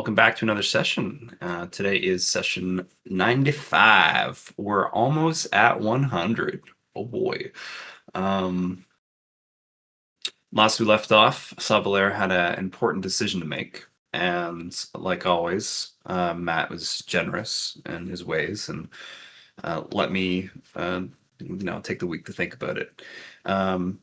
Welcome back to another session. Today is session 95. We're almost at 100. Oh boy. Um, Last we left off, Savalair had an important decision to make. And like always, Matt was generous in his ways and let me, take the week to think about it. Um,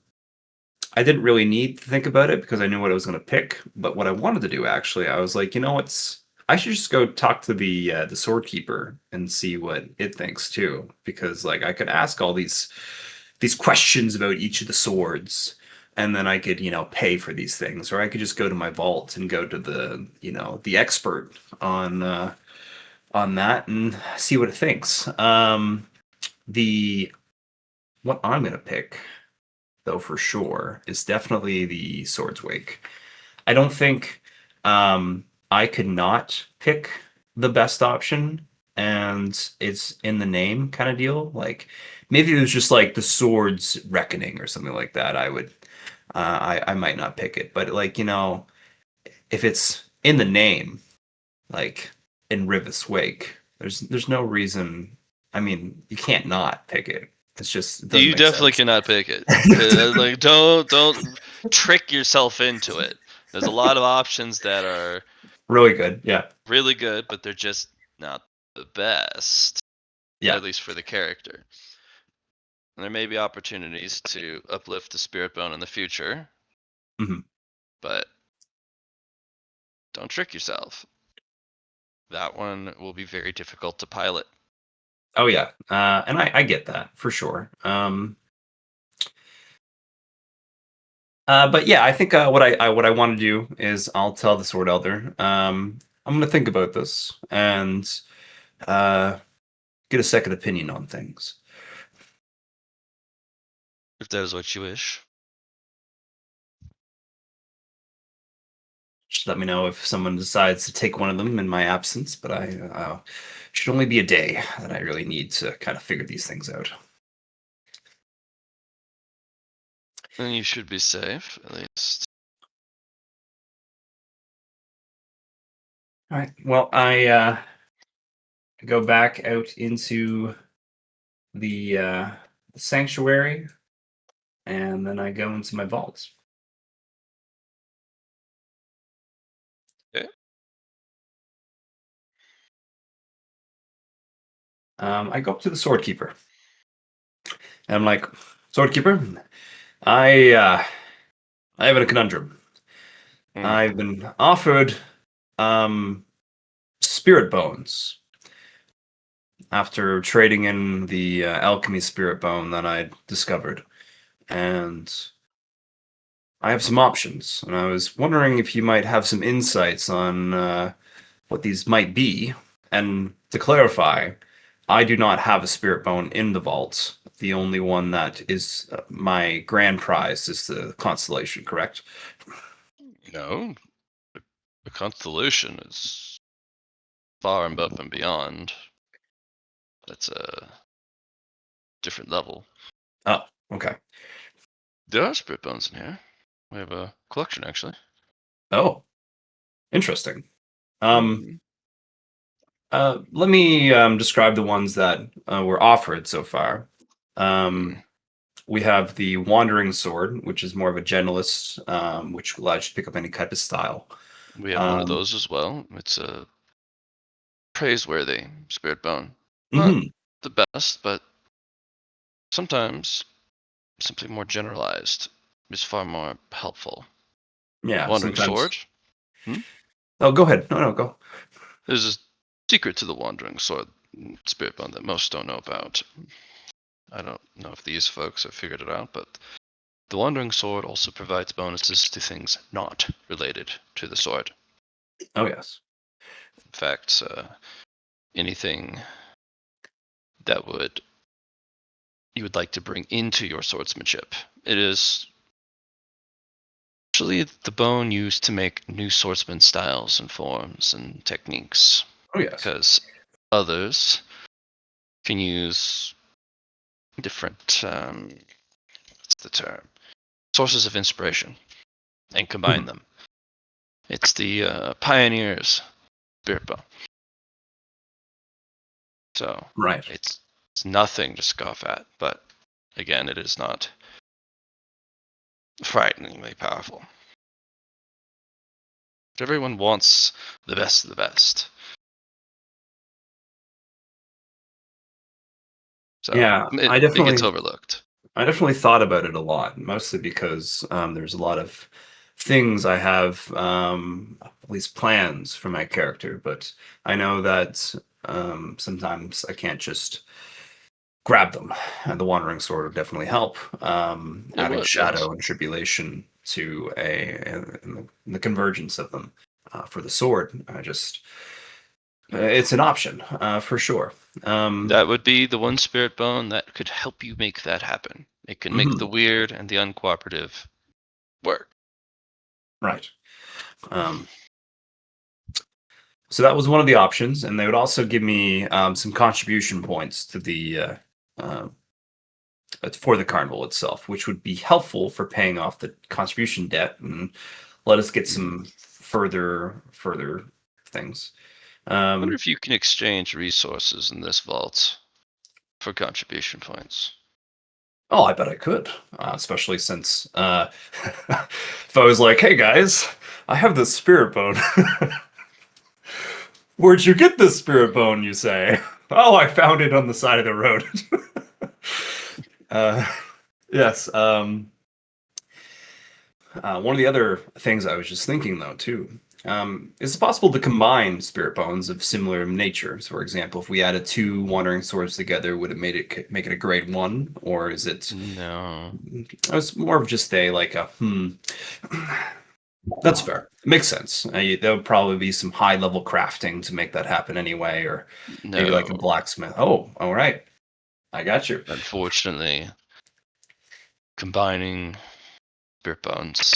I didn't really need to think about it because I knew what I was going to pick. But what I wanted to do, actually, I was like, I should just go talk to the sword keeper and see what it thinks too, because like I could ask all these questions about each of the swords, and then I could pay for these things, or I could just go to my vault and go to the expert on that and see what it thinks. The What I'm gonna pick though for sure is definitely the Swords Wake. I don't think I could not pick the best option, and it's in the name kind of deal. Like maybe it was just like the Swords Reckoning or something like that. I might not pick it, but like if it's in the name, like in Riveth's Wake, there's no reason. I mean, you can't not pick it. It doesn't You make definitely sense. cannot pick it. 'Cause, like, don't trick yourself into it. There's a lot of options that are Really good. Yeah. really good, but they're just not the best, Yeah. at least for the character. And there may be opportunities to uplift the spirit bone in the future, Mhm. but don't trick yourself. That one will be very difficult to pilot. Oh yeah, and I get that for sure. But yeah, I think what I want to do is I'll tell the Sword Elder. I'm going to think about this and uh, get a second opinion on things. If that is what you wish. Just let me know if someone decides to take one of them in my absence. But I should only be a day that I really need to kind of figure these things out. Then you should be safe, at least. All right. Well, I go back out into the sanctuary, and then I go into my vaults. Okay. I go up to the sword keeper, and I'm like, "Sword keeper, I uh, I have a conundrum. Mm. I've been offered um, spirit bones after trading in the alchemy spirit bone that I discovered, and I have some options. And I was wondering if you might have some insights on what these might be. And to clarify, I do not have a spirit bone in the vault. The only one that is my grand prize is the constellation, correct? No, the constellation is far and above and beyond. That's a different level. Oh, okay. There are spirit bones in here. We have a collection, actually. Oh, interesting. Um, Mm. Let me describe the ones that were offered so far. Um, Mm. we have the Wandering Sword, which is more of a generalist, which allows you to pick up any type of style. We have one of Um, those as well. It's a praiseworthy spirit bone. Not mhm, the best, but sometimes simply more generalized is far more helpful. yeah, Wandering sometimes. sword. Hmm? Oh, go ahead. No, no, go. There's a secret to the wandering sword spirit bone that most don't know about. I don't know if these folks have figured it out, but the wandering sword also provides bonuses to things not related to the sword. Oh, yes. In fact, anything that you would like to bring into your swordsmanship. It is actually the bone used to make new swordsman styles and forms and techniques, Oh, yes. because others can use different what's the term, sources of inspiration and combine Mhm. them. It's the pioneers spirit bone. So Right. it's nothing to scoff at, but again, it is not frighteningly powerful. Everyone wants the best of the best. So Yeah, it gets overlooked. I definitely thought about it a lot, mostly because there's a lot of things I have, at least plans for my character, but I know that sometimes I can't just grab them. And the Wandering Sword would definitely help. It Adding would, yes. shadow and tribulation to in the convergence of them for the sword. It's an option for sure. Um, That would be the one spirit bone that could help you make that happen. It can make the mhm, weird and the uncooperative work. right. Um, So that was one of the options, and they would also give me some contribution points to uh, for the carnival itself, which would be helpful for paying off the contribution debt and let us get some further things. I wonder Um, if you can exchange resources in this vault for contribution points. oh, I bet I could, especially since if I was like, "Hey guys, I have this spirit bone." Where'd you get this spirit bone? You say. Oh, I found it on the side of the road. uh, yes. One of the other things I was just thinking, though, too, is it possible to combine spirit bones of similar nature? So, for example, if we added two wandering swords together, would it make it a grade one, or is it? No. It's more of just a like a That's fair. It makes sense. There would probably be some high level crafting to make that happen anyway, or maybe like a No. blacksmith. Oh, all right, I got you. Unfortunately, combining spirit bones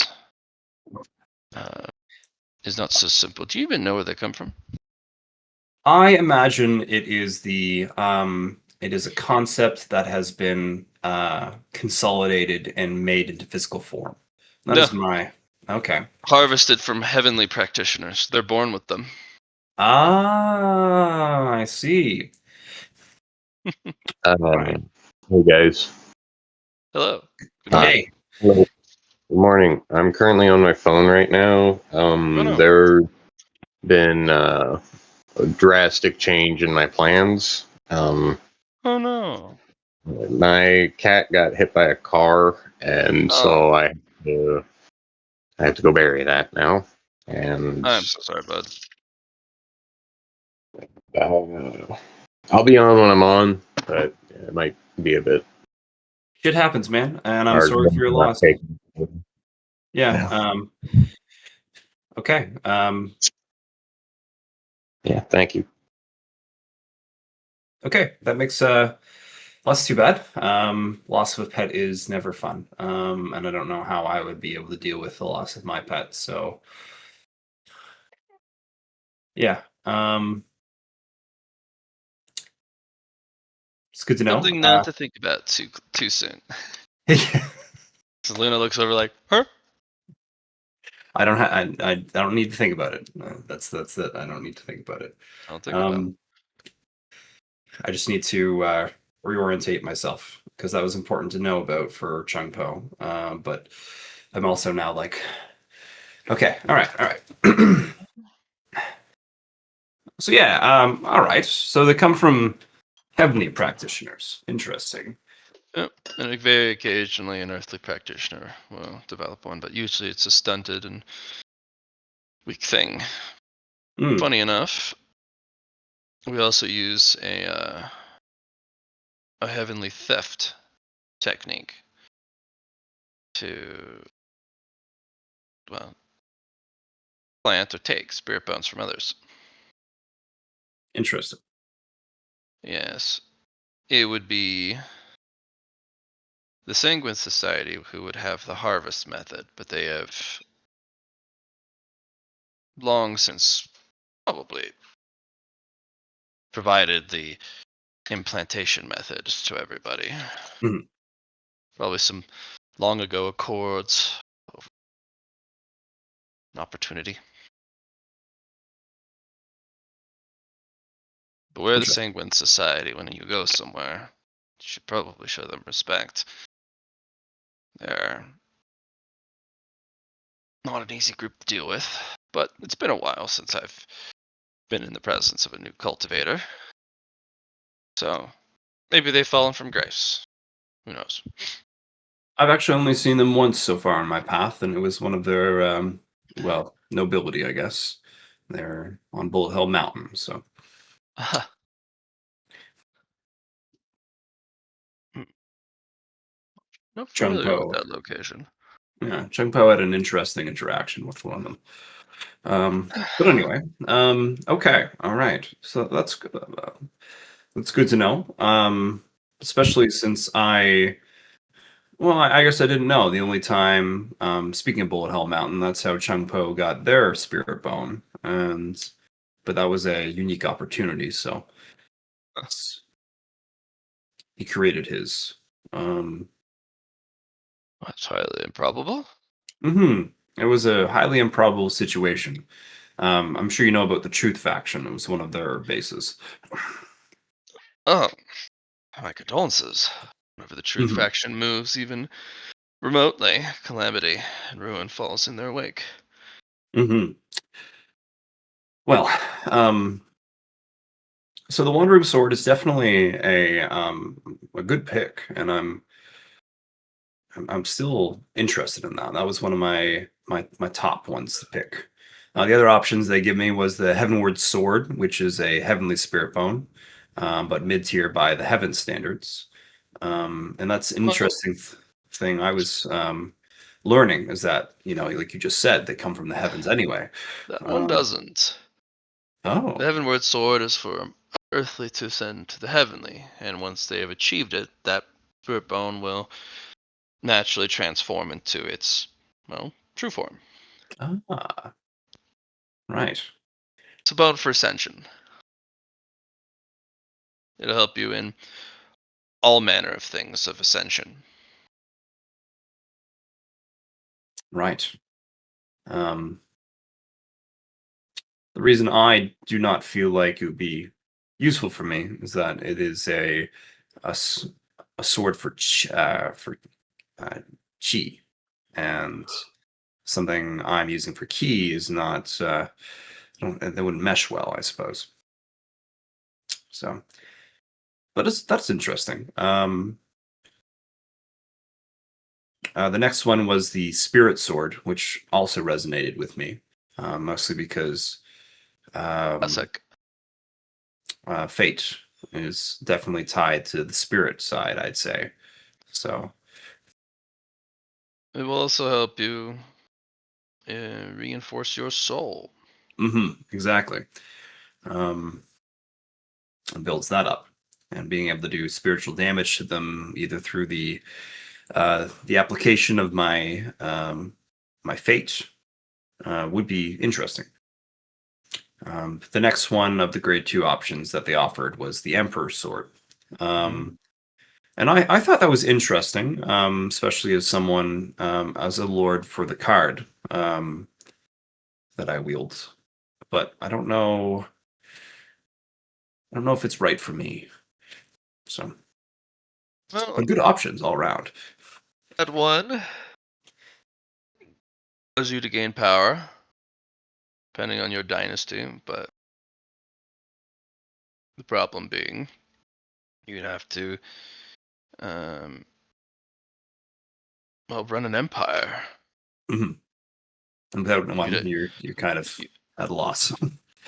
uh, is not so simple. Do you even know where they come from? I imagine it is a concept that has been consolidated and made into physical form. That No. is my okay. Harvested from heavenly practitioners. They're born with them. Ah, I see. Right. Hey guys. Hello. Good Uh, morning. Hey, Hello. Good morning. I'm currently on my phone right now. Oh no. There's been a drastic change in my plans. Oh no. My cat got hit by a car, and Oh, so I have to go bury that now. And I'm so sorry, bud. uh, I'll be on when I'm on, but it might be a bit shit happens, man, and I'm hard. sorry for your Not loss. taking- Yeah. Yeah. Okay. Yeah. Thank you. Okay. That makes less too bad. Loss of a pet is never fun. And I don't know how I would be able to deal with the loss of my pet. So yeah. It's good to know. Something not to think about too soon. So Luna looks over like, huh? I don't need to think about it. That's it. I don't need to think about it. Don't think about it. Um, I just need to reorientate myself because that was important to know about for Chun Po. But I'm also now like, okay, all right, all right. So yeah, all right. So they come from heavenly practitioners. Interesting. Yep. And like, very occasionally an earthly practitioner will develop one, but usually it's a stunted and weak thing. Hmm, Funny enough, we also use a heavenly theft technique to, well, plant or take spirit bones from others. interesting. Yes. It would be the Sanguine Society who would have the harvest method, but they have long since probably provided the implantation method to everybody. Mhm. Probably some long ago accords of an opportunity. But we're the Interesting. Sanguine Society. When you go somewhere, you should probably show them respect. They're not an easy group to deal with, but it's been a while since I've been in the presence of a new cultivator. So maybe they've fallen from grace. Who knows? I've actually only seen them once so far on my path, and it was one of their, well, nobility, I guess. They're on Bullet Hell Mountain, so Not Chun familiar with Po. that location. Yeah, Chun Po had an interesting interaction with one of them. But anyway, okay, all right. So that's good to know. Especially since well, I guess I didn't know. The only time, speaking of Bullet Hell Mountain, that's how Chung Po got their spirit bone, but that was a unique opportunity. So it's- he created his. Um, That's highly improbable. hmm It was a highly improbable situation. I'm sure you know about the Truth Faction. It was one of their bases. Oh, my condolences. Whenever the Truth hmm Faction moves, even remotely, calamity and ruin falls in their wake. hmm Well, so the Wandering Sword is definitely a good pick, and I'm still interested in that. That was one of my top ones to pick. The other options they give me was the Heavenward Sword, which is a heavenly spirit bone, but mid tier by the Heaven standards. And that's an Well, interesting thing I was learning is that like you just said, they come from the heavens anyway. that one Um, doesn't. The oh, Heavenward Sword is for earthly to ascend to the heavenly, and once they have achieved it, that spirit bone will naturally transform into its, well, true form. ah, right, It's a bone for ascension. It'll help you in all manner of things of ascension. right. Um, The reason I do not feel like it would be useful for me is that it is a, s- a sword for uh, chi, and something I'm using for ki is not. They wouldn't mesh well, I suppose. So, but that's interesting. The next one was the Spirit Sword, which also resonated with me, mostly because um, Classic. fate is definitely tied to the spirit side, I'd say. So, It will also help you reinforce your soul. exactly. Um, and builds that up, and being able to do spiritual damage to them either through the application of my fate would be interesting. The next one of the grade two options that they offered was the Emperor's Sword. Mhm. Um, And I thought that was interesting, especially as someone as a lord for the card that I wield. But I don't know if it's right for me. So, Well, but good options all around. that one allows you to gain power, depending on your dynasty, but the problem being you'd have to, um, well, run an empire. hmm And without You'd, one, you're kind of you, at a loss.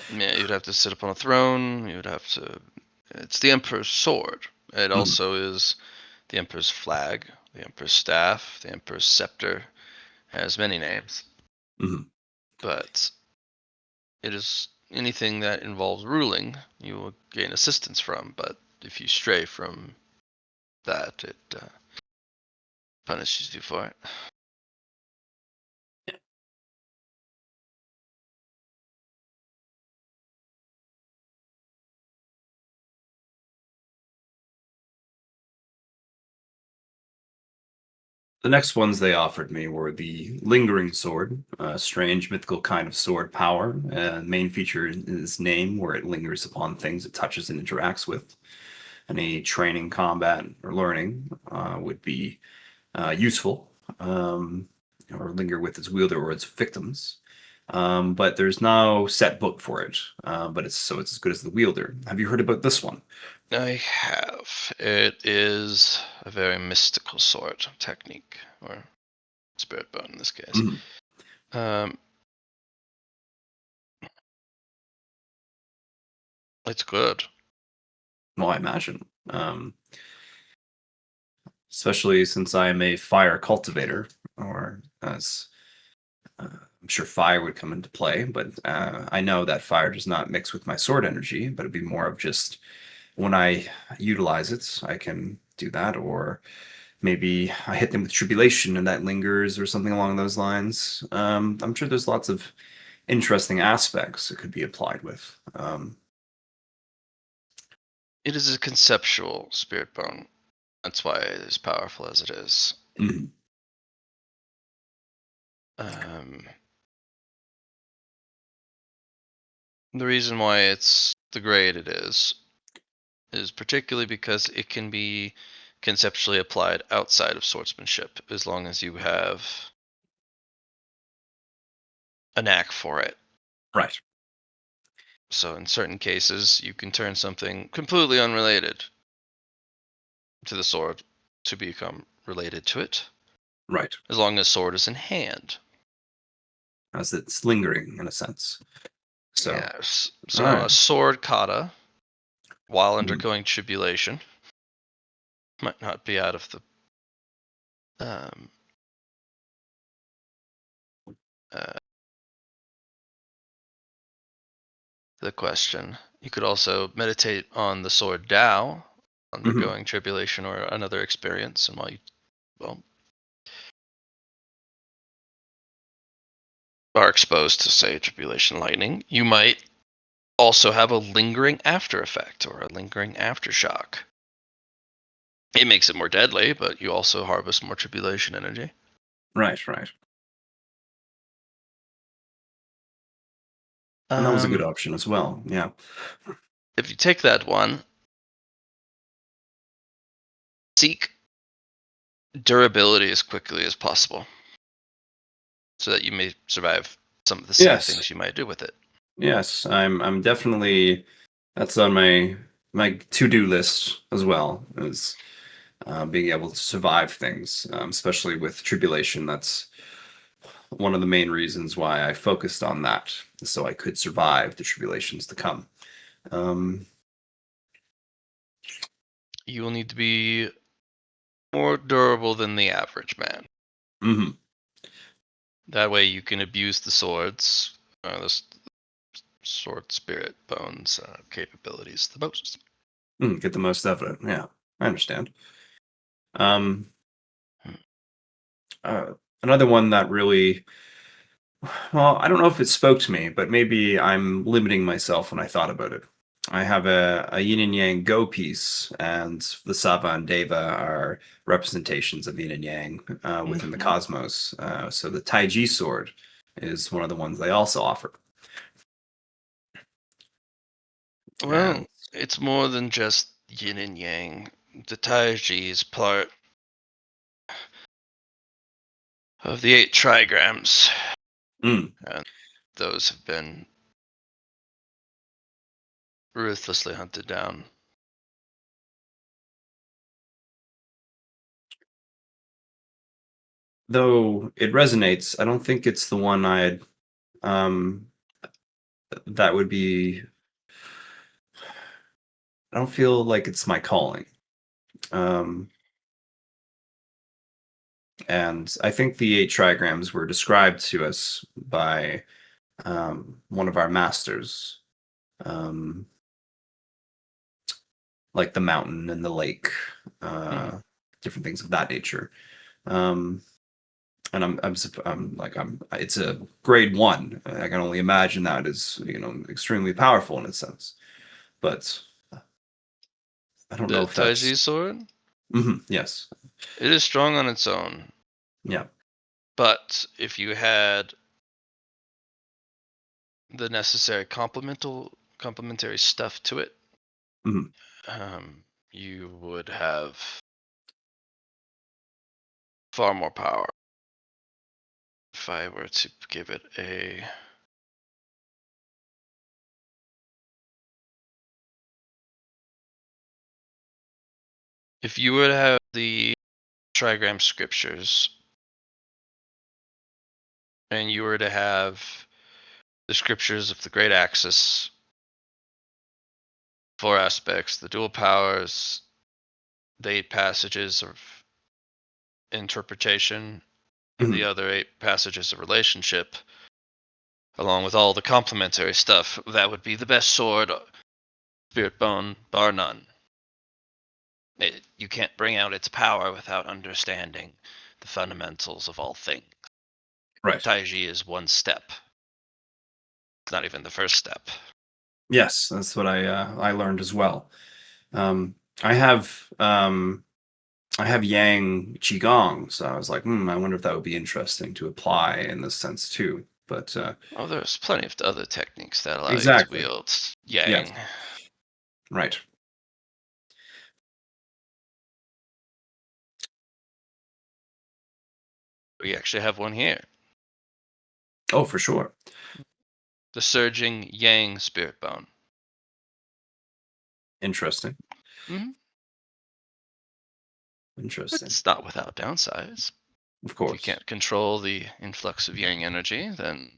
yeah, you'd have to sit upon a throne. You'd have to. It's the Emperor's sword. It hmm also is the Emperor's flag, the Emperor's staff, the Emperor's scepter. Has many names, hmm but it is anything that involves ruling. You will gain assistance from, but if you stray from that, it punishes you for it. The next ones they offered me were the Lingering Sword, a strange mythical kind of sword power. Main feature is its name, where it lingers upon things it touches and interacts with. Any training, combat, or learning would be useful, or linger with its wielder or its victims. But there's no set book for it. But it's as good as the wielder. Have you heard about this one? I have. It is a very mystical sword technique, or spirit bone in this case. Mhm. It's good. Well, I imagine. Especially since I am a fire cultivator, or as I'm sure fire would come into play, but I know that fire does not mix with my sword energy, but it'd be more of just when I utilize it, I can do that, or maybe I hit them with tribulation and that lingers, or something along those lines. I'm sure there's lots of interesting aspects it could be applied with. It is a conceptual spirit bone. That's why it is powerful as it is. Mhm. The reason why it's the grade it is particularly because it can be conceptually applied outside of swordsmanship as long as you have a knack for it. Right. So in certain cases, you can turn something completely unrelated to the sword to become related to it, Right. as long as sword is in hand. As it's lingering in a sense. So, Yes. all So right. a sword kata, while Mhm. undergoing tribulation, might not be out of the uh, the question. You could also meditate on the sword Tao, Mhm. undergoing tribulation or another experience, and while you are exposed to, say, tribulation lightning, you might also have a lingering after effect or a lingering aftershock. It makes it more deadly, but you also harvest more tribulation energy. Right. Right. And that was a good option as well. Yeah. If you take that one, seek durability as quickly as possible so that you may survive some of the silly Yes. things you might do with it. Yes. I'm definitely that's on my to-do list as well, is being able to survive things, especially with tribulation. That's one of the main reasons why I focused on that, so I could survive the tribulations to come. Um, You will need to be more durable than the average man. mhm. That way you can abuse the swords, sword spirit bones capabilities the most. Get the most of it. Yeah, I understand. Um, Hmm. uh, Another one that really, well, I don't know if it spoke to me, but maybe I'm limiting myself when I thought about it. I have a yin and yang go piece, and the Sava and Deva are representations of yin and yang within the Mhm. cosmos. So the Taiji sword is one of the ones they also offer. Well, And it's more than just yin and yang. The Taiji is part of the 8 trigrams, mm, and those have been ruthlessly hunted down. though it resonates, I don't think it's the one I'd um, that would be. I don't feel like it's my calling. Um, and I think the 8 trigrams were described to us by one of our masters, um, like the mountain and the lake, Hmm. different things of that nature. Um, and it's a grade 1. I can only imagine that is, extremely powerful in a sense. But I don't know The if that's. Taiji sword, Yes. it is strong on its own. Yeah. But if you had the necessary complementary stuff to it, Mhm. you would have far more power. If I were to give it a if you were to have the trigram scriptures and you were to have the scriptures of the great axis, four aspects, the dual powers, the 8 passages of interpretation, and the Mhm. other 8 passages of relationship, along with all the complementary stuff, that would be the best sword, Spirit Bone, bar none. You can't bring out its power without understanding the fundamentals of all things. Right. Taiji is one step. It's not even the first step. Yes, that's what I learned as well. Um, I have I have Yang Qigong, so I was like, I wonder if that would be interesting to apply in this sense too. But Oh, there's plenty of other techniques that allow you to exactly, wield yes, Yang. right. We actually have one here. Oh, for sure. The Surging Yang Spirit Bone. Interesting. Hmm. Interesting. It's not without downsides. Of If you course. can't control the influx of Yang energy, then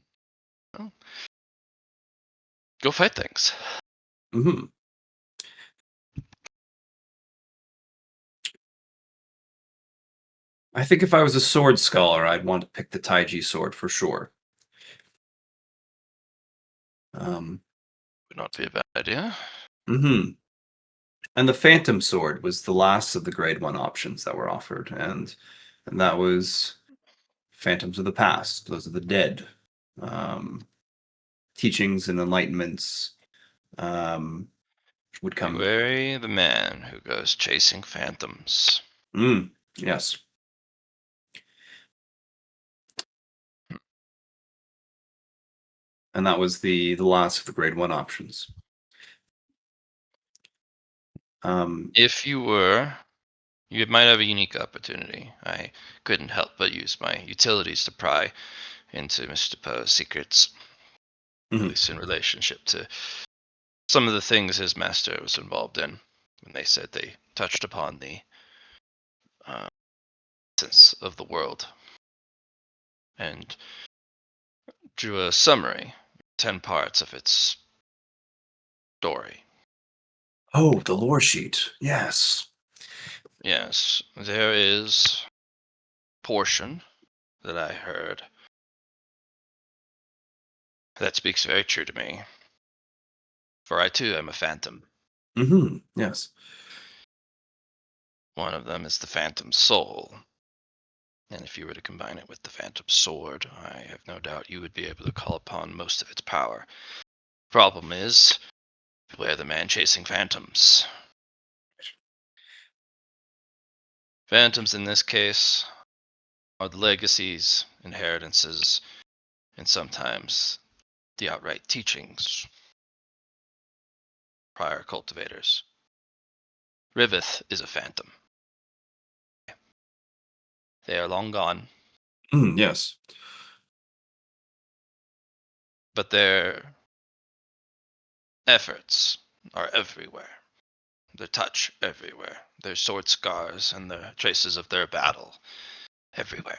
well, go fight things. Hmm. I think if I was a sword scholar, I'd want to pick the Taiji sword for sure. Um, Would not be a bad idea. hmm And the Phantom sword was the last of the grade 1 options that were offered, and that was Phantoms of the Past. Those are the dead. Um, Teachings and enlightenments um, would Be come. wary the man who goes chasing phantoms. Yes. And that was the last of the grade 1 options. Um, If you might have a unique opportunity. I couldn't help but use my utilities to pry into Mr. Poe's secrets, at mhm. least in relationship to some of the things his master was involved in. When they said they touched upon the uh, essence of the world and drew a summary, 10 parts of its story. Oh, the lore sheet. Yes. Yes, there is portion that I heard that speaks very true to me, for I too am a phantom. Yes. One of them is the phantom soul, and if you were to combine it with the phantom sword, I have no doubt you would be able to call upon most of its power. Problem is, beware the man chasing phantoms. Phantoms in this case are the legacies, inheritances, and sometimes the outright teachings prior cultivators. Riveth is a phantom. They are long gone, Yes. but their efforts are everywhere. Their touch everywhere. Their sword scars and the traces of their battle everywhere.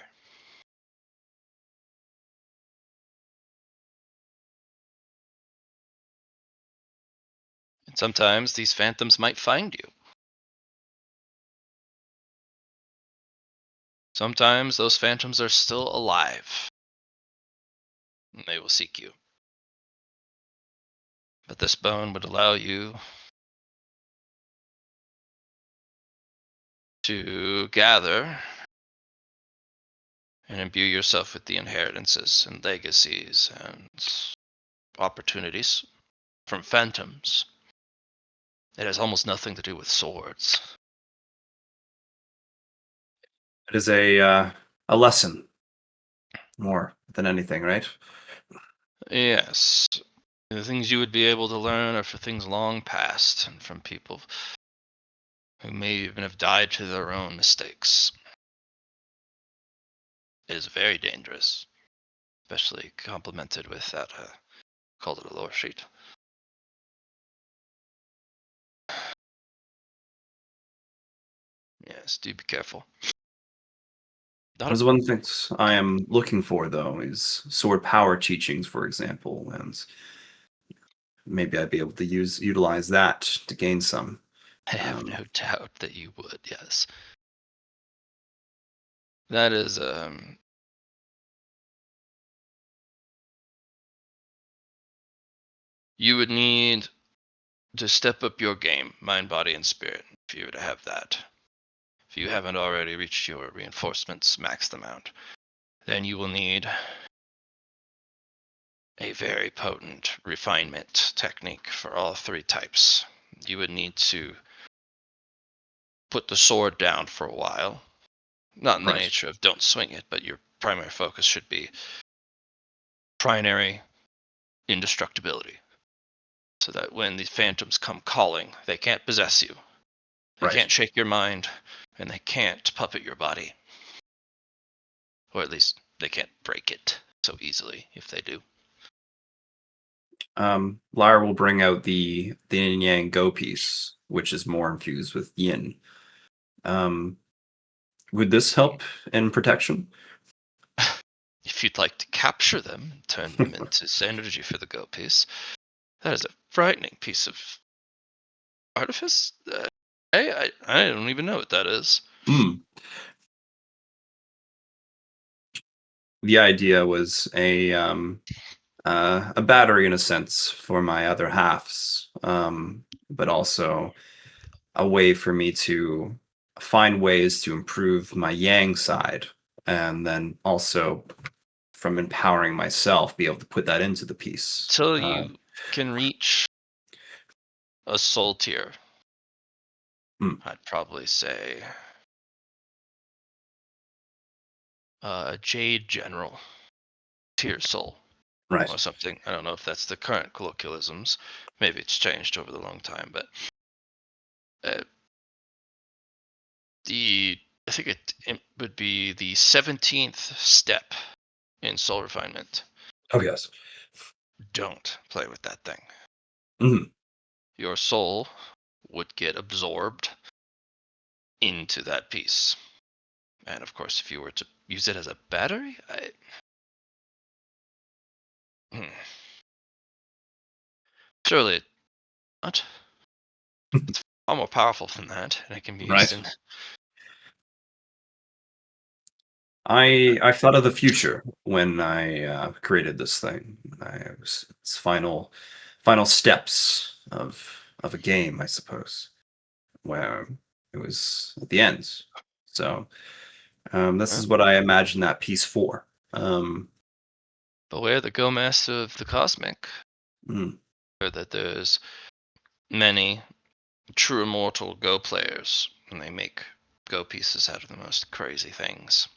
And sometimes these phantoms might find you. Sometimes those phantoms are still alive and they will seek you. But this bone would allow you to gather and imbue yourself with the inheritances and legacies and opportunities from phantoms. It has almost nothing to do with swords. It is a a lesson more than anything, right? Yes. The things you would be able to learn are for things long past and from people who may even have died to their own mistakes. It is very dangerous, especially complemented with that, called it a lore sheet. Yes, do be careful. There's one of the things I am looking for, though, is sword power teachings, for example, and maybe I'd be able to utilize that to gain some. I have no doubt that you would, yes. That is, you would need to step up your game, mind, body, and spirit, if you were to have that. If you haven't already reached your reinforcements, maxed them out, then you will need a very potent refinement technique for all three types. You would need to put the sword down for a while. Not in the Right. nature of don't swing it, but your primary focus should be primary indestructibility. So that when the phantoms come calling, they can't possess you. They Right. can't shake your mind, and they can't puppet your body. Or at least they can't break it so easily if they do. Lyra will bring out the yin yang go piece, which is more infused with yin. Would this help in protection? If you'd like to capture them and turn them into energy for the go piece, that is a frightening piece of artifice. I don't even know what that is. The idea was a battery in a sense for my other halves, but also a way for me to find ways to improve my yang side, and then also from empowering myself, be able to put that into the piece. Till you can reach a soul tier, I'd probably say Jade General tier soul. Right. Or something. I don't know if that's the current colloquialisms. Maybe it's changed over the long time, but I think it would be the 17th step in soul refinement. Oh yes. Don't play with that thing. Mhm. Your soul would get absorbed into that piece. And of course, if you were to use it as a battery, surely not. It's far more powerful than that, and it can be used in. I thought of the future when I created this thing. It was its final steps of a game, I suppose, where it was at the end. So this is what I imagine that piece for. Beware the Go Master of the Cosmic. That there's many true immortal Go players, and they make Go pieces out of the most crazy things.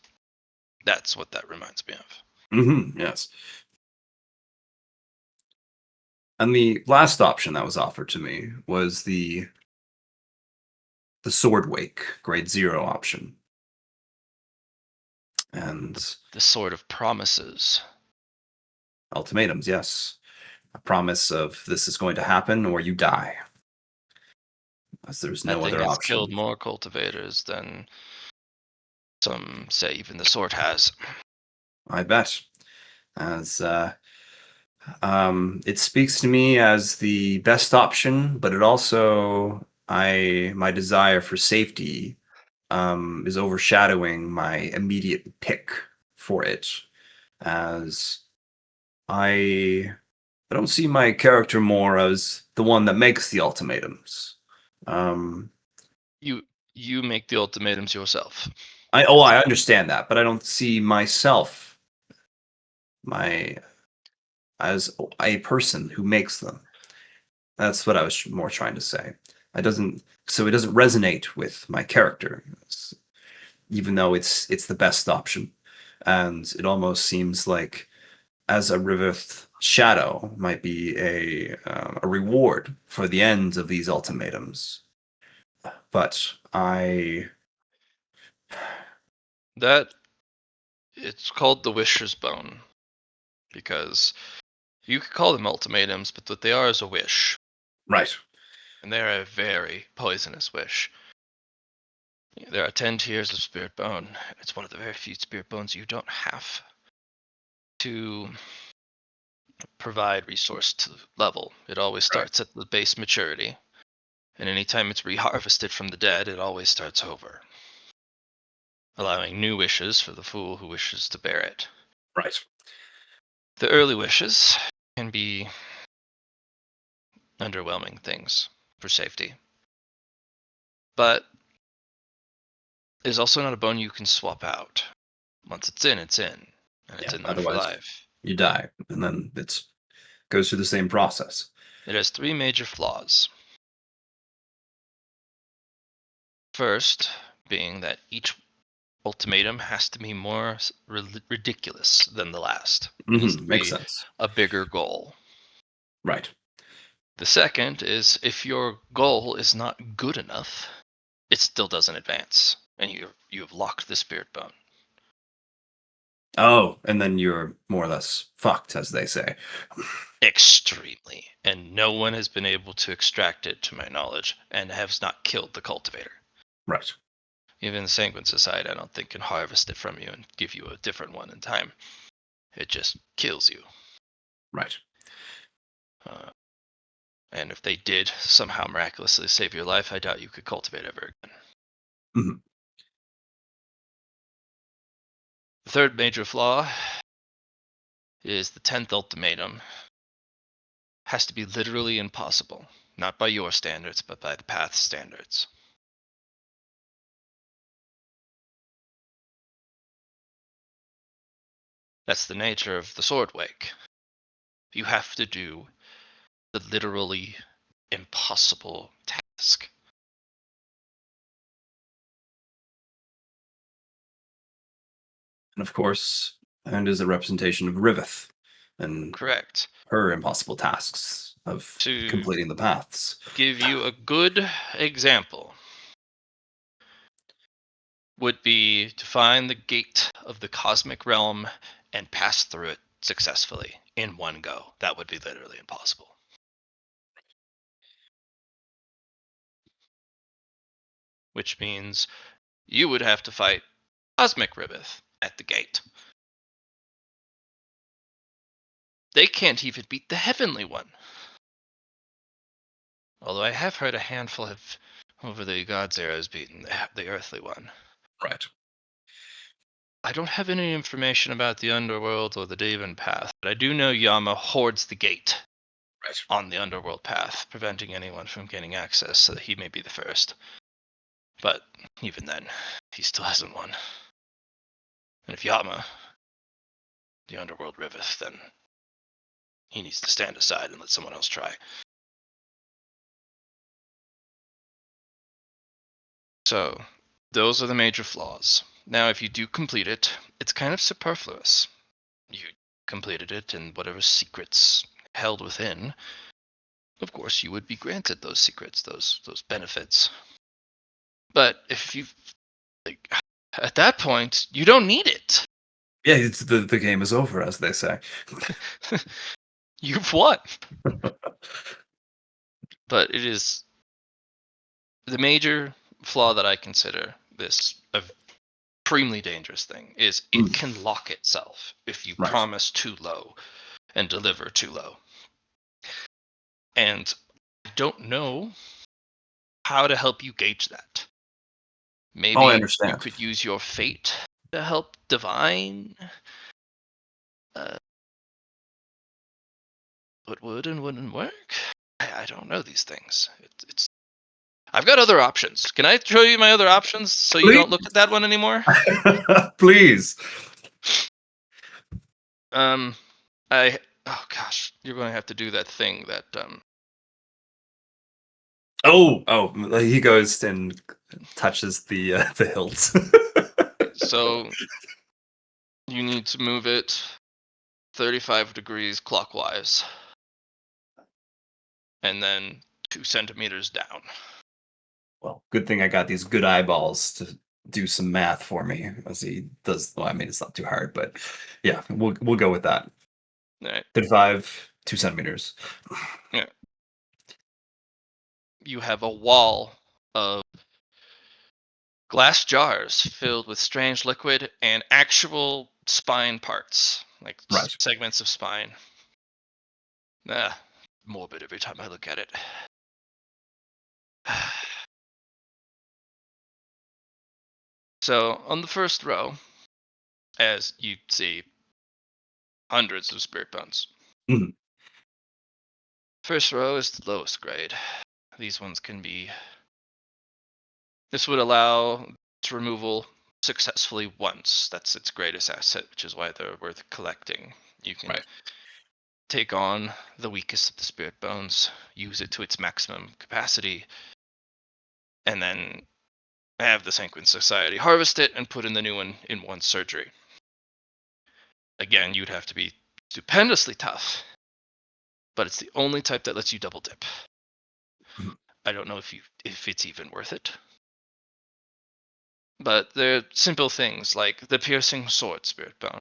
That's what that reminds me of. Yes. And the last option that was offered to me was the Sword Wake grade 0 option. And the Sword of Promises. Ultimatums, yes. A promise of this is going to happen or you die. As there's no other has option. Killed more cultivators than some say even the sword has. I bet. As it speaks to me as the best option, but it also my desire for safety is overshadowing my immediate pick for it, as I don't see my character more as the one that makes the ultimatums. You make the ultimatums yourself. I understand that, but I don't see myself as a person who makes them. That's what I was more trying to say. It doesn't resonate with my character, even though it's the best option. and it almost seems like as a Riveth shadow might be a reward for the end of these ultimatums. But That it's called the Wisher's Bone because you could call them ultimatums, but what they are is a wish, right, and they're a very poisonous wish. There are 10 tiers of Spirit Bone. It's one of the very few Spirit Bones you don't have to provide resource to level. It always right, starts at the base maturity, and anytime it's reharvested from the dead, it always starts over, allowing new wishes for the fool who wishes to bear it. right. The early wishes can be underwhelming things for safety, but is also not a bone you can swap out. Once it's in, and it's Yeah. in there for Otherwise, life. you die, and then it goes through the same process. It has 3 major flaws. First, being that each ultimatum has to be more ridiculous than the last. It needs to Makes be sense. a bigger goal. Right. The second is if your goal is not good enough, it still doesn't advance, and you've locked the spirit bone. Oh, and then you're more or less fucked, as they say. Extremely. And no one has been able to extract it, to my knowledge, and has not killed the cultivator. Right. Even the Sanguine Society, I don't think, can harvest it from you and give you a different one in time. It just kills you. Right. And if they did somehow miraculously save your life, I doubt you could cultivate ever again. Mhm. The third major flaw is the 10th ultimatum. Has to be literally impossible. Not by your standards, but by the path standards. That's the nature of the sword wake. You have to do the literally impossible task. And of course, and is a representation of Riveth and Correct. her impossible tasks of To completing the paths. give you a good example, would be to find the gate of the cosmic realm and pass through it successfully in one go. That would be literally impossible. Which means you would have to fight Cosmic Riveth at the gate. They can't even beat the Heavenly One. Although I have heard a handful of over the God's eras beaten the Earthly One. Right. I don't have any information about the Underworld or the Daven Path, but I do know Yama hoards the gate Right. on the Underworld Path, preventing anyone from gaining access so that he may be the first. But even then, he still hasn't won. And if Yama, the Underworld Riveth, then he needs to stand aside and let someone else try. So, those are the major flaws. Now, if you do complete it, it's kind of superfluous. You completed it, and whatever secrets held within, of course, you would be granted those secrets, those benefits. But if you, like, at that point, you don't need it. Yeah, it's the game is over, as they say. You've won. But it is the major flaw that I consider this a supremely dangerous thing is it can lock itself if you Right. promise too low and deliver too low. And I don't know how to help you gauge that. Oh, I Maybe you understand. could use your fate to help divine uh, what would and wouldn't work. I don't know these things. It's I've got other options. Can I show you my other options so you Please. don't look at that one anymore? Please. I oh gosh, you're going to have to do that thing that Oh, he goes and touches the hilt. so You need to move it 35 degrees clockwise, and then 2 centimeters down. Well, good thing I got these good eyeballs to do some math for me as he does. Well, I mean, it's not too hard, but yeah, we'll go with that. All right. 35, 2 centimeters. Yeah. You have a wall of glass jars filled with strange liquid and actual spine parts, like Right. segments of spine. Morbid every time I look at it. So on the first row, as you see hundreds of spirit bones. Mhm. First row is the lowest grade. These ones can be. This would allow its removal successfully once. That's its greatest asset, which is why they're worth collecting. You can Right. take on the weakest of the spirit bones, use it to its maximum capacity, and then have the Sanguine Society harvest it and put in the new one in one surgery. Again, you'd have to be stupendously tough, but it's the only type that lets you double dip. Mhm. I don't know if it's even worth it. But they're simple things like the piercing sword spirit bone,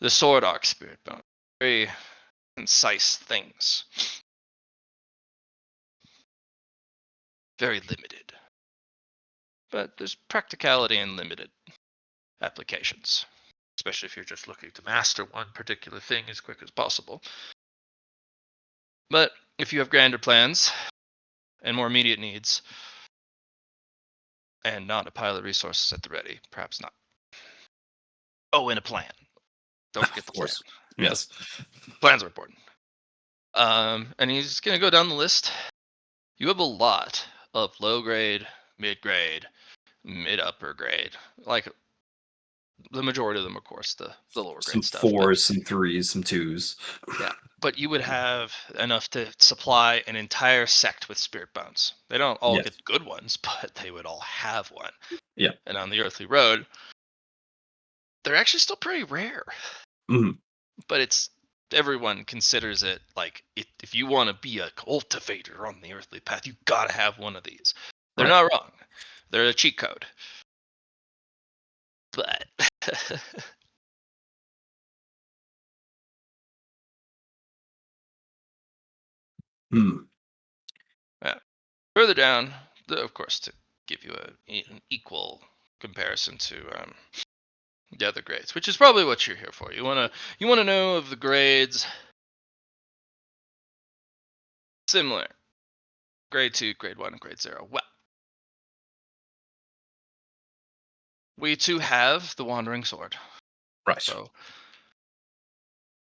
the sword arc spirit bone. Very concise things. Very limited. But there's practicality in limited applications, especially if you're just looking to master one particular thing as quick as possible. But if you have grander plans and more immediate needs, and not a pile of resources at the ready, perhaps not. Oh, and a plan. Don't forget the Of plan. course. Yes. Plans are important. And he's going to go down the list. You have a lot of low grade, mid grade, mid upper grade. Like the majority of them, of course, the lower Some grade stuff. But 4s, some 3s, some 2s. yeah, but you would have enough to supply an entire sect with spirit bones. They don't all Yes. get good ones, but they would all have one. Yeah. And on the earthly road, they're actually still pretty rare. Mhm. But it's everyone considers it like if you want to be a cultivator on the earthly path, you gotta have one of these. They're Right. not wrong. They're a cheat code. But Hmm. yeah. Further down, of course, to give you an equal comparison to the other grades, which is probably what you're here for. You wanna know of the grades similar, grade 2, grade 1, and grade 0. Well, we too have the Wandering Sword. Right. So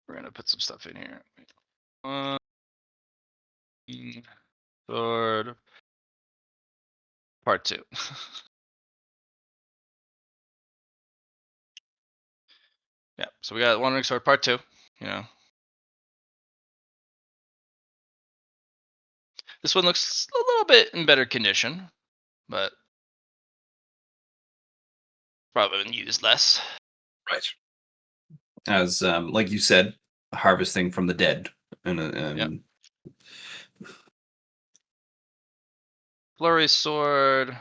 we're gonna put some stuff in here. Wandering Sword Part 2. Yeah, so we got Wandering Sword Part 2. You know, this one looks a little bit in better condition, but probably been used less. Right. As like you said, harvesting from the dead. And Yep. Flurry Sword.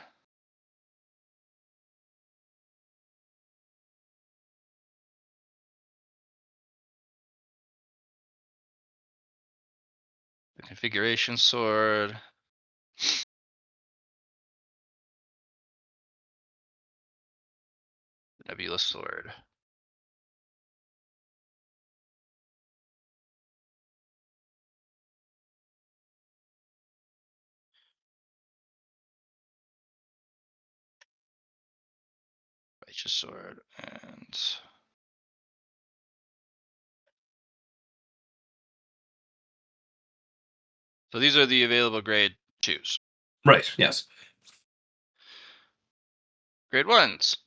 The Configuration Sword. The Nebula Sword. Righteous Sword. And so these are the available grade 2s. Right. Yes. Grade 1s.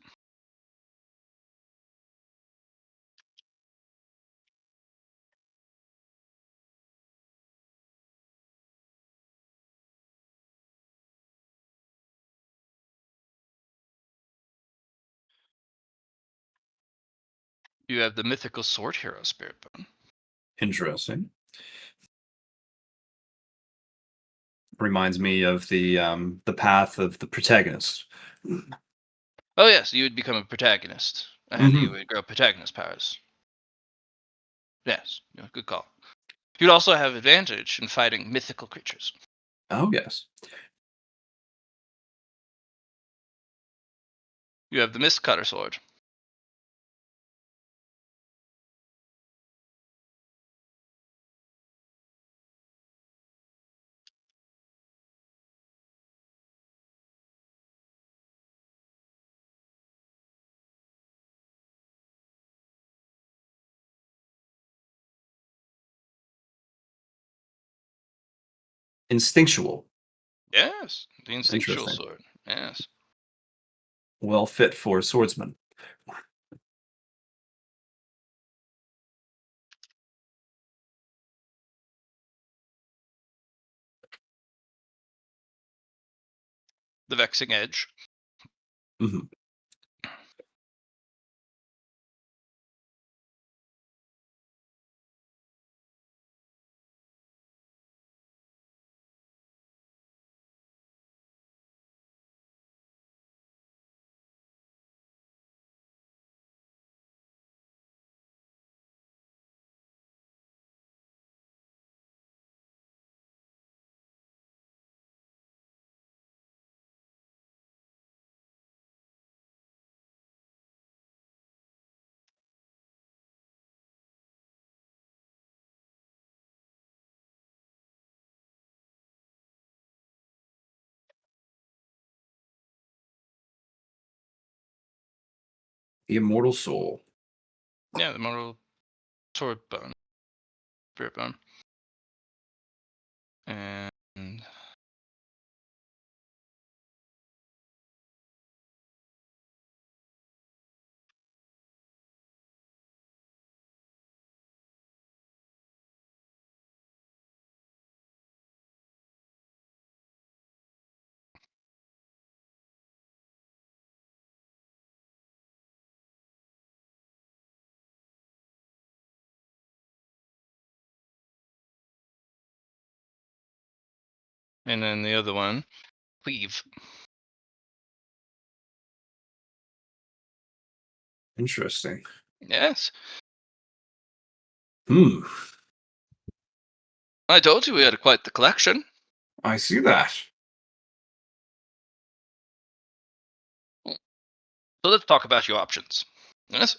You have the mythical sword hero Spirit Bone. Interesting. Reminds me of the path of the protagonist. Oh yes, you would become a protagonist, and you would grow protagonist powers. Yes, good call. You'd also have advantage in fighting mythical creatures. Oh yes. You have the Mist Cutter sword. Instinctual. Yes, the instinctual Interesting. sword. Yes. Well fit for swordsman. The Vexing Edge. Mhm. The immortal soul. Yeah, the Immortal Sword Bone. Spirit Bone. And then the other one, Cleave. Interesting. Yes. Hmm. I told you we had quite the collection. I see that. So let's talk about your options. Yes.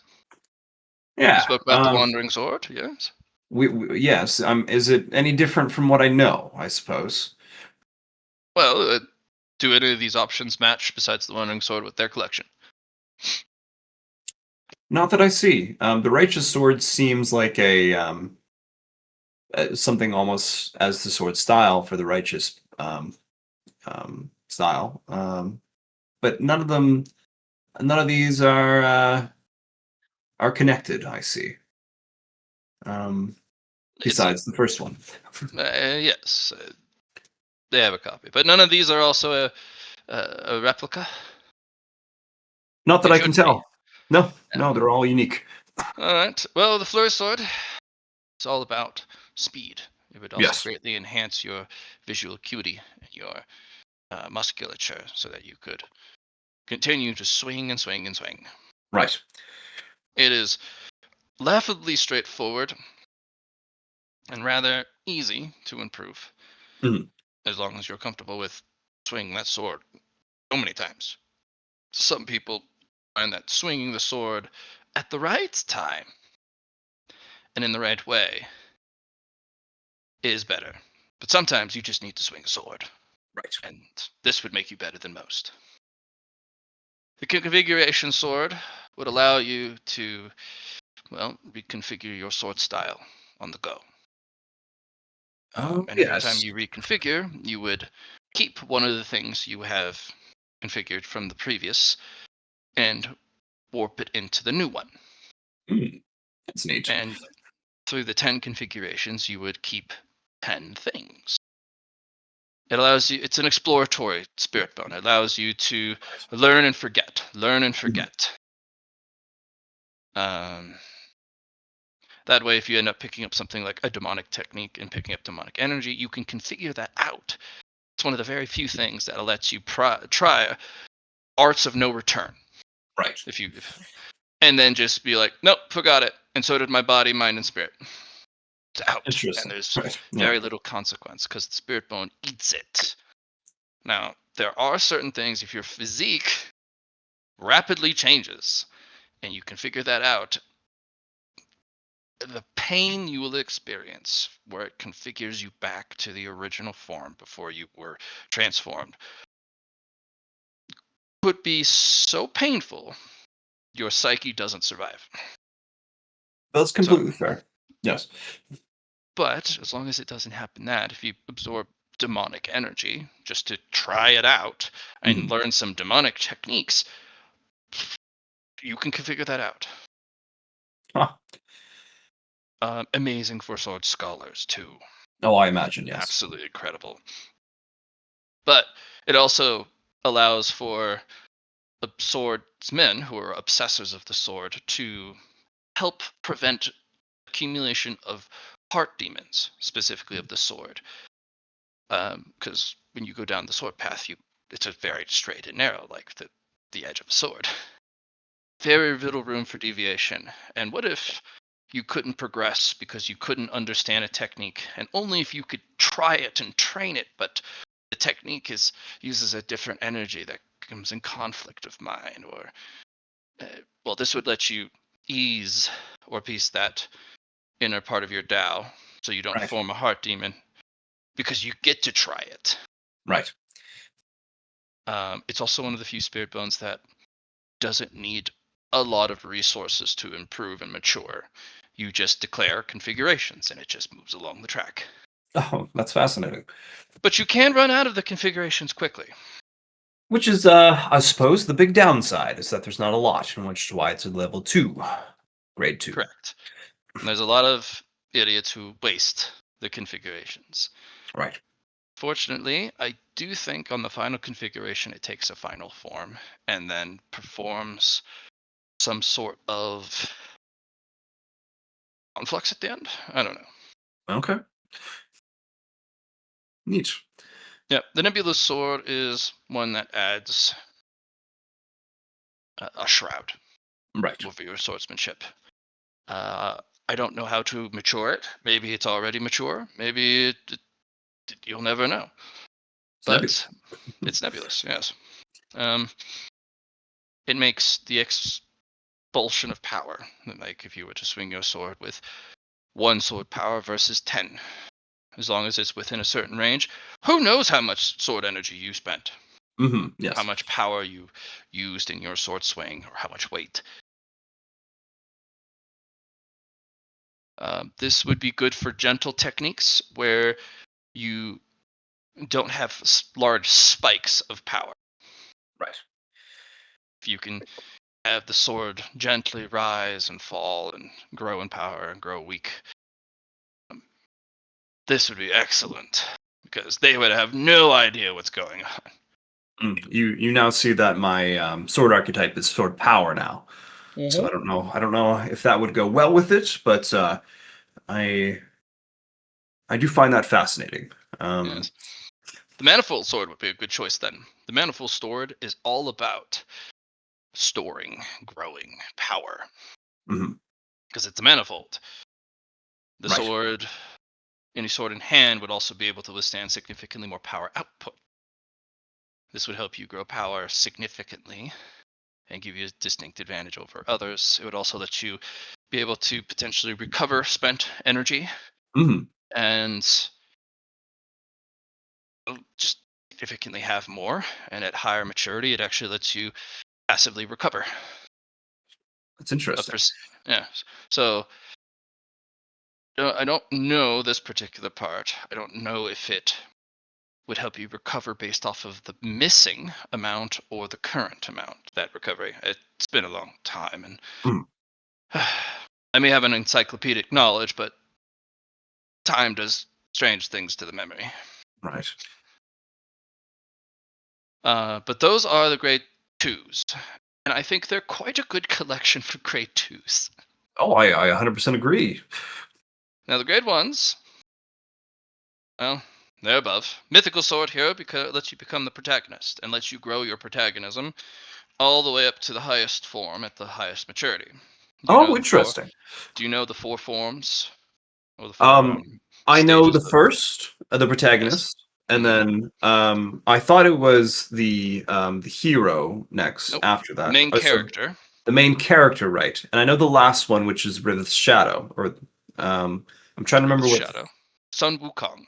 Yeah. You spoke about the Wandering Sword. Yes. Yes. Is it any different from what I know? I suppose. Well, do any of these options match besides the Wandering Sword with their collection? Not that I see. The righteous sword seems like a something almost as the sword style for the righteous style. But none of them, none of these are connected. I see. Besides the first one. Yes, they have a copy, but none of these are also a replica. Not that They I can shouldn't be. tell. No, no, they're all unique. All right. Well, the Fleur Sword is all about speed. It would also Yes. greatly enhance your visual acuity and your musculature so that you could continue to swing and swing and swing. Right. It is laughably straightforward and rather easy to improve Mhm. as long as you're comfortable with swinging that sword so many times. Some people find that swinging the sword at the right time and in the right way is better. But sometimes you just need to swing a sword, Right. and this would make you better than most. The configuration sword would allow you to, well, reconfigure your sword style on the go. Oh, And every time yes. you reconfigure, you would keep one of the things you have configured from the previous and warp it into the new one. Hmm. That's neat. And through the 10 configurations, you would keep 10 things. It allows you, it's an exploratory spirit bone. It allows you to learn and forget, learn and Mhm. forget. Um, That way, if you end up picking up something like a demonic technique and picking up demonic energy, you can configure that out. It's one of the very few things that lets you try arts of no return. Right. And then just be like, nope, forgot it. And so did my body, mind, and spirit. It's out. And Interesting. there's Right. Yeah. very little consequence because the spirit bone eats it. Now, there are certain things, if your physique rapidly changes and you can figure that out, the pain you will experience where it configures you back to the original form before you were transformed could be so painful your psyche doesn't survive. That's So, completely fair. Yes. but as long as it doesn't happen that, if you absorb demonic energy just to try it out and learn some demonic techniques, you can configure that out. Huh. Amazing for sword scholars too. Oh, I imagine, yes. Absolutely incredible. But it also allows for the swordsmen who are obsessors of the sword to help prevent accumulation of heart demons, specifically of the sword. Because when you go down the sword path, it's a very straight and narrow, like the edge of a sword. Very little room for deviation. And what if you couldn't progress because you couldn't understand a technique, and only if you could try it and train it, but the technique uses a different energy that comes in conflict of mind, or well, this would let you ease or piece that inner part of your Tao, so you don't Right. form a heart demon because you get to try it. Right. It's also one of the few spirit bones that doesn't need a lot of resources to improve and mature. You just declare configurations and it just moves along the track. Oh, that's fascinating. But you can run out of the configurations quickly. Which is, I suppose, the big downside is that there's not a lot, which is why it's a level 2, grade 2. Correct. And there's a lot of idiots who waste the configurations. Right. Fortunately, I do think on the final configuration it takes a final form and then performs some sort of conflux at the end. I don't know. Okay. Neat. Yeah, the Nebulous Sword is one that adds a shroud Right. over your swordsmanship. I don't know how to mature it. Maybe it's already mature. Maybe you'll never know. It's But nebulous. it's nebulous, yes. It makes the expulsion of power. Like if you were to swing your sword with 1 sword power versus 10. As long as it's within a certain range. Who knows how much sword energy you spent? Yes. How much power you used in your sword swing, or how much weight. This would be good for gentle techniques where you don't have large spikes of power. Right. If you can have the sword gently rise and fall and grow in power and grow weak, this would be excellent because they would have no idea what's going on. You now see that my sword archetype is sword power now. So I don't know if that would go well with it, but I do find that fascinating. Yes. The Manifold Sword would be a good choice then. The Manifold Sword is all about storing, growing power. Mhm. Because it's a manifold. The Right. sword, any sword in hand, would also be able to withstand significantly more power output. This would help you grow power significantly and give you a distinct advantage over others. It would also let you be able to potentially recover spent energy Mhm. and just significantly have more. And at higher maturity, it actually lets you passively recover. That's interesting. Yeah. So I don't know this particular part. I don't know if it would help you recover based off of the missing amount or the current amount, that recovery. It's been a long time, and Mm. I may have an encyclopedic knowledge, but time does strange things to the memory. Right. But those are the grade 2s, and I think they're quite a good collection for grade 2s. Oh, I 100% agree. Now, the grade ones, well, they're above. Mythical Sword Hero because lets you become the protagonist and lets you grow your protagonism all the way up to the highest form at the highest maturity. Oh, interesting. Do you know the four forms or the four Um, I know stages the first, the yes. protagonist, and Mhm. then I thought it was the hero next Nope. after that. Main Oh, so character the main character, right? And I know the last one, which is Riveth's Shadow, or I'm trying to with remember what Shadow. Sun Wukong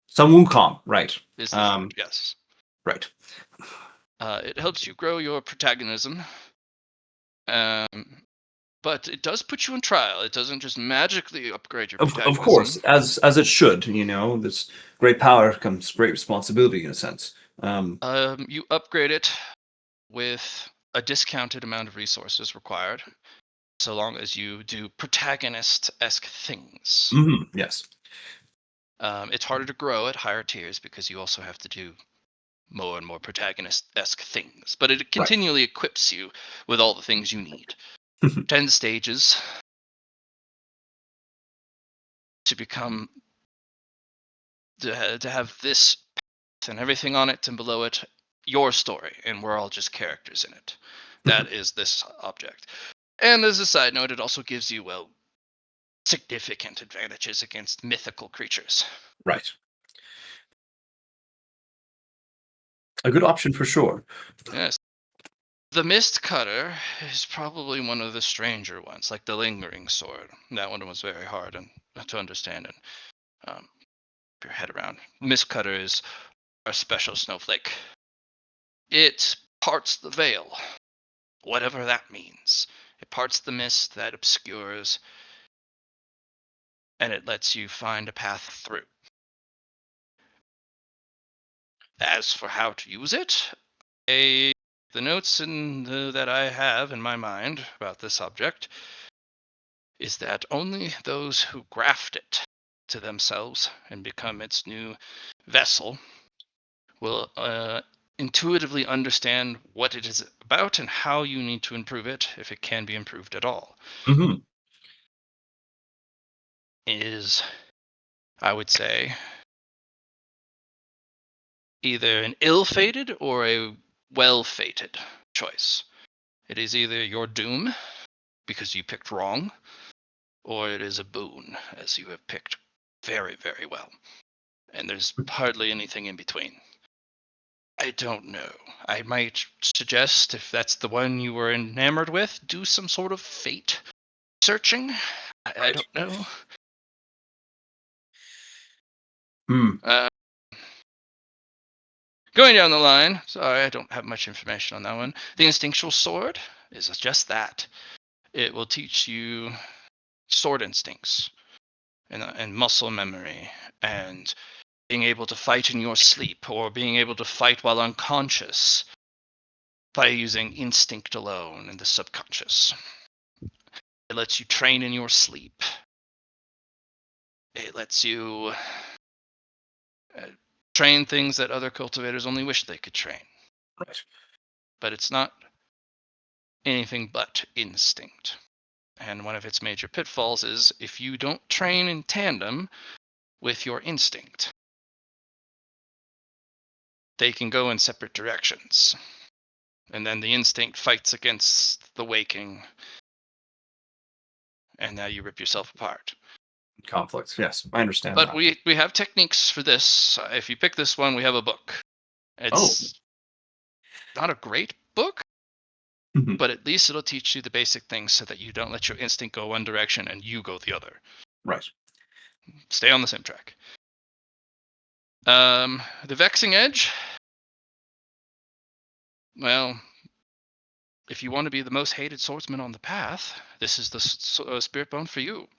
Sun Wukong, right? is the third. Um, Yes. right. It helps you grow your protagonism, um, but it does put you on trial. It doesn't just magically upgrade your Of course, protagonism. as it should. This great power comes great responsibility in a sense. You upgrade it with a discounted amount of resources required, so long as you do protagonist-esque things. Yes. It's harder to grow at higher tiers because you also have to do more and more protagonist-esque things, but it Right. continually equips you with all the things you need. 10 stages to become to have this and everything on it and below it your story, and we're all just characters in it. That is this object. And as a side note, it also gives you, well, significant advantages against mythical creatures. Right. A good option for sure. Yes. The Mist Cutter is probably one of the stranger ones, like the Lingering Sword. That one was very hard and to understand and your head around. Mist Cutter is a special snowflake. It parts the veil, whatever that means. It parts the mist that obscures, and it lets you find a path through. As for how to use it, the notes that I have in my mind about this object is that only those who graft it to themselves and become its new vessel will intuitively understand what it is about and how you need to improve it, if it can be improved at all. Hmm. Is, I would say, either an ill-fated or a well-fated choice. It is either your doom because you picked wrong, or it is a boon as you have picked very, very well. And there's hardly anything in between. I don't know. I might suggest, if that's the one you were enamored with, do some sort of fate searching. I Right. don't know. Hmm. Uh, Going down the line, sorry, I don't have much information on that one. The Instinctual Sword is just that. It will teach you sword instincts and muscle memory and being able to fight in your sleep or being able to fight while unconscious by using instinct alone in the subconscious. It lets you train in your sleep. It lets you train things that other cultivators only wish they could train. Right. But it's not anything but instinct. And one of its major pitfalls is if you don't train in tandem with your instinct, they can go in separate directions. And then the instinct fights against the waking, and now you rip yourself apart. Conflicts. Yes, I understand But that. we have techniques for this. If you pick this one, we have a book. Oh. It's not a great book, Mhm. but at least it'll teach you the basic things so that you don't let your instinct go one direction and you go the other. Right. Stay on the same track. The Vexing Edge. Well, if you want to be the most hated swordsman on the path, this is the spirit bone for you.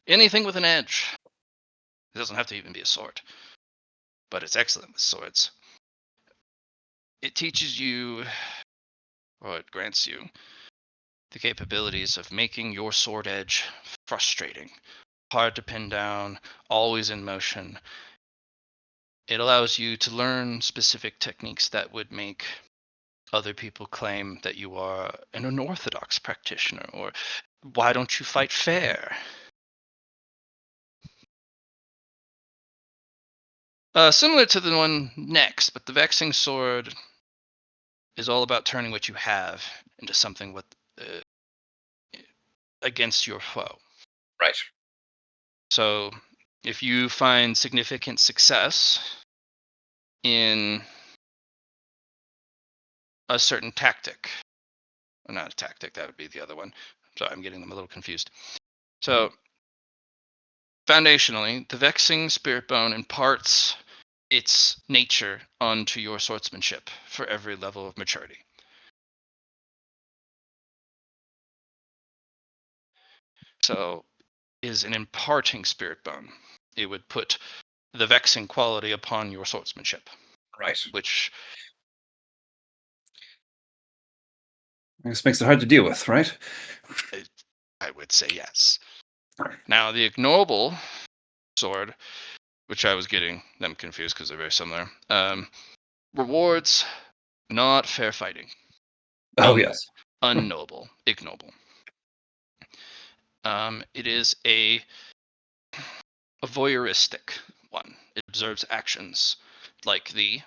Anything with an edge. It doesn't have to even be a sword, but it's excellent with swords. It teaches you, or it grants you, the capabilities of making your sword edge frustrating, hard to pin down, always in motion. It allows you to learn specific techniques that would make Other people claim that you are an unorthodox practitioner, or why don't you fight fair? Similar to the one next, but the Vexing Sword is all about turning what you have into something against your foe. Right. So if you find significant success in a certain tactic, or not a tactic, that would be the other one. Sorry, I'm getting them a little confused. So foundationally, the Vexing Spirit Bone imparts its nature onto your swordsmanship for every level of maturity. So is an imparting spirit bone. It would put the vexing quality upon your swordsmanship, Right. which This makes it hard to deal with, right? I would say yes. Right. Now, the ignoble sword, which I was getting them confused because they're very similar, rewards not fair fighting, Oh, being yes. unknowable, ignoble. It is a voyeuristic one. It observes actions like the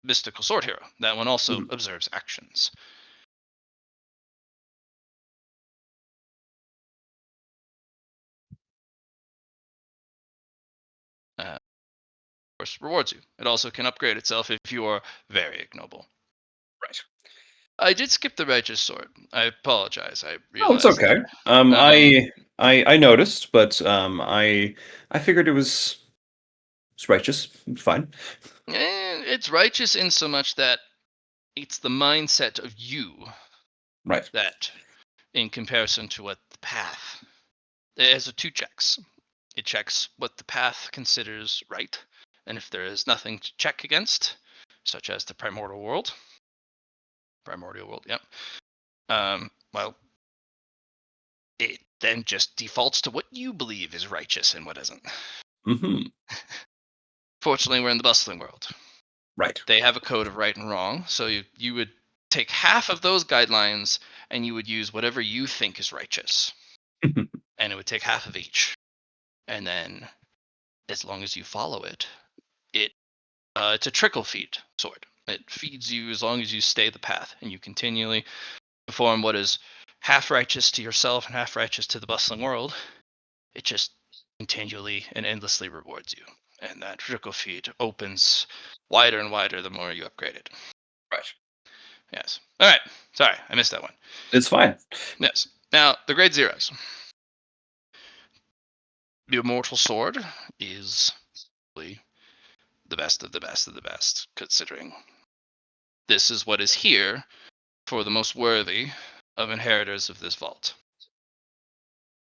mystical sword hero. That one also Mhm. observes actions. Of course, rewards you. It also can upgrade itself if you are very ignoble. Right. I did skip the righteous sword. I apologize. I Oh, it's realized okay. that. I noticed, but I figured it's righteous. It's fine. It's righteous in so much that it's the mindset of you Right. that, in comparison to what the path, it has two checks. It checks what the path considers right, and if there is nothing to check against, such as the primordial world, yep. Well, it then just defaults to what you believe is righteous and what isn't. Mm-hmm. Fortunately, we're in the bustling world. Right. They have a code of right and wrong, so you would take half of those guidelines and you would use whatever you think is righteous, and it would take half of each. And then, as long as you follow it, it's a trickle feed sword. It feeds you as long as you stay the path and you continually perform what is half righteous to yourself and half righteous to the bustling world. It just continually and endlessly rewards you. And that trickle feed opens wider and wider the more you upgrade it. Right. Yes. All right. Sorry, I missed that one. It's fine. Yes. Now, the grade zeros. The Immortal Sword is really the best of the best of the best, considering this is what is here for the most worthy of inheritors of this vault.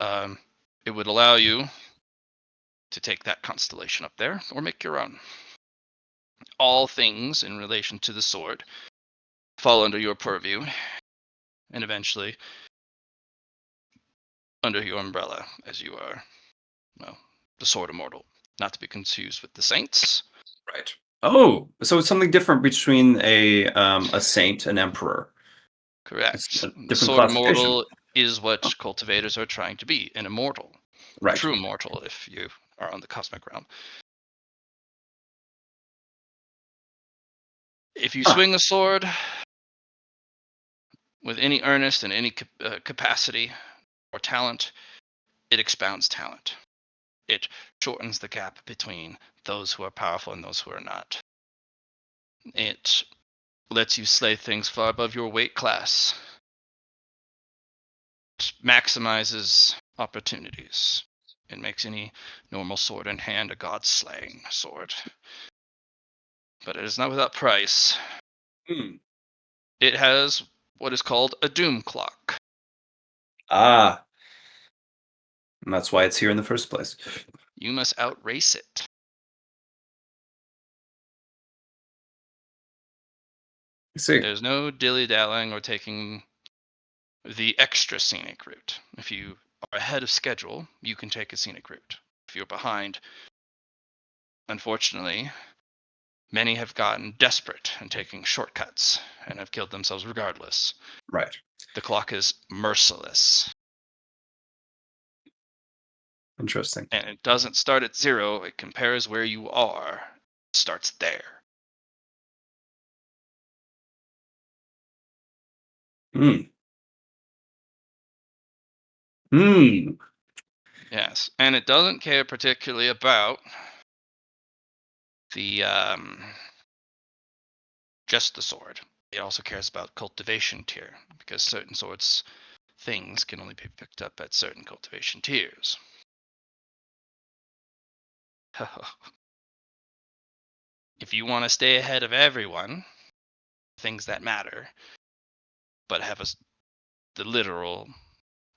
It would allow you to take that constellation up there or make your own. All things in relation to the sword fall under your purview and eventually under your umbrella, as you are, well, the Sword Immortal. Not to be confused with the Saints. Right. Oh, so it's something different between a saint and emperor. It's Correct. a The different Sword classification. Immortal is what cultivators are trying to be, an immortal. A Right. true immortal, if you are on the cosmic realm. If you Huh. swing the sword with any earnest and any capacity or talent, it expounds talent. It shortens the gap between those who are powerful and those who are not. It lets you slay things far above your weight class. It maximizes opportunities. It makes any normal sword in hand a god-slaying sword. But it is not without price. Hmm. It has what is called a doom clock. Ah, and that's why it's here in the first place. You must outrace it. I see. There's no dilly-dallying or taking the extra scenic route. If you are ahead of schedule, you can take a scenic route. If you're behind, unfortunately, Many have gotten desperate and taking shortcuts and have killed themselves regardless. Right. The clock is merciless. Interesting. And it doesn't start at 0, it compares where you are. It starts there. Hmm. Hmm. Yes. And it doesn't care particularly about the just the sword. It also cares about cultivation tier, because certain swords things can only be picked up at certain cultivation tiers. If you want to stay ahead of everyone, things that matter, but have the literal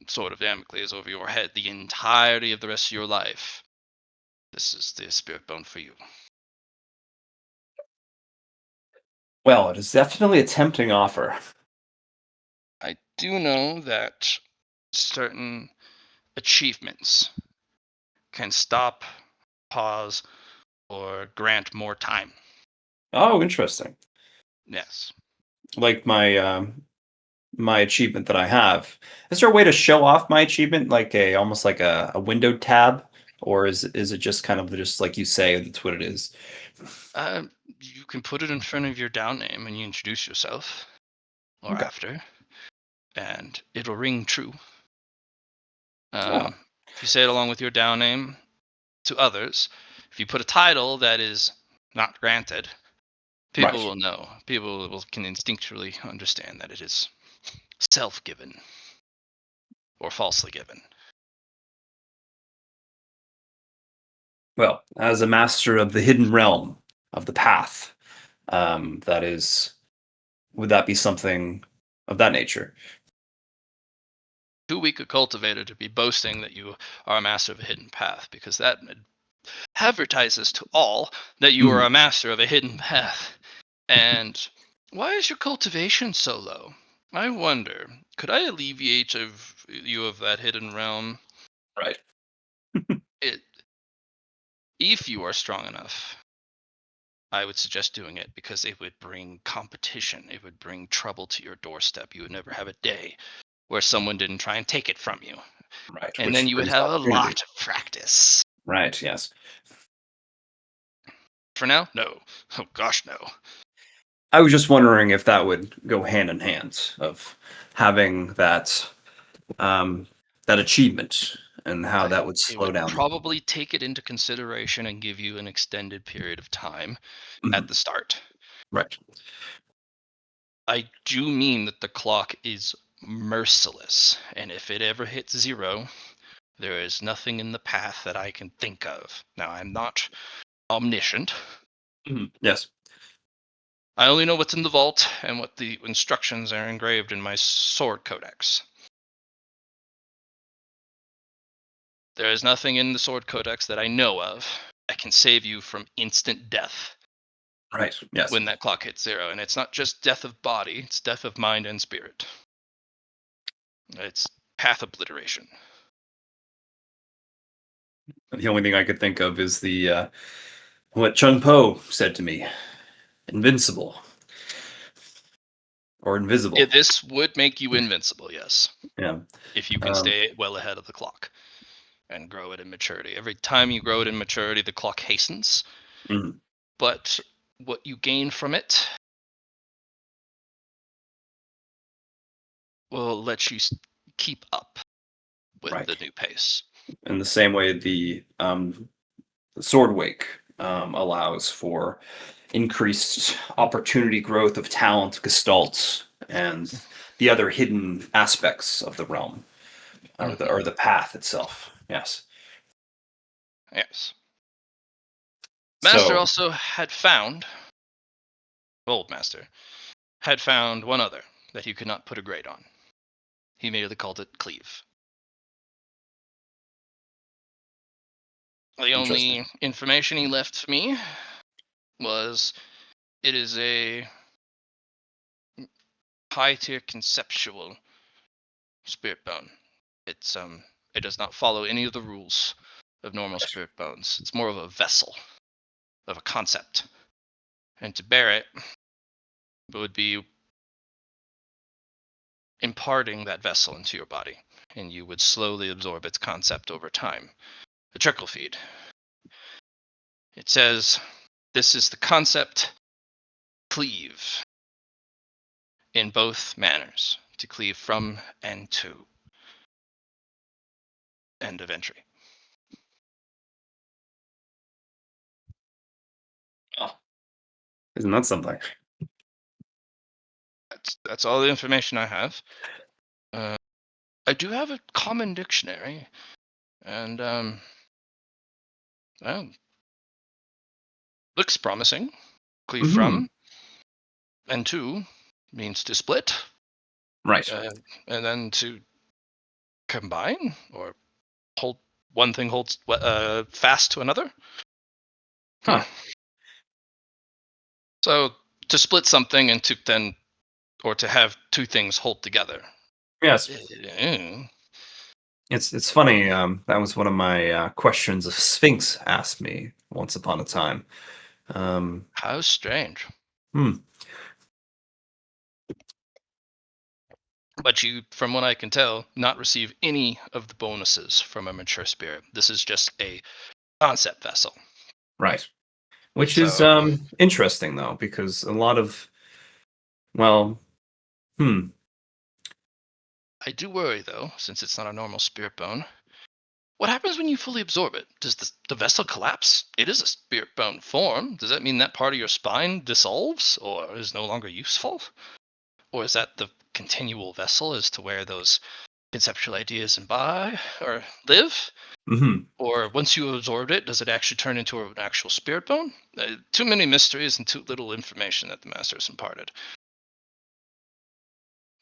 sword of Damocles over your head the entirety of the rest of your life, this is the spirit bone for you. Well, it is definitely a tempting offer. I do know that certain achievements can stop, pause, or grant more time. Oh, interesting. Yes. Like my achievement that I have. Is there a way to show off my achievement, like a almost like a window tab, or is it just kind of just like you say that's what it is? You can put it in front of your down name and you introduce yourself, or Okay. after, and it'll ring true. Oh, If you say it along with your down name to others, if you put a title that is not granted, people right. will know. Can instinctually understand that it is self-given or falsely given. Well, as a master of the hidden realm of the path, that is, would that be something of that nature? Too weak a cultivator to be boasting that you are a master of a hidden path, because that advertises to all that you are Mhm. a master of a hidden path. And why is your cultivation so low? I wonder, could I alleviate you of that hidden realm? Right. It, if you are strong enough, I would suggest doing it, because it would bring competition. It would bring trouble to your doorstep. You would never have a day where someone didn't try and take it from you. Right. And then Which you would brings have a opportunity. lot of practice. Right. Yes. For now, no. Oh gosh, no. I was just wondering if that would go hand in hand of having um, that achievement and how that would It slow would down. probably take it into consideration and give you an extended period of time at Mhm. the start. Right. I do mean that the clock is merciless, and if it ever hits 0, there is nothing in the path that I can think of. Now, I'm not omniscient. Mhm. Yes. I only know what's in the vault and what the instructions are engraved in my sword codex. There is nothing in the sword codex that I know of that can save you from instant death Right. Yes. when that clock hits 0. And it's not just death of body, it's death of mind and spirit. It's path obliteration. The only thing I could think of is the what Chun Po said to me: invincible or invisible. This would make you invincible, yes, Yeah. if you can Um, stay well ahead of the clock and grow it in maturity. Every time you grow it in maturity, the clock hastens, mhm. but what you gain from it will let you keep up with Right. the new pace. In the same way, the sword wake allows for increased opportunity growth of talent, gestalt, and the other hidden aspects of the realm or the path itself. Yes. Yes. Master So also had found, old Master, had found one other that he could not put a grade on. He merely called it Cleave. The interesting. only information he left me was it is a high tier conceptual spirit bone. It does not follow any of the rules of normal spirit bones. It's more of a vessel of a concept. And to bear it would be imparting that vessel into your body, and you would slowly absorb its concept over time. A trickle feed. It says, this is the concept cleave in both manners, to cleave from and to. End of entry. Oh, isn't that something? That's all the information I have. I do have a common dictionary, and well, looks promising. Cleave Mm-hmm. from and to means to split, Right. and then to combine or hold one thing holds fast to another. Huh. So to split something and to then, or to have two things hold together. Yes. Eh, It's funny. That was one of my questions a Sphinx asked me once upon a time. How strange. Hmm. But you, from what I can tell, not receive any of the bonuses from a mature spirit. This is just a concept vessel. Right. Which is So interesting though, because a lot of well, I do worry though, since it's not a normal spirit bone. What happens when you fully absorb it? Does the vessel collapse? It is a spirit bone form. Does that mean that part of your spine dissolves or is no longer useful? Or is that the continual vessel as to where those conceptual ideas embody or live? mm-hmm. Or once you absorbed it, does it actually turn into an actual spirit bone? Too many mysteries and too little information that the master has imparted.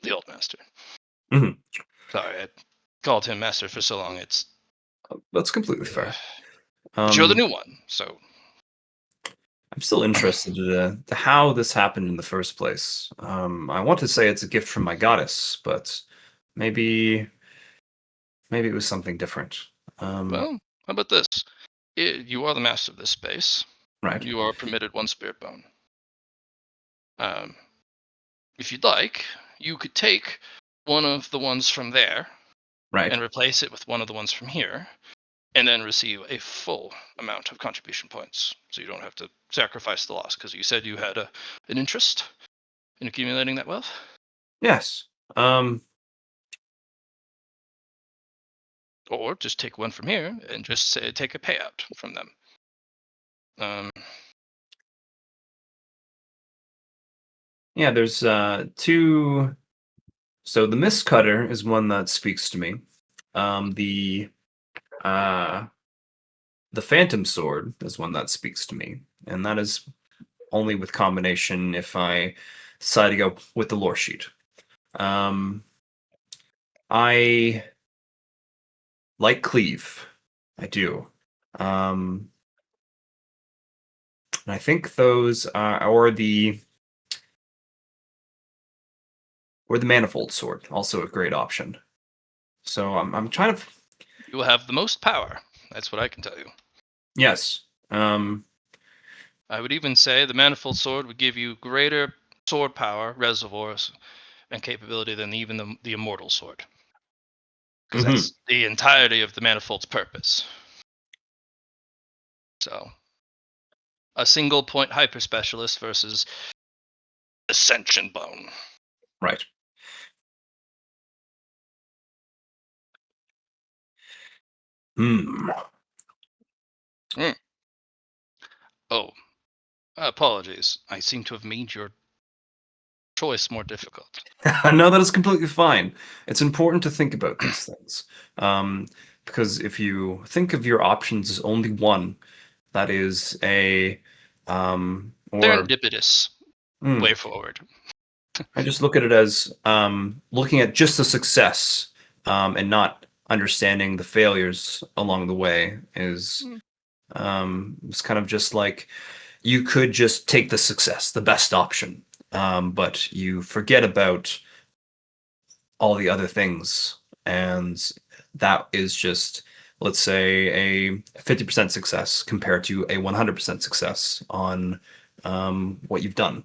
The old master. Mm-hmm. Sorry, I called him master for so long. It's That's completely fair. but you're the new one, so I'm still interested to how this happened in the first place. I want to say it's a gift from my goddess, but maybe it was something different. well, how about this? You are the master of this space. Right. You are permitted one spirit bone. Um, if you'd like, you could take one of the ones from there Right. and replace it with one of the ones from here, and then receive a full amount of contribution points. So you don't have to sacrifice the loss, because you said you had an interest in accumulating that wealth. Yes. Or just take one from here and just say, take a payout from them. Yeah, there's two. So the Mist Cutter is one that speaks to me. The Phantom Sword is one that speaks to me, and that is only with combination if I decide to go with the lore sheet. I like Cleave. I do. And I think those or the Manifold Sword, also a great option. So I'm trying to You will have the most power. That's what I can tell you. yes. I would even say the Manifold Sword would give you greater sword power, reservoirs, and capability than even the Immortal Sword. Because Mhm. that's the entirety of the Manifold's purpose. So, a single point hyper specialist versus Ascension Bone. Right. Hmm. Mm. Oh, apologies. I seem to have made your choice more difficult. No, that is completely fine. It's important to think about these things. Because if you think of your options as only one, that is a or Serendipitous hmm, way forward. I just look at it as looking at just the success and not understanding the failures along the way is Mm. it's kind of just like you could just take the success, the best option, but you forget about all the other things, and that is just let's say a 50% success compared to a 100% success on what you've done.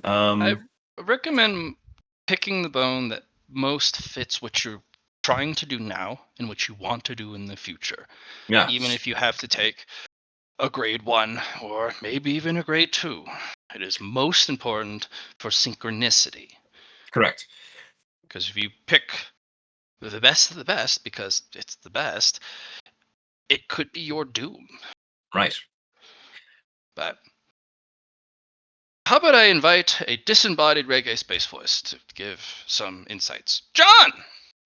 I recommend picking the bone that most fits what you're trying to do now and what you want to do in the future. Yeah, Even if you have to take a grade 1 or maybe even a grade 2. It is most important for synchronicity. correct. Because if you pick the best of the best because it's the best, it could be your doom. Right. But how about I invite a disembodied reggae space voice to give some insights? John!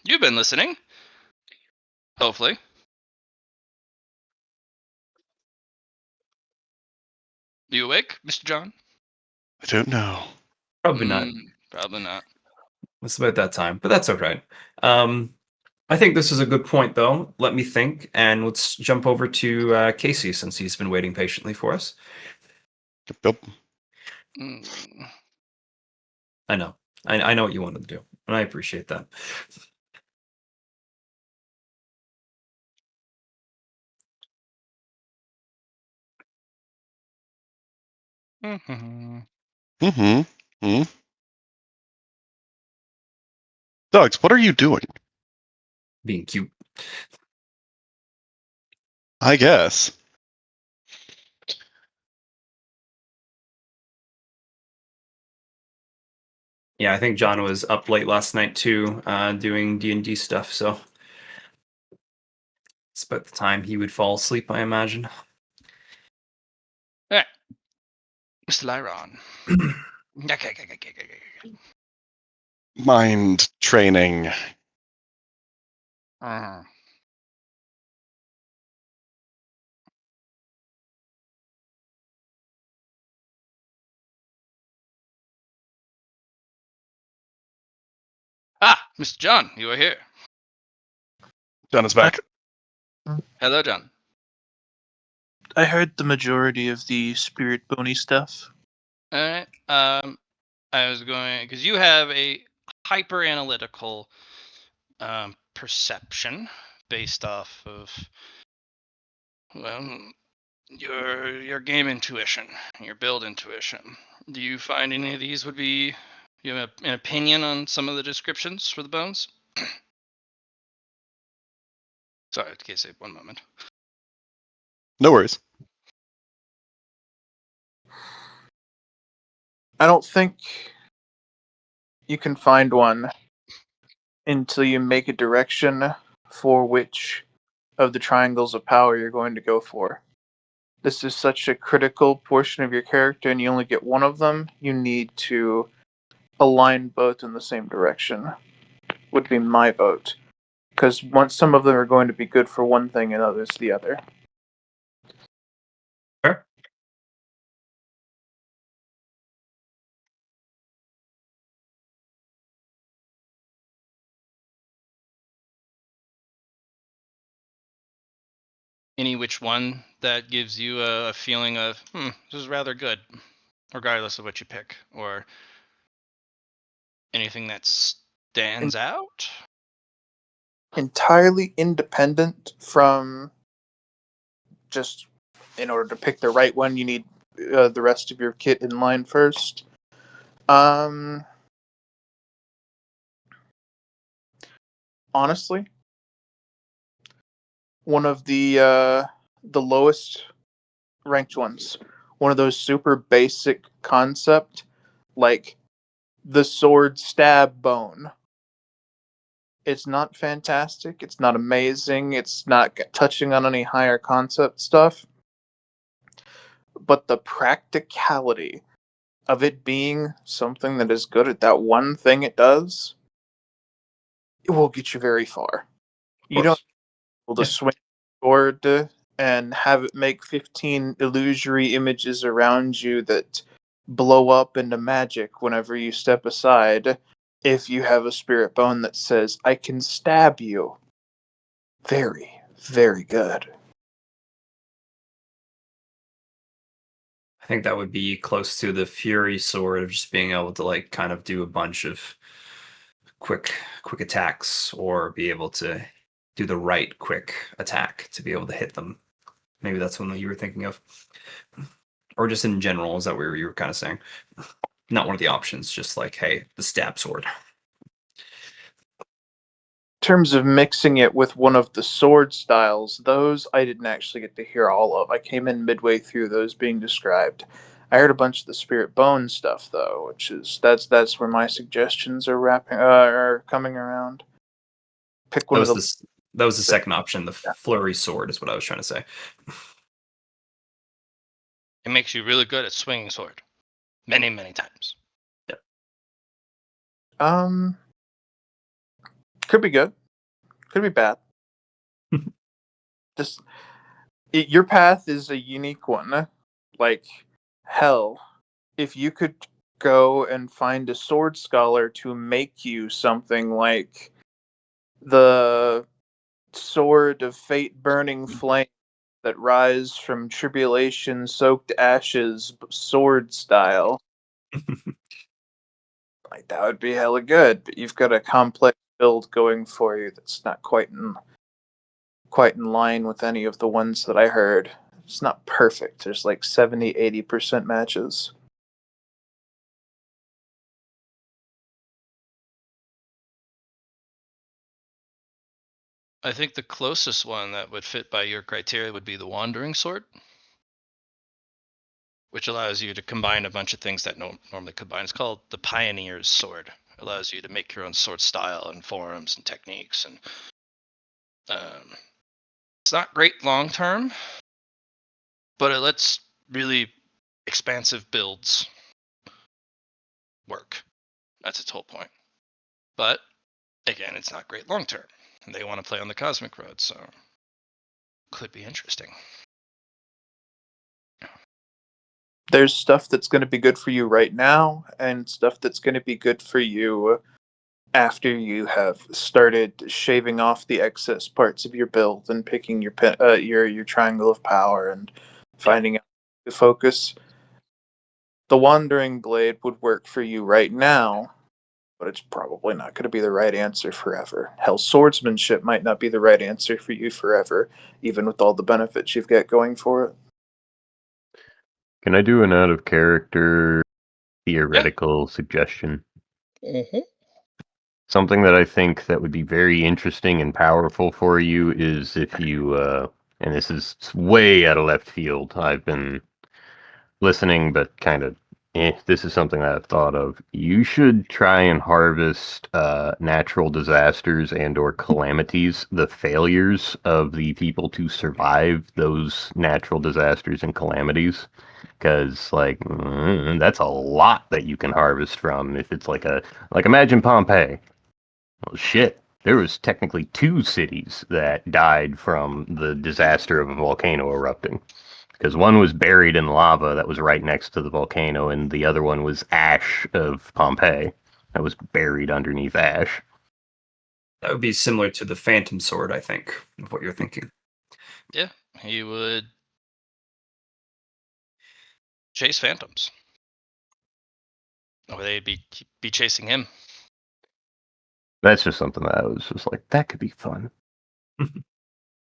You've been listening. Hopefully. You awake, Mr. John? I don't know. Probably not. Probably not. It's about that time, but that's okay. I think this is a good point, though. Let me think, and let's jump over to Casey since he's been waiting patiently for us. Yep. Mm. I know. I know what you wanted to do, and I appreciate that. Mm-hmm. Mm-hmm. Dogs, what are you doing? Being cute. I guess. Yeah, I think John was up late last night too, doing D&D stuff. So it's about the time he would fall asleep, I imagine. All right. Mr. Liron. Mind training. Uh-huh. Ah, Mr. John, you are here. John is back. Hello, John. I heard the majority of the spirit bony stuff. All right. I was going because you have a hyper analytical perception based off of well your game intuition, your build intuition. Do you find any of these would be you have an opinion on some of the descriptions for the bones? Sorry, Casey, one moment. No worries. I don't think you can find one until you make a direction for which of the triangles of power you're going to go for. This is such a critical portion of your character, and you only get one of them. You need to align both in the same direction, would be my vote. Because once some of them are going to be good for one thing and others the other. Fair. Any which one that gives you a feeling of this is rather good, regardless of what you pick, or anything that stands out? Entirely independent from just in order to pick the right one, you need the rest of your kit in line first. Honestly, one of the lowest ranked ones, one of those super basic concept, like the sword stab bone. It's not fantastic. It's not amazing. It's not touching on any higher concept stuff. But the practicality of it being something that is good at that one thing it does, it will get you very far. You don't Of be able to swing a sword and have it make 15 illusory images around you that blow up into magic whenever you step aside if you have a spirit bone that says, I can stab you. Very, very good. I think that would be close to the Fury Sword of just being able to like kind of do a bunch of quick attacks or be able to do the right quick attack to be able to hit them. Maybe that's one that you were thinking of. Or just in general, is that what you were kind of saying? Not one of the options, just like, hey, the stab sword. In terms of mixing it with one of the sword styles, those I didn't actually get to hear all of. I came in midway through those being described. I heard a bunch of the spirit bone stuff though, which is that's where my suggestions are coming around. Pick That one of was the this. That was the second option. The flurry sword is what I was trying to say. It makes you really good at swinging sword. Many, many times. Could be good, could be bad. Just your path is a unique one. Like hell, if you could go and find a sword scholar to make you something like the sword of fate burning flame that rise from tribulation soaked ashes sword style, like that would be hella good, but you've got a complex build going for you that's not quite in line with any of the ones that I heard. It's not perfect. There's like 70-80% matches. I think the closest one that would fit by your criteria would be the Wandering Sword, which allows you to combine a bunch of things that normally combine. It's called the Pioneer's Sword. It allows you to make your own sword style and forms and techniques, and it's not great long term, but it lets really expansive builds work. That's its whole point. But again, it's not great long term. They want to play on the cosmic road, so could be interesting. There's stuff that's going to be good for you right now and stuff that's going to be good for you after you have started shaving off the excess parts of your build and picking your triangle of power and finding out the focus. The Wandering Blade would work for you right now, but it's probably not going to be the right answer forever. Hell, swordsmanship might not be the right answer for you forever, even with all the benefits you've got going for it. Can I do an out of character theoretical suggestion? Mm-hmm. Something that I think that would be very interesting and powerful for you is if you, and this is way out of left field. I've been listening, but kind of, this is something that I've thought of. You should try and harvest natural disasters and/or calamities, the failures of the people to survive those natural disasters and calamities. Because, like, that's a lot that you can harvest from if it's like imagine Pompeii. Well, shit. There was technically 2 cities that died from the disaster of a volcano erupting. Because one was buried in lava that was right next to the volcano, and the other one was ash of Pompeii that was buried underneath ash. That would be similar to the Phantom Sword, I think, of what you're thinking. Yeah, he would chase phantoms, or they'd be chasing him. That's just something that I was just like, that could be fun.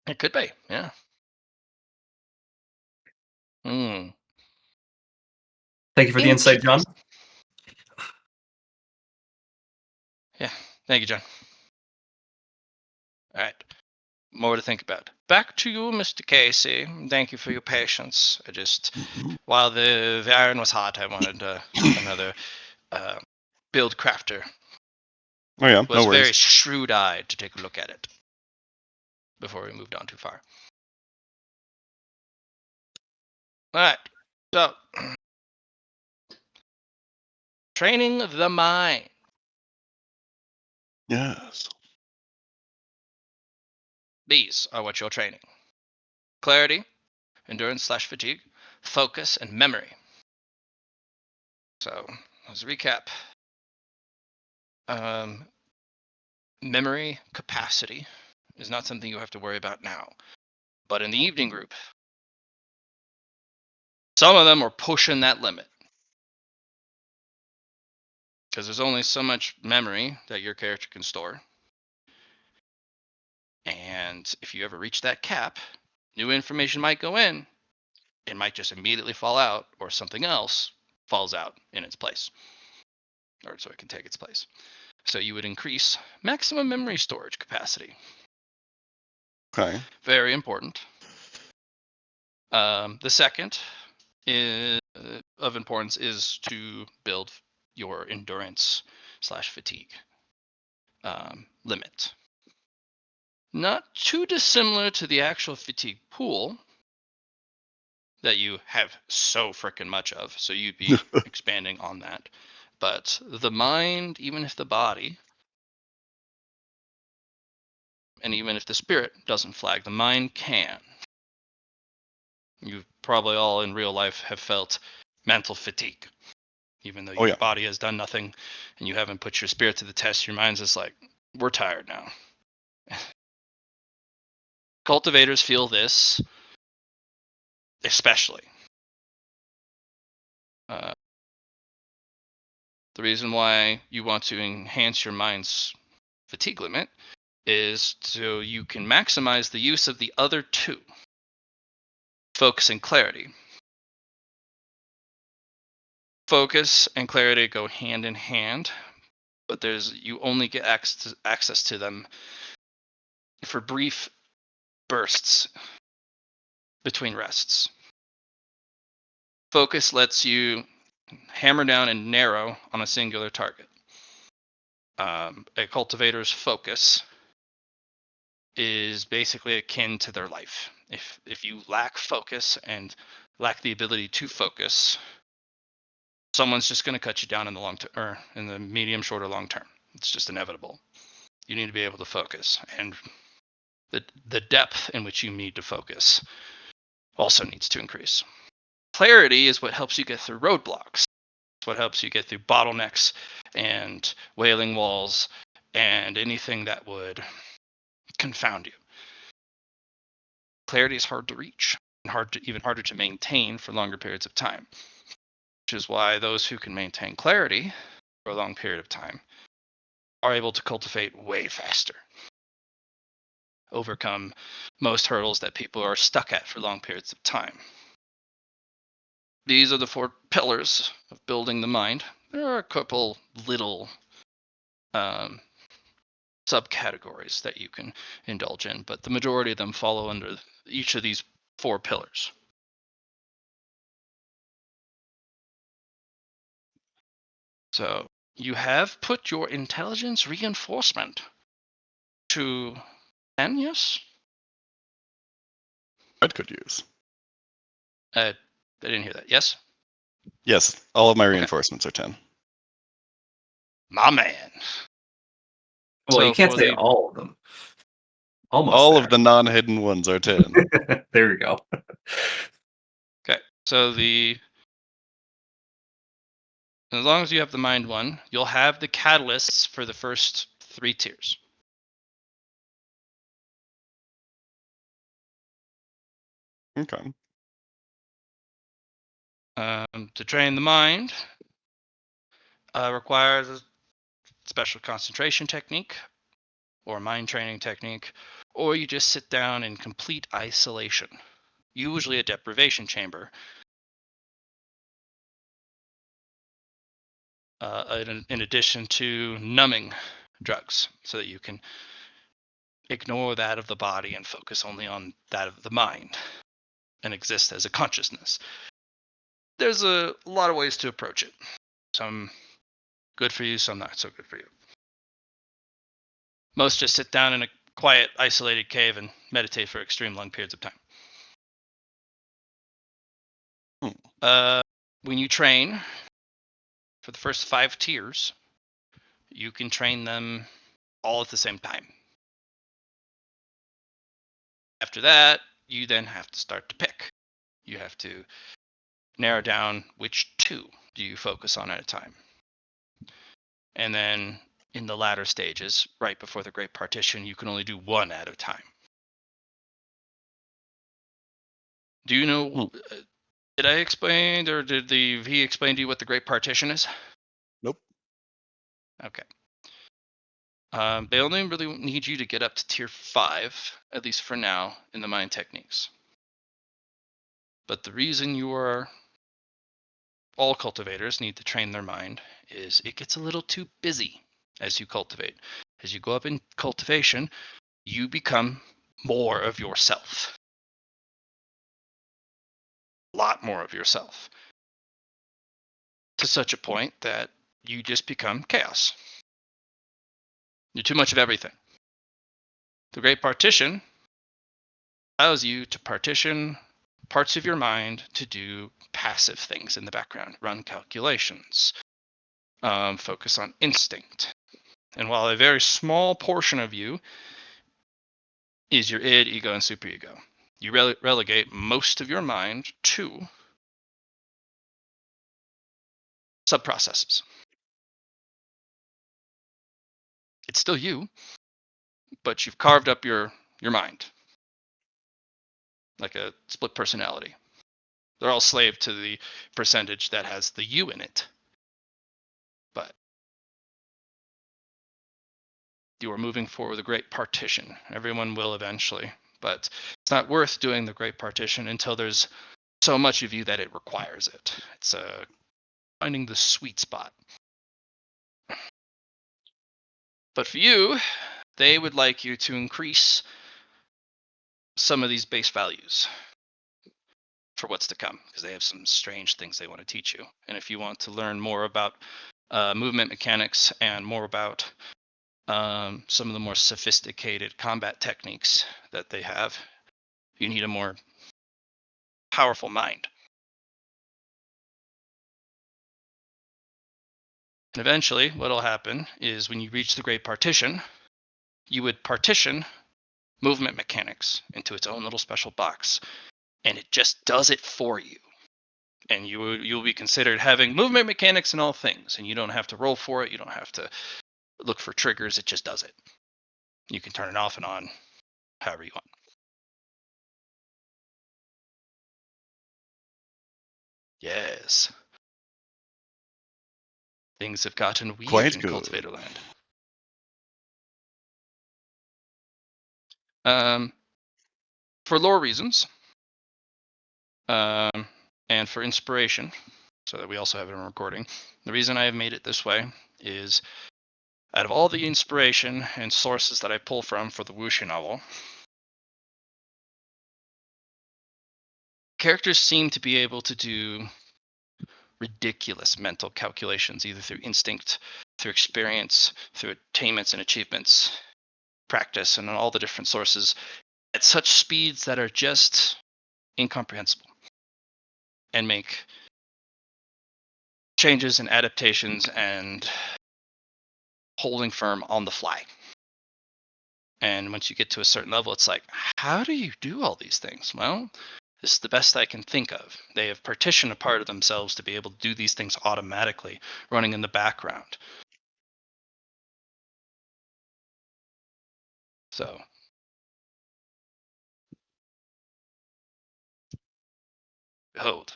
It could be, yeah. Thank you for the insight, John. Yeah, thank you, John. All right, more to think about. Back to you, Mr. Casey. Thank you for your patience. I just, while the iron was hot, I wanted another build crafter. Oh yeah, Was no very worries. shrewd-eyed to take a look at it before we moved on too far. All right, so training the mind. Yes. These are what you're training: clarity, endurance/fatigue, focus, and memory. So let's recap. Memory capacity is not something you have to worry about now. But in the evening group, some of them are pushing that limit. Because there's only so much memory that your character can store. And if you ever reach that cap, new information might go in, it might just immediately fall out, or something else falls out in its place, or so it can take its place. So you would increase maximum memory storage capacity. Okay. Very important. The second of importance is to build your endurance / fatigue limit. Not too dissimilar to the actual fatigue pool that you have so frickin' much of, so you'd be expanding on that. But the mind, even if the body, and even if the spirit doesn't flag, the mind can. You probably all in real life have felt mental fatigue. Even though Oh, your yeah. body has done nothing and you haven't put your spirit to the test, your mind's just like, we're tired now. Cultivators feel this especially. The reason why you want to enhance your mind's fatigue limit is so you can maximize the use of the other two, focus and clarity. Focus and clarity go hand in hand, but you only get access to them for brief bursts between rests. Focus lets you hammer down and narrow on a singular target. A cultivator's focus is basically akin to their life. If you lack focus and lack the ability to focus, someone's just going to cut you down in the long term, or in the medium, short, or long term. It's just inevitable. You need to be able to focus, and the depth in which you need to focus also needs to increase. Clarity is what helps you get through roadblocks. It's what helps you get through bottlenecks and wailing walls and anything that would confound you. Clarity is hard to reach and even harder to maintain for longer periods of time, which is why those who can maintain clarity for a long period of time are able to cultivate way faster, overcome most hurdles that people are stuck at for long periods of time. These are the 4 pillars of building the mind. There are a couple little subcategories that you can indulge in, but the majority of them follow under each of these 4 pillars. So you have put your intelligence reinforcement to 10, yes? I could use. I didn't hear that. Yes? Yes, all of my Okay. reinforcements are 10. My man. Well, So you can't for say the- all of them. Almost All there. of the non-hidden ones are 10. There we go. Okay. So as long as you have the mind one, you'll have the catalysts for the first 3 tiers. Okay. To train the mind requires a special concentration technique or mind training technique, or you just sit down in complete isolation, usually a deprivation chamber, in addition to numbing drugs, so that you can ignore that of the body and focus only on that of the mind and exist as a consciousness. There's a lot of ways to approach it. Some good for you, some not so good for you. Most just sit down in a quiet, isolated cave and meditate for extreme long periods of time. When you train for the first 5 tiers, you can train them all at the same time. After that, you then have to start to pick. You have to narrow down which 2 do you focus on at a time. And then in the latter stages, right before the Great Partition, you can only do 1 at a time. Do you know, did I explain, or did he explain to you what the Great Partition is? Nope. Okay. They only really need you to get up to tier 5, at least for now, in the mind techniques. But the reason all cultivators need to train their mind is it gets a little too busy as you cultivate. As you go up in cultivation, you become more of yourself. A lot more of yourself. To such a point that you just become chaos. You're too much of everything. The Great Partition allows you to partition parts of your mind to do passive things in the background, run calculations, focus on instinct. And while a very small portion of you is your id, ego, and superego, you relegate most of your mind to sub-processes. It's still you, but you've carved up your mind like a split personality. They're all slave to the percentage that has the you in it. But you are moving forward the Great Partition. Everyone will eventually, but it's not worth doing the Great Partition until there's so much of you that it requires it. It's finding the sweet spot. But for you, they would like you to increase some of these base values for what's to come, because they have some strange things they want to teach you. And if you want to learn more about movement mechanics and more about some of the more sophisticated combat techniques that they have, you need a more powerful mind. And eventually, what'll happen is when you reach the Great Partition, you would partition movement mechanics into its own little special box, and it just does it for you. And you'll be considered having movement mechanics in all things, and you don't have to roll for it. You don't have to look for triggers. It just does it. You can turn it off and on however you want. Yes. Things have gotten weird Quite in good. Cultivator Land. For lore reasons, and for inspiration, so that we also have it in recording, the reason I have made it this way is out of all the inspiration and sources that I pull from for the Wuxia novel, characters seem to be able to do ridiculous mental calculations, either through instinct, through experience, through attainments and achievements, practice, and all the different sources at such speeds that are just incomprehensible, and make changes and adaptations and holding firm on the fly. And once you get to a certain level, it's like, how do you do all these things? Well, this is the best I can think of. They have partitioned a part of themselves to be able to do these things automatically, running in the background. So, behold.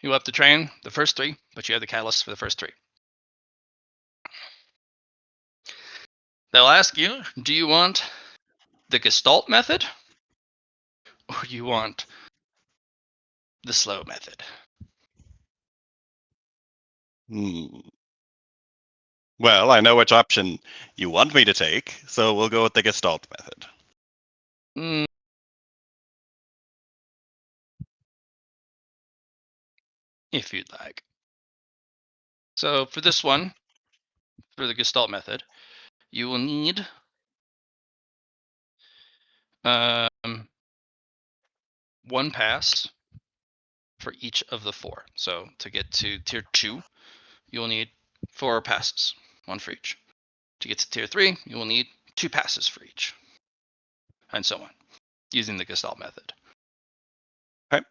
You have to train the first three, but you have the catalyst for the first three. They'll ask you, do you want the Gestalt method, or you want the slow method? Well, I know which option you want me to take, so we'll go with the Gestalt method. If you'd like. So for this one, for the Gestalt method, you will need one pass for each of the four. So to get to tier 2, you will need 4 passes, one for each. To get to tier 3, you will need 2 passes for each, and so on, using the Gestalt method. Okay.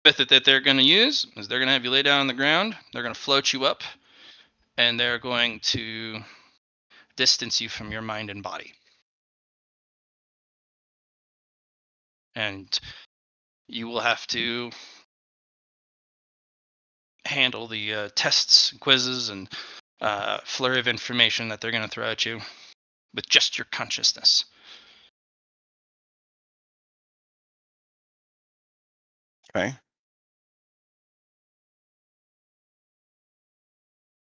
Method that they're going to use is they're going to have you lay down on the ground, they're going to float you up, and they're going to distance you from your mind and body. And you will have to handle the tests, quizzes, and flurry of information that they're going to throw at you with just your consciousness. Okay.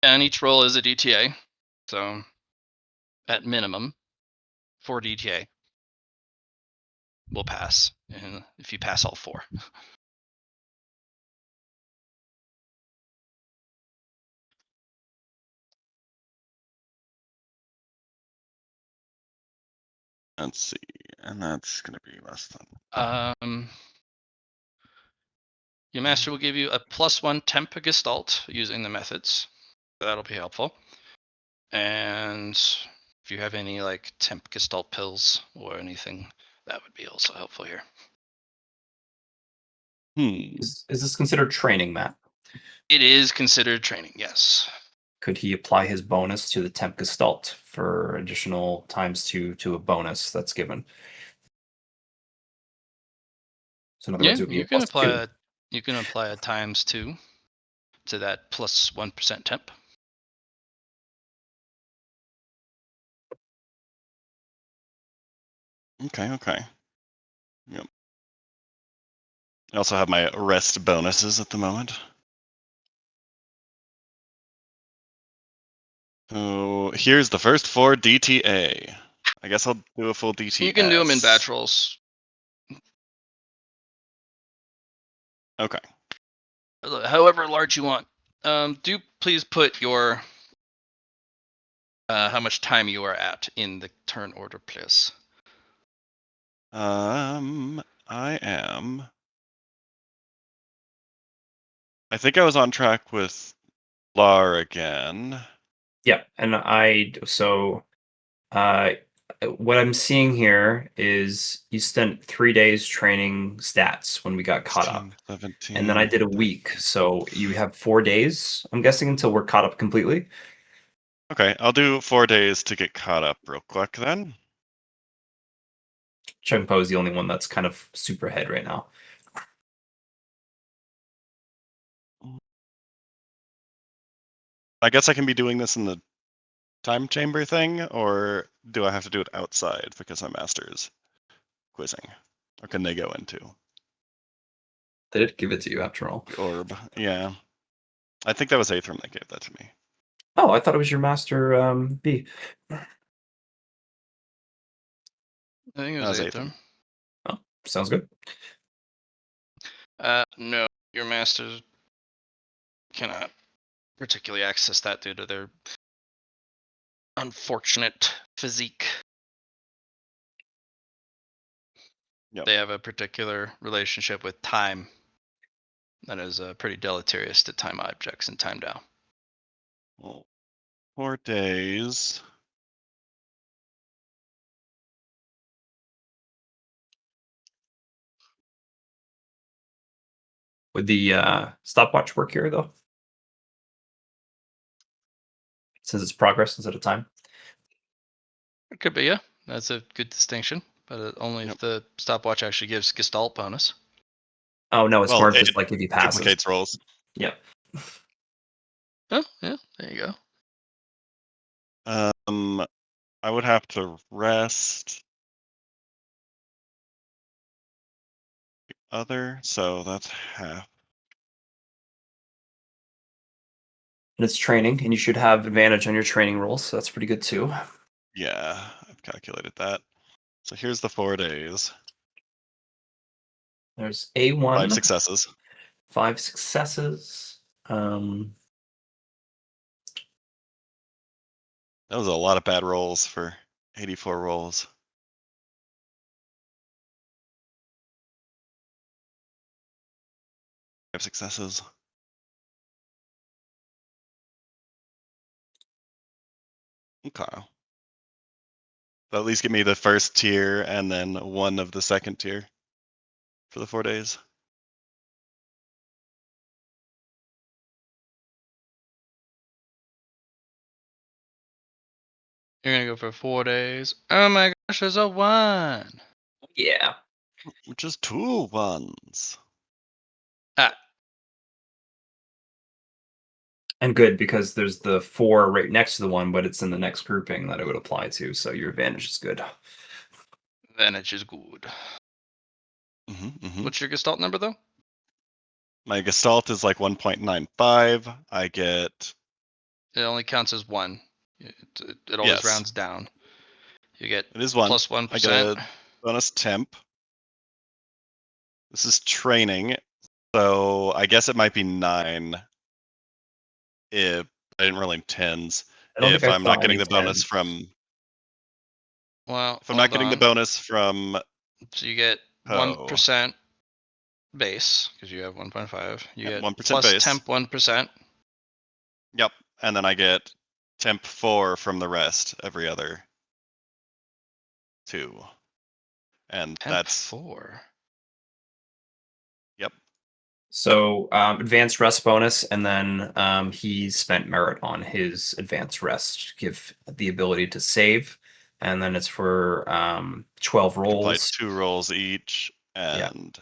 And each roll is a DTA, so at minimum, 4 DTA will pass, and if you pass all 4. Let's see, and that's gonna be less than. Your master will give you a +1 temp gestalt using the methods. So that'll be helpful. And if you have any like temp gestalt pills or anything, that would be also helpful here. Is this considered training, Matt? It is considered training, yes. Could he apply his bonus to the temp gestalt for additional ×2 to a bonus that's given? So in other words, it would be a +2. You can apply a ×2 to that +1% temp. Okay. Yep. I also have my rest bonuses at the moment. So here's the first 4 DTA. I guess I'll do a full DTA. You can do them in batch rolls. Okay. However large you want. Do please put your how much time you are at in the turn order, please. I am. I think I was on track with Lar again. Yeah, and what I'm seeing here is you spent 3 days training stats when we got caught up. 17. And then I did a week. So you have 4 days, I'm guessing, until we're caught up completely. Okay, I'll do 4 days to get caught up real quick then. Chun Po is the only one that's kind of super ahead right now. I guess I can be doing this in the time chamber thing, or do I have to do it outside because my master's quizzing? Or can they go into? They did give it to you after all. The orb, yeah. I think that was Aethrum that gave that to me. Oh, I thought it was your master B. I think it was Aethrum. Oh, sounds good. No, your masters cannot particularly access that due to their unfortunate physique. Yep. They have a particular relationship with time that is pretty deleterious to time objects and time Tau. Well, 4 days. Would the stopwatch work here, though? Since it's progress instead of time? It could be, yeah. That's a good distinction, but only if the stopwatch actually gives Gestalt bonus. Oh, no, it's Well, more it just like if he passes. duplicates rolls. Yep. Oh, yeah, there you go. I would have to rest the other, so that's half. And it's training, and you should have advantage on your training rolls, so that's pretty good too. Yeah, I've calculated that. So here's the 4 days. There's A1. 5 successes. 5 successes. That was a lot of bad rolls for 84 rolls. Five successes. Okay. That'll at least give me the first tier and then 1 of the second tier for the 4 days. You're gonna go for 4 days. Oh my gosh, there's a 1. Yeah. Which is 2 ones. Ah. And good, because there's the 4 right next to the 1, but it's in the next grouping that it would apply to, so your advantage is good. Advantage is good. Mm-hmm. What's your Gestalt number, though? My Gestalt is like 1.95. I get... It only counts as 1. It always Yes. rounds down. You get It is 1. plus 1%. I get a bonus temp. This is training, so I guess it might be 9. If I didn't roll any 10s. I don't If think I I'm saw not getting any the bonus 10s. from... Well, If I'm not hold getting the on. bonus from... So you get Po. 1% base, because you have 1.5. You Yeah, get 1% plus base. temp 1%. Yep, and then I get temp 4 from the rest every other 2. And Temp that's... 4. Yep. So advanced rest bonus, and then he spent merit on his advanced rest to give the ability to save, and then it's for 12 Apply rolls. 2 rolls each, Yeah. and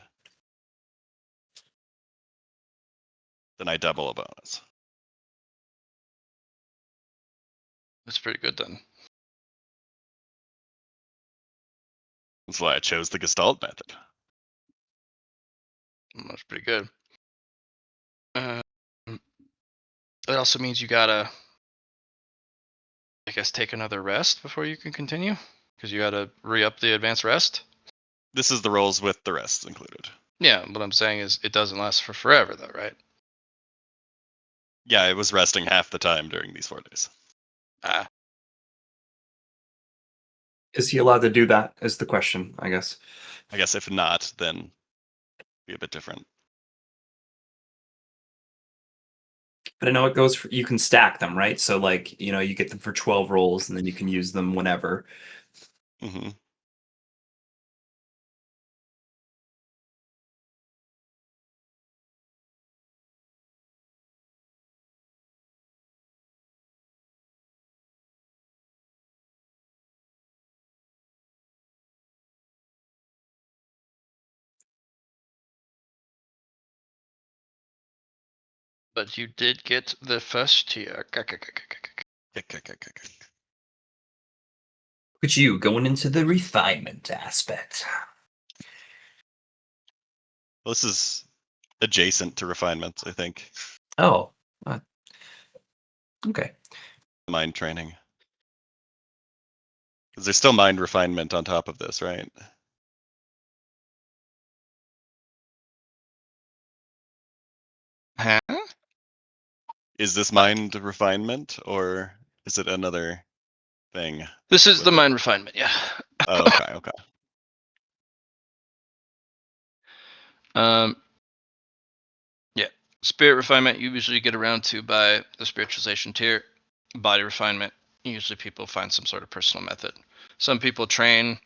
then I double a bonus. That's pretty good then. That's why I chose the Gestalt method. That's pretty good. It also means you gotta, I guess, take another rest before you can continue, because you gotta re-up the advanced rest. This is the rolls with the rest included. Yeah, what I'm saying is it doesn't last for forever, though, right? Yeah, I was resting half the time during these 4 days. Ah, Is he allowed to do that? Is the question, I guess. I guess if not, then be a bit different. But I know it goes for, you can stack them, right? So like, you get them for 12 rolls, and then you can use them whenever. Mm-hmm. but you did get the first tier. Look at you going into the refinement aspect. Well, this is adjacent to refinement, I think. Oh, okay. Mind training. Because there's still mind refinement on top of this, right? Huh? Is this mind refinement, or is it another thing? This is with the it? mind refinement, yeah. Oh, okay. Yeah. Spirit refinement you usually get around to by the spiritualization tier. Body refinement, usually people find some sort of personal method. Some people train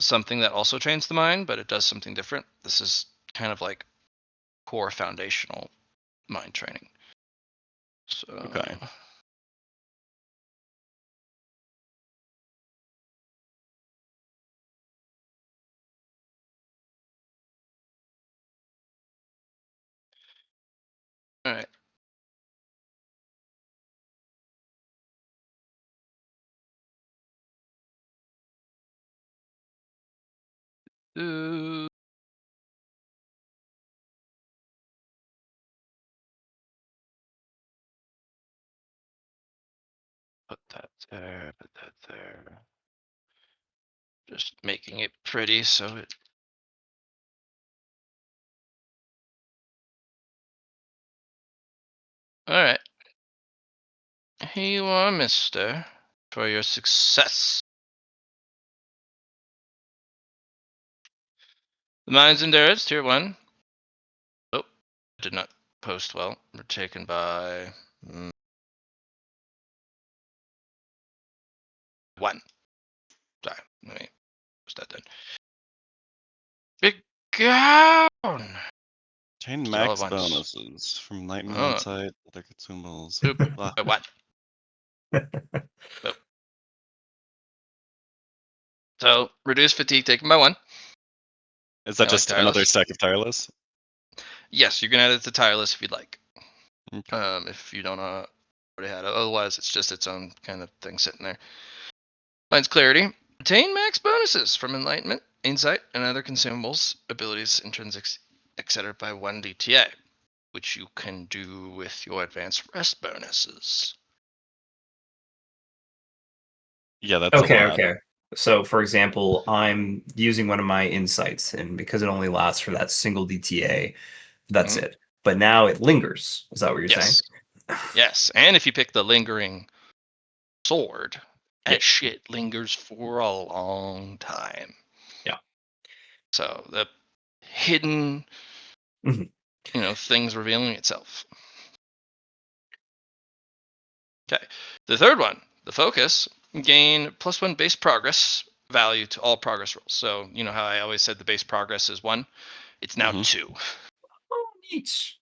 something that also trains the mind, but it does something different. This is kind of like core foundational mind training. So Okay. all right. Put that there, put that there. Just making it pretty so it. All right. Here you are, mister, for your success. The Mind's Endurance, Tier 1. Oh, did not post well. We're taken by 1. Sorry, let me post that then. Big down! Obtain Just all at max once. bonuses from Enlightenment Oh. Insight, other consumables. Oop, Blah. by 1. Oh. So, reduce fatigue taken by 1. Is that I like just another tireless. stack of tireless? Yes, you can add it to tireless if you'd like. Okay. If you don't already had it. Otherwise, it's just its own kind of thing sitting there. Mind's clarity. Obtain max bonuses from enlightenment, insight, and other consumables, abilities, intrinsics, etc. by 1 DTA, which you can do with your advanced rest bonuses. Yeah, that's a Okay, lot. okay. So, for example, I'm using one of my insights, and because it only lasts for that single DTA, that's Mhm. it. But now it lingers. Is that what you're saying? Yes. Yes. And if you pick the lingering sword, Yeah. that shit lingers for a long time. Yeah. So the hidden, Mhm. things revealing itself. Okay. The third one, the focus, gain +1 base progress value to all progress rolls. So you know how I always said the base progress is 1? It's now Mhm. 2. Oh, neat.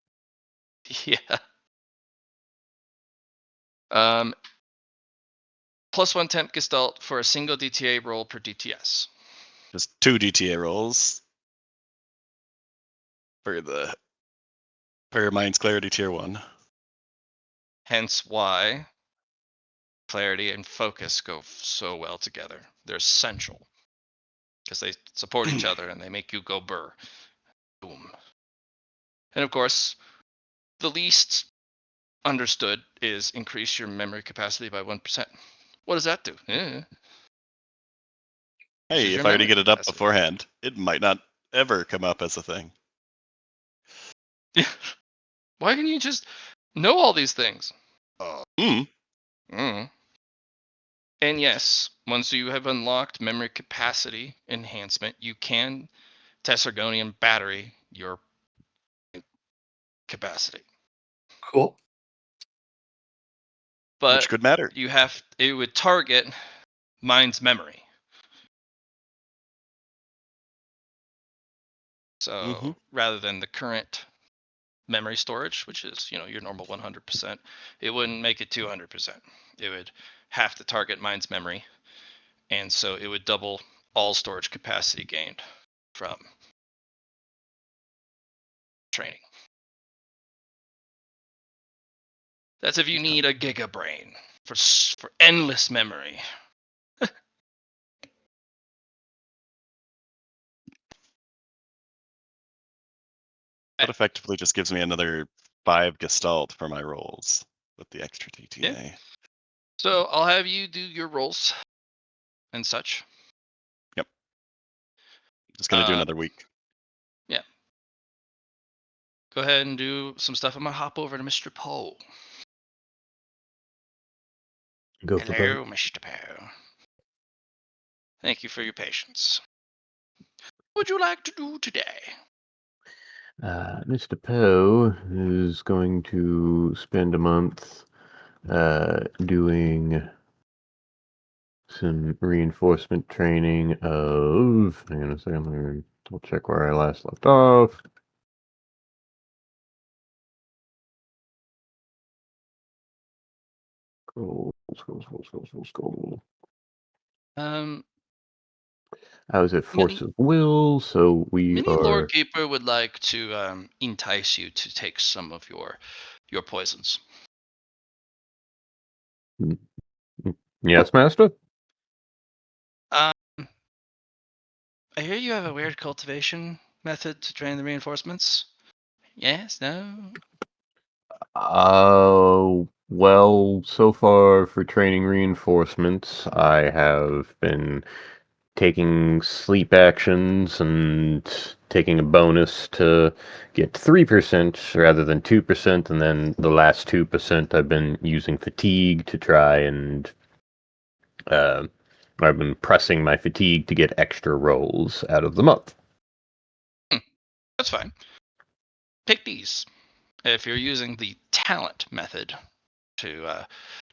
Yeah. Um, +1 temp gestalt for a single DTA roll per DTS. Just 2 DTA rolls for Mind's Clarity Tier 1. Hence why clarity and focus go so well together. They're essential because they support each other and they make you go burr. Boom. And of course, the least understood is increase your memory capacity by 1%. What does that do? Hey, Increases if your I were to memory get it up capacity. beforehand, it might not ever come up as a thing. Why can you just know all these things? Hmm. Mm. And yes, once you have unlocked memory capacity enhancement, you can Tessergonian battery your capacity. Cool. But Which could matter. it would target Mind's memory. Mhm. So rather than the current memory storage, which is your normal 100%, it wouldn't make it 200%. It would have to target Mind's memory, and so it would double all storage capacity gained from training. That's if you need a giga brain for endless memory. That effectively just gives me another 5 Gestalt for my rolls with the extra Yeah. DTA. So I'll have you do your rolls and such. Yep. Just gonna do Uh, another week. yeah. Go ahead and do some stuff. I'm gonna hop over to Mr. Poe. Go for Hello, both. Mr. Poe. Thank you for your patience. What would you like to do today? Mr. Poe is going to spend a month doing some reinforcement training of. Hang on a second. Let me double check where I last left off. Scroll. Um, I was at Force Mini, of Will, so we Mini Lore are. Keeper would like to entice you to take some of your poisons. Yes, Master? Um, I hear you have a weird cultivation method to train the reinforcements. Yes, no. Well, so far for training reinforcements, I have been taking sleep actions and taking a bonus to get 3% rather than 2%, and then the last 2% I've been using fatigue to try and I've been pressing my fatigue to get extra rolls out of the month. That's fine. Pick these. If you're using the talent method to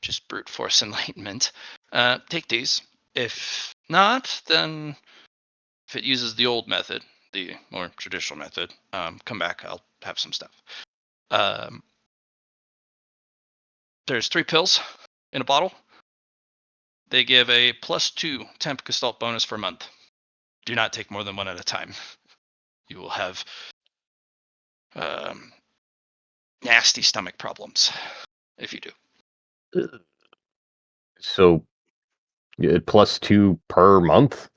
just brute force enlightenment, take these. If not, then if it uses the old method, the more traditional method, come back. I'll have some stuff. There's 3 pills in a bottle. They give a +2 temp gestalt bonus for a month. Do not take more than 1 at a time. You will have nasty stomach problems if you do. So, +2 per month?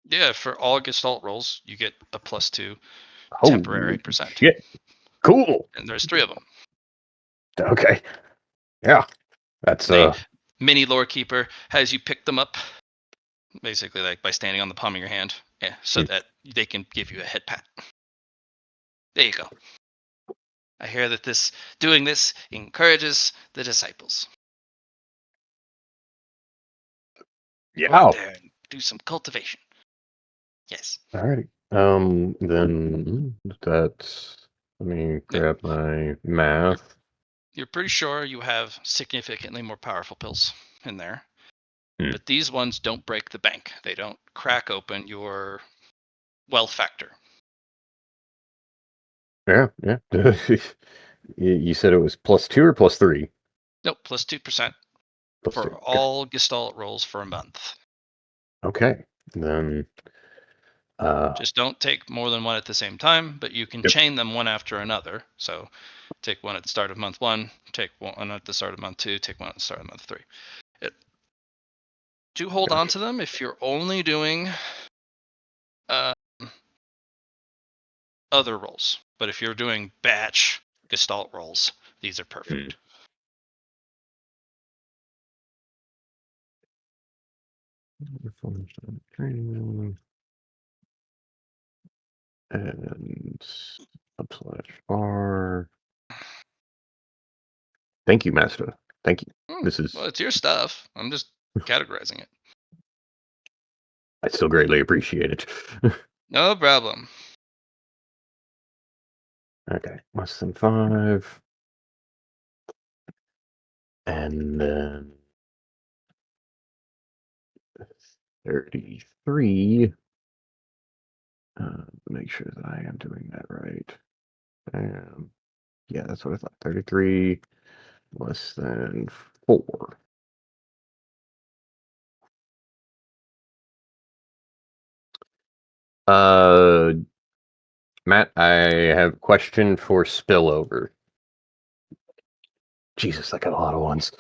Yeah, for all Gestalt rolls, you get a +2 Holy temporary percent. shit. Cool. And there's 3 of them. Okay. Yeah. That's They mini lore keeper has you pick them up, basically like by standing on the palm of your hand, so that they can give you a head pat. There you go. I hear that doing this encourages the disciples. Go out there and do some cultivation. Yes. all right. Then that's, let me grab my math. You're pretty sure you have significantly more powerful pills in there. Hmm. But these ones don't break the bank. They don't crack open your wealth factor. Yeah, yeah. You said it was +2 or +3? Nope, +2% +2. for all Gestalt rolls for a month. Okay. Then Just don't take more than one at the same time, but you can chain them one after another. So take one at the start of month 1, take one at the start of month 2, take one at the start of month 3. Do hold on to them if you're only doing other rolls. But if you're doing batch Gestalt rolls, these are perfect. training and /R. Thank you, Master. Thank you. This is. Well, it's your stuff. I'm just categorizing it. I still greatly appreciate it. No problem. Okay, less than 5. And then 33. Make sure that I am doing that right. Yeah, that's what I thought. 33 less than 4. Matt, I have a question for spillover. Jesus, I got a lot of ones.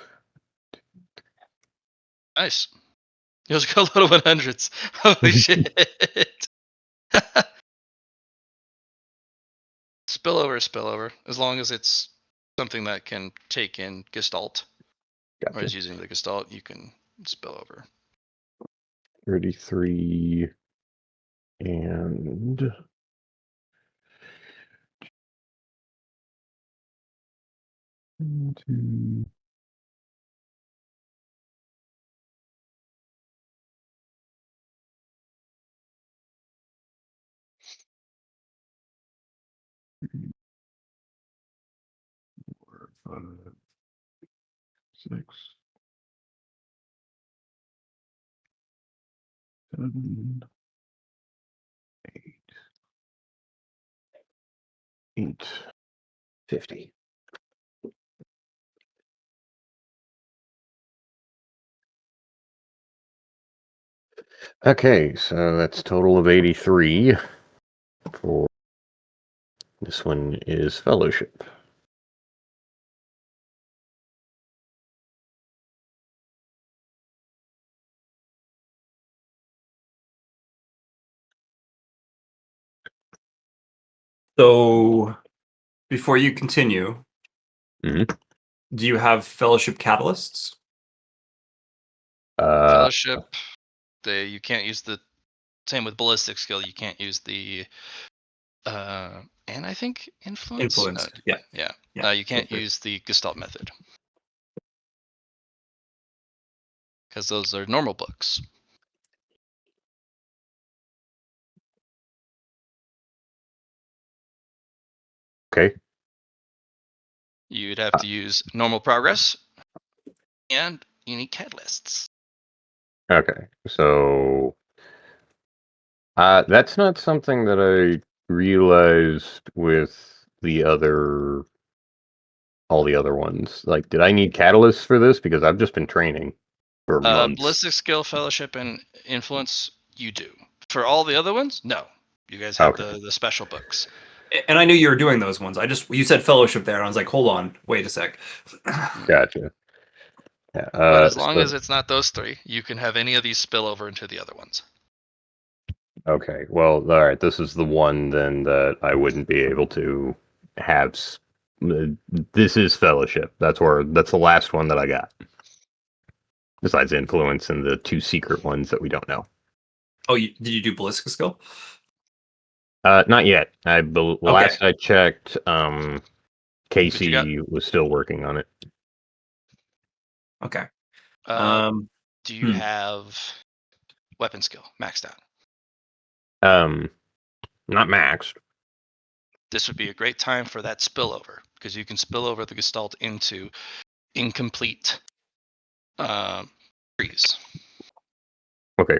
Nice. You also got a lot of 100s. Holy shit. Spillover. As long as it's something that can take in Gestalt, or is using the Gestalt, you can spill over. 33 and 2. Four, 5, 6, 7, 8, 50. Okay, so that's a total of 83 for this one is fellowship. So, before you continue, Mhm. do you have fellowship catalysts? Fellowship, you can't use the same with ballistic skill. You can't use the and I think influence. Yeah. You can't use the Gestalt method because those are normal books. Okay. You'd have to use normal progress and unique catalysts. Okay, so that's not something that I realized with all the other ones. Like, did I need catalysts for this? Because I've just been training for months. Ballistic skill, fellowship, and influence, you do. For all the other ones, no. You guys have the special books. And I knew you were doing those ones. You said fellowship there, and I was like, hold on, wait a sec. Gotcha. Yeah. But as long as it's not those three, you can have any of these spill over into the other ones. Okay. Well, all right. This is the one then that I wouldn't be able to have. This is fellowship. That's the last one that I got. Besides influence and the 2 secret ones that we don't know. Oh, did you do ballistic skill? Not yet. Last I checked, Casey was still working on it. Okay. Do you have weapon skill maxed out? Not maxed. This would be a great time for that spillover, because you can spill over the Gestalt into incomplete trees. Okay.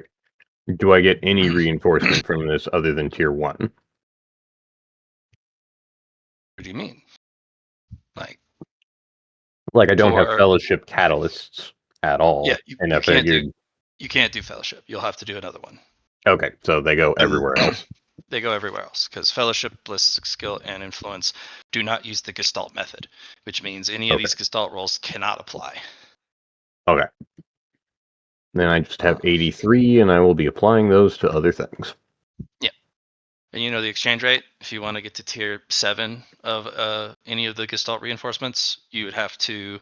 Do I get any reinforcement from this other than tier 1? What do you mean? Like I don't have fellowship catalysts at all. Yeah, and you can't do fellowship. You'll have to do another one. Okay, so they go everywhere else. They go everywhere else, because fellowship, ballistic skill, and influence do not use the Gestalt method, which means any of these Gestalt rolls cannot apply. Okay. Then I just have 83, and I will be applying those to other things. Yeah. And you know the exchange rate? If you want to get to tier 7 of any of the Gestalt reinforcements, you would have to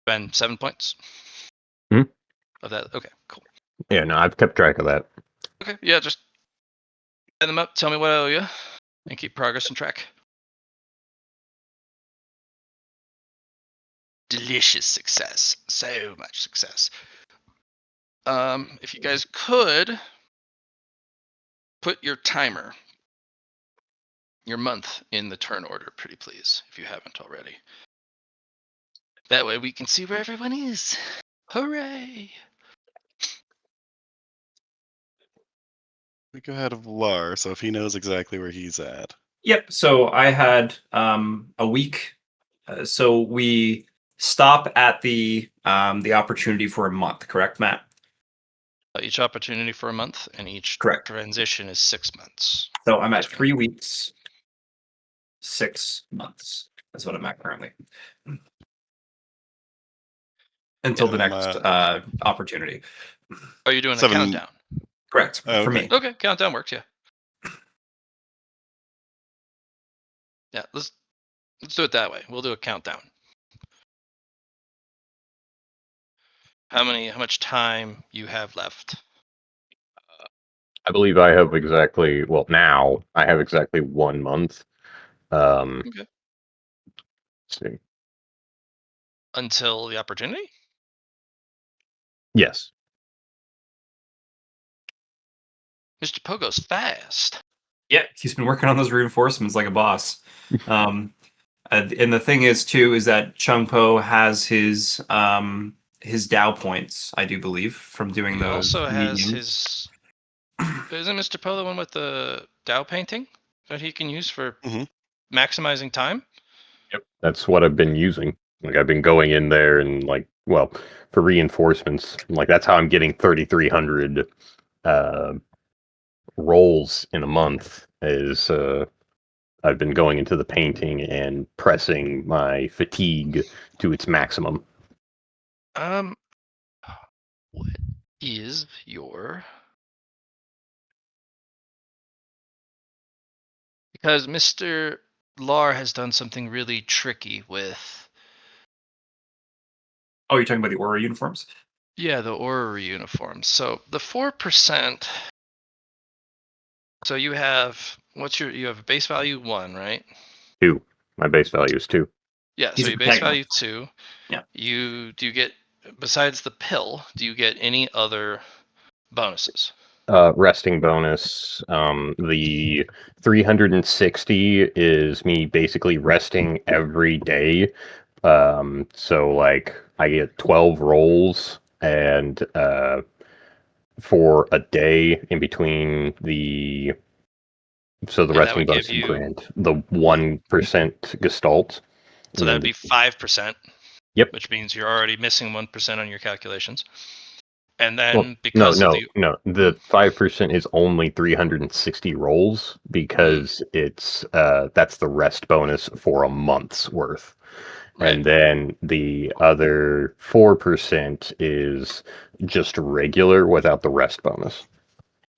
spend 7 points. Of that. Okay, cool. Yeah, no, I've kept track of that. Okay, yeah, just add them up, tell me what I owe you, and keep progress on track. Delicious success. So much success. If you guys could put your timer, your month, in the turn order, pretty please, if you haven't already. That way we can see where everyone is. Hooray! We go ahead of Lar, so if he knows exactly where he's at. Yep. So I had a week. So we stop at the opportunity for a month, correct, Matt? Each opportunity for a month, and each transition is 6 months. So I'm at 3 weeks, 6 months. That's what I'm at currently. Until the next opportunity. Are you doing a countdown? Correct. For me. Okay, countdown works, yeah. Yeah, let's do it that way. We'll do a countdown. How much time you have left? I believe I have exactly, now I have exactly 1 month. Okay. Let's see. Until the opportunity? Yes. Mr. Pogo's fast. Yeah, he's been working on those reinforcements like a boss. And the thing is too is that Chun Po has his Dow points, I do believe, from doing those. He also has his. Isn't Mr. Po the one with the Dow painting that he can use for maximizing time? Yep, that's what I've been using. Like I've been going in there and for reinforcements, that's how I'm getting 3,300 rolls in a month. Is I've been going into the painting and pressing my fatigue to its maximum. What is your? Because Mr. Lar has done something really tricky with. Oh, you're talking about the Aura uniforms? Yeah, the Aura uniforms. So the 4%. So you have you have a base value 1, right? 2. My base value is 2. Yeah, so your base value 2. Yeah. Do you get, besides the pill, do you get any other bonuses? Resting bonus. The 360 is me basically resting every day. So I get 12 rolls and for a day in between the resting bonus grant the 1% gestalt. So that'd be 5%. Yep. Which means you're already missing 1% on your calculations. And then Well, because of the The 5% is only 360 rolls because it's that's the rest bonus for a month's worth. Right. And then the other 4% is just regular without the rest bonus.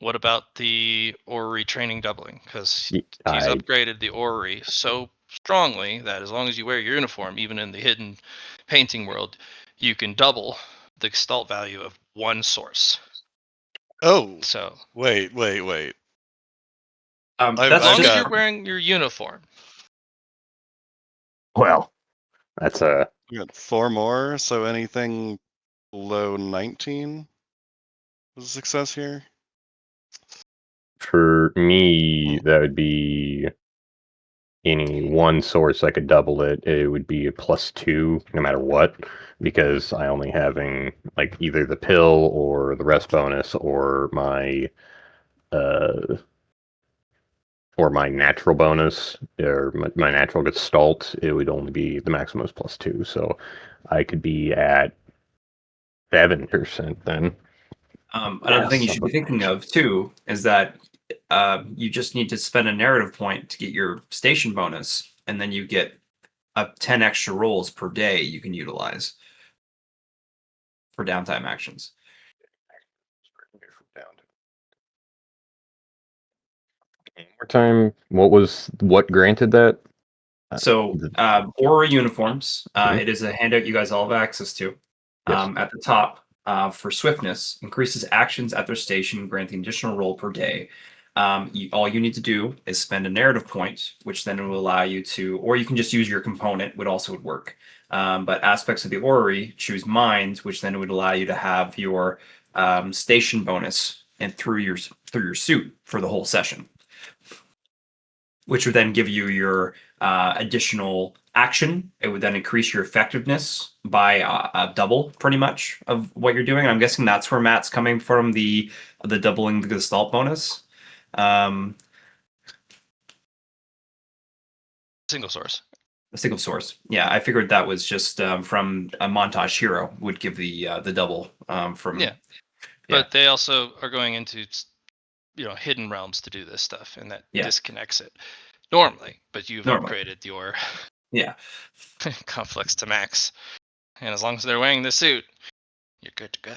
What about the orrery training doubling? Because he's I upgraded the orrery so strongly that as long as you wear your uniform, even in the hidden painting world, you can double the gestalt value of one source. Oh, So wait. as That's long as just you're wearing your uniform, well, that's a I got 4 more, so anything below 19 was a success here. for me that would be any one source I could double it. It would be a +2 no matter what, because I only having like either the pill or the rest bonus uh or my natural bonus or my natural gestalt. It would only be the maximum is +2, so I could be at 7% then. another thing you should be thinking of too is that you just need to spend a narrative point to get your station bonus, and then you get up 10 extra rolls per day you can utilize for downtime actions. One more time, what granted that? So, Aura uniforms, Mhm. it is a handout you guys all have access to. Yes. At the top, for swiftness, increases actions at their station, granting additional roll per day. All you need to do is spend a narrative point, which then will allow you to, or you can just use your component, would also would work. But aspects of the orrery, choose mind, which then would allow you to have your station bonus and through your suit for the whole session, which would then give you your additional action. It would then increase your effectiveness by double, pretty much, of what you're doing. And I'm guessing that's where Matt's coming from, the doubling the gestalt bonus. Um, single source. a single source. Yeah, I figured that was just from a montage hero would give the double from. Yeah. But they also are going into hidden realms to do this stuff, and that Yeah. disconnects it normally. But you've Normally. upgraded your Yeah. conflicts to max, and as long as they're wearing the suit, you're good to go.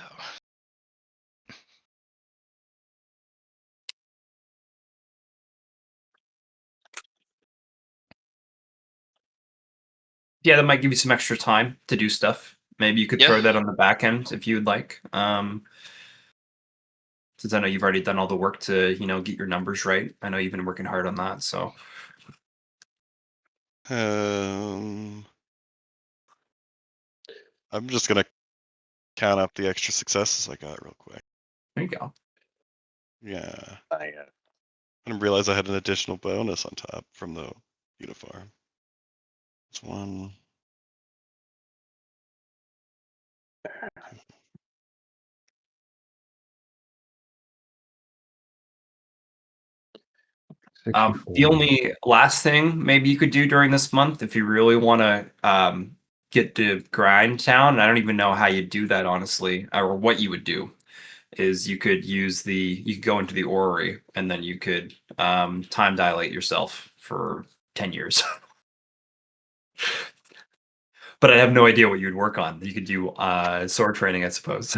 Yeah, that might give you some extra time to do stuff. Maybe you could Yeah. throw that on the back end if you would like. Since I know you've already done all the work to, get your numbers right. I know you've been working hard on that. So I'm just gonna count up the extra successes I got real quick. there you go. Yeah. I didn't realize I had an additional bonus on top from the uniform. It's 1. The only last thing maybe you could do during this month, if you really want to get to grind town, and I don't even know how you do that honestly, or what you would do, is you could go into the orrery and then you could time dilate yourself for 10 years. But I have no idea what you'd work on. You could do sword training, I suppose.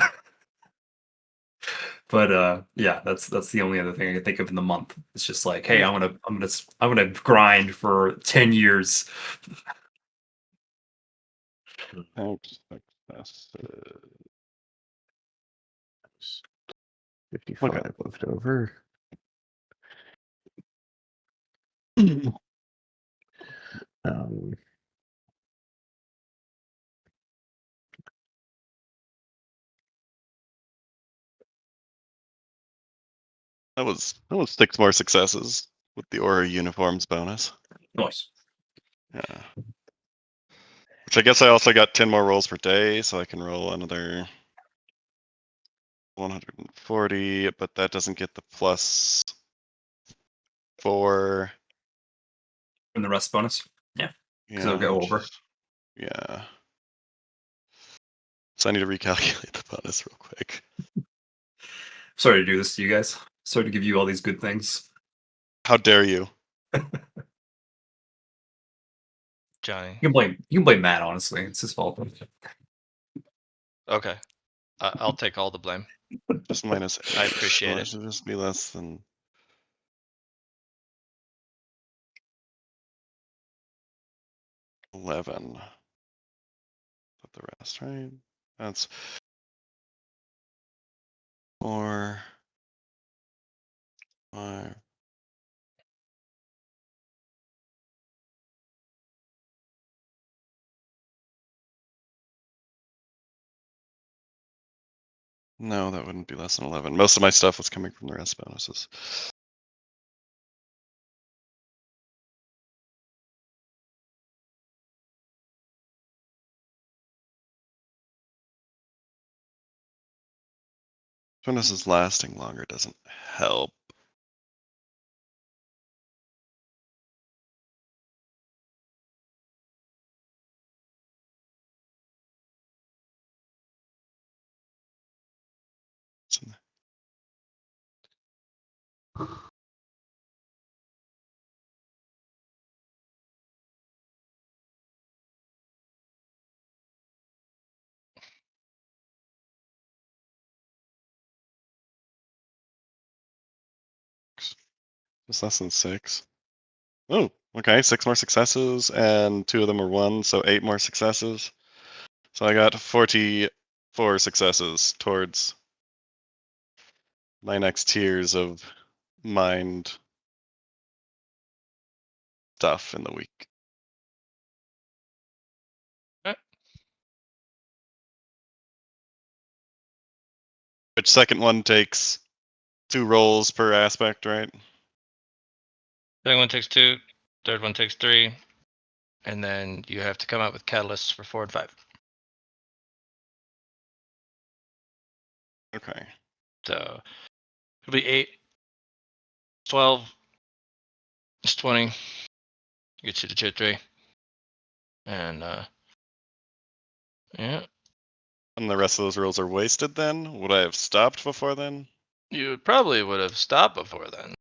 But yeah, that's the only other thing I can think of in the month. It's just like, hey, I'm gonna grind for 10 years. Success. 55 Okay. left over. Um, That was 6 more successes with the Aura uniforms bonus. Nice. Yeah. Which I guess I also got 10 more rolls per day, so I can roll another 140, but that doesn't get the +4. And the rest bonus. Yeah. Because it'll Yeah, go which over. is, yeah. So I need to recalculate the bonus real quick. Sorry to do this to you guys. Sorry to give you all these good things. How dare you? Johnny. You can blame Matt, honestly. It's his fault. Okay. I'll take all the blame. Just minus 8. I appreciate So it. should just be less than 11. Put the rest, right? That's 4, 5. No, that wouldn't be less than 11. Most of my stuff was coming from the rest bonuses. When this is lasting longer doesn't help. Just less than 6. Oh, okay. 6 more successes, and 2 of them are 1, so 8 more successes. So I got 44 successes towards my next tiers of mind stuff in the week. Which second one takes 2 rolls per aspect, right? Second one takes 2. Third one takes 3. And then you have to come up with catalysts for 4 and 5. Okay. So it'll be 8, 12, it's 20. Gets you to tier 3. And yeah. And the rest of those rolls are wasted then? Would I have stopped before then? You probably would have stopped before then.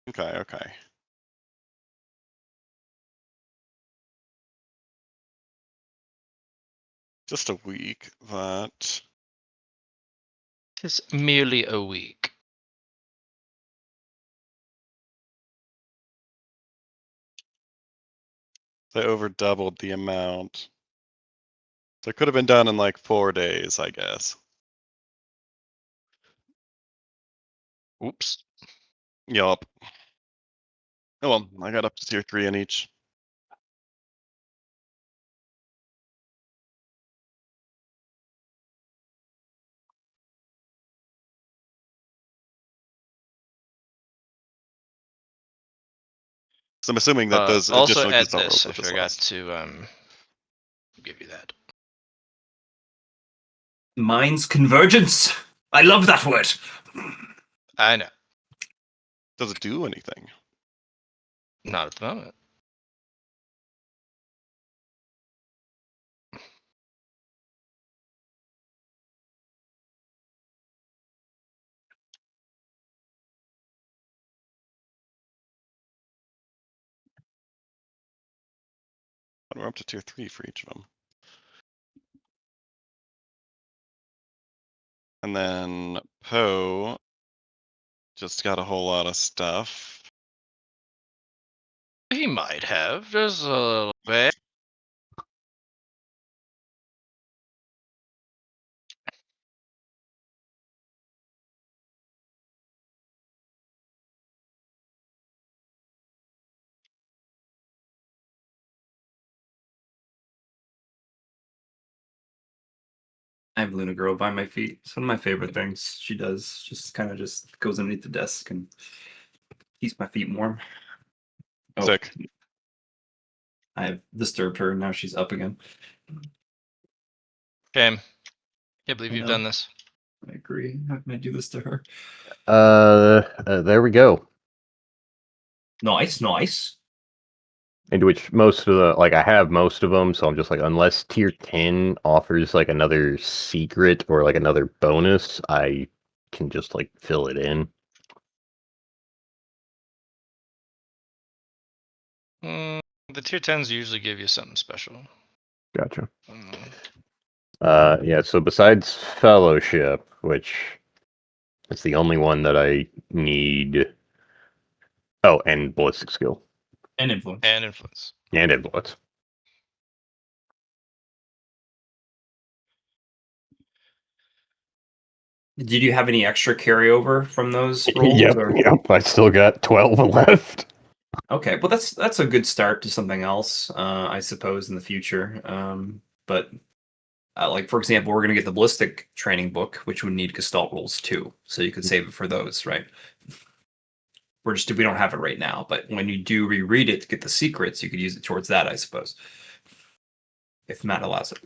Okay, okay. Just a week, but It's merely a week. they over doubled the amount. So it could have been done in like 4 days, I guess. Oops. Yup. Oh well, I got up to tier 3 in each. So I'm assuming that those Also additional add keystone rolls this. will I just forgot last. to give you that. Mind's convergence. I love that word. I know. Does it do anything? Not at the moment. And we're up to tier 3 for each of them. And then Po just got a whole lot of stuff. He might have, just a little bit. I have Luna Girl by my feet. It's one of my favorite things she does. Just kind of just goes underneath the desk and keeps my feet warm. Oh, Sick. I have disturbed her. Now she's up again. Shame. Can't believe I you've know. done this. I agree. How can I do this to her? There we go. Nice, nice. into which most of the I have most of them, so I'm just like, unless tier 10 offers like another secret or like another bonus, I can just like fill it in. The tier 10s usually give you something special. Gotcha. Mm. Yeah, so besides Fellowship, which is the only one that I need. Oh, and Ballistic Skill. And influence. And influence. And Influence. Did you have any extra carryover from those rolls? Yep, or- yep. I still got 12 left. Okay, well that's a good start to something else, I suppose, in the future. But like for example, we're gonna get the ballistic training book, which would need Gestalt rolls too, so you could save it for those, right? We don't have it right now, but when you do reread it to get the secrets, you could use it towards that, I suppose, if Matt allows it.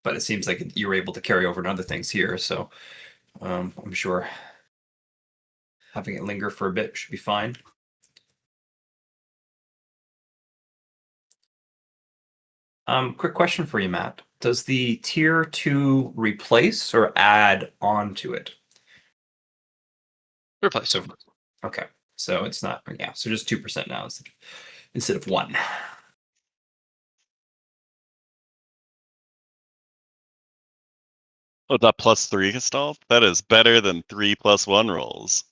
But it seems like you were able to carry over to other things here, so I'm sure having it linger for a bit should be fine. Quick question for you, Matt. Does the tier 2 replace or add on to it? Replace. So, okay. So it's not, yeah. So just 2% now instead of 1. Oh, that +3 Gestalt? That is better than 3 +1 rolls.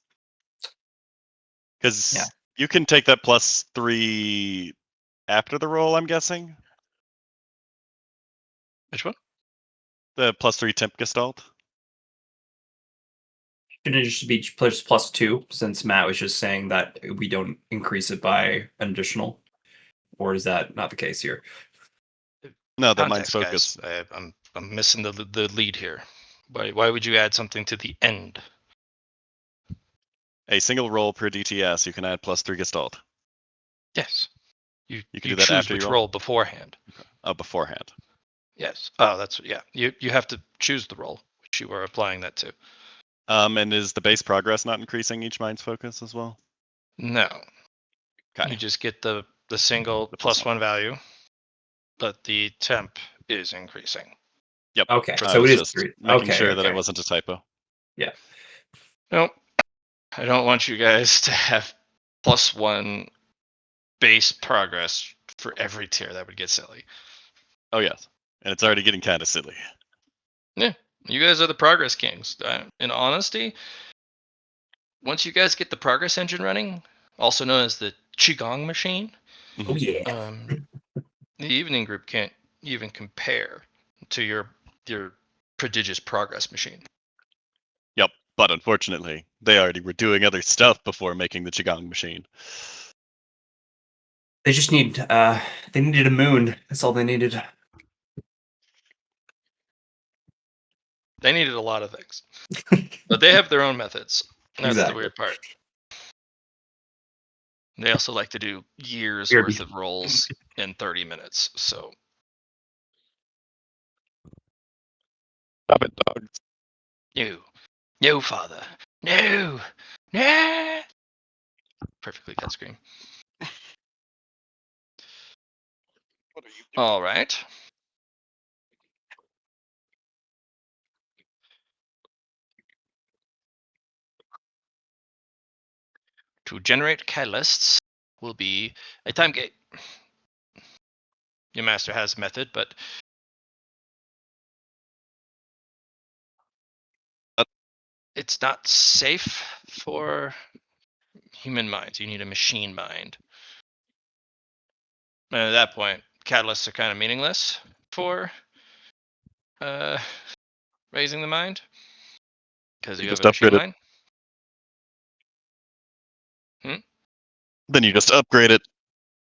Because Yeah. you can take that +3 after the roll, I'm guessing? Which one? The +3 temp Gestalt? Shouldn't it just be plus 2 since Matt was just saying that we don't increase it by an additional? Or is that not the case here? No, that Mind's Context, Focus. guys. I'm missing the lead here. Why would you add something to the end? A single roll per DTS, you can add +3 Gestalt. Yes. You can do that choose after you which roll? roll beforehand. Beforehand. Yes. Oh, that's yeah. You have to choose the roll which you are applying that to. And is the base progress not increasing each Mind's Focus as well? No. Okay. You just get the single The +1 value, but the temp is increasing. Yep. Okay, I so was it is just 3. making Okay, sure that okay. it wasn't a typo. Yeah. Nope. I don't want you guys to have +1 base progress for every tier. That would get silly. Oh, yes. And it's already getting kind of silly. Yeah, you guys are the progress kings. In honesty, once you guys get the progress engine running, also known as the Qigong machine, Oh yeah. the evening group can't even compare to your prodigious progress machine. Yep. But unfortunately, they already were doing other stuff before making the Qigong machine. They just needed a moon. That's all they needed. They needed a lot of things, but they have their own methods. That's the Exactly. weird part. They also like to do years Here, worth of rolls in 30 minutes. So Stop it, dogs. no, father, no. Perfectly cut screen. What are you doing? All right. To generate catalysts will be a time gate. Your master has a method, but it's not safe for human minds. You need a machine mind. And at that point, catalysts are kind of meaningless for raising the mind because You you have just a machine upgrade it. mind. Then you just upgrade it.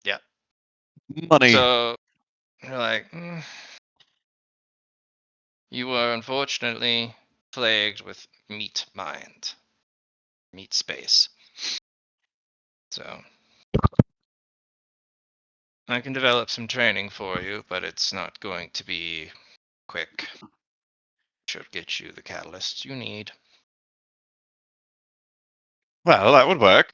Yeah. Money. So you're like, you are unfortunately plagued with meat mind, meat space. So I can develop some training for you, but it's not going to be quick. Should get you the catalysts you need. Well, that would work.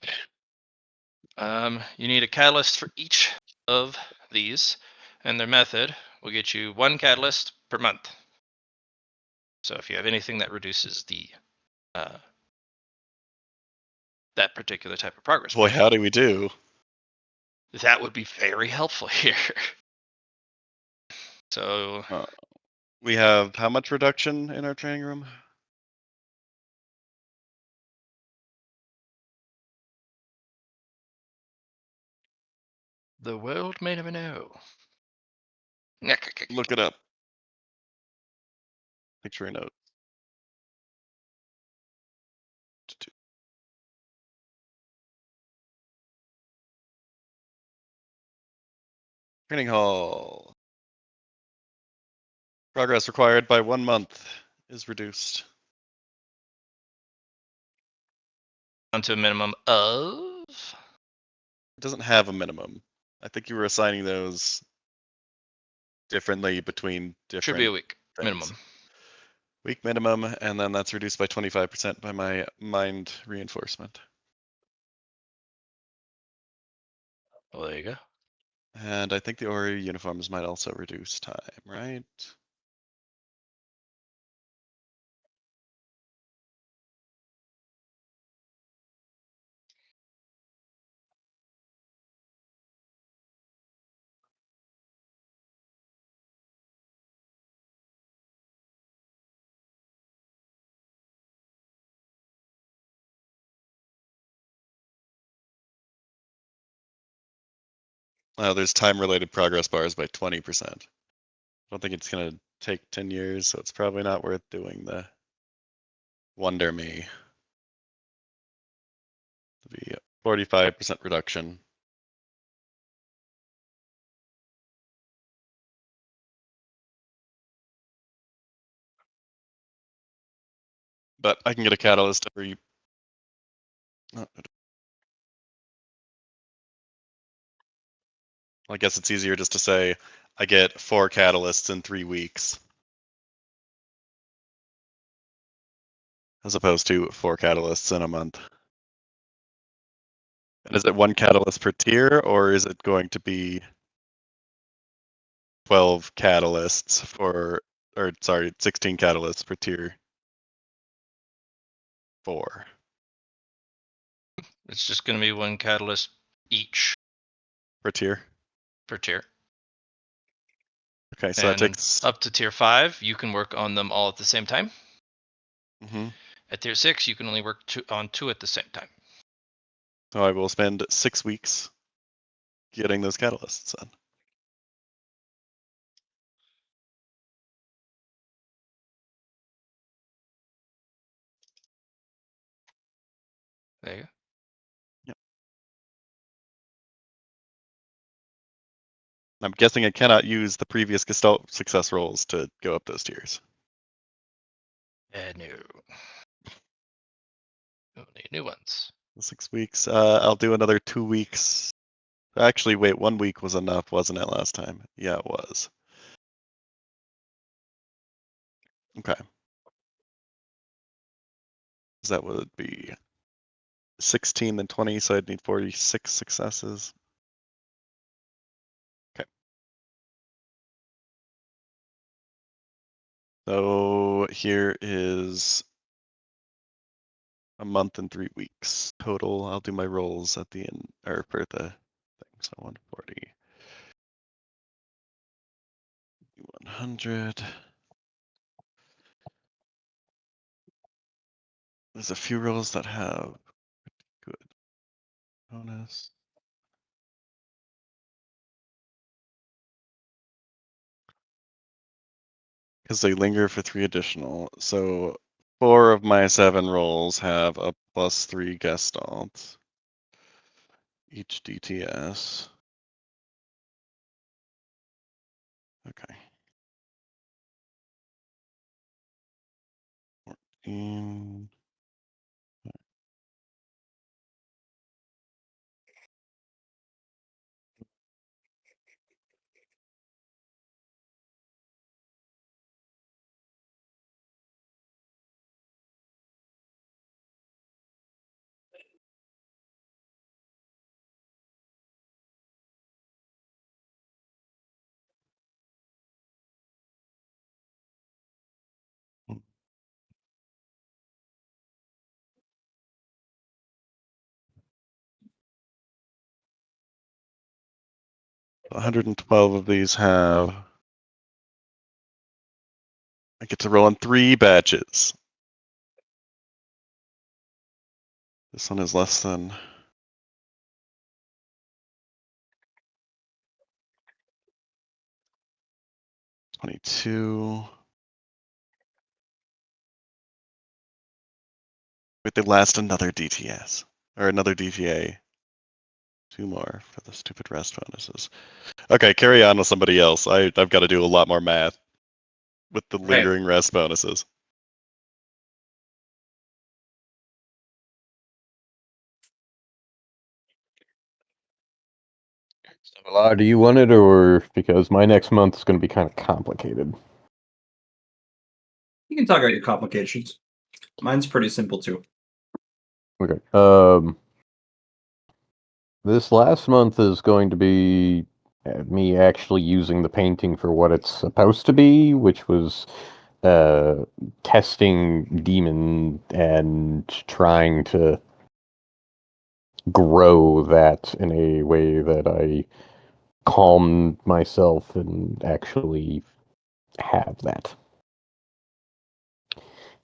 You need a catalyst for each of these, and their method will get you 1 catalyst per month. So if you have anything that reduces the that particular type of progress Boy, bar, how do we do? that would be very helpful here. So We have how much reduction in our training room? the world may never know. Look it up. Picture a note. Training hall. Progress required by 1 month is reduced. Down to a minimum of. It doesn't have a minimum. I think you were assigning those differently between different Should be a week things. minimum. Week minimum, and then that's reduced by 25% by my mind reinforcement. Well, there you go. And I think the Ori uniforms might also reduce time, right? There's time-related progress bars by 20%. I don't think it's gonna take 10 years, so it's probably not worth doing the Wonder Me. The 45% reduction. But I can get a catalyst every. I guess it's easier just to say I get 4 catalysts in 3 weeks. As opposed to 4 catalysts in a month. And is it 1 catalyst per tier, or is it going to be 12 catalysts for, or sorry, 16 catalysts per tier 4? It's just going to be 1 catalyst each Per tier? per tier. Okay, so and that takes. up to tier 5, you can work on them all at the same time. Mm-hmm. At tier 6, you can only work on 2 at the same time. So I will spend 6 weeks getting those catalysts then. There you go. Yep. I'm guessing I cannot use the previous Gestalt success rolls to go up those tiers. No. Only new ones. 6 weeks. I'll do another 2 weeks. Actually, wait, 1 week was enough, wasn't it, last time? Yeah, it was. Okay. So that would be 16 then 20, so I'd need 46 successes. Okay. So here is a month and 3 weeks total. I'll do my rolls at the end, or for the thing. So 140, 100. There's a few rolls that have good bonus. Because they linger for 3 additional. So 4 of my 7 rolls have a +3 Gestalt. Each DTS. Okay. 14. 112 of these have. I get to roll on 3 batches. This one is less than. $22. Wait, they last another DTS. Or another DTA. 2 more for the stupid rest bonuses. Okay, carry on with somebody else. I've got to do a lot more math with the Right. lingering rest bonuses. Lar, do you want it, or because my next month is going to be kind of complicated? You can talk about your complications. Mine's pretty simple too. Okay. This last month is going to be me actually using the painting for what it's supposed to be, which was testing demon and trying to grow that in a way that I calm myself and actually have that.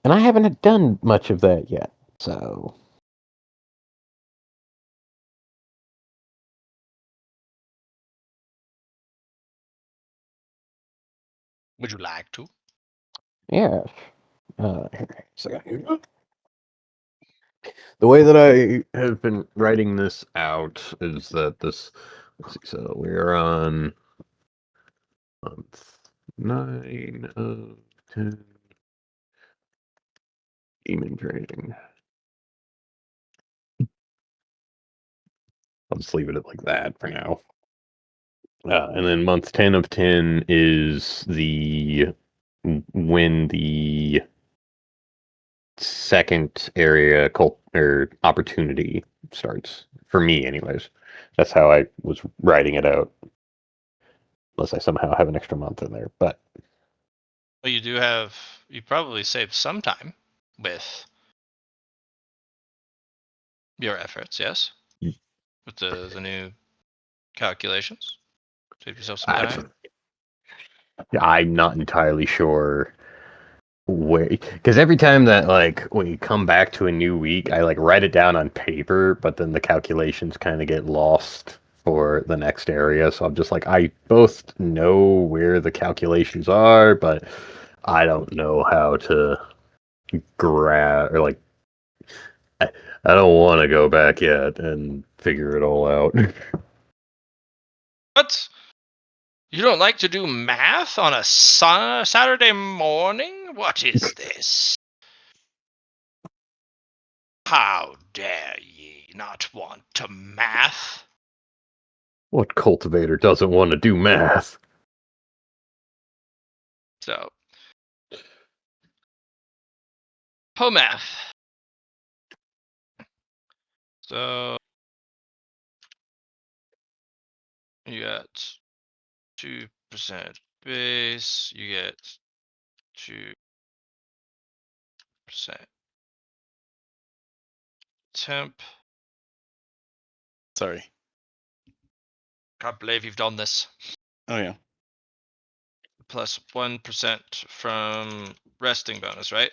And I haven't done much of that yet, so. Would you like to? Yeah. So the way that I have been writing this out is that this. Let's see. So we're on month 9 of 10 demon training. I'll just leave it at like that for now. And then month 10 of 10 is when the second area cult or opportunity starts for me anyways. That's how I was writing it out, unless I somehow have an extra month in there. But Well, you probably saved some time with your efforts, yes? Mm. With the new calculations? Save yourself some I, time? I'm not entirely sure where, because every time that like when you come back to a new week, I like write it down on paper, but then the calculations kind of get lost for the next area. So I'm just like, I both know where the calculations are, but I don't know how to grab or like I don't want to go back yet and figure it all out. What? You don't like to do math on a Saturday morning? What is this? How dare ye not want to math? What cultivator doesn't want to do math? So, math. So, you got 2% base, you get 2% temp. Sorry. Can't believe you've done this. Oh, yeah. Plus 1% from resting bonus, right?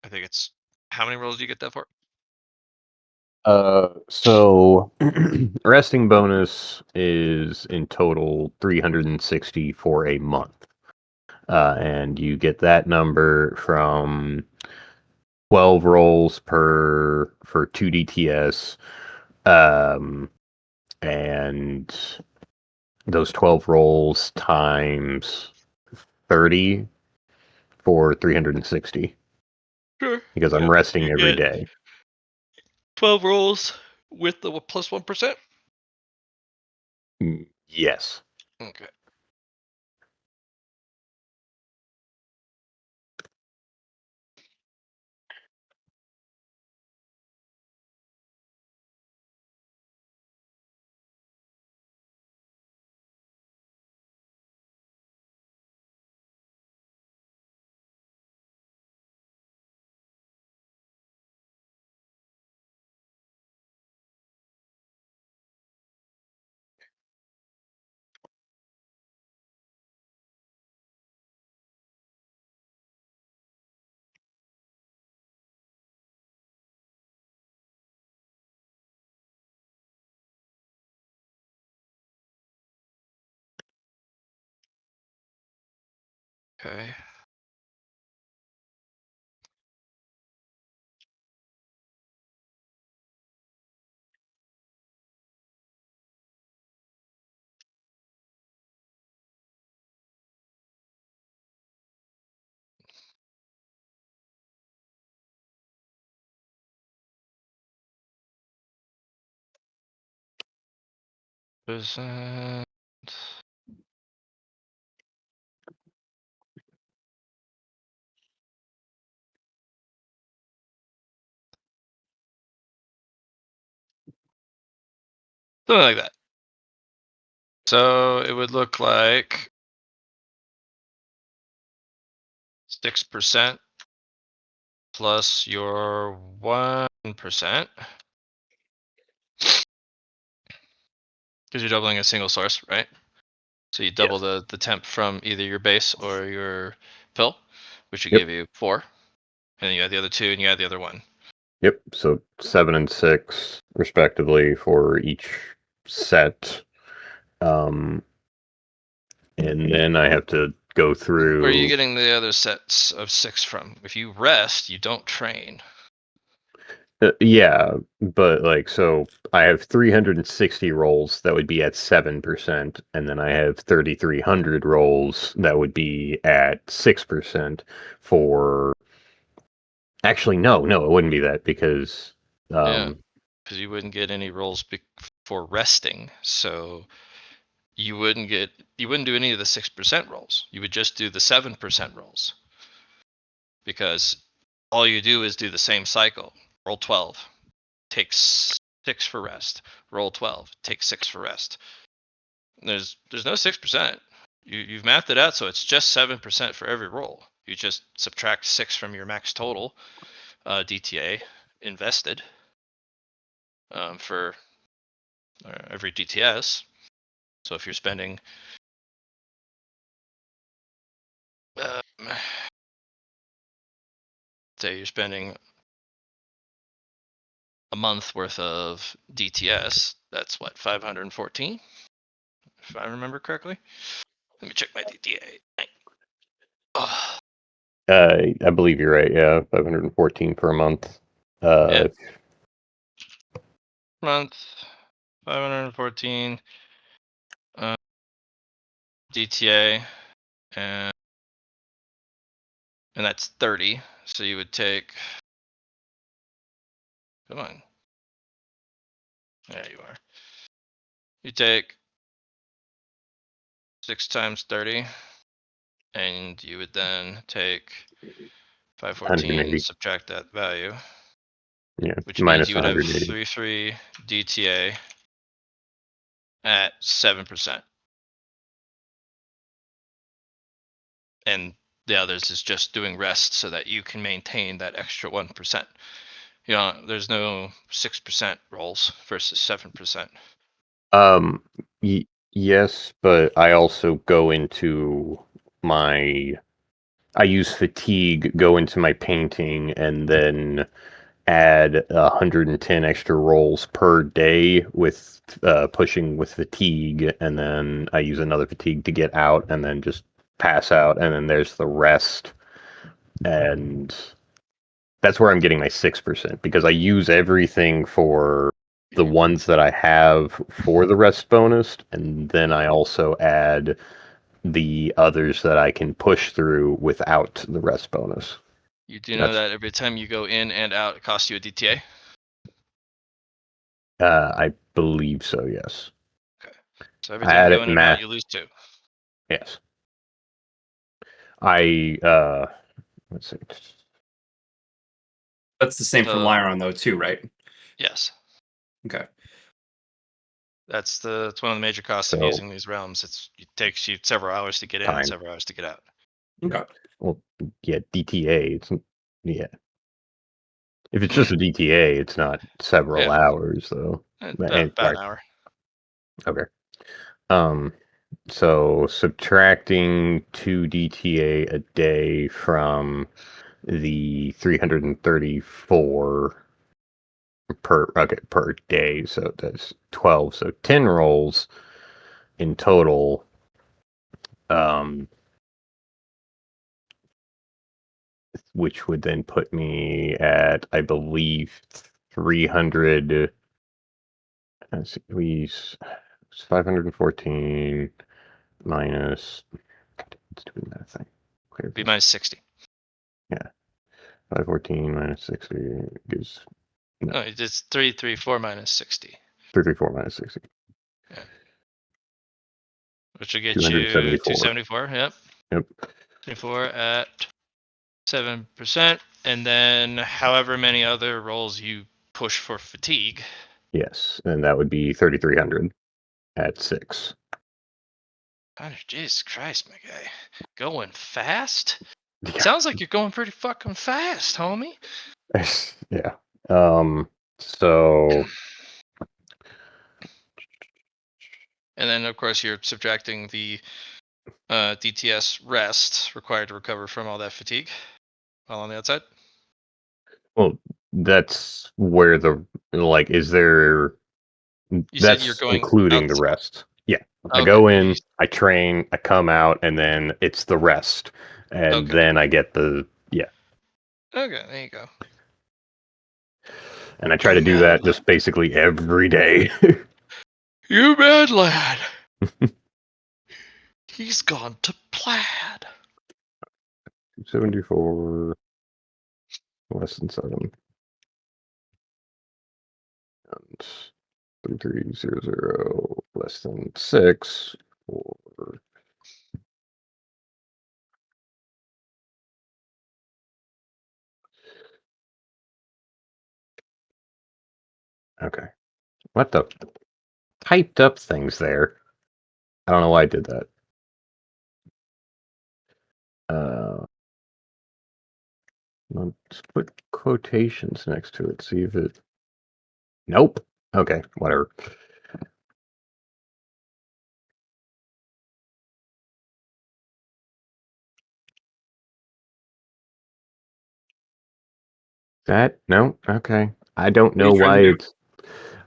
I think it's how many rolls do you get that for? So resting bonus is in total 360 for a month. And you get that number from 12 rolls for 2 DTS. And those 12 rolls times 30 for 360 Sure. because I'm Yeah. resting You every get day. 12 rolls with the plus 1%? Yes. Okay. Okay. Percent. Something like that. So it would look like 6% plus your 1%. Because you're doubling a single source, right? So you double Yes. the temp from either your base or your pill, which would Yep. give you 4. And then you add the other 2 and you add the other 1. Yep. So 7 and 6, respectively, for each set. And then I have to go through. Where are you getting the other sets of 6 from? If you rest, you don't train. Yeah, but like, so I have 360 rolls that would be at 7%, and then I have 3,300 rolls that would be at 6% for. Actually, no, it wouldn't be that because. Yeah, because you wouldn't get any rolls for resting. So you wouldn't do any of the 6% rolls. You would just do the 7% rolls. Because all you do is do the same cycle. Roll 12, take 6 for rest. Roll 12, take 6 for rest. There's no 6%. You've mapped it out so it's just 7% for every roll. You just subtract 6 from your max total DTA invested for every DTS. So if you're spending say you're spending a month worth of DTS, that's what, 514, if I remember correctly. Let me check my DTA. Oh, I believe you're right. Yeah, 514 per month. yeah, month 514 DTA, and that's 30. So you would take. Come on. There you are. You take 6 times 30, and you would then take 514, 180. subtract that value, Yeah, which means minus you would have 180. 33 DTA at 7%. And the others is just doing rest so that you can maintain that extra 1%. You know, there's no 6% rolls versus 7%. Um, yes, but I also go into my. I use fatigue, go into my painting, and then add 110 extra rolls per day with pushing with fatigue, and then I use another fatigue to get out, and then just pass out, and then there's the rest, and that's where I'm getting my 6% because I use everything for the ones that I have for the rest bonus, and then I also add the others that I can push through without the rest bonus. You do know that every time you go in and out, it costs you a DTA? I believe so, yes. Okay. So every I time you had go it in and out, math. you lose 2. Yes. I let's see. That's the same for So, Liron though too, right? yes. Okay. That's one of the major costs of So using these realms. It takes you several hours to get in and time. several hours to get out. Okay. Well, yeah, DTA. It's yeah. If it's just Mm, a DTA, it's not several yeah, hours though. about Right. an hour. Okay. Um. So subtracting 2 DTA a day from the 334 per day, so that's 12. So 10 rolls in total. which would then put me at, I believe, 300. Let's see, 514 minus. Let's do that thing. Clear Be this. minus 60. 514 minus 60 gives No. No, it's 334 minus 60, 334 minus 60. which will get you 274. 274. Yep. Yep. 24 at 7%, and then however many other rolls you push for fatigue. Yes, and that would be 3,300 at 6. Oh, Jesus Christ, my guy. Going fast? Yeah. Sounds like you're going pretty fucking fast, homie. Yeah. So And then, of course, you're subtracting the DTS rest required to recover from all that fatigue while on the outside. well, that's where is there You said you're that's going including the outside. rest. Yeah. I Okay. go in, I train, I come out, and then it's the rest. And Okay. then I get Okay, There you go. and I try to do that just basically every day. You bad lad. He's gone to plaid. 74 less than 7. And 3300 less than 6 or okay. What the typed up things there? I don't know why I did that. Let's put quotations next to it. See if it. Nope. Okay, whatever. That no. Okay. I don't What are know you trying why to do? it's.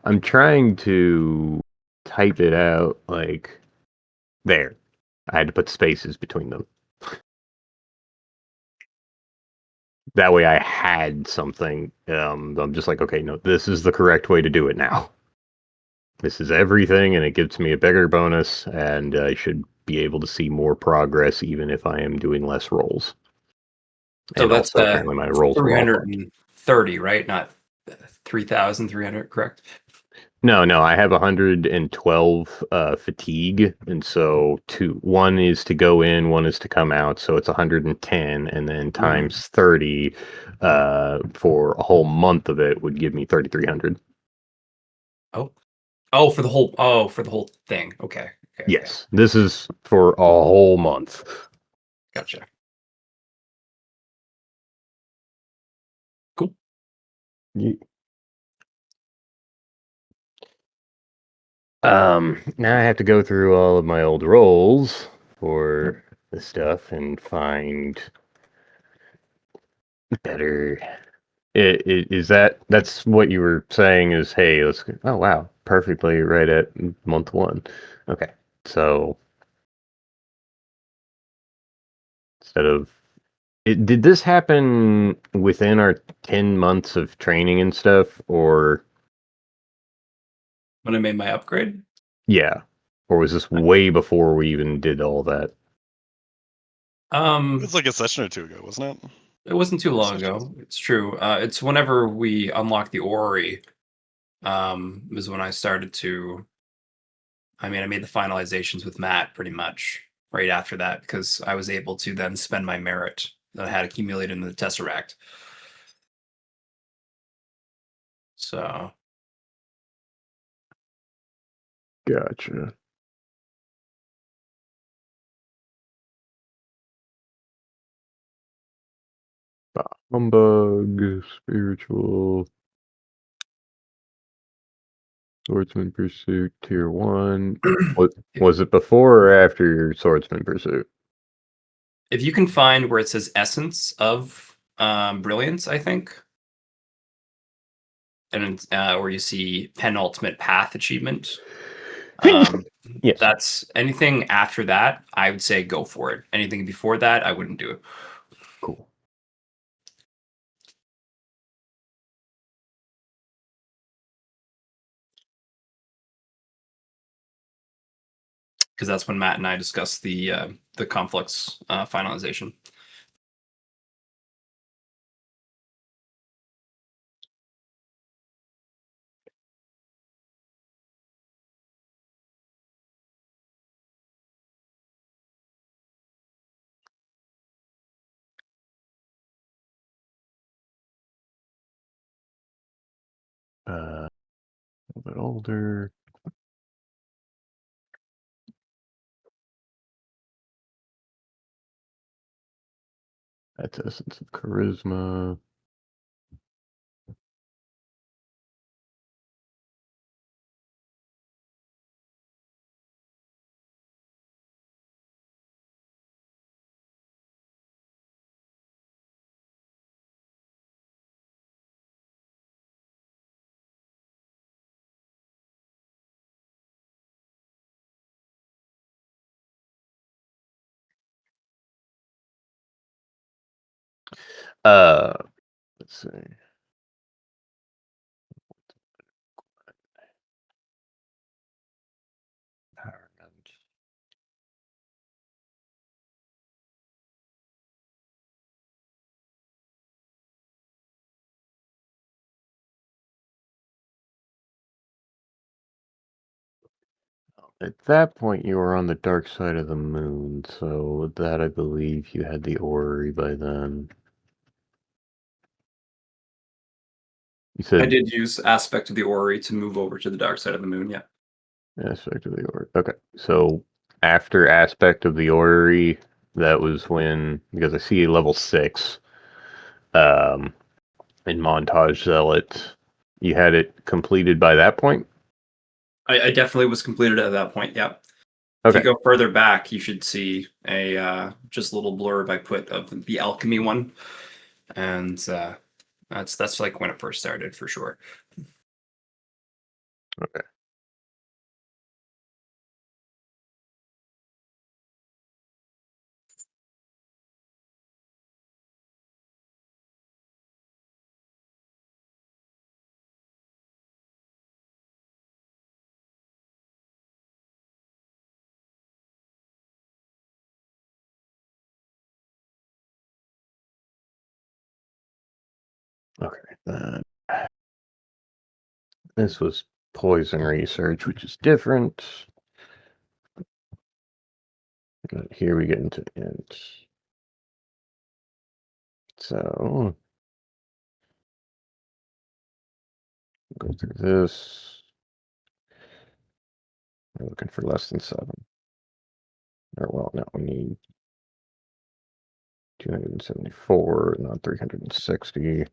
I'm trying to type it out like there. I had to put spaces between them. That way I had something. I'm just like, okay, no, this is the correct way to do it now. This is everything, and it gives me a bigger bonus, and I should be able to see more progress even if I am doing less rolls. So And that's also, apparently, my rolls were all fucked. 330, right? Not 3,300, correct? No, I have 112 fatigue, and so one is to go in, one is to come out, so it's 110, and then times 30 for a whole month of it would give me 3,300. For the whole thing. Okay. Yes, this is for a whole month. Gotcha. Cool. Now I have to go through all of my old rolls for the stuff and find better. Is that's what you were saying? Is hey, let's. Oh wow, perfectly right at month 1. Okay, so instead of did this happen within our 10 months of training and stuff, or When I made my upgrade? yeah, or was this way before we even did all that? It was like a session or two ago, wasn't it? It wasn't too long Sessions. ago. It's true. It's whenever we unlocked the orrery. Was when I started to. I mean, I made the finalizations with Matt pretty much right after that because I was able to then spend my merit that I had accumulated in the Tesseract. So Gotcha. Humbug, spiritual, swordsman pursuit, tier 1. Was it before or after your swordsman pursuit? if you can find where it says essence of brilliance, I think, and where you see penultimate path achievement. Yes. That's anything after that, I would say go for it. Anything before that, I wouldn't do it. Cool. because that's when Matt and I discussed the conflicts finalization. A little bit older. That's essence of charisma. Let's see. Power nudge. At that point, you were on the dark side of the moon, so with that, I believe you had the orrery by then. You I said did use aspect of the orrery to move over to the dark side of the moon. Yeah. aspect of the orrery. Okay, so after aspect of the orrery, that was when, because I see level 6 in Montage Zealot, you had it completed by that point? I definitely was completed at that point. Yeah. If you Okay. go further back, you should see a just a little blurb I put of the alchemy one, and that's like when it first started for sure. Okay. Okay. This was poison research, which is different. But here we get into int. So go through this. We're looking for less than 7. Or well, no, we need 274, not 360.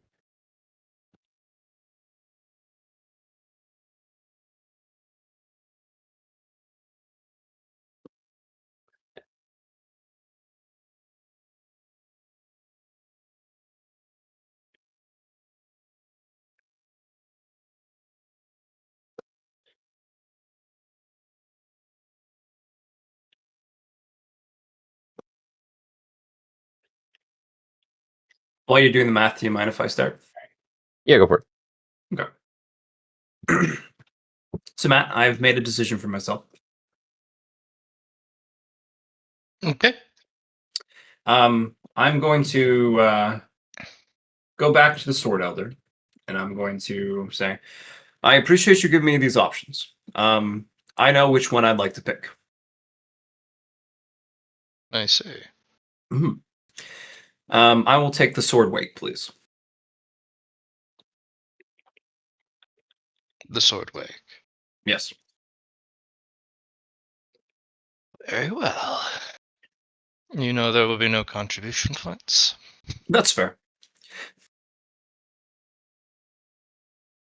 While you're doing the math, do you mind if I start? Yeah, go for it. Okay. So Matt, I've made a decision for myself. Okay. I'm going to go back to the Sword Elder, and I'm going to say, I appreciate you giving me these options. I know which one I'd like to pick. I see. Mhm. I will take the Sword Wake, please. The Sword Wake. Yes. Very well. You know there will be no contribution points, That's fair.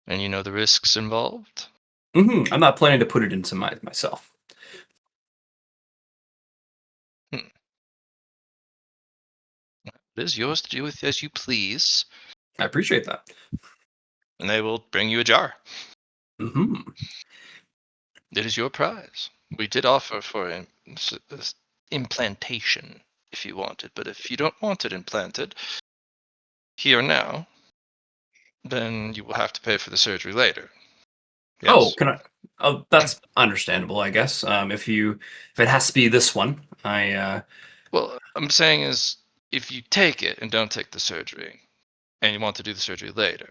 and you know the risks involved. I'm not planning to put it into myself. It is yours to do with as you please, I appreciate that. and they will bring you a jar. hmm It is your prize. We did offer for implantation if you want it, but if you don't want it implanted here now, then you will have to pay for the surgery later. Oh, Yes. can I? Oh, that's understandable, I guess. If it has to be this one, Well, I'm saying is if you take it and don't take the surgery, and you want to do the surgery later,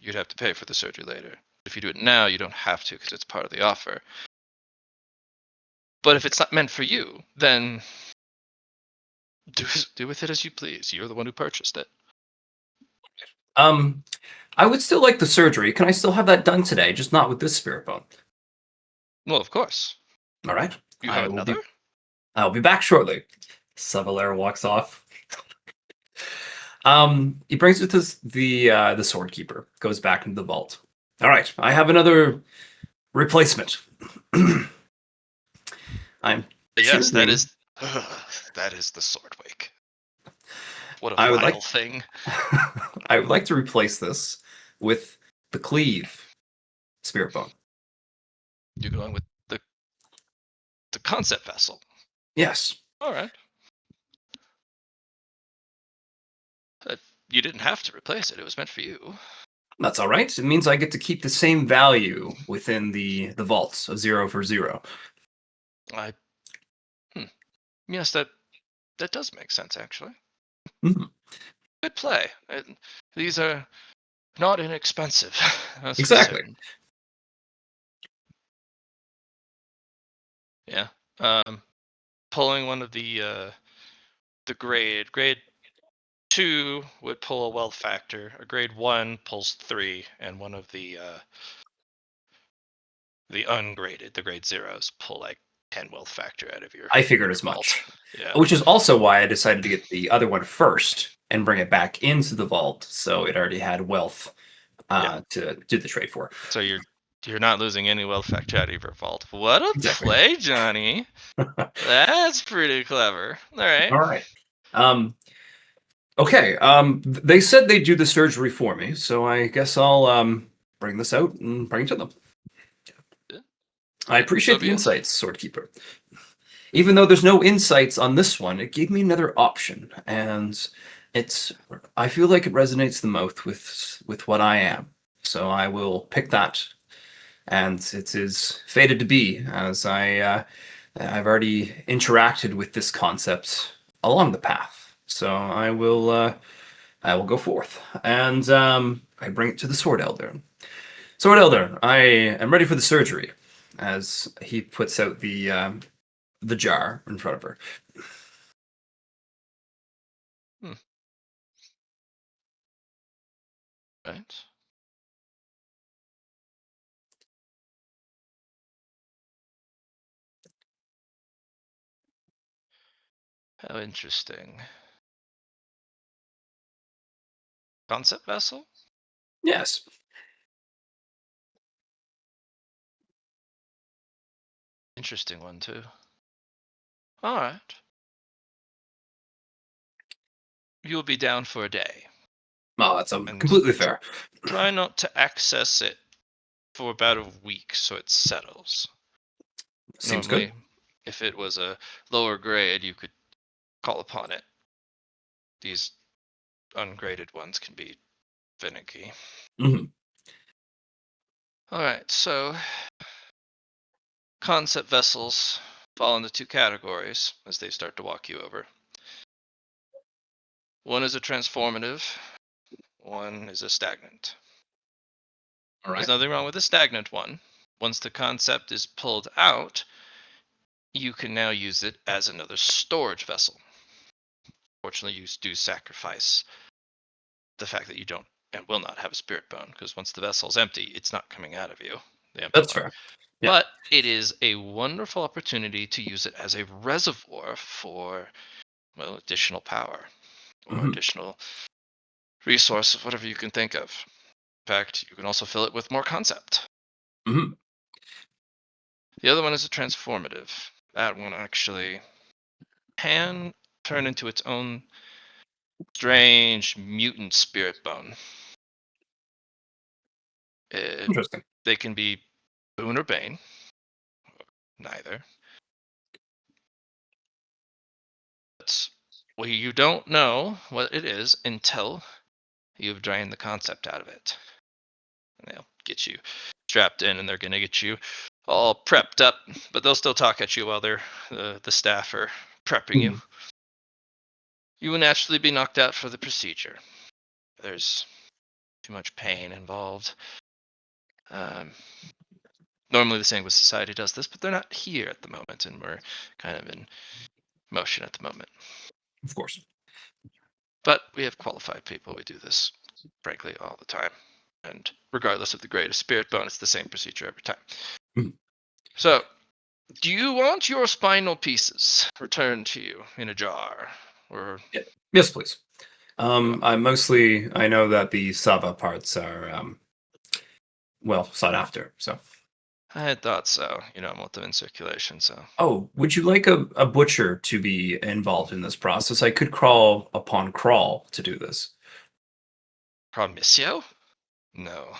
you'd have to pay for the surgery later. If you do it now, you don't have to because it's part of the offer. But if it's not meant for you, then do with it as you please. You're the one who purchased it. um, I would still like the surgery. Can I still have that done today? Just not with this spirit bone. Well, of course. All right. You have another? I'll be back shortly. Savalera walks off. He brings with us the sword keeper. Goes back into the vault. All right. I have another replacement. I'm Yes, that choosing. is that is the sword wake. What a I would vile like. thing. I would like to replace this with the Cleave spirit bone. You're going with the concept vessel. Yes. All right. You didn't have to replace it. It was meant for you. That's all right. It means I get to keep the same value within the vault, a 0 for 0. I Yes, that does make sense actually. Mhm. Good play. These are not inexpensive. That's for Exactly. certain. Yeah. Pulling one of the grade 2 would pull a wealth factor. A grade 1 pulls 3, and one of the ungraded, the grade 0s, pull like 10 wealth factor out of your I figured as vault. much. Yeah. Which is also why I decided to get the other one first and bring it back into the vault, so it already had wealth to do the trade for. So you're not losing any wealth factor out of your vault. What a Exactly. play, Johnny. That's pretty clever. All right. All right. Okay. They said they'd do the surgery for me, so I guess I'll bring this out and bring it to them. Yeah. I So appreciate be the it. insights, Swordkeeper. Even though there's no insights on this one, it gave me another option, and I feel like it resonates the most with what I am. So I will pick that, and it is fated to be, as I've already interacted with this concept along the path. So I will go forth, and I bring it to the Sword Elder. Sword Elder, I am ready for the surgery. As he puts out the jar in front of her. Hmm. Right. How interesting. Concept vessel? Yes. Interesting one too. All right. You'll be down for a day, Oh, that's and completely fair. try not to access it for about a week so it settles. Seems good. Normally, if it was a lower grade, you could call upon it. These ungraded ones can be finicky. Hmm. All right, so concept vessels fall into two categories as they start to walk you over. One is a transformative, one is a stagnant. All There's right. nothing wrong with the stagnant one. Once the concept is pulled out, you can now use it as another storage vessel. Fortunately, you do sacrifice the fact that you don't and will not have a spirit bone, because once the vessel's empty, it's not coming out of you, the empty That's one. fair. Yeah. But it is a wonderful opportunity to use it as a reservoir for, well, additional power or Hmm. additional resource, whatever you can think of. In fact, you can also fill it with more concept. Hmm. The other one is a transformative. That one actually can turn into its own strange mutant spirit bone. Interesting. They can be boon or bane, neither. Well, you don't know what it is until you've drained the concept out of it. And they'll get you strapped in, and they're gonna get you all prepped up. But they'll still talk at you while they're the staff are prepping you. You will naturally be knocked out for the procedure. There's too much pain involved. Normally the Sanguine Society does this, but they're not here at the moment, and we're kind of in motion at the moment. Of course. But we have qualified people. We do this, frankly, all the time. And regardless of the grade of spirit bone, it's the same procedure every time. Mhm. So, do you want your spinal pieces returned to you in a jar? Or Yes, please. I know that the Sava parts are well sought after. So, I had thought so. You know, I'm with them in circulation, so. oh, would you like a butcher to be involved in this process? I could crawl upon crawl to do this. Promissio? No.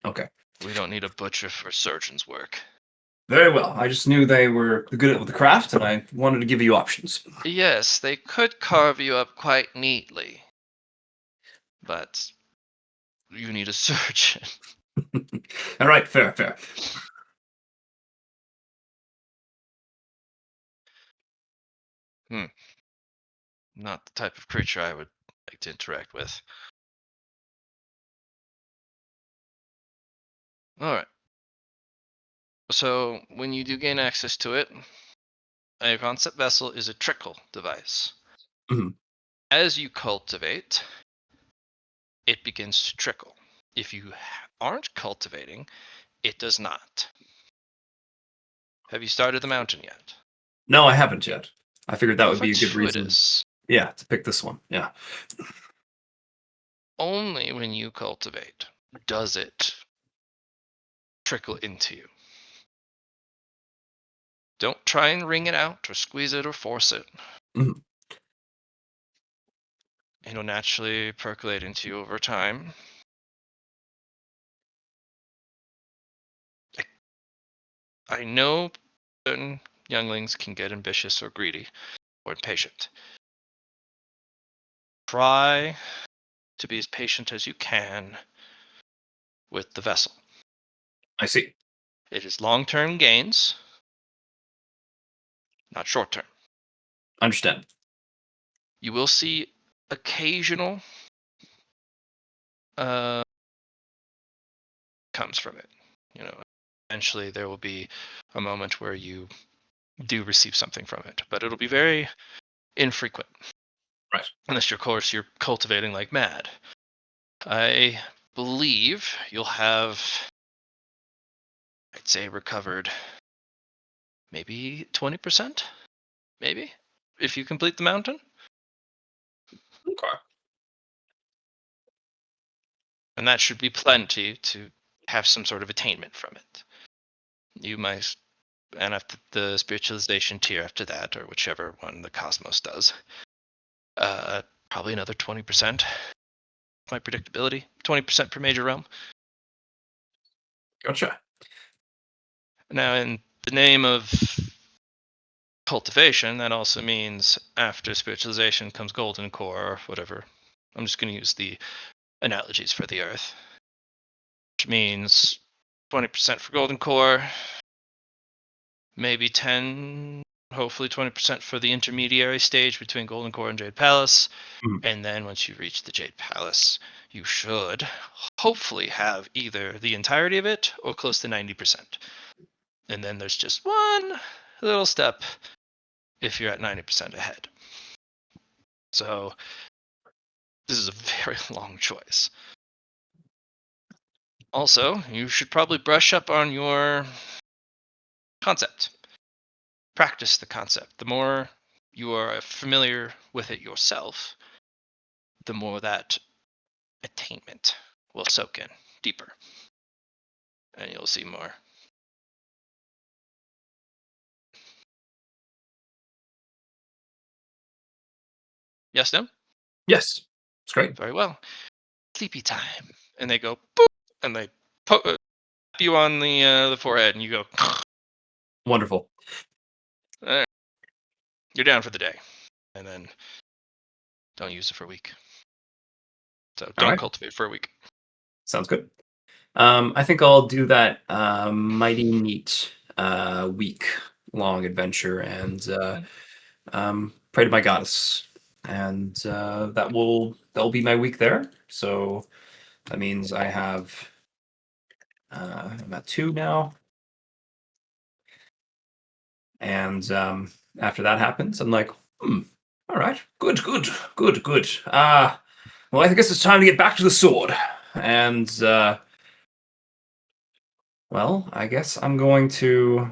Okay. We don't need a butcher for surgeon's work. Very well. I just knew they were good at the craft, and I wanted to give you options. Yes, they could carve you up quite neatly. But you need a surgeon. All right, fair. Not the type of creature I would like to interact with. Alright. So, when you do gain access to it, a concept vessel is a trickle device. Mhm. As you cultivate, it begins to trickle. If you aren't cultivating, it does not. Have you started the mountain yet? No, I haven't yet. I figured that How would be a good reason. fortuitous. Yeah, to pick this one. Yeah. Only when you cultivate does it trickle into you. Don't try and wring it out or squeeze it or force it. Mhm. It'll naturally percolate into you over time. I know certain younglings can get ambitious or greedy or impatient. Try to be as patient as you can with the vessel. I see. It is long-term gains, not short-term. Understand. You will see occasional comes from it. You know, eventually there will be a moment where you do receive something from it, but it'll be very infrequent. Right. Unless, of course, you're cultivating like mad. I believe you'll have, I'd say, recovered maybe 20%, maybe, if you complete the mountain. Okay. And that should be plenty to have some sort of attainment from it. You might, and after the spiritualization tier after that, or whichever one the cosmos does, probably another 20%. My predictability, 20% per major realm. Gotcha. Now, in the name of cultivation, that also means after spiritualization comes golden core or whatever. I'm just going to use the analogies for the earth, which means 20% for golden core, maybe 10, hopefully 20% for the intermediary stage between golden core and jade palace. Mhm. And then once you reach the jade palace, you should hopefully have either the entirety of it or close to 90%. And then there's just one little step if you're at 90% ahead. So this is a very long choice. Also, you should probably brush up on your concept. Practice the concept. The more you are familiar with it yourself, the more that attainment will soak in deeper. And you'll see more. Yes, no? Yes. It's great. Very well. Sleepy time. And they go, boop, and they tap you on the forehead, and you go, Wonderful. "Alright, you're down for the day. And then don't use it for a week. So All don't right. cultivate for a week. Sounds good. I think I'll do that mighty neat week-long adventure and pray to my goddess, and that'll be my week there. So that means I have I'm at 2 now, and after that happens, I'm like, all right, good, good, good, good. Well, I guess it's time to get back to the sword, and well, I guess I'm going to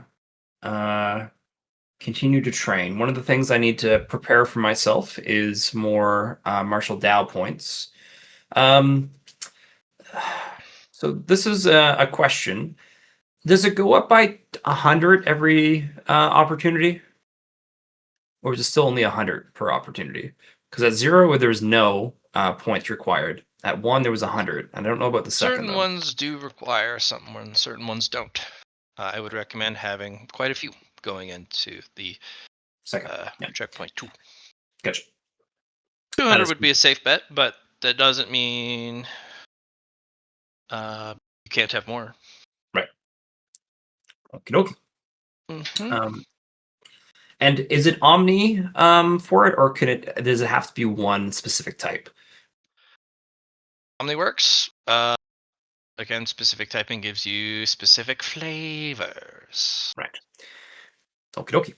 continue to train. One of the things I need to prepare for myself is more martial Dao points. Um, so this is a question. Does it go up by 100 every opportunity? Or is it still only 100 per opportunity? Because at 0, there was no points required. At 1, there was 100. I don't know about the second, Certain though. ones do require some, and certain ones don't. I would recommend having quite a few going into the Second. Yeah, checkpoint 2. gotcha. 200 would be a safe bet, but that doesn't mean you can't have more. Right. Okie dokie. Mm-hmm. And is it omni for it, or does it have to be one specific type? OmniWorks. Again, specific typing gives you specific flavors. Right. Okie dokie.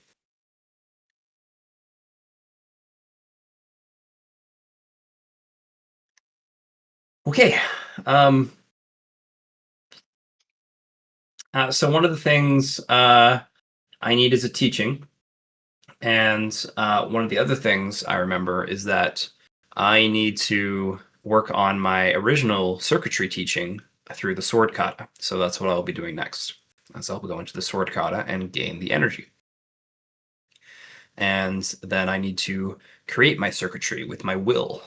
Okay. So one of the things I need is a teaching. And one of the other things I remember is that I need to work on my original circuitry teaching through the sword kata. So that's what I'll be doing next. So I'll go into the sword kata and gain the energy. And then I need to create my circuitry with my will.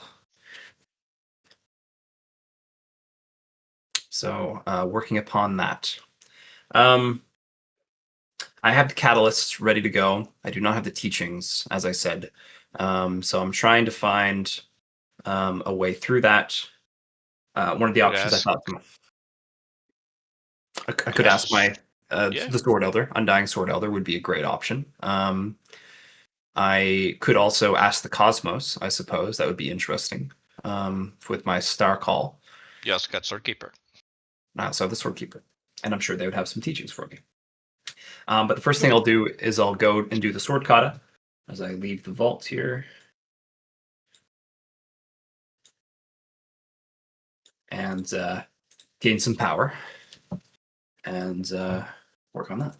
So working upon that. I have the catalysts ready to go. I do not have the teachings, as I said. So I'm trying to find a way through that. One of the options I thought I could ask my the Sword Elder, Undying Sword Elder would be a great option. I could also ask the Cosmos, I suppose. That would be interesting with my Star Call. You also got Sword Keeper. So the Sword Keeper. And I'm sure they would have some teachings for me. But the first thing I'll do is I'll go and do the Sword Kata as I leave the vault here. And gain some power. And work on that.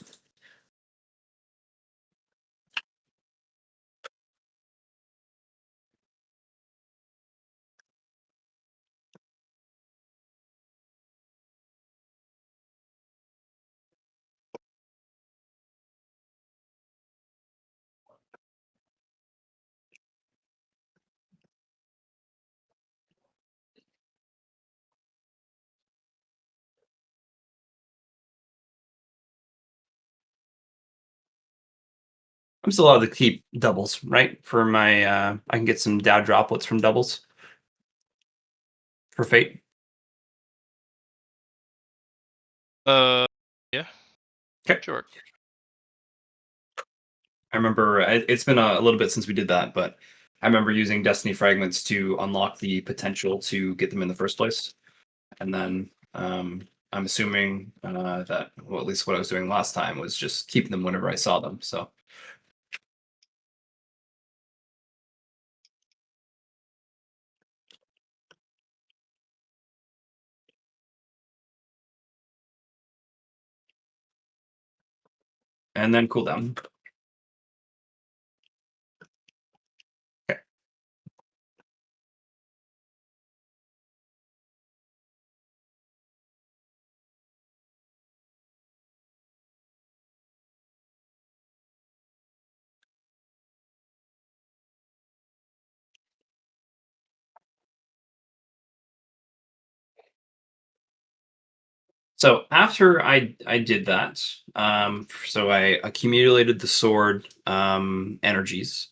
I'm still allowed to keep doubles, right? For my, I can get some Dow droplets from doubles for Fate. Yeah. Okay. Sure. I remember it's been a little bit since we did that, but I remember using Destiny fragments to unlock the potential to get them in the first place. And then I'm assuming that, well, at least what I was doing last time was just keeping them whenever I saw them. So. And then cooldown. Okay. So after I did that, so I accumulated the sword energies,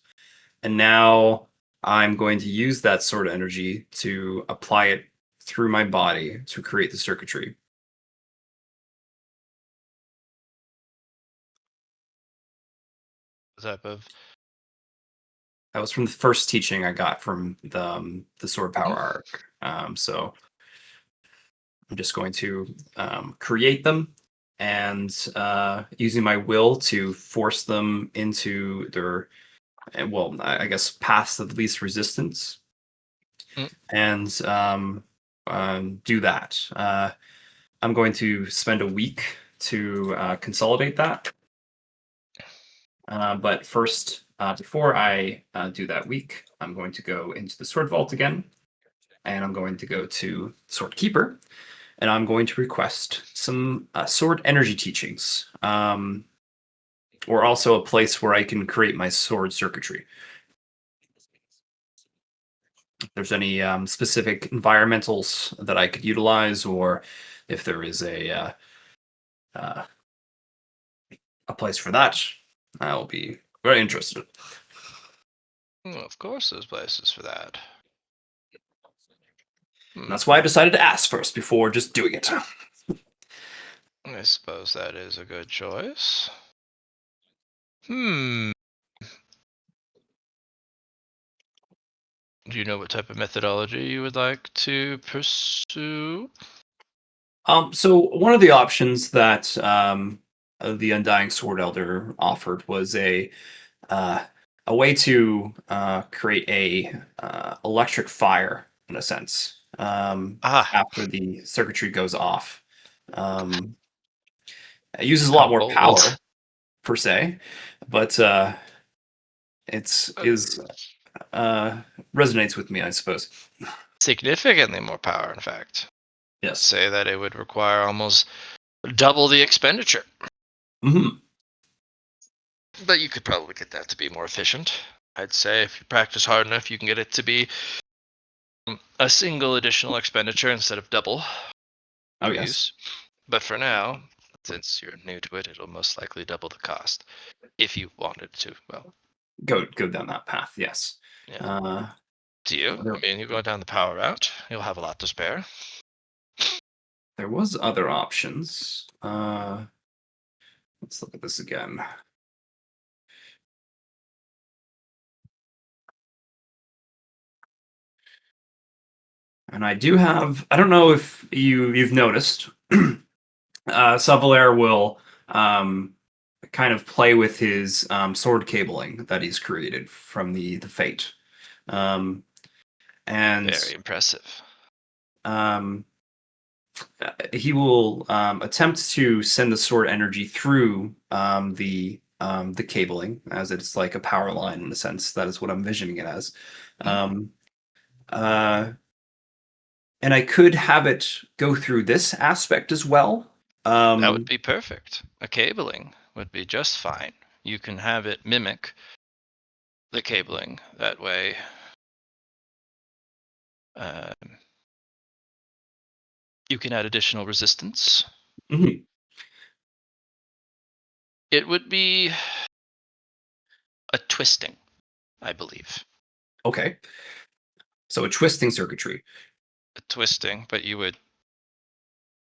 and now I'm going to use that sword energy to apply it through my body to create the circuitry. type of? That was from the first teaching I got from the sword power arc. So I'm just going to create them and using my will to force them into their, well, I guess paths of least resistance, Mm. and do that. I'm going to spend a week to consolidate that. But first, before I do that week, I'm going to go into the Sword Vault again, and I'm going to go to Sword Keeper, and I'm going to request some sword energy teachings, or also a place where I can create my sword circuitry. If there's any specific environmentals that I could utilize, or if there is a place for that, I'll be very interested. Well, of course, there's places for that. And that's why I decided to ask first before just doing it. I suppose that is a good choice. Hmm. Do you know what type of methodology you would like to pursue? So one of the options that the Undying Sword Elder offered was a way to create a electric fire in a sense after the circuitry goes off. It uses a lot How more bold. power per se, but it's is resonates with me, I suppose. Significantly more power, in fact. Yes. Say that it would require almost double the expenditure. Hmm. But you could probably get that to be more efficient. I'd say if you practice hard enough, you can get it to be a single additional expenditure instead of double. Oh for yes. use. But for now, since you're new to it, it'll most likely double the cost. If you wanted to, well, Go down that path. Yes. yeah. Do you? There, I mean, you go down the power route, you'll have a lot to spare. there was other options. Let's look at this again. And I do have, I don't know if you've noticed, Savalair will kind of play with his sword cabling that he's created from the Fate. And Very impressive. um, he will attempt to send the sword energy through the cabling, as it's like a power line in a sense. That is what I'm visioning it as. Um, and I could have it go through this aspect as well. That would be perfect. A cabling would be just fine. You can have it mimic the cabling. That way, you can add additional resistance. Mhm. It would be a twisting, I believe. Okay. So a twisting circuitry. A twisting, but you would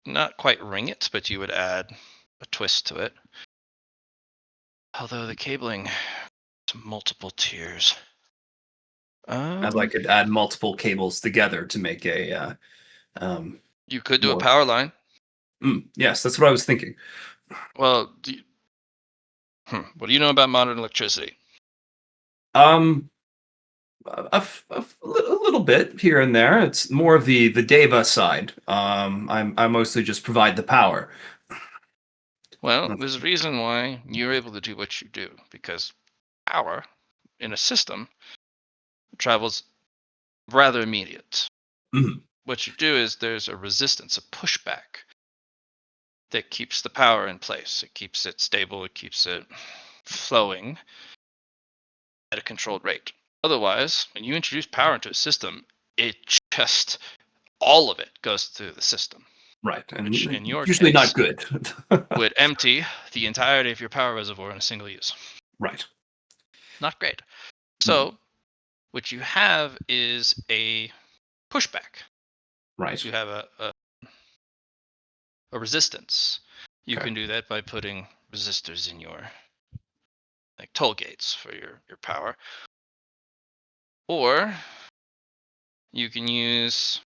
not quite ring it, but you would add a twist to it. Although the cabling has multiple tiers. As I could add multiple cables together to make a You could do a more. power line. Yes, that's what I was thinking. Well, what do you know about modern electricity? Um, a little bit here and there. It's more of the Deva side. I mostly just provide the power. Well, That's- there's a reason why you're able to do what you do, because power in a system travels rather immediate. Mhm. What you do is there's a resistance, a pushback that keeps the power in place. It keeps it stable, it keeps it flowing at a controlled rate. Otherwise, when you introduce power into a system, it just all of it goes through the system, Right, and which in your usually not case good. would empty the entirety of your power reservoir in a single use. Right. Not great. Mhm. So what you have is a pushback. Right. You have a resistance. You Okay. can do that by putting resistors in your like toll gates for your power. Or you can use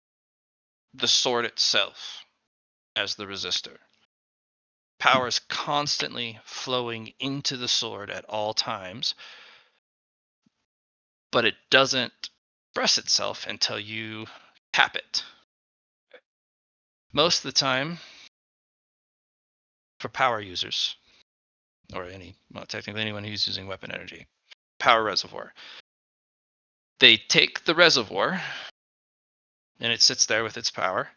the sword itself as the resistor. Power is constantly flowing into the sword at all times, but it doesn't express itself until you tap it. Most of the time, for power users, or technically anyone who's using weapon energy, power reservoir, they take the reservoir and it sits there with its power.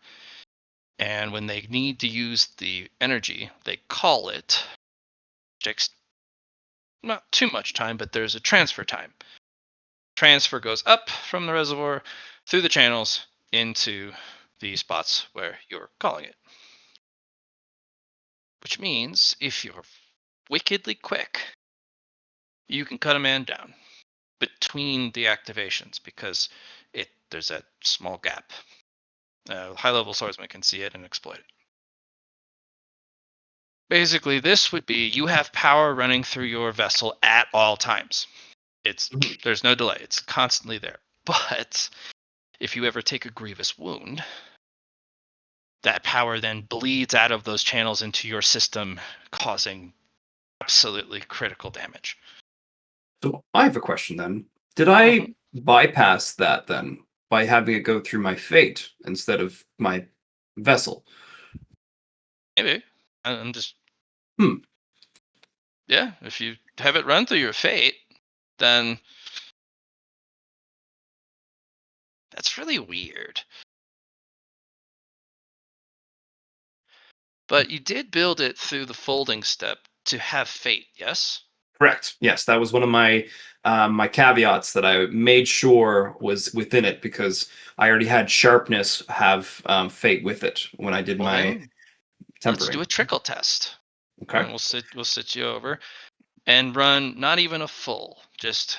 And when they need to use the energy, they call it. Takes not too much time, but there's a transfer time. Transfer goes up from the reservoir through the channels into the spots where you're calling it. Which means if you're wickedly quick, you can cut a man down between the activations because there's that small gap. High-level swordsmen can see it and exploit it. Basically, this would be you have power running through your vessel at all times. There's no delay. It's constantly there. But if you ever take a grievous wound, that power then bleeds out of those channels into your system, causing absolutely critical damage. So I have a question then. Did I bypass that then by having it go through my fate instead of my vessel? Maybe. I'm just... Hmm. Yeah, if you have it run through your fate, then that's really weird. But you did build it through the folding step to have fate, yes? Correct. Yes, that was one of my my caveats that I made sure was within it because I already had sharpness have fate with it when I did Well, my then let's do tempering. a trickle test. Okay. We'll sit you over and run not even a full, just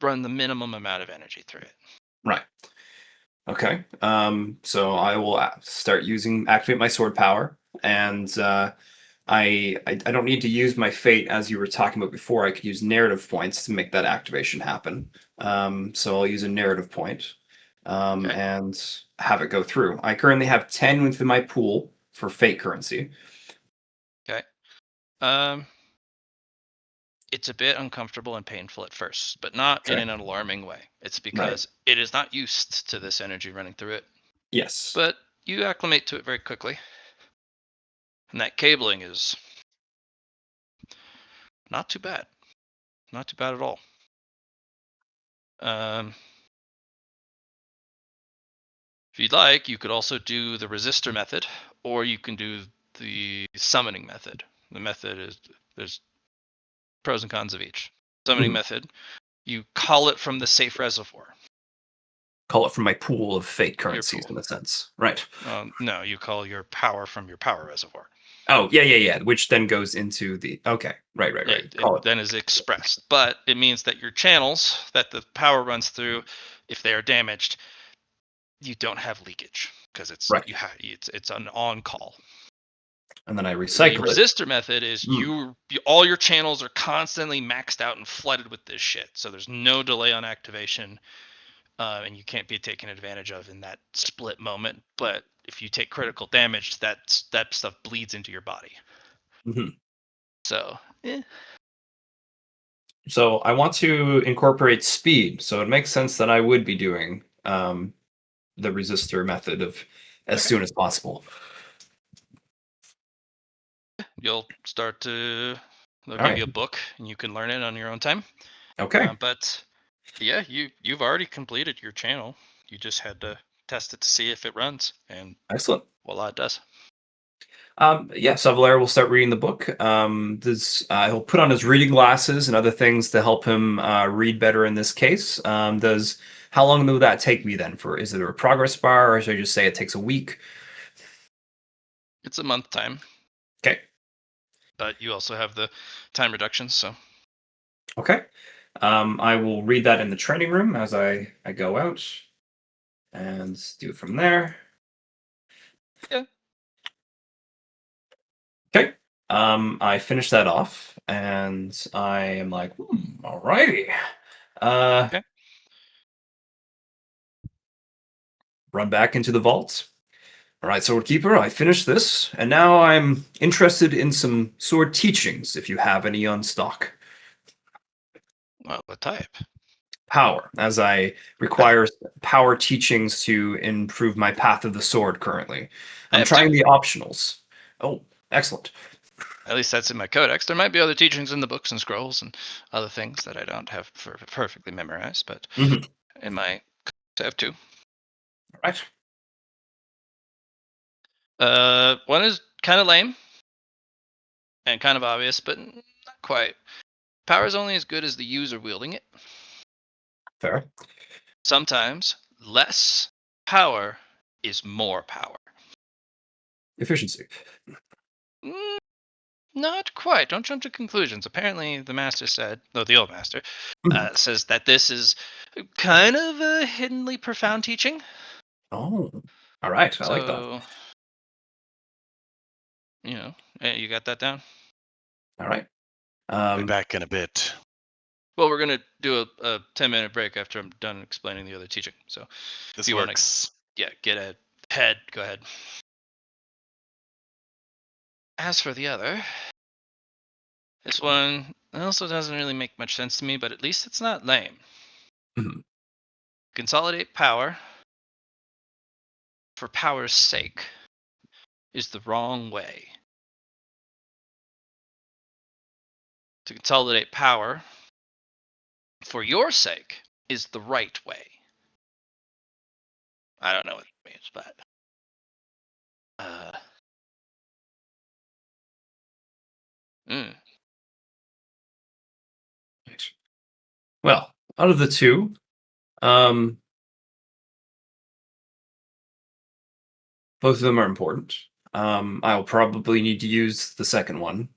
run the minimum amount of energy through it. Right. Okay. So I will start activate my sword power, and I don't need to use my fate as you were talking about before. I could use narrative points to make that activation happen. So I'll use a narrative point, Okay. and have it go through. I currently have 10 within my pool for fate currency. Okay. It's a bit uncomfortable and painful at first, but not in Okay. an alarming way. It's Right. because it is not used to this energy running through it. Yes. But you acclimate to it very quickly. And that cabling is not too bad. Not too bad at all. If you'd like, you could also do the resistor method, or you can do the summoning method. The method is, there's pros and cons of each. Summoning method, you call it from the safe reservoir. Call it from my pool of fate Your currencies pool. in a sense. Right. No, you call your power from your power reservoir. Oh, yeah. Which then goes into the... Okay. Right. It then is expressed, but it means that your channels that the power runs through, if they are damaged, you don't have leakage because it's Right. it's an on call. And then I The recycle it. resistor method is all your channels are constantly maxed out and flooded with this shit, so there's no delay on activation, and you can't be taken advantage of in that split moment. But if you take critical damage, that stuff bleeds into your body. Mhm. So, So I want to incorporate speed. So it makes sense that I would be doing the resistor method of as soon as possible. you'll start to... They'll All give right. you a book, and you can learn it on your own time. Okay. But yeah, you've already completed your channel. You just had to test it to see if it runs, and Excellent. voila, it does. Yeah, so Valera will start reading the book. He'll put on his reading glasses and other things to help him read better in this case. How long will that take me then? Is it a progress bar, or should I just say it takes a week? It's a month time, Okay. but you also have the time reductions, so Okay. I will read that in the training room as I go out and do it from there. yeah. Okay. I finish that off, and I am like, alrighty. Okay. Run back into the vault. All right, Sword Keeper, I finished this, and now I'm interested in some sword teachings, if you have any on stock. Well, what type? Power, as I require power teachings to improve my path of the sword currently. I I'm have trying two. the optionals. Oh, excellent. At least that's in my codex. There might be other teachings in the books and scrolls and other things that I don't have perfectly memorized, but Mhm. in my codex I have two. All right. One is kind of lame and kind of obvious, but not quite. Power is only as good as the user wielding it. Fair. Sometimes less power is more power. Efficiency. Mm, Not quite. Don't jump to conclusions. Apparently, the master said, no, the old master, Mhm. says that this is kind of a hiddenly profound teaching. Oh, all right. I like that. So, you got that down? All right. Be back in a bit. Well, we're going to do a 10-minute break after I'm done explaining the other teaching. So, This you wanna- works. get ahead. Go ahead. As for the other, this one also doesn't really make much sense to me, but at least it's not lame. Mhm. Consolidate power for power's sake is the wrong way. To consolidate power for your sake is the right way. I don't know what it means, but mm, Right. Well, out of the two, um, both of them are important. I'll probably need to use the second one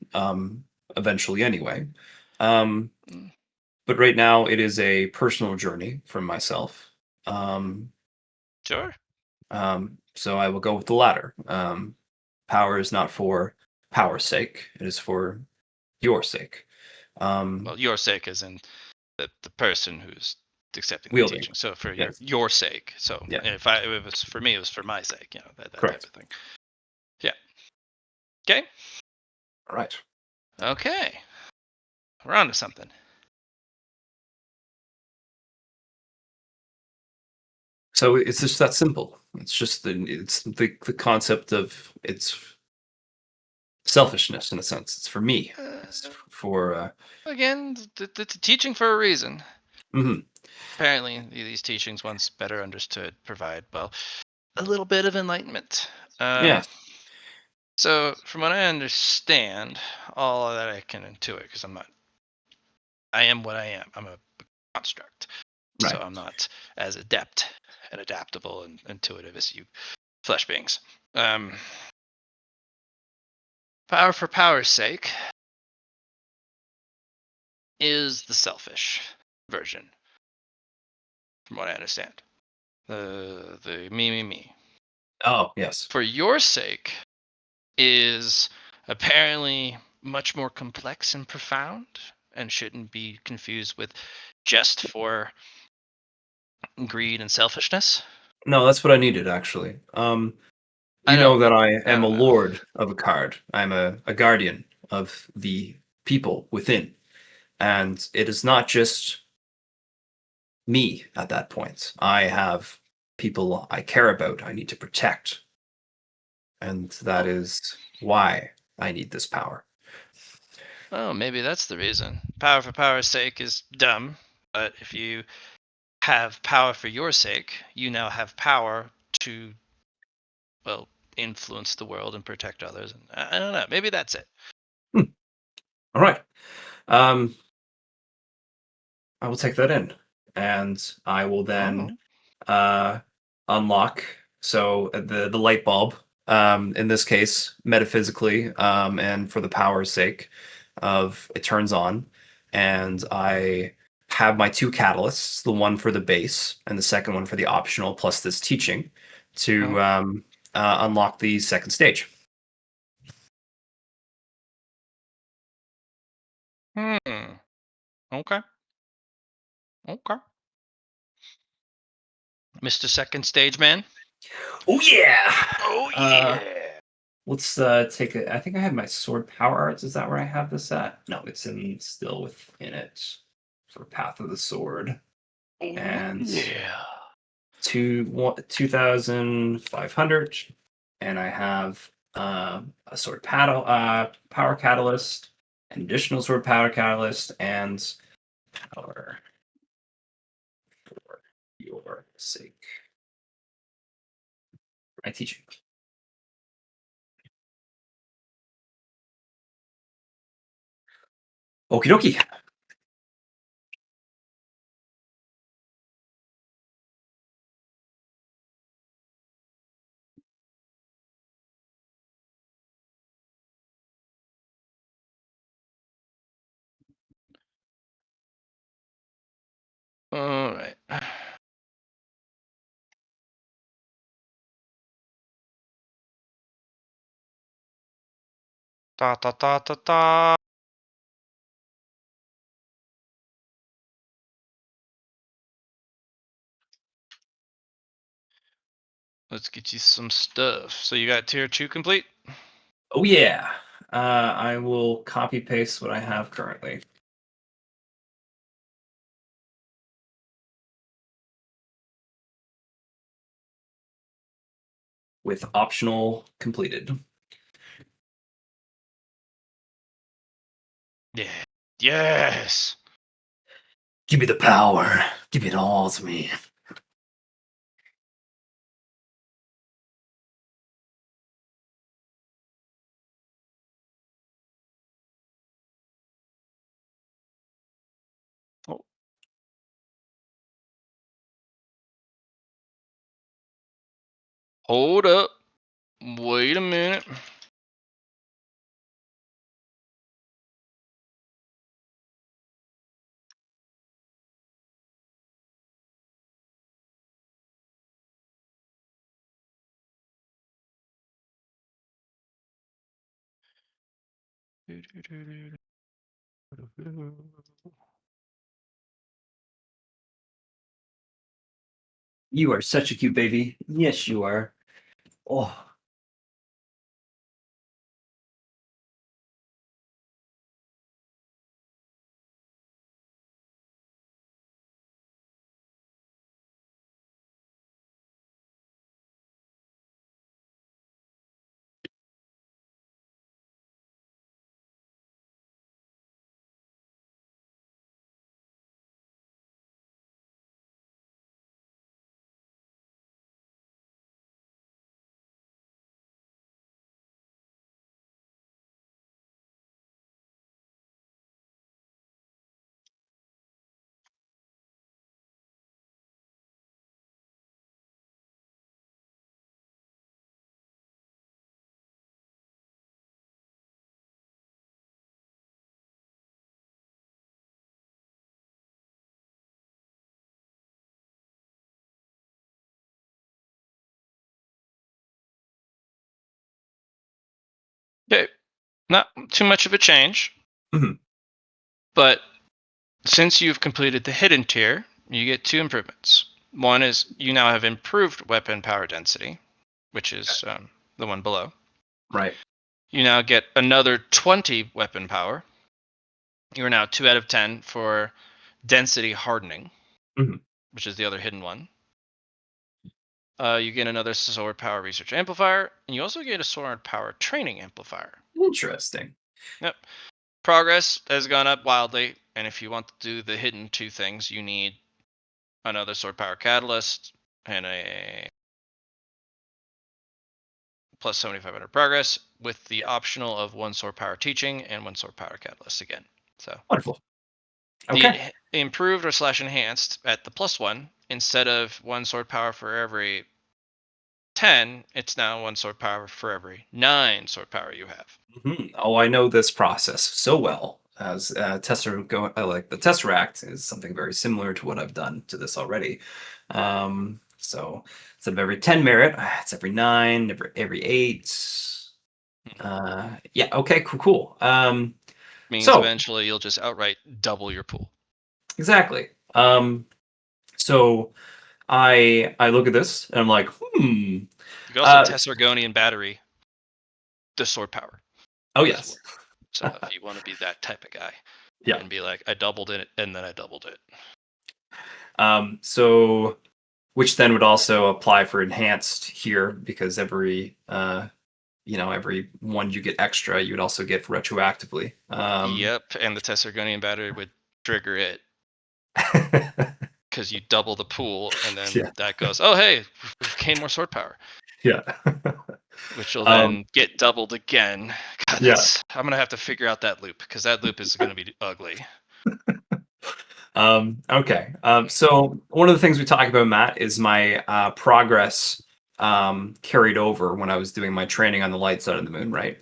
eventually anyway. Um, mm, but right now, it is a personal journey from myself. Um, sure. so I will go with the latter. Power is not for power's sake; it is for your sake. Well, your sake is in the person who's accepting the Wielding. teaching. So for Yes. your sake. So Yeah. if it was for me, it was for my sake. That type Correct. of thing. Yeah. Okay. All right. Okay. We're on to something. So it's just that simple. It's just the concept of it's selfishness in a sense. It's for me. It's Uh, for Again, it's a teaching for a reason. mhm. Apparently, these teachings, once better understood, provide, well, a little bit of enlightenment. Yes. So, from what I understand, all that I can intuit, because I am what I am. I'm a construct. So Right. I'm not as adept and adaptable and intuitive as you flesh beings. Um, Power for power's sake is the selfish version, from what I understand. The me. Oh, yes. For your sake is apparently much more complex and profound and shouldn't be confused with just for greed and selfishness. No, that's what I needed actually. I You know don't that I I am a don't know. lord of a card. I'm a guardian of the people within. And it is not just me at that point. I have people I care about, I need to protect. And that Well, is why I need this power. well, maybe that's the reason. Power for power's sake is dumb, but if you have power for your sake, you now have power to, well, influence the world and protect others. And I don't know. Maybe that's it. Hmm. All right. Um, I will take that in, and I will then Oh, uh, unlock. So the light bulb, in this case, metaphysically, and for the power's sake, of it turns on, and I have my two catalysts: the one for the base and the second one for the optional, plus this teaching, to unlock the second stage. Okay. Okay. Mr. Second Stage Man. Oh yeah. Oh Uh, yeah. let's take a. I think I have my sword power arts. Is that where I have this at? No, it's still within it. For Path of the Sword. Oh And yeah. 2,500, and I have a sword power catalyst, an additional sword power catalyst, and power for your sake. My teaching. Okie dokie. All right. Ta ta ta ta ta. Let's get you some stuff. So you got tier 2 complete? Oh yeah. I will copy paste what I have currently. With optional completed. Yeah. Yes. Give me the power. Give it all to me. Oh. Hold up. Wait a minute. You are such a cute baby. Yes, you are. Oh. Okay. Not too much of a change. Mhm. But since you've completed the hidden tier, you get 2 improvements. One is you now have improved weapon power density, which is the one below. Right. You now get another 20 weapon power. You are now 2 out of 10 for density hardening, Mhm. which is the other hidden one. You get another sword power research amplifier, and you also get a sword power training amplifier. Interesting. Yep. Progress has gone up wildly, and if you want to do the hidden 2 things, you need another sword power catalyst and a plus 7,500 progress with the optional of 1 sword power teaching and 1 sword power catalyst again. So Wonderful. Okay. the improved or slash enhanced at the +1, instead of 1 sword power for every 10, it's now 1 sword power for every 9 sword power you have. Mhm. Oh, I know this process so well. As like the Tesseract is something very similar to what I've done to this already. So instead of every 10 merit, it's every 9, every 8. Yeah. Okay. Cool. Cool. means So eventually you'll just outright double your pool. exactly. So I look at this and I'm like, You can also Uh, Tessergonian battery the sword power oh as well. yes, So if you want to be that type of guy, yeah. and be like, I doubled it and then I doubled it. So which then would also apply for enhanced here because every every one you get extra, you would also get retroactively. Yep, and the Tessergonian battery would trigger it because you double the pool, and then Yeah. that goes, oh hey, we've gained more sword power, Yeah. which will then get doubled again. God, Yeah. I'm gonna have to figure out that loop because that loop is gonna be ugly. Okay. So one of the things we talk about, Matt, is my progress carried over when I was doing my training on the light side of the moon, right?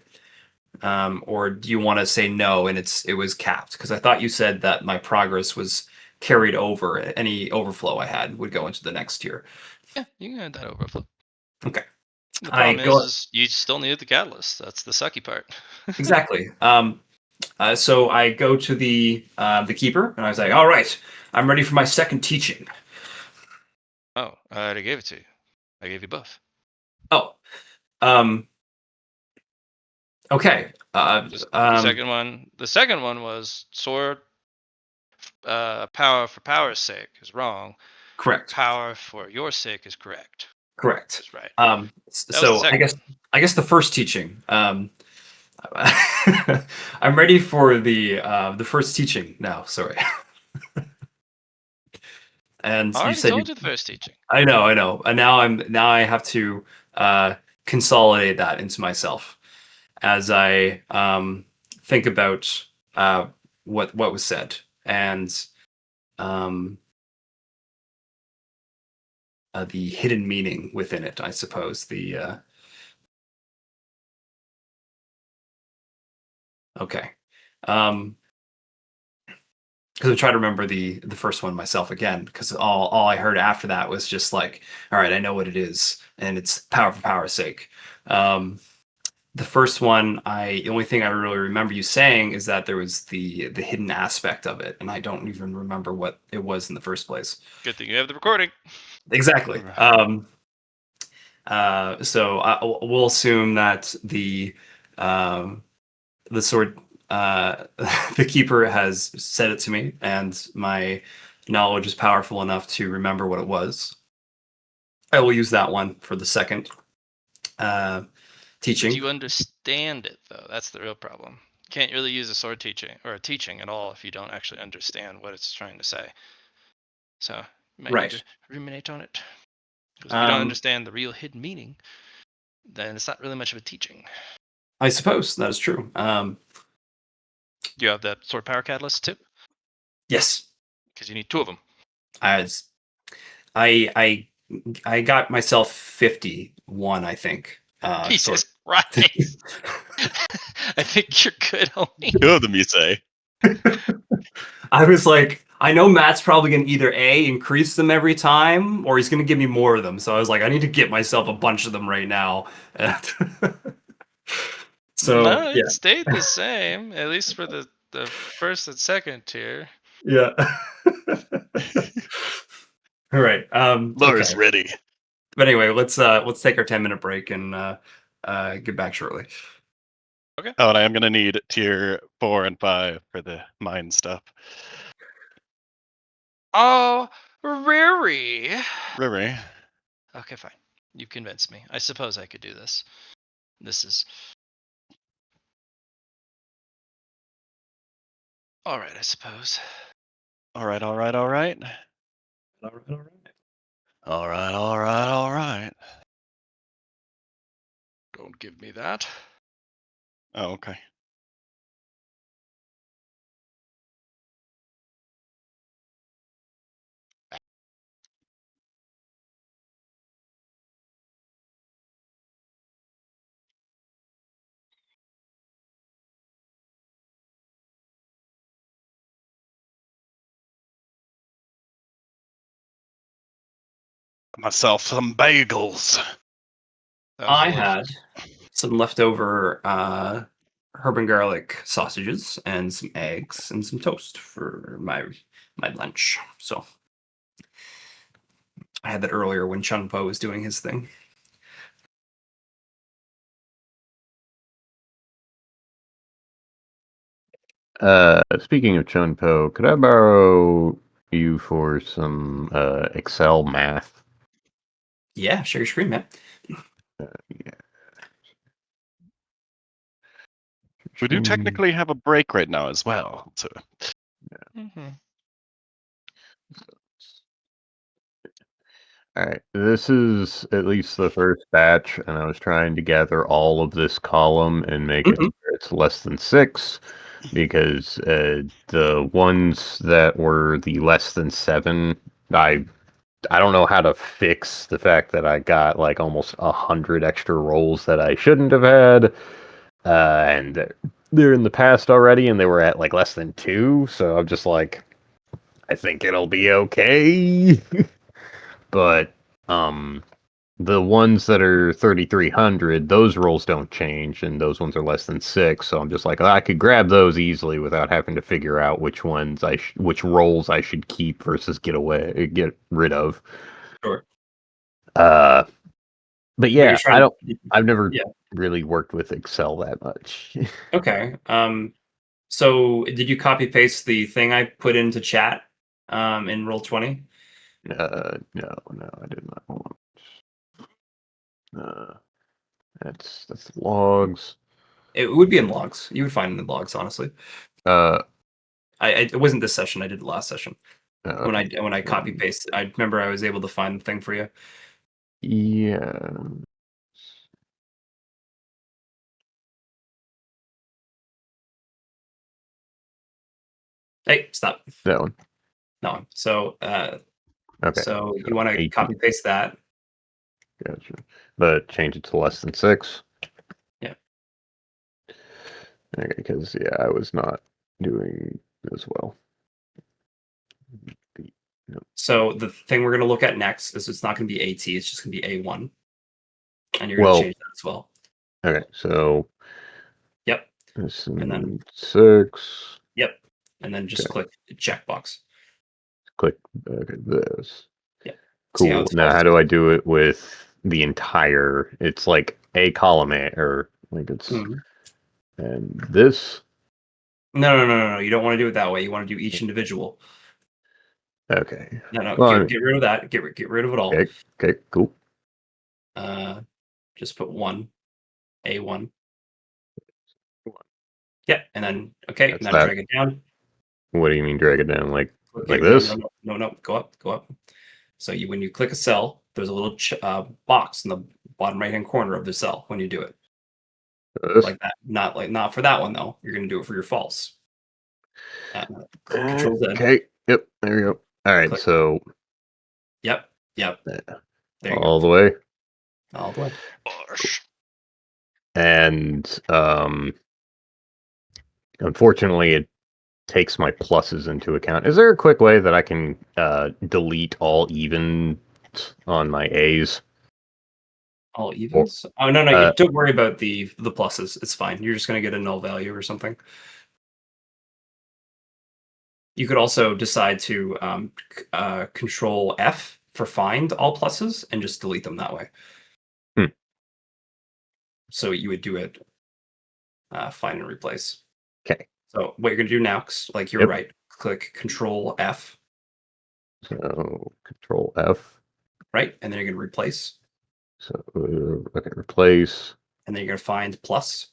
Or do you want to say no and it was capped? Because I thought you said that my progress was carried over. Any overflow I had would go into the next tier. Yeah, you can add that overflow. Okay. The I problem go is you still need the catalyst. That's the sucky part. exactly. So I go to the keeper and I was like, all right, I'm ready for my second teaching. Oh, I already gave it to you. I gave you both. Oh, okay. The second one was sword power for power's sake is wrong. Correct. Power for your sake is correct. Correct. Is right. That was the So second one. I guess the first teaching. I'm ready for the first teaching now. Sorry. And I you already said told you the first teaching. I know. And now I have to consolidate that into myself as I think about what was said and um, the hidden meaning within it. I suppose okay. Because I try to remember the first one myself again, because all I heard after that was just like, all right, I know what it is, and it's power for power's sake. The first one, the only thing I really remember you saying is that there was the hidden aspect of it, and I don't even remember what it was in the first place. Good thing you have the recording. Exactly. So we'll assume that the sword the keeper has said it to me, and my knowledge is powerful enough to remember what it was. I will use that one for the second teaching. Do you understand it though? That's the real problem. You can't really use a sword teaching or a teaching at all if you don't actually understand what it's trying to say. So you might need Right. to ruminate on it. Because if you don't understand the real hidden meaning, then it's not really much of a teaching. I suppose that is true. Do you have that sword power catalyst too? Yes. Because you need two of them. As I got myself 51, I think. Jesus Christ. I think you're good, homie. Two of them, you say? I was like, I know Matt's probably going to either A, increase them every time, or he's going to give me more of them. So I was like, I need to get myself a bunch of them right now. So, No, yeah. it stayed the same, at least for the first and second tier. Yeah. All right. Lar's Okay. ready. But anyway, let's take our 10-minute break and get back shortly. Okay. Oh, and I am going to need tier 4 and 5 for the mine stuff. Oh, Riri. Riri. Okay, fine. You convinced me. I suppose I could do this. This is all right, I suppose. All right. All right. All right. All right. Don't give me that. Oh, okay. Myself some bagels. That was I delicious. had some leftover herb and garlic sausages and some eggs and some toast for my lunch. So I had that earlier when Chun Po was doing his thing. Speaking of Chun Po, could I borrow you for some Excel math? Yeah, share your screen, man. Yeah. We do technically have a break right now as well. So Mm-hmm. All right, this is at least the first batch, and I was trying to gather all of this column and make it Mhm. where it's less than 6, because the ones that were the less than 7, I don't know how to fix the fact that I got like almost 100 extra rolls that I shouldn't have had, and they're in the past already, and they were at like less than 2, so I'm just like, I think it'll be okay. But the ones that are 3,300, those rolls don't change, and those ones are less than 6. So I'm just like, I could grab those easily without having to figure out which ones which rolls I should keep versus get rid of. Sure. But But yeah, you're trying. I've never Yeah. really worked with Excel that much. Okay. So did you copy paste the thing I put into chat in Roll20? No, I did not. Hold on. That's logs. It would be in logs. You would find it in the logs, honestly. Uh, It wasn't this session. I did it last session. When I copy okay. paste, I remember I was able to find the thing for you. Yeah. Hey, stop. That one. No. So Okay. so So you want to 18. copy paste that. Gotcha. But change it to less than 6. Yeah. Okay, because yeah, I was not doing as well. No. So the thing we're going to look at next is it's not going to be AT. It's just going to be A1, and you're going to Well, change that as well. okay, so Yep. this And then 6. yep. And then just Okay. click the checkbox. Click this. Yeah. See how Cool. it's Now, all. how do I do it with the entire? It's like a column A, or like it's Mhm. and this. No. You don't want to do it that way. You want to do each individual. Okay. No. Well, I Get rid of that. Get rid of it all. okay, cool. Just put one, A1. Yeah, and then okay, That's now that. drag it down. What do you mean drag it down? Like Okay, this? no. Go up. So when you click a cell, there's a little box in the bottom right hand corner of the cell when you do it This? like that. Not for that one though. You're gonna do it for your false. Click Control Z. Okay. Yep. There we go. All right. Click. So Yep. There you all go. the way. All the way. Gosh. And unfortunately, it takes my pluses into account. Is there a quick way that I can delete all evens on my A's? All Or evens. Oh no. uh, Don't worry about the pluses. It's fine. You're just gonna get a null value or something. You could also decide to Control F for find all pluses and just delete them that way. Hmm. So you would do it find and replace. Okay. So what you're going to do now, like you're Yep. right, click Control F, So Control F. right? And then you're going to replace. So okay, replace. And then you're going to find plus.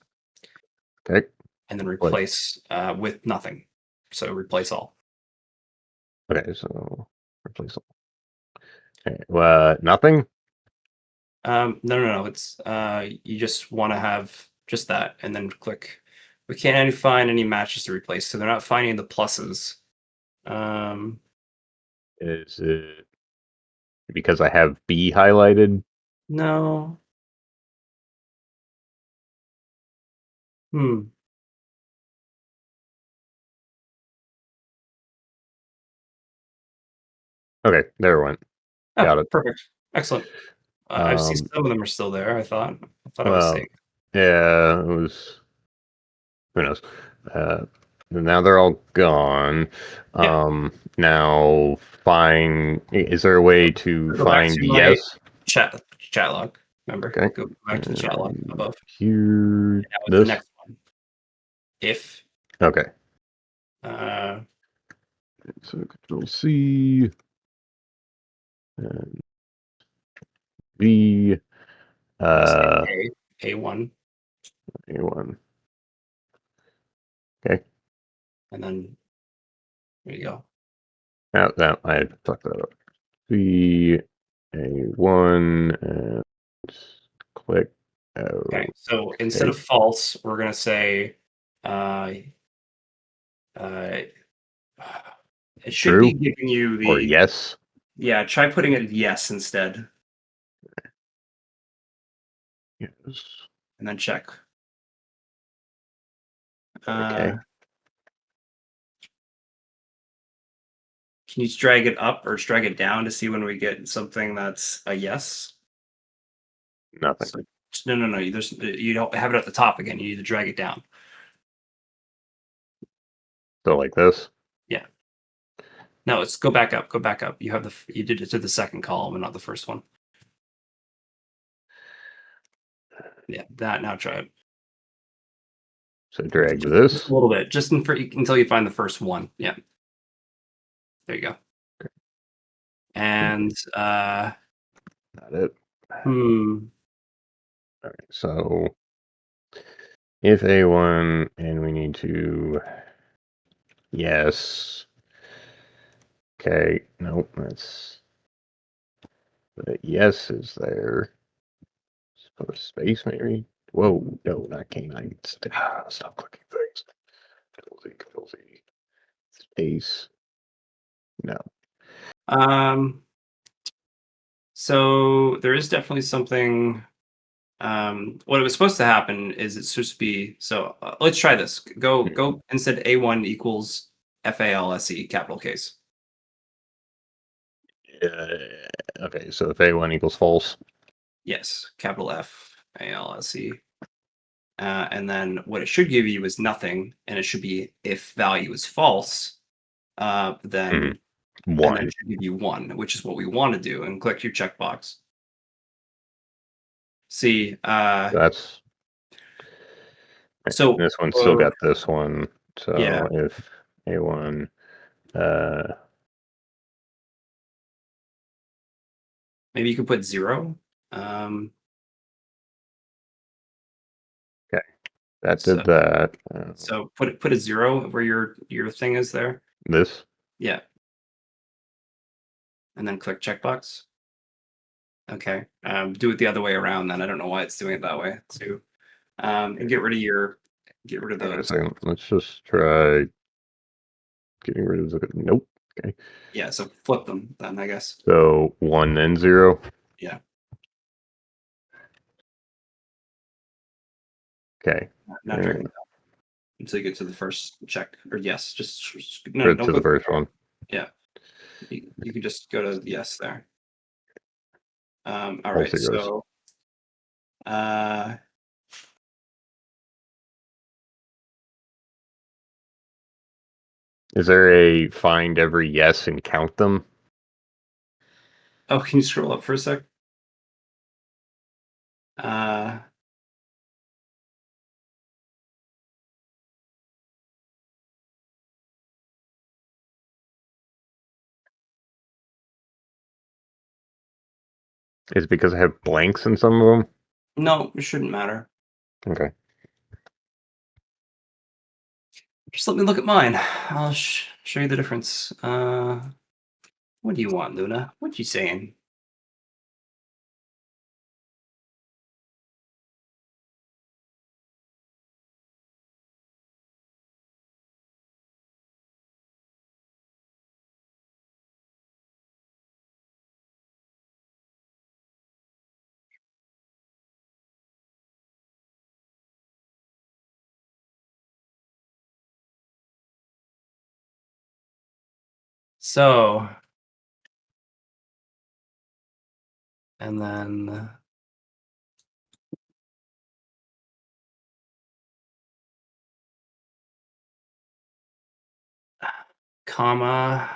Okay. And then replace with nothing. So replace all. Okay. So replace all. Okay. Nothing. No. It's you just want to have just that, and then click. We can't find any matches to replace, so they're not finding the pluses. Is it because I have B highlighted? No. Hmm. Okay, there it went. Oh, Got it. perfect. Excellent. I see some of them are still there. I thought I was Well, safe. yeah, it was. Who knows? Now they're all gone. Yeah. Now find. Is there a way to Go back find to my yes? chat log. Remember? Okay. Go back to the chat log above. Here. That was the This. next one. If Okay. So Control C. And V. A1, A1. Okay. and then there you go. Now I fucked that up. V. A1 and click. Okay, so instead of false, we're gonna say it should True be giving you or the yes. yeah. Try putting it yes instead, Yes. and then check. Okay. Can you just drag it up or drag it down to see when we get something that's a yes? Nothing. So, no. You don't have it at the top again. You need to drag it down. So like this. Yeah. No, it's go back up. Go back up. You have you did it to the second column and not the first one. Yeah, that now try it. So drag Just this. a little bit, just until you find the first one. Yeah. There you go. And Not it. hmm. All right. So if A1 and we need to yes. Okay. Nope. That's the yes is there. Put a space maybe. Whoa. No, not canine. Stop clicking things. Control Z. Space. No. So there is definitely something. What it was supposed to happen is it's supposed to be. So let's try this. Go instead. A1 equals FALSE capital case. Okay. So if A1 equals false. Yes, capital FALSE. And then what it should give you is nothing, and it should be if value is false, then and then One. it should give you 1, which is what we want to do, and click your checkbox. See, That's so this one's still got this one. So yeah, if A1 maybe you could put 0. Okay, that So, did that. so put a 0 where your thing is there. This. Yeah, and then click checkbox. Okay, do it the other way around. Then I don't know why it's doing it that way too. And get rid of Wait a those. second. Let's just try getting rid of the. Nope. Okay. Yeah, so flip them then, I guess. So 1 then 0. Yeah. Okay. Now drag it down until you get to the first check or yes. Just no, To don't the go. first one. Yeah, you can just go to yes there. All All right, zeros. so Is there a find every yes and count them? oh, can you scroll up for a sec? Uh, Is it because I have blanks in some of them? no, it shouldn't matter. Okay. Just let me look at mine. I'll show you the difference. What do you want, Luna? What you saying? So, and then comma.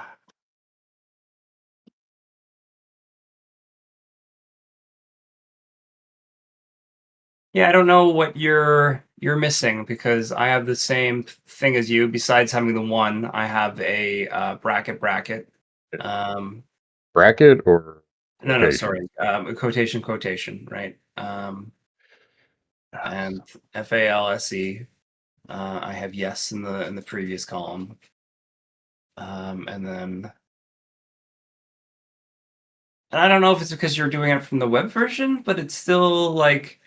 Yeah, I don't know what you're missing because I have the same thing as you. Besides having the one, I have a bracket. Um, Bracket or no, no, quotation? sorry, a quotation, right? And FALSE. I have yes in the previous column, and then and I don't know if it's because you're doing it from the web version, but it's still like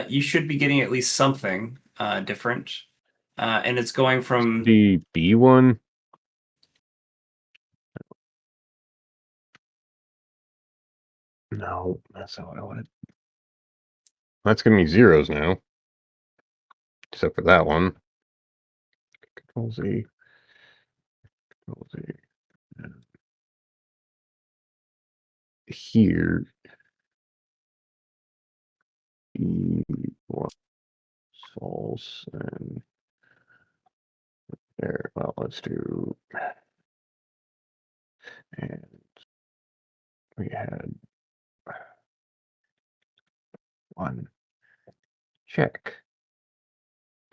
you should be getting at least something different, and it's going from The B one. No, that's not what I wanted. That's giving me zeros now. Except for that one. Control Z. Control Z. And here. E1 false and there. Well, let's do. And we had one check.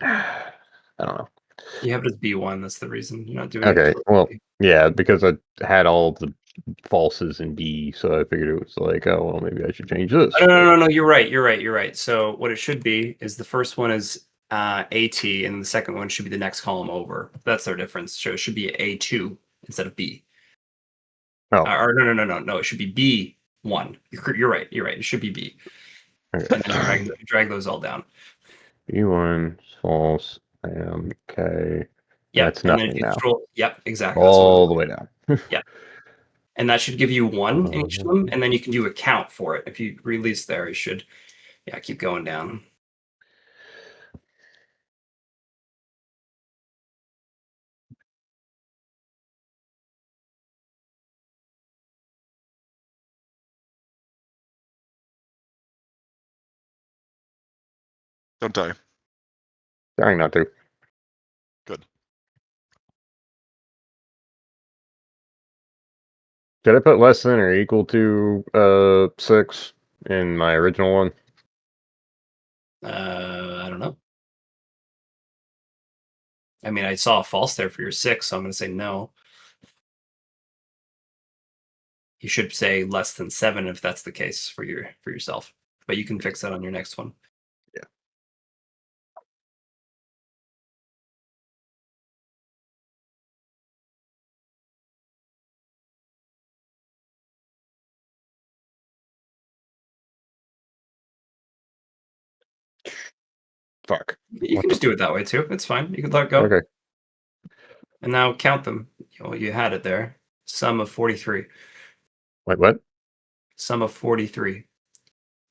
I don't know. you have it as B1. That's the reason you're not doing it Okay, well, correctly. yeah, because I had all the falses in B, so I figured it was like, oh, well, maybe I should change this. Oh, no. You're right. So what it should be is the first one is AT, and the second one should be the next column over. That's their difference. So it should be A2 instead of B. Oh, Or no. It should be B1. You're right. It should be B, okay. and then drag those all down. B1, false, and K. Yep, That's and then if nothing you now. scroll, yep, exactly. That's what we All the want. way down. Yeah, and that should give you one in each of them, and then you can do a count for it. If you release there, you should, yeah, keep going down. Don't die. Trying not to. Good. Did I put less than or equal to 6 in my original one? I don't know. I mean, I saw a false there for your 6, so I'm going to say no. You should say less than 7 if that's the case for yourself, but you can fix that on your next one. Yeah. Fuck. You What can the- just do it that way too. It's fine. You can let it go. Okay. And now count them. You had it there. Sum of 43. Wait, what? Sum of 43.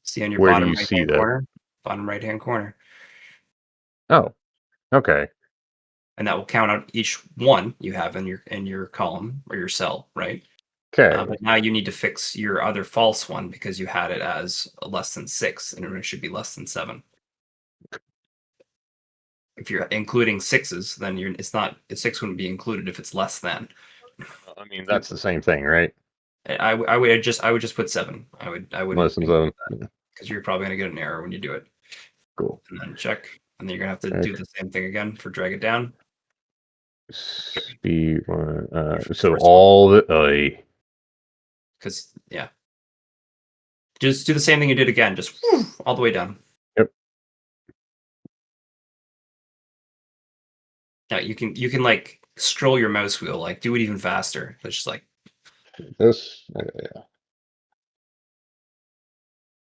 See on your Where do bottom you right see hand that? corner. Bottom right hand corner. Oh, okay. And that will count out each one you have in your column or your cell, right? Okay. But now you need to fix your other false one because you had it as less than 6, and it should be less than 7. If you're including 6s, then it's not, 6 wouldn't be included if it's less than. I mean, that's the same thing, right? I would just put 7. I wouldn't Less than 7. Yeah, because you're probably gonna get an error when you do it. cool. And then check, and then you're gonna have to Check. do the same thing again for drag it down. B1. So First all the. Because yeah, just do the same thing you did again, just all the way down. Yep. Now you can like scroll your mouse wheel, like do it even faster. It's just like, This. Okay, yeah.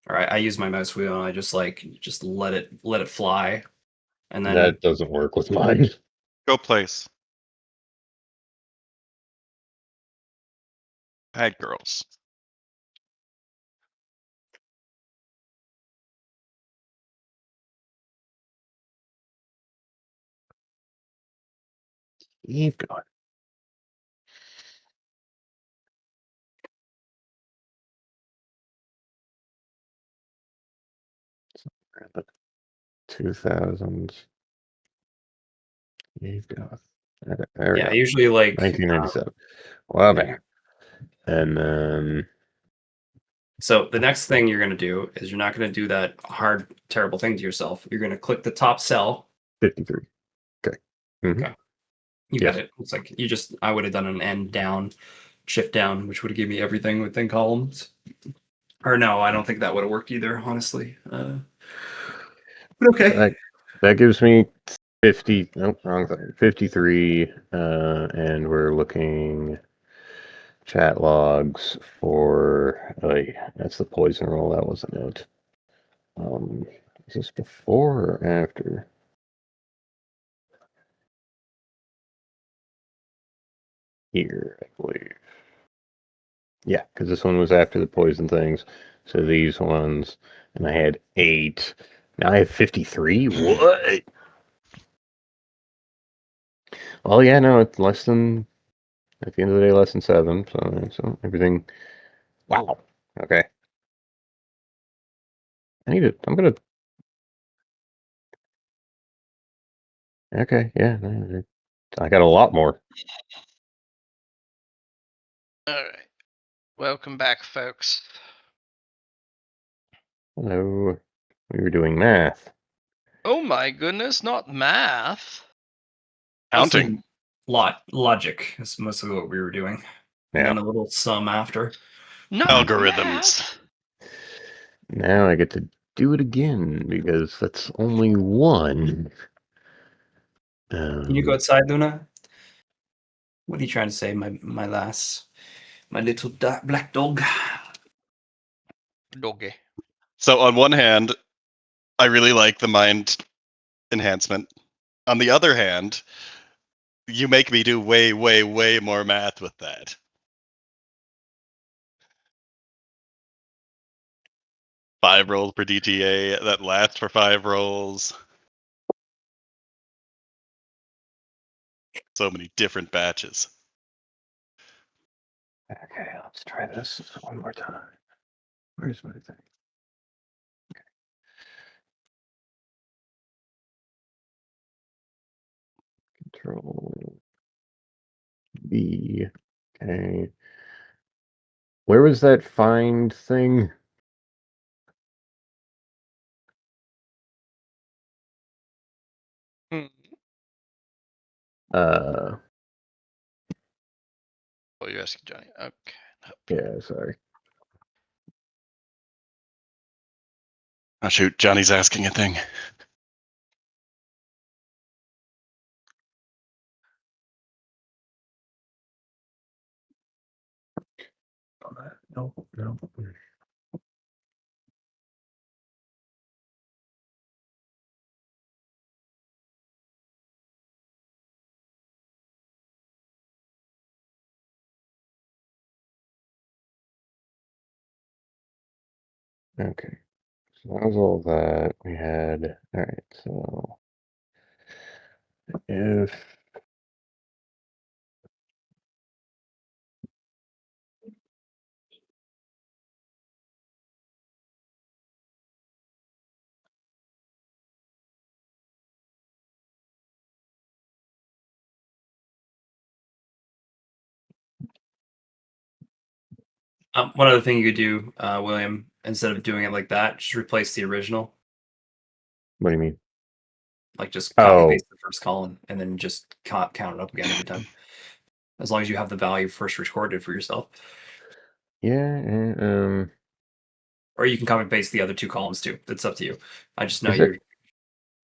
all right, I use my mouse wheel and I just let it fly, and then That doesn't work with mine. Go place. Bad girls. Keep going. The 2000s. Keep going. Okay, there we Yeah, go. usually like 1997. Well, yeah. bang. And then So the next thing you're going to do is you're not going to do that hard, terrible thing to yourself. You're going to click the top cell. 53. Okay. Mhm. Okay. You got Yes. it. It's like I would have done an end down, shift down, which would have given me everything within columns. Or no, I don't think that would have worked either, honestly. But okay. That gives me 50. Nope, wrong thing. 53. And we're looking chat logs for. Oh, yeah, that's the poison roll. That wasn't it. Is this before or after? Here, I believe. Yeah, because this one was after the poison things. So these ones, and I had 8. Now I have 53. What? Well, yeah, no, it's less than. At the end of the day, less than 7. So everything. Wow. Okay. I'm gonna. Okay, yeah. No, I got a lot more. All right. Welcome back, folks. Hello. We were doing math. Oh my goodness, not math. Counting. Logic is mostly what we were doing. And Yeah. then a little sum after. Not Algorithms. math. Now I get to do it again because that's only one. Can you go outside, Luna? What are you trying to say, my little black dog? Doggy. So on one hand, I really like the mind enhancement. On the other hand, you make me do way, way, way more math with that. Five rolls per DTA that lasts for 5 rolls. So many different batches. Okay, let's try this one more time. Where's my thing? Control B. Okay. Where was that find thing? Hmm. Uh, Oh, you're asking Johnny. Okay. yeah, sorry. Oh shoot, Johnny's asking a thing. No, no. Okay. So that was all that we had. All right. So if One other thing you could do, William, instead of doing it like that, just replace the original. what do you mean? Like just copy Oh, paste the first column and then just count it up again every time. As long as you have the value first recorded for yourself. yeah. Or you can copy paste the other two columns too. That's up to you. I just know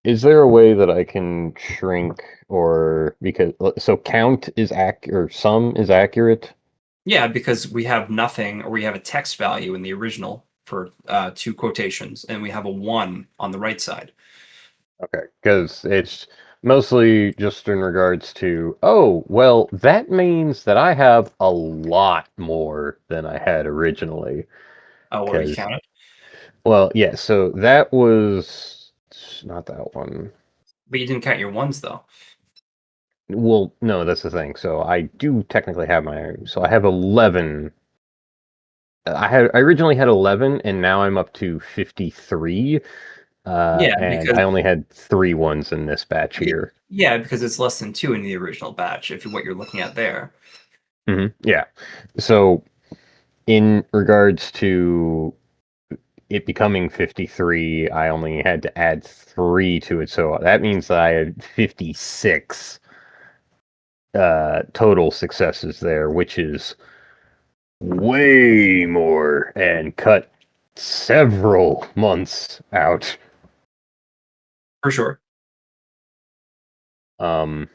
Is there a way that I can shrink or because so count is or sum is accurate? yeah, because we have nothing or we have a text value in the original for two quotations and we have a 1 on the right side. Okay, because it's mostly just in regards to, oh, well, that means that I have a lot more than I had originally. Oh, what you Because, counted? well, yeah, so that was not that one. But you didn't count your ones though. Well, no, that's the thing. So I do technically have so I have 11. I originally had 11 and now I'm up to 53. Yeah, and because I only had 3 ones in this batch here. yeah, because it's less than 2 in the original batch. If what you're looking at there. Yeah. So, in regards to it becoming 53, I only had to add 3 to it. So that means that I had 56 total successes there, which is way more and cut several months out. For sure. And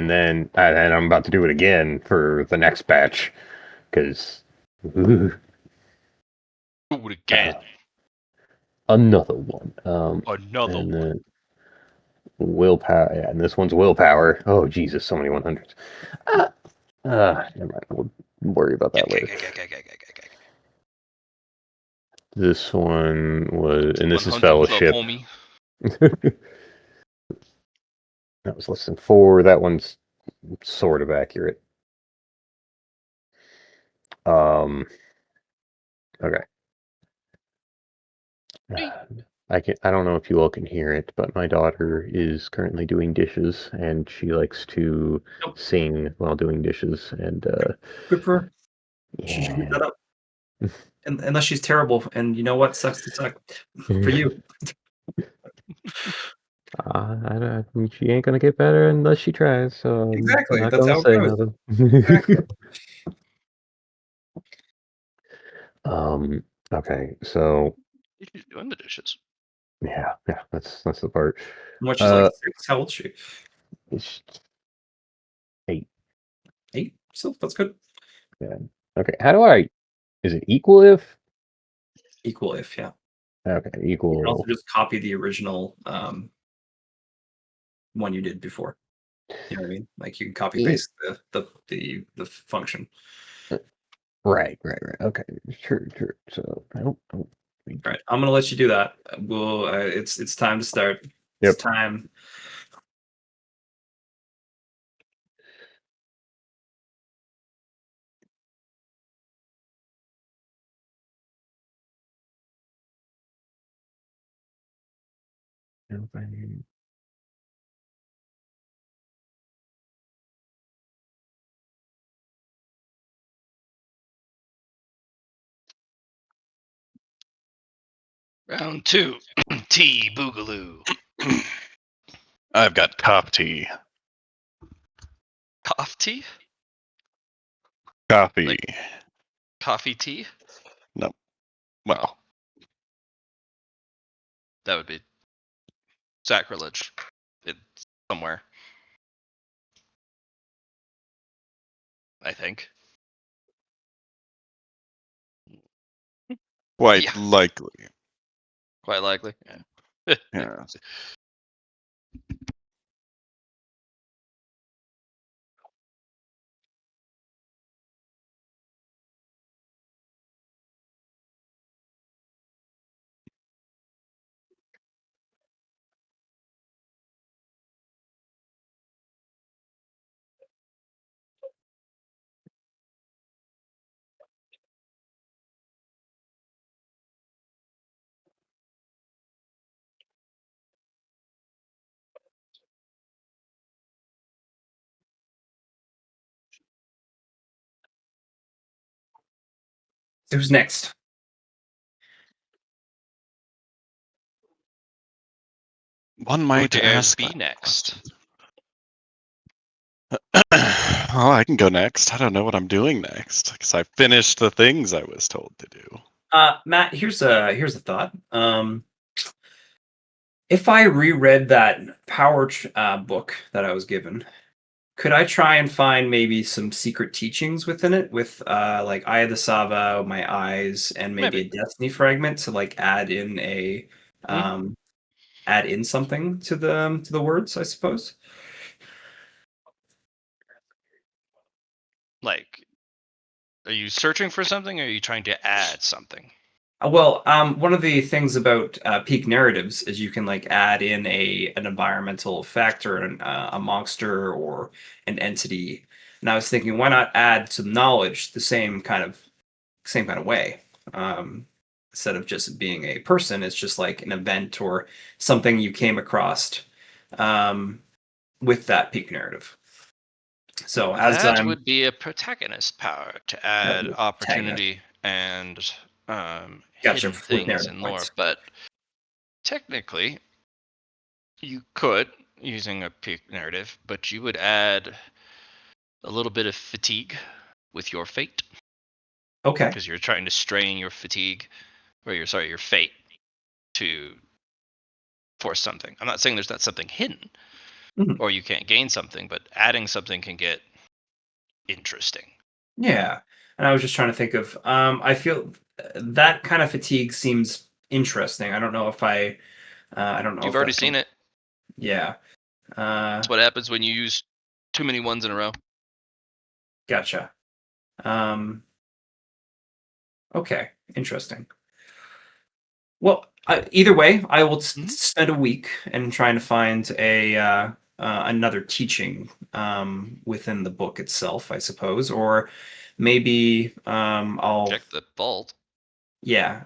then and I'm about to do it again for the next batch because Do it again. another one. Another and one. then willpower. Yeah, and this one's willpower. Oh Jesus, so many 100s. Never mind. We'll worry about that later. This one was, and this is 100 club, fellowship. homie. That was less than 4. That one's sort of accurate. Okay. I don't know if you all can hear it, but my daughter is currently doing dishes, and she likes to Nope. sing while doing dishes. And Good for her. She should keep yeah, that up. Unless she's terrible, and you know what? Sucks to suck for you. she ain't gonna get better unless she tries. So I'm Exactly. not That's gonna how it say goes. nothing. Exactly. Okay, so She's doing the dishes. yeah, that's the part. What she's like 6? How old is she? It's 8. 8? So that's good. Yeah. Okay, how do I? Is it equal if? Equal if, yeah. Okay, You can also equal. just copy the original one you did before. You know what I mean? Like you can copy Yeah. paste the function. Right. Okay, sure. So I don't. All right, I'm gonna let you do that. We'll. It's time to start. Yep. It's time. Round 2. Tea Boogaloo. I've got cop tea. Cough tea? Coffee. Like- Coffee tea? No. Well, That would be sacrilege. It's somewhere. I think. quite Yeah. likely. Quite likely. Yeah. Yeah. Who's next? One Who might dares ask be that next? well, I can go next. I don't know what I'm doing next because I finished the things I was told to do. Matt, here's a thought. If I reread that power book that I was given, could I try and find maybe some secret teachings within it with like Eye of the Sava, my eyes, and maybe Maybe. a destiny fragment to like Hmm? add in something to the words, I suppose. Like, are you searching for something or are you trying to add something? Well, one of the things about peak narratives is you can like add in an environmental factor, a monster or an entity. And I was thinking, why not add some knowledge the same kind of way? instead of just being a person. It's just like an event or something you came across with that peak narrative. So as That I'm would be a protagonist power to that would add be protagonist. opportunity and Gotcha, hidden with things narrative in lore. points. But technically, you could using a peak narrative, but you would add a little bit of fatigue with your fate Okay. because you're trying to strain your fatigue or your fate to force something. I'm not saying there's not something hidden Mhm. or you can't gain something, but adding something can get interesting. Yeah. And I was just trying to think of I feel that kind of fatigue seems interesting. I don't know You've if already that's seen going. it. Yeah. That's what happens when you use too many ones in a row. Gotcha. Um okay, interesting. Well, either way, I will Mhm. spend a week and trying to find a another teaching within the book itself, I suppose, or maybe I'll Check the vault. yeah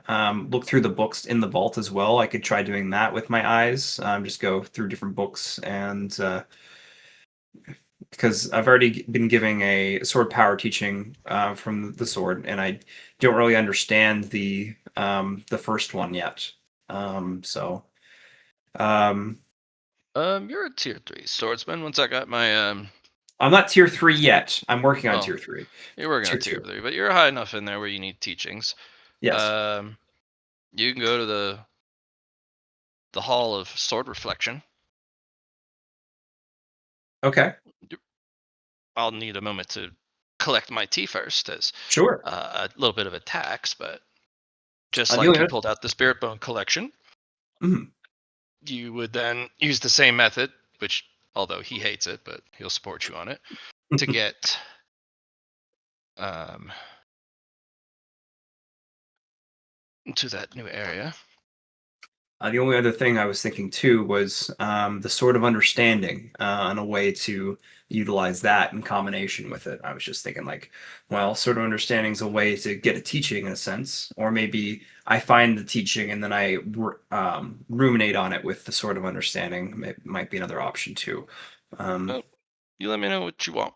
look through the books in the vault as well. I could try doing that with my eyes. Just go through different books and because I've already been giving a sword power teaching from the sword, and I don't really understand the first one yet. So um, You're a tier 3 swordsman. Once I got my I'm not tier 3 yet. I'm working on well, tier 3. you're working on Tier tier 2. 3, but you're high enough in there where you need teachings. Yes. Um, you can go to the Hall of Sword Reflection. Okay. I'll need a moment to collect my tea first, as Sure. a little bit of a tax, but just The like only you other, pulled out the Spirit Bone collection, mhm. you would then use the same method, which although he hates it, but he'll support you on it, to get um, to that new area. The only other thing I was thinking too was the Sword of Understanding and a way to utilize that in combination with it. I was just thinking, like, well, Sword of Understanding is a way to get a teaching in a sense, or maybe I find the teaching and then I ruminate on it with the Sword of Understanding. It might be another option too. Um, Well, you let me know what you want.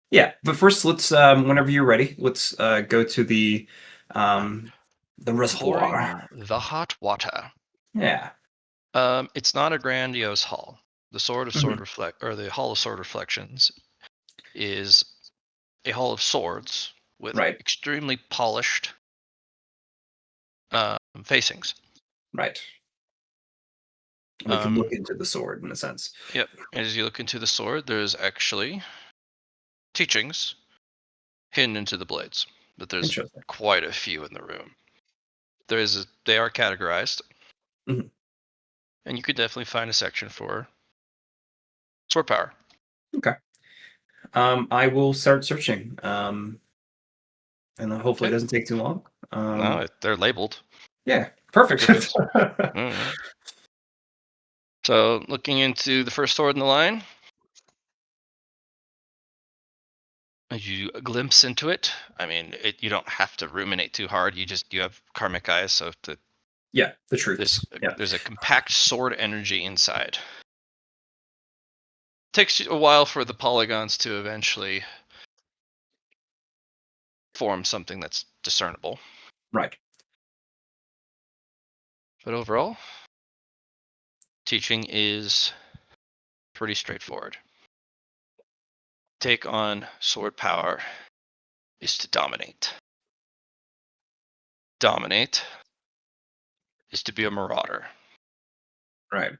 yeah, but first, let's whenever you're ready, let's go to I'm um, the pouring reservoir. the hot water. Yeah. It's not a grandiose hall. The Mhm. The Hall of Sword Reflections is a hall of swords with Right. extremely polished facings. Right. We can look Um, into the sword in a sense. yep. As you look into the sword, there's actually teachings hidden into the blades, but there's Interesting. quite a few in the room. They are categorized, Mhm. and you could definitely find a section for sword power. Okay. I will start searching. And hopefully it Okay. doesn't take too long. No, they're labeled. Yeah, perfect. Difference. Mhm. So, looking into the first sword in the line, as you glimpse into it, I mean, you don't have to ruminate too hard. You have karmic eyes, so Yeah, the truths. Yeah. there's a compact sword energy inside. Takes you a while for the polygons to eventually form something that's discernible. Right. But overall, teaching is pretty straightforward. Take on sword power is to dominate. Dominate is to be a marauder. Right.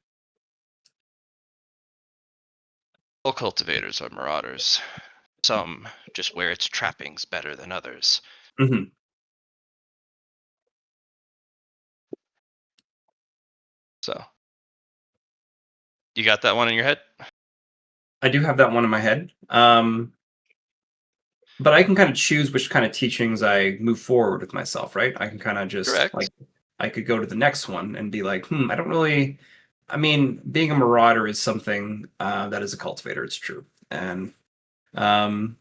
All cultivators are marauders. Some just wear its trappings better than others. Hmm. So, you got that one in your head? I do have that one in my head. But I can kind of choose which kind of teachings I move forward with myself, right? I can kind of just Correct. like I could go to the next one and be like, I don't really. I mean, being a marauder is something that is a cultivator. It's true, and um,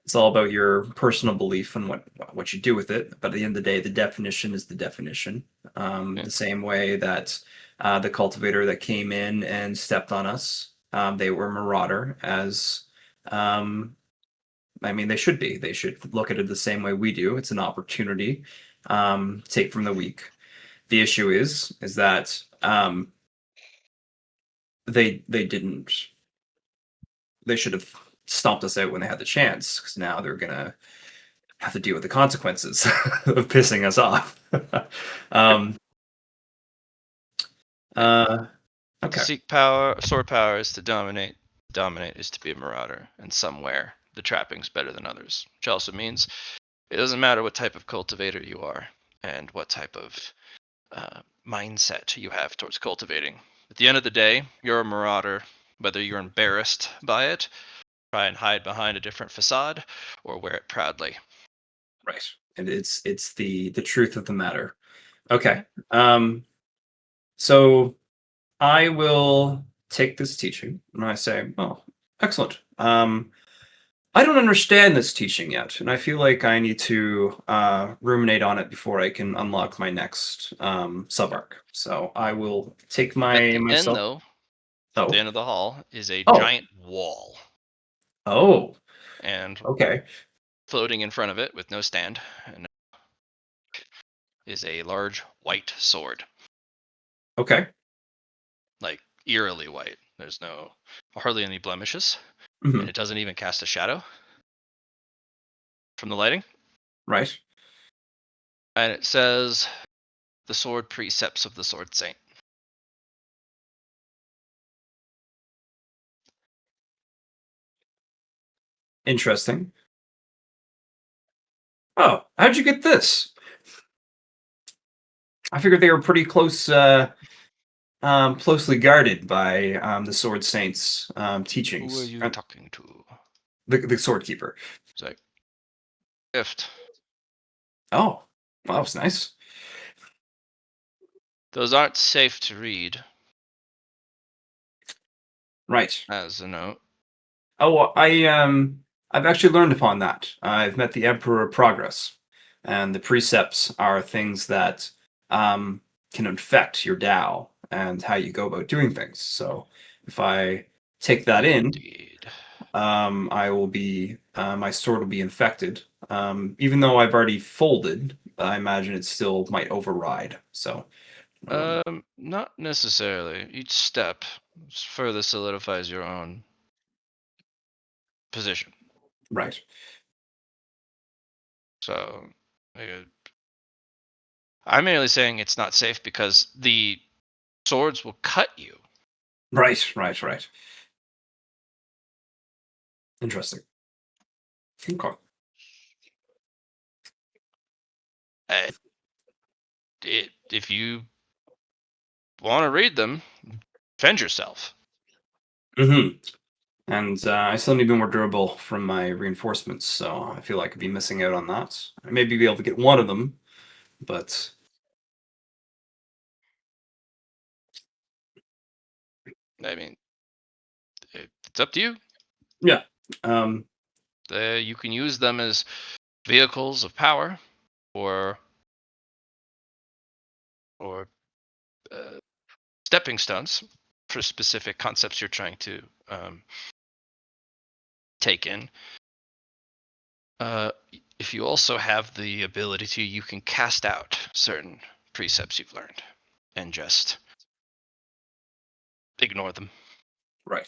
It's all about your personal belief and what you do with it. But at the end of the day, the definition is the definition. Yeah. The same way that the cultivator that came in and stepped on us, they were marauder. As I mean, they should be. They should look at it the same way we do. It's an opportunity. Take from the weak. The issue is that they didn't. They should have stomped us out when they had the chance, because now they're gonna have to deal with the consequences of pissing us off. um, uh, To okay, seek power, sword power is to dominate. Dominate is to be a marauder, and somewhere the trapping's better than others. Which also means it doesn't matter what type of cultivator you are and what type of mindset you have towards cultivating. At the end of the day, you're a marauder, whether you're embarrassed by it, try and hide behind a different facade, or wear it proudly. right. And it's the truth of the matter. Okay. So I will take this teaching and I say, oh, excellent. I don't understand this teaching yet, and I feel like I need to ruminate on it before I can unlock my next sub arc. So I will take At the end, myself. though, at the Oh, end of the hall is a oh, giant wall, oh. and Okay. floating in front of it with no stand and is a large white sword, Okay. like eerily white. There's no hardly any blemishes, and Hmm. it doesn't even cast a shadow from the lighting. Right. And it says the sword precepts of the sword saint. Interesting. Oh, how'd you get this? I figured they were pretty closely guarded by the Sword Saint's Who are teachings. you talking to? The Sword Keeper. It's like gift. Oh, well, that was nice. Those aren't safe to read, Right. as a note. Oh, well, I've actually learned upon that. I've met the Emperor of Progress, and the precepts are things that can infect your Tao and how you go about doing things. So if I take that in, Indeed. I will be my sword will be infected. Even though I've already folded, I imagine it still might override. So Not necessarily. Each step further solidifies your own position. right, So, I'm merely saying it's not safe because the swords will cut you. right. Interesting. Okay. Uh, if you want to read them, defend yourself. Mm-hmm. And I still need to be more durable from my reinforcements, so I feel like I'd be missing out on that. I may be able to get one of them, but I mean, it's up to you. yeah. Um, You can use them as vehicles of power, or or uh, stepping stones for specific concepts you're trying to take in. If you also have the ability to, you can cast out certain precepts you've learned and just ignore them. right.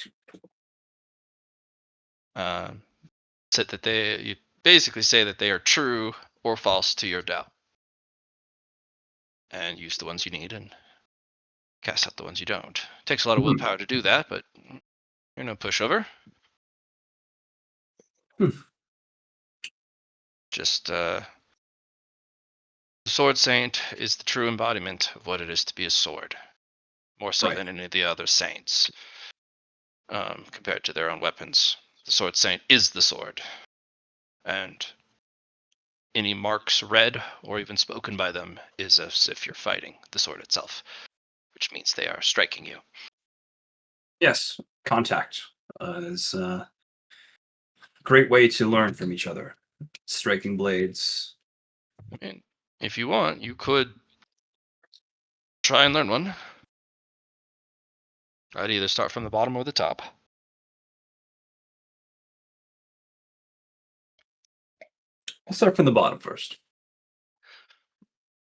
Said that you basically say that they are true or false to your Tao, and use the ones you need and cast out the ones you don't. Takes a lot of Mhm. willpower to do that, but you're no pushover. Hmm. Just the Sword Saint is the true embodiment of what it is to be a sword, more so Right. than any of the other saints. Compared to their own weapons, the Sword Saint is the sword, and any marks read or even spoken by them is as if you're fighting the sword itself, which means they are striking you. Yes. Contact is great way to learn from each other. Striking blades. I mean, if you want, you could try and learn one. I'd either start from the bottom or the top. I'll start from the bottom first.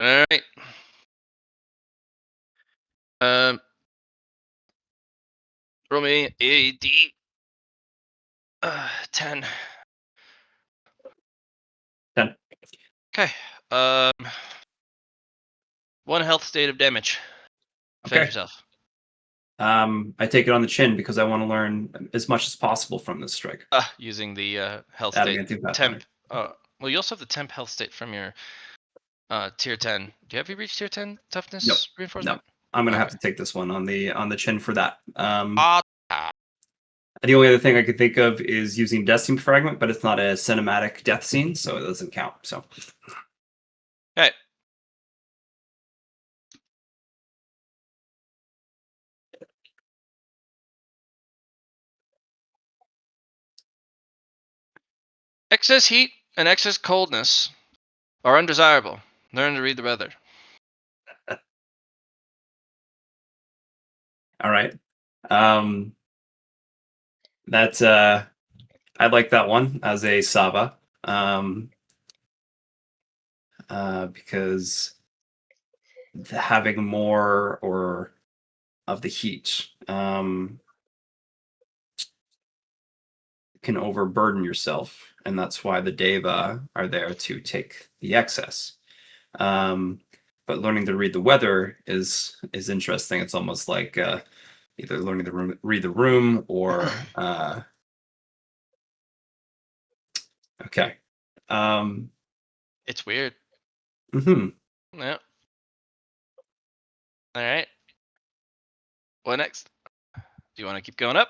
All right. Roll me a D. 10. 10. Okay. 1 health state of damage. Defend Okay. yourself. I take it on the chin because I want to learn as much as possible from this strike. Using the health Adamantium state Pathfinder. temp. Well, you also have the temp health state from your tier 10. Have you reached tier 10 toughness reinforcement? No, I'm gonna have Okay. to take this one on the chin for that. Ah. The only other thing I could think of is using Destiny Fragment, but it's not a cinematic death scene, so it doesn't count. So Okay. Excess heat and excess coldness are undesirable. Learn to read the weather. all right. That's I like that one as a Sava. Because having more or of the heat can overburden yourself, and that's why the Deva are there to take the excess. But learning to read the weather is interesting. It's almost like either learning to read the room or okay. It's weird. Mm-hmm. Yeah. All right. What next? Do you want to keep going up?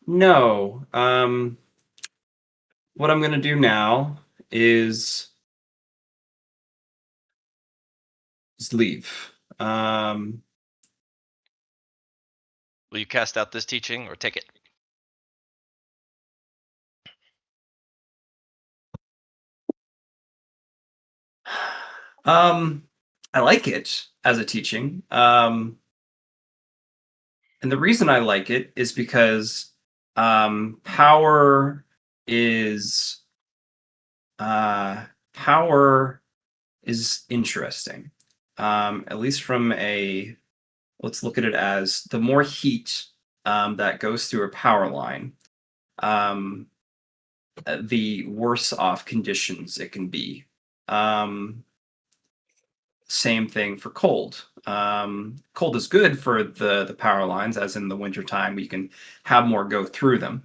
No. What I'm gonna do now is leave. Will you cast out this teaching or take it? I like it as a teaching. And the reason I like it is because power is power is interesting. At least from a let's look at it as the more heat that goes through a power line, um, the worse off conditions it can be. Same thing for cold. Cold is good for the power lines, as in the wintertime, you can have more go through them.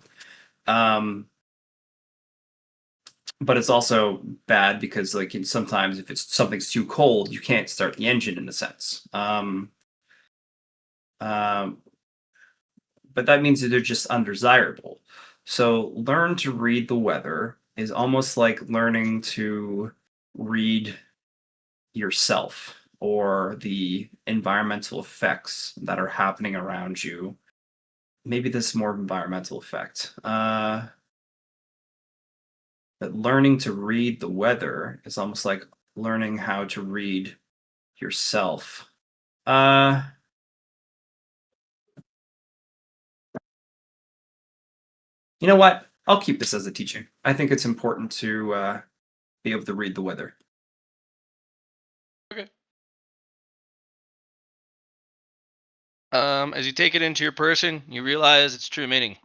But it's also bad because, like, sometimes if it's something's too cold, you can't start the engine in a sense. But that means that they're just undesirable. So learn to read the weather is almost like learning to read yourself or the environmental effects that are happening around you. Maybe this is more of environmental effect. But learning to read the weather is almost like learning how to read yourself. You know what? I'll keep this as a teaching. I think it's important to be able to read the weather. Okay. As you take it into your person, you realize its true meaning.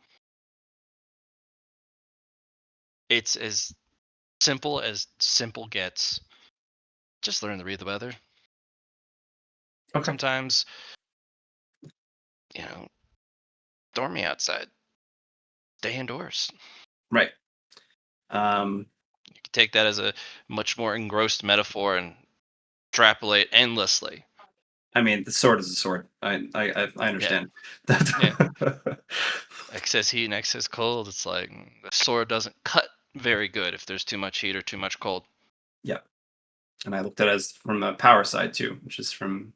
It's as simple gets. Just learn to read the weather. Okay. Sometimes, stormy outside. Stay indoors. Right. You can take that as a much more engrossed metaphor and extrapolate endlessly. I mean, the sword is a sword. I understand. Yeah. Excess heat and excess cold. It's like the sword doesn't cut very good if there's too much heat or too much cold. Yeah. And I looked at it as from the power side too, which is from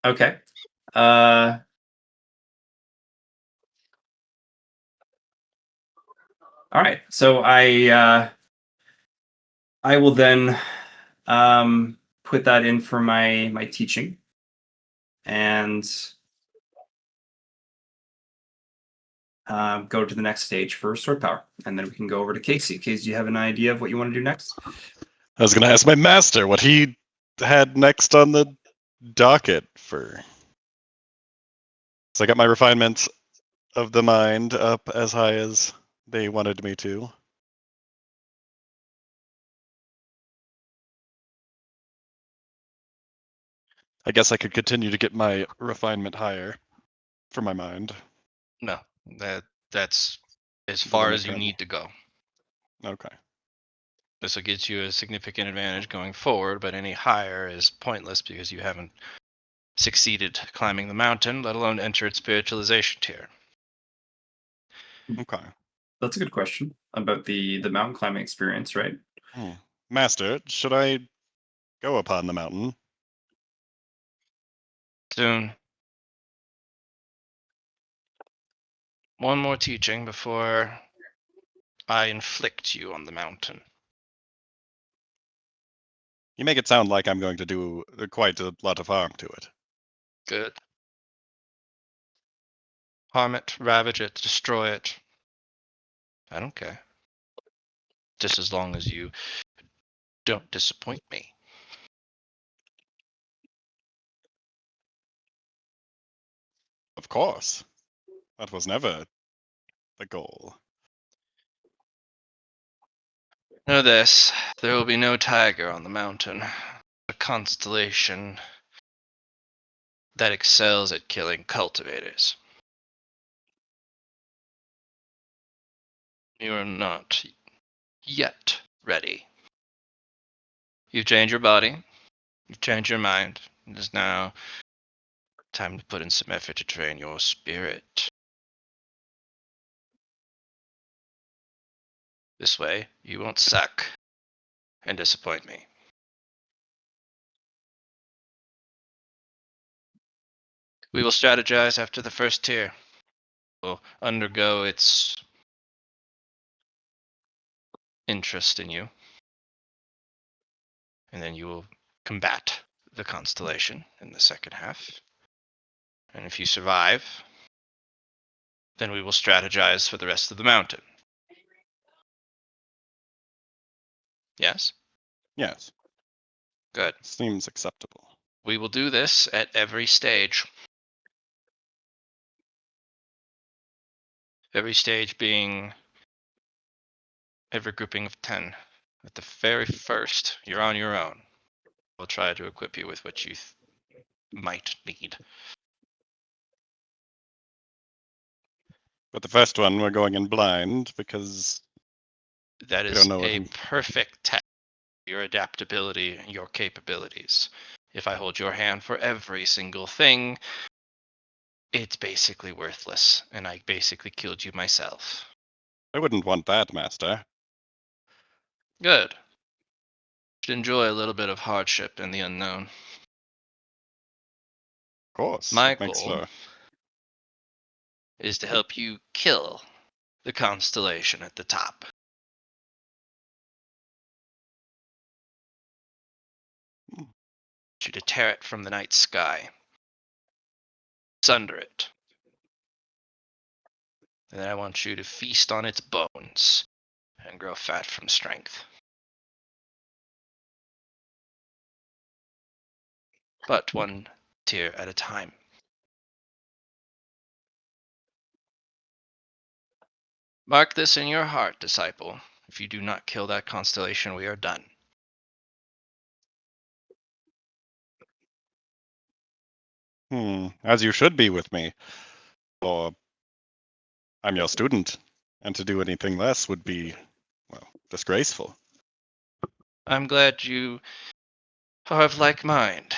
okay. All right. So I will then put that in for my teaching, and go to the next stage for sword power, and then we can go over to Casey. Casey, do you have an idea of what you want to do next? I was going to ask my master what he had next on the docket for. So I got my refinements of the mind up as high as they wanted me to. I guess I could continue to get my refinement higher for my mind. No, that's as Doesn't far make as you that- need to go. Okay. This will get you a significant advantage going forward, but any higher is pointless because you haven't succeeded climbing the mountain, let alone entered spiritualization tier. Okay. That's a good question about the mountain climbing experience, right? Master, should I go upon the mountain? Soon. One more teaching before I inflict you on the mountain. You make it sound like I'm going to do quite a lot of harm to it. Good. Harm it, ravage it, destroy it. I don't care. Just as long as you don't disappoint me. Of course. That was never the goal. Know this, there will be no tiger on the mountain. A constellation that excels at killing cultivators. You are not yet ready. You've changed your body. You've changed your mind. It is now time to put in some effort to train your spirit. This way, you won't suck and disappoint me. We will strategize after the first tier. We'll undergo its interest in you. And then you will combat the constellation in the second half. And if you survive, then we will strategize for the rest of the mountain. Yes? Yes, Good. seems acceptable. We will do this at every stage. Every stage being every grouping of 10. At the very first, you're on your own. We'll try to equip you with what you might need. But the first one, we're going in blind because That we is don't know a who. perfect test of your adaptability and your capabilities. If I hold your hand for every single thing, it's basically worthless, and I basically killed you myself. I wouldn't want that, Master. Good. Should enjoy a little bit of hardship in the unknown. Of course. My it makes goal is to help you kill the constellation at the top. You to tear it from the night sky, sunder it, and then I want you to feast on its bones and grow fat from strength. But one tier at a time. Mark this in your heart, disciple. If you do not kill that constellation, we are done. As you should be with me. Or I'm your student, and to do anything less would be, well, disgraceful. I'm glad you are of like mind.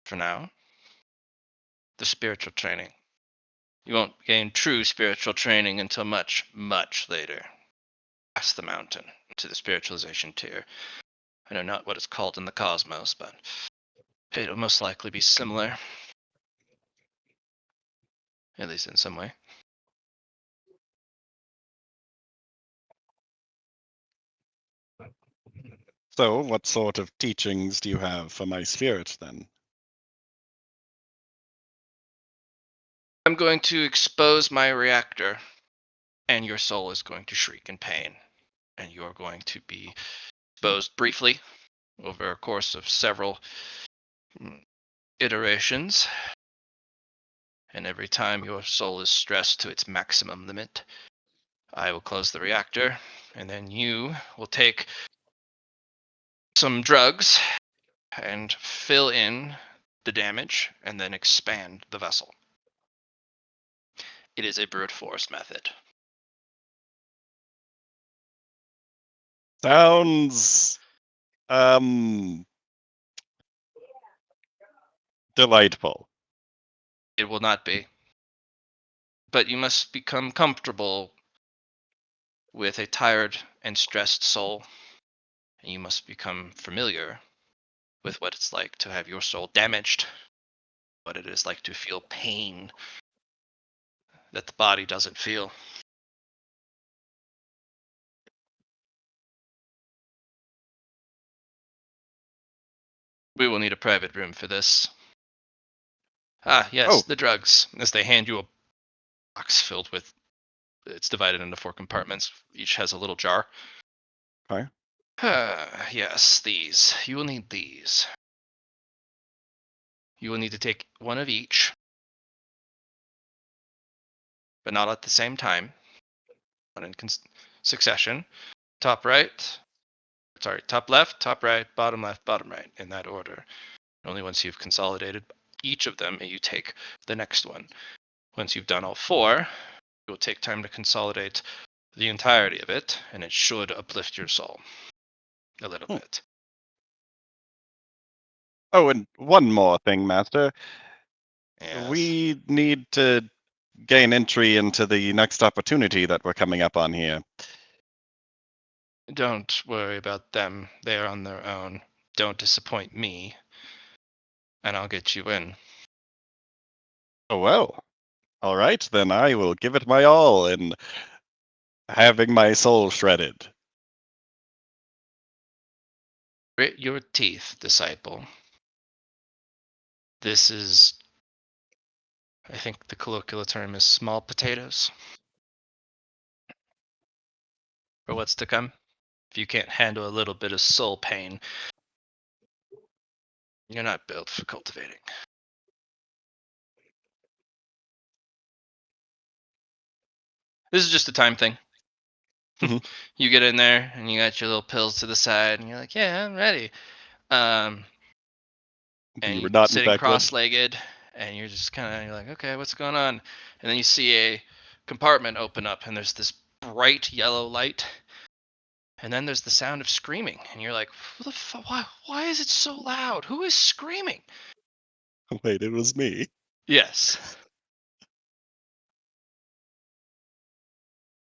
For now, the spiritual training. You won't gain true spiritual training until much, much later. Past the mountain, to the spiritualization tier. I know not what it's called in the cosmos, but it'll most likely be similar. at least in some way. So, what sort of teachings do you have for my spirit then? I'm going to expose my reactor, and your soul is going to shriek in pain, and you're going to be exposed briefly over a course of several iterations. And every time your soul is stressed to its maximum limit, I will close the reactor, and then you will take some drugs and fill in the damage, and then expand the vessel. It is a brute force method. Sounds delightful. It will not be. But you must become comfortable with a tired and stressed soul, and you must become familiar with what it's like to have your soul damaged, what it is like to feel pain that the body doesn't feel. We will need a private room for this. Ah, yes, Oh. the drugs. As they hand you a box filled with, it's divided into 4 compartments. Each has a little jar. Okay. Yes, these. You will need these. You will need to take one of each, but not at the same time. Not in succession. Top left, top right, bottom left, bottom right, in that order. Only once you've consolidated each of them, you take the next one. Once you've done all 4, it will take time to consolidate the entirety of it, and it should uplift your soul a little bit. Oh, and one more thing, Master. Yes. We need to gain entry into the next opportunity that we're coming up on here. Don't worry about them. They are on their own. Don't disappoint me, and I'll get you in. Oh, well. All right, then I will give it my all in having my soul shredded. Grit your teeth, disciple. This is, I think the colloquial term is small potatoes. For what's to come. If you can't handle a little bit of soul pain, you're not built for cultivating. This is just a time thing. Mhm. You get in there and you got your little pills to the side, and you're like, "Yeah, I'm ready." And You were you're not, in sitting fact, ready. cross-legged, and you're just you're like, "Okay, what's going on?" And then you see a compartment open up, and there's this bright yellow light, and then there's the sound of screaming, and you're like, "What the fuck? Why is it so loud? Who is screaming?" Wait, it was me. Yes.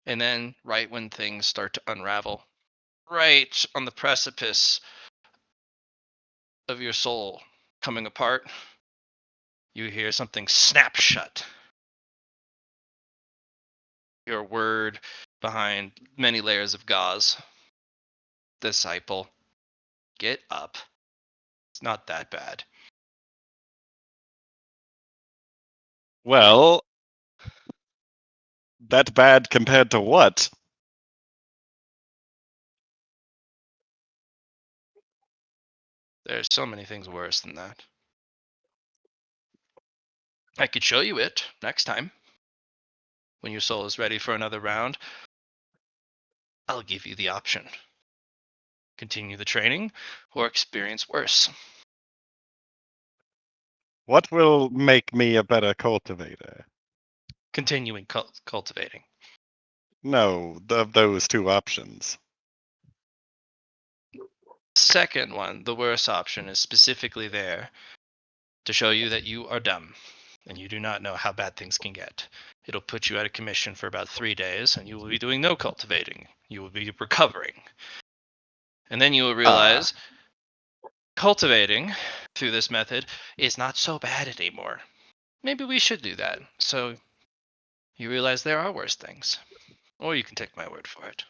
And then, right when things start to unravel, right on the precipice of your soul coming apart, you hear something snap shut. Your word behind many layers of gauze. Disciple, get up. It's not that bad. Well, that bad compared to what? There's so many things worse than that. I could show you it next time. When your soul is ready for another round, I'll give you the option. Continue the training or experience worse. What will make me a better cultivator? Continuing cultivating. No, of those 2 options. Second one, the worst option, is specifically there to show you that you are dumb and you do not know how bad things can get. It'll put you out of commission for about 3 days, and you will be doing no cultivating. You will be recovering. And then you will realize cultivating through this method is not so bad anymore. Maybe we should do that. So you realize there are worse things. Or you can take my word for it.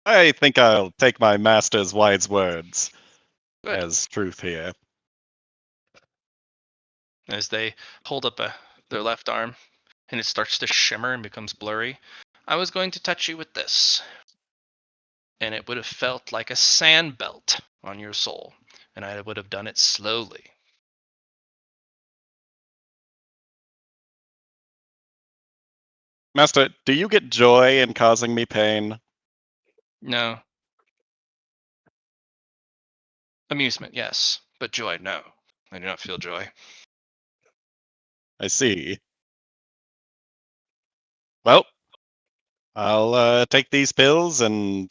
I think I'll take my master's wise words Good. as truth here. As they hold up their left arm, and it starts to shimmer and becomes blurry. I was going to touch you with this, and it would have felt like a sand belt on your soul, and I would have done it slowly. Master, do you get joy in causing me pain? No. Amusement, yes, but joy, no. I do not feel joy. I see. Well, I'll take these pills and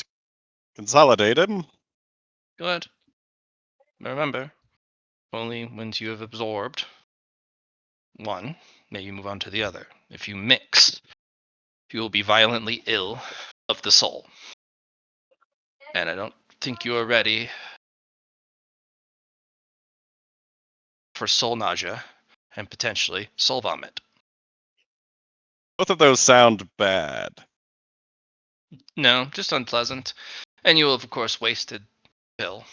consolidate them. Good. Remember, only once you have absorbed one, may you move on to the other. If you mix, you will be violently ill of the soul. And I don't think you are ready for soul nausea and potentially soul vomit. Both of those sound bad. No, just unpleasant. And you will, of course, wasted pill.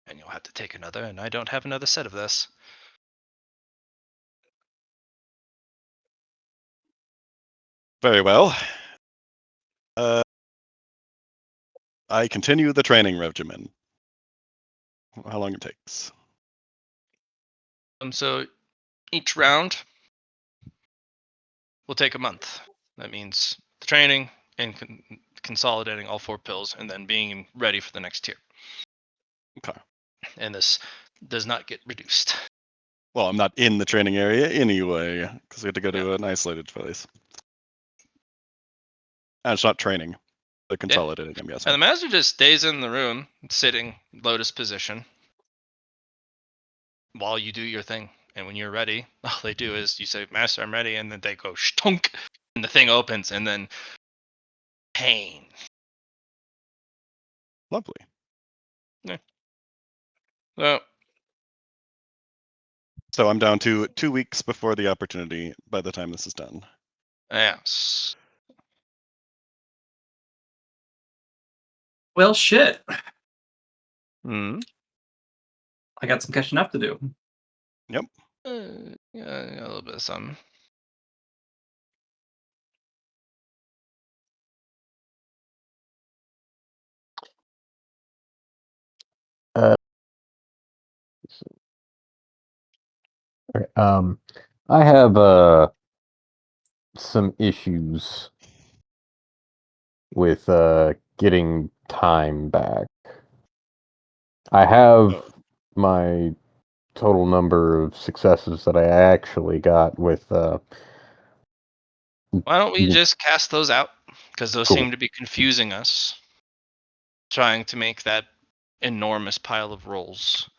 And you'll have to take another, and I don't have another set of this. Very well. I continue the training regimen. How long it takes. So each round will take a month. That means the training and consolidating all 4 pills and then being ready for the next tier. Okay. And this does not get reduced. Well, I'm not in the training area anyway, because we had to go to Yeah. an isolated place. And it's not training, but consolidating, I'm guessing. And the master just stays in the room, sitting lotus position, while you do your thing. And when you're ready, all they do is you say, Master, I'm ready, and then they go shtunk, and the thing opens, and then pain. Lovely. So, So I'm down to 2 weeks before the opportunity by the time this is done. yes. Well, shit. Hmm. I got some catching up to do. Yep. Yeah, a little bit of something. Okay, I have some issues with getting time back. I have Oh. my total number of successes that I actually got with Why don't we just cast those out? Because those Cool. seem to be confusing us. Trying to make that enormous pile of rolls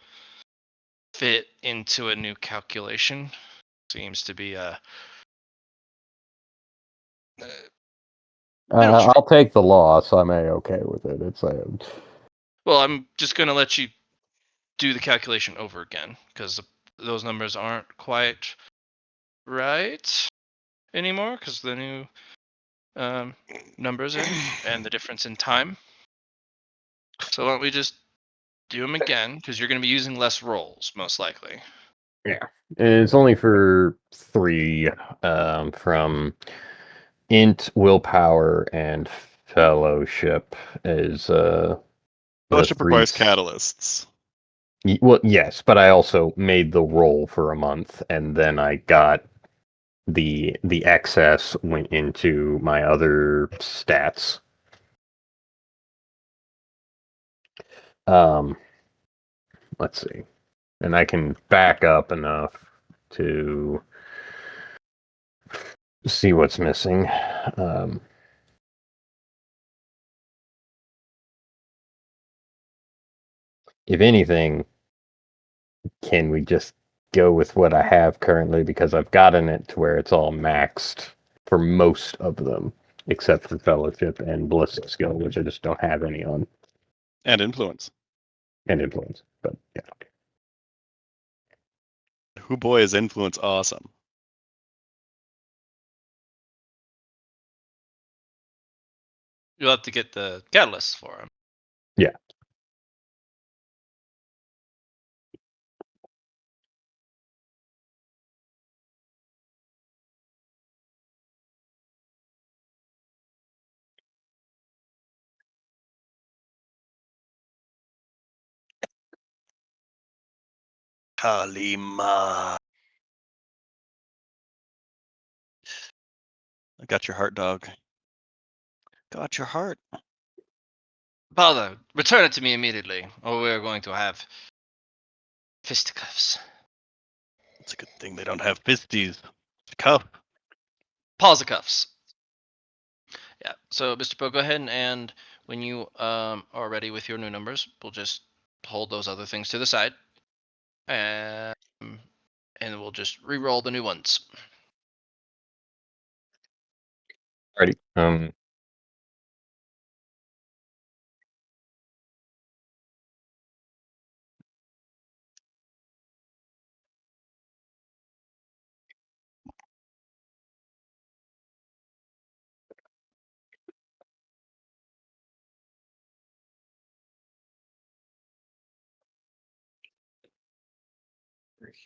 fit into a new calculation seems to be a bit of trouble. I'll take the loss. I'm okay with it. It's Well, I'm just going to let you do the calculation over again because those numbers aren't quite right anymore because the new numbers in and the difference in time. So why don't we just do them again because you're going to be using less rolls most likely. yeah. It's only for 3 from int, willpower, and fellowship is the Fellowship 3. requires catalysts. Well, yes, but I also made the roll for a month, and then I got the excess went into my other stats. Let's see, and I can back up enough to see what's missing. If anything, can we just go with what I have currently because I've gotten it to where it's all maxed for most of them, except for fellowship and ballistic skill, which I just don't have any on, And influence. and influence. But yeah, Who boy is influence awesome. You'll have to get the catalyst for him. Yeah. Kalima. I got your heart, dog. Got your heart. Father, return it to me immediately, or we are going to have fisticuffs. It's a good thing they don't have fisties. Cuff. Pausicuffs. Yeah. So, Mr. Po, go ahead and when you are ready with your new numbers, we'll just hold those other things to the side, and we'll just re-roll the new ones. Alrighty.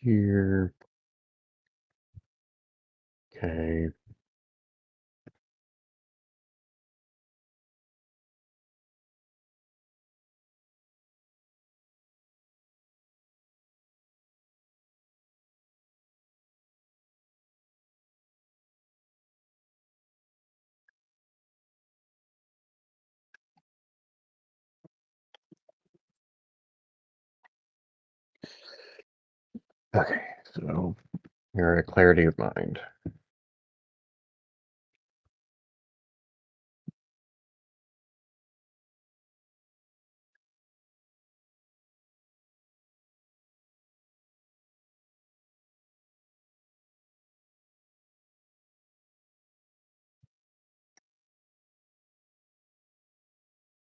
Here. Okay. Okay, so you're at clarity of mind.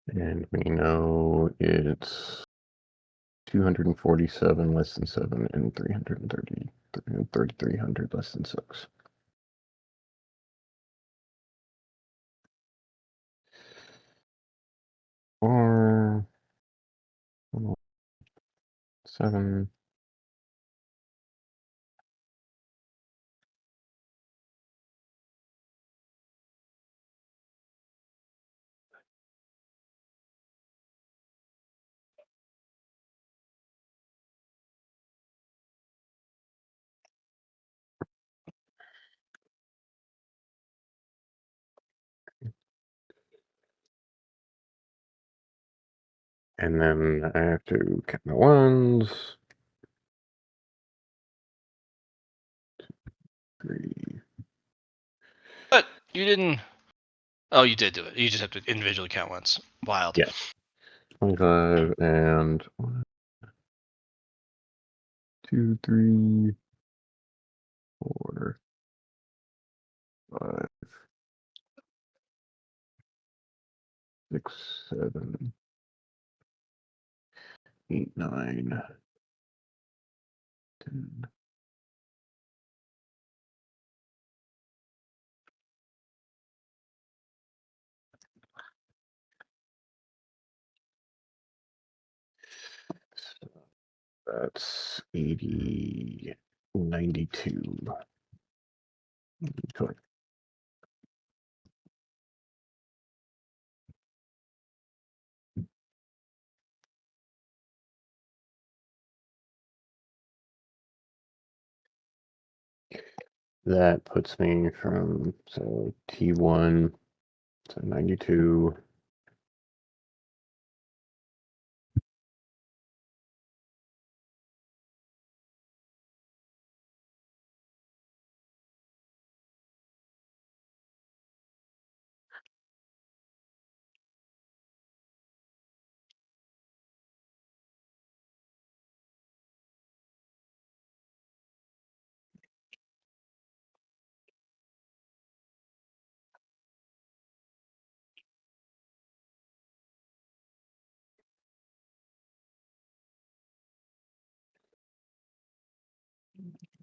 And we know it's 247 less than 7 and 330, 3,300 less than 6. Or 7. And then I have to count my ones. 3. But you didn't. Oh, you did do it. You just have to individually count once. Wild. Yeah. 25 and 1, 2, 3, 4, 5, 6, 7, 8, 9, 10. That's 80, 92. Correct. That puts me from T1 to 92.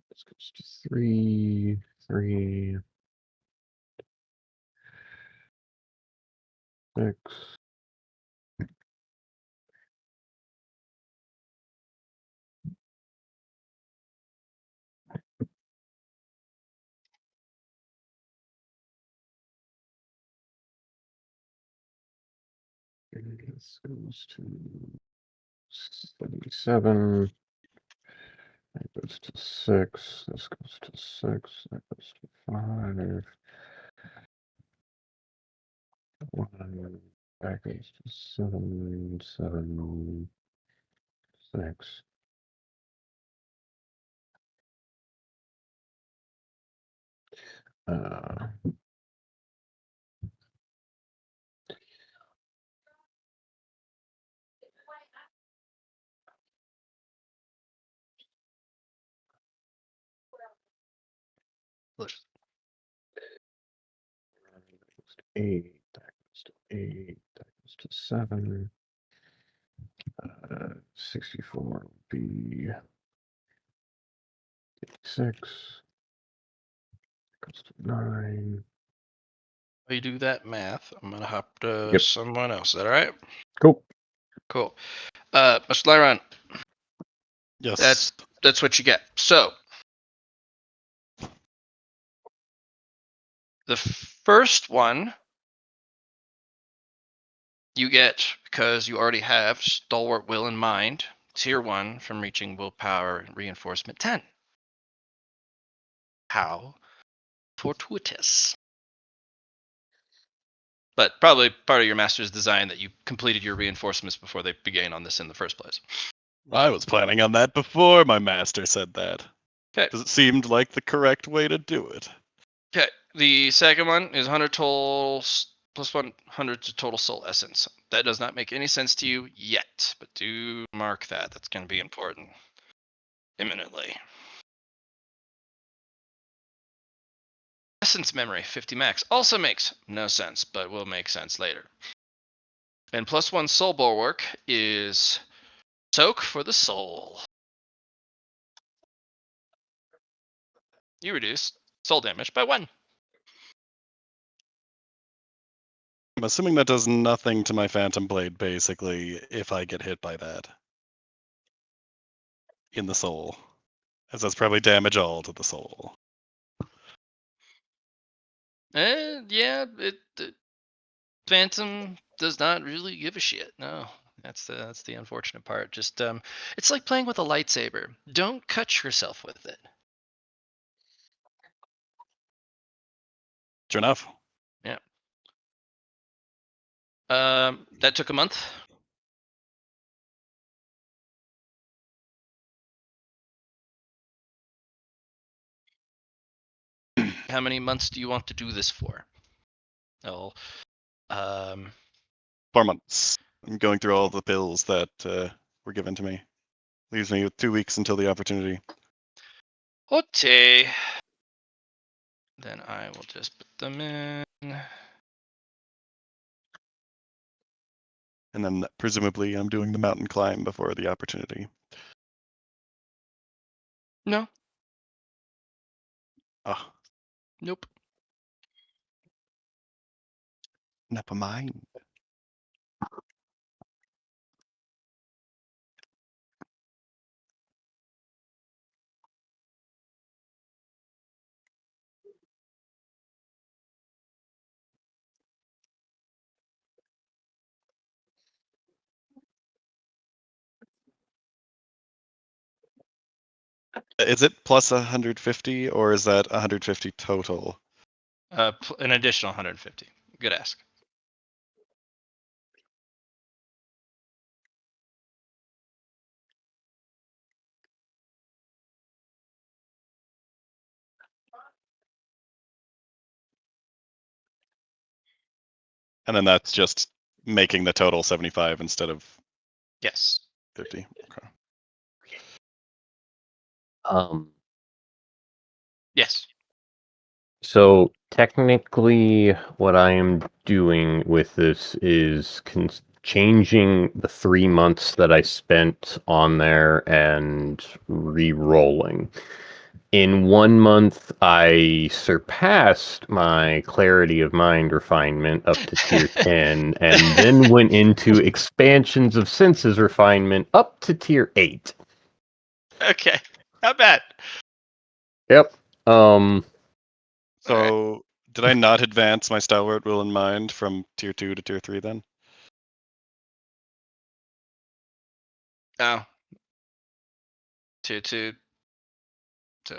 This goes to 3, 3. 6. This goes to 77. That goes to 6. This goes to 6. That goes to 5. 1. That goes to 7. 7. 6. Look, 8. That goes to 8. That goes to 7. 64 will be 56. Goes to 9. While you do that math, I'm gonna hop to Yep. someone else. Is that all right? Cool. Cool. Mr. Liron, Yes. that's what you get. So the first one you get because you already have Stalwart Will in Mind, Tier 1 from reaching Willpower Reinforcement 10. How fortuitous. But probably part of your master's design that you completed your reinforcements before they began on this in the first place. I was planning on that before my master said that. 'Kay. Because it seemed like the correct way to do it. Okay, the second one is 100 total plus 100 to total soul essence. That does not make any sense to you yet, but do mark that. That's going to be important imminently. Essence memory 50 max also makes no sense, but will make sense later. And plus 1 soul bulwark is soak for the soul. You reduce soul damage by 1. I'm assuming that does nothing to my Phantom Blade, basically, if I get hit by that. In the soul. As that's probably damage all to the soul. Yeah, the Phantom does not really give a shit. No, that's the unfortunate part. Just it's like playing with a lightsaber. Don't cut yourself with it. True enough. Yeah. That took a month. How many months do you want to do this for? Oh, 4 months. I'm going through all the pills that were given to me. Leaves me with 2 weeks until the opportunity. okay. Then I will just put them in. And then presumably I'm doing the mountain climb before the opportunity. No, Oh, nope. never mind. Is it plus 150 or is that 150 total? An additional 150. Good ask. And then that's just making the total 75 instead of Yes. 50. Okay. Yes. So technically, what I am doing with this is changing the 3 months that I spent on there and re-rolling. In 1 month, I surpassed my clarity of mind refinement up to tier 10, and then went into expansions of senses refinement up to tier 8. Okay, not bad. Yep. So, did I not advance my Stalwart Will and Mind from tier 2 to tier 3 then? Oh. Tier 2. So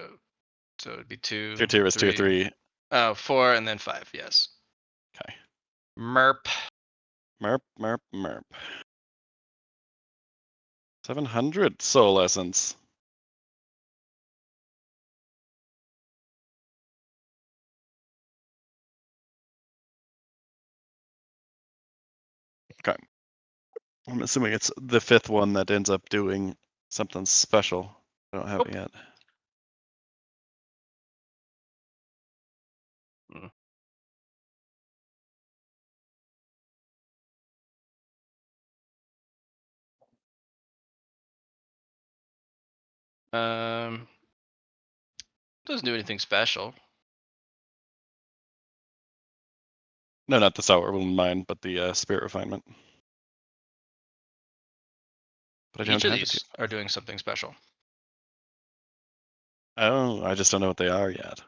it'd be 2. Tier 2 is tier 3. Oh, 4 and then 5, yes. Okay. Merp. Merp. 700 soul essence. Okay. I'm assuming it's the 5th one that ends up doing something special. I don't have it yet. Doesn't do anything special. No, not the Stalwart Will and Mind, but the Spirit Refinement. But I don't Each of have it these yet. are doing something special. Oh, I just don't know what they are yet.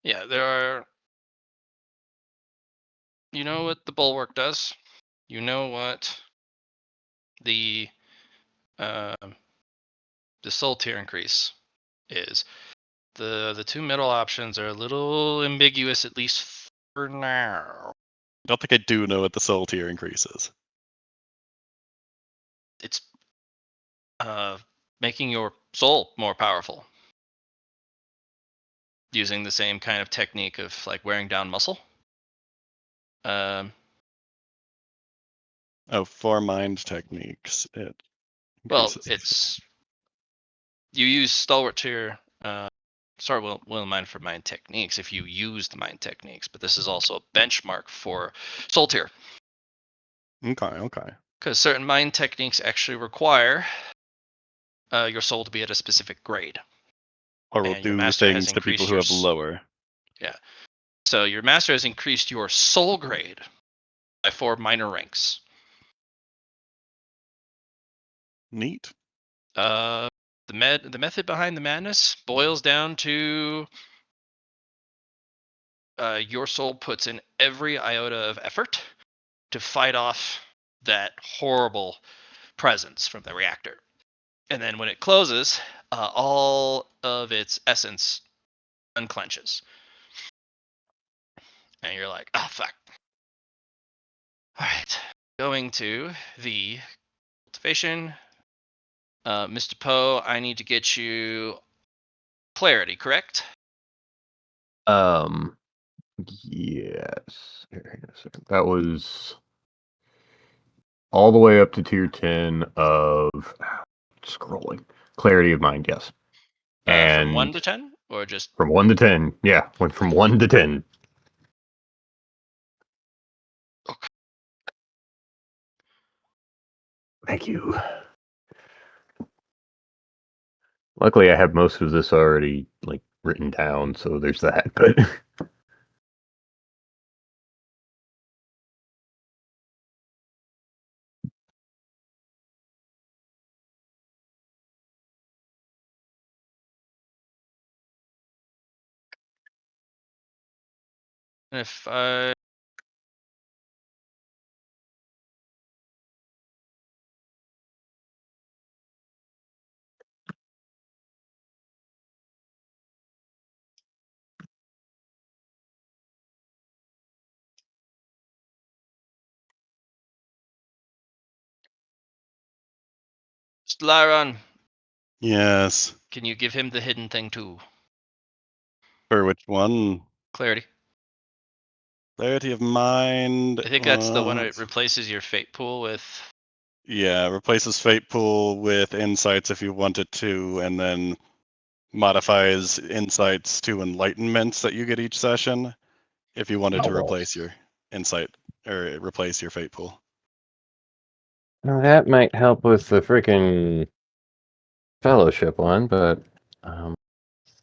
Yeah, there are. You know what the bulwark does. You know what the soul tier increase is. The two middle options are a little ambiguous, at least for now. I don't think I do know what the soul tier increases. It's making your soul more powerful using the same kind of technique of like wearing down muscle. Oh, for mind techniques, it Well, increases. it's you use stalwart tier will and mind for mind techniques if you use the mind techniques, but this is also a benchmark for soul tier. Okay. Because certain mind techniques actually require your soul to be at a specific grade. Or will And your do master has things to people increased who your have lower. Yeah. So your master has increased your soul grade by 4 minor ranks. Neat. The method behind the madness boils down to your soul puts in every iota of effort to fight off that horrible presence from the reactor. And then when it closes, all of its essence unclenches. And you're like, oh, fuck. All right. Going to the cultivation. Mr. Poe, I need to get you clarity, correct? Yes. Here, hang on a second. That was all the way up to tier 10 of scrolling. Clarity of mind, yes. From 1 And to 10? Or just. from 1 to 10. Yeah, went from 1 to 10. Okay. Thank you. Luckily, I have most of this already like written down, so there's that. But If I. Liron, Yes. can you give him the hidden thing too? For which one? Clarity. Clarity of mind. I think that's the one that replaces your fate pool with. Yeah, replaces Fate Pool with Insights if you want it to, and then modifies Insights to Enlightenments that you get each session if you wanted to replace your Insight or replace your Fate Pool. well, that might help with the freaking fellowship one, but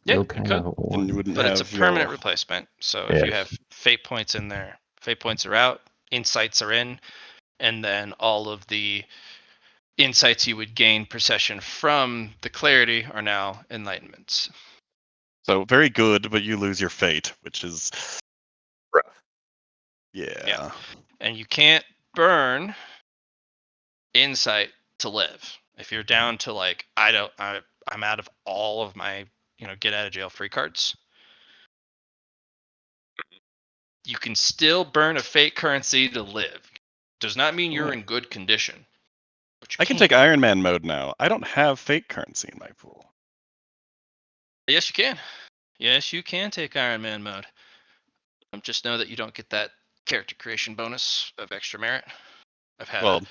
Yeah, no you kind could. of And one. you wouldn't But it's a have permanent your replacement. So if you Yes. have fate points in there, fate points are out, insights are in, and then all of the insights you would gain procession from the clarity are now enlightenments. so very good, but you lose your fate, which is Rough. yeah. And you can't burn insight to live. If you're down to like I'm out of all of my, get out of jail free cards, you can still burn a fate currency to live. Does not mean you're in good condition. But you I can can't. take Iron Man mode now. I don't have fate currency in my pool. Yes, you can. Yes, you can take Iron Man mode. Just know that you don't get that character creation bonus of extra merit. I've had Well,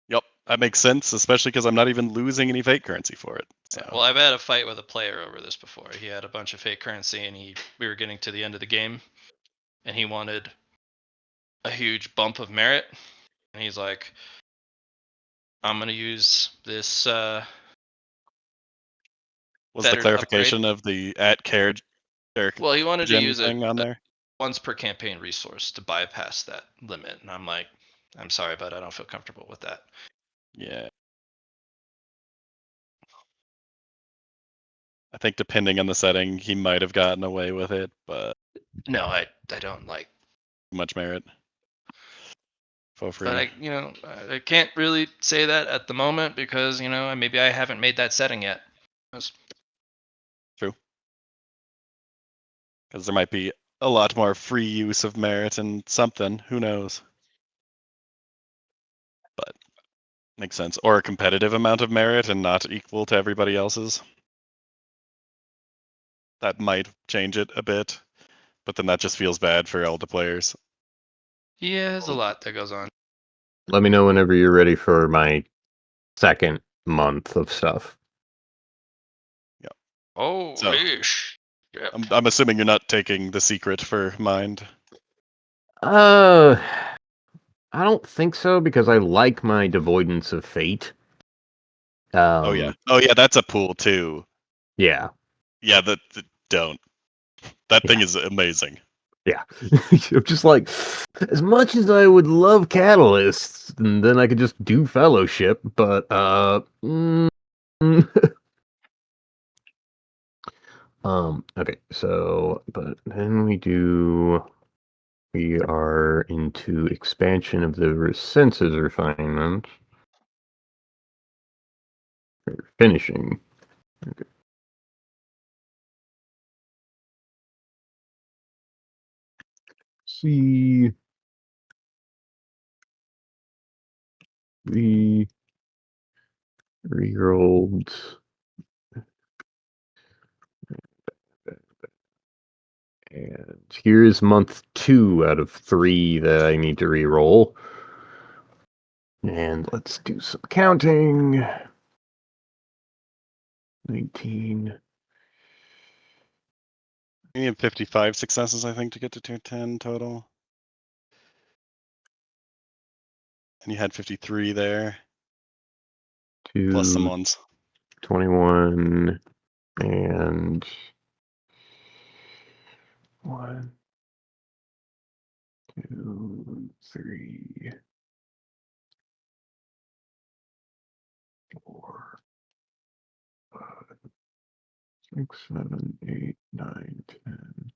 yep, that makes sense, especially because I'm not even losing any fate currency for it. So. Well, I've had a fight with a player over this before. He had a bunch of fake currency, and we were getting to the end of the game, and he wanted a huge bump of merit, and he's like, "I'm gonna use this was the better clarification upgrade." of the at care Well, he wanted to gen use thing on a there? once per campaign resource to bypass that limit, and I'm like, "I'm sorry, but I don't feel comfortable with that." Yeah. I think depending on the setting, he might have gotten away with it, but No, I don't like. too much merit. For free. But I can't really say that at the moment because maybe I haven't made that setting yet. True. Because there might be a lot more free use of merit and something. Who knows? But makes sense. Or a competitive amount of merit and not equal to everybody else's. That might change it a bit. But then that just feels bad for all the players. Yeah, there's a lot that goes on. Let me know whenever you're ready for my second month of stuff. Oh, So- ish. Yep. I'm assuming you're not taking the secret for mind. I don't think so because I like my devoidance of fate. Oh yeah, that's a pool too. Yeah. Yeah, don't. That Yeah. thing is amazing. Yeah. I'm just like, as much as I would love catalysts, and then I could just do fellowship, but okay, so but then we are into expansion of the senses refinement. Finishing. Okay. See the rerolled and here's month 2 out of 3 that I need to reroll. And let's do some counting. 19. You need 55 successes, I think, to get to 210 total. And you had 53 there, plus some 2, ones. 21, and 1, 2, 3, 4, 5, 6, 7, 8, 9, 10,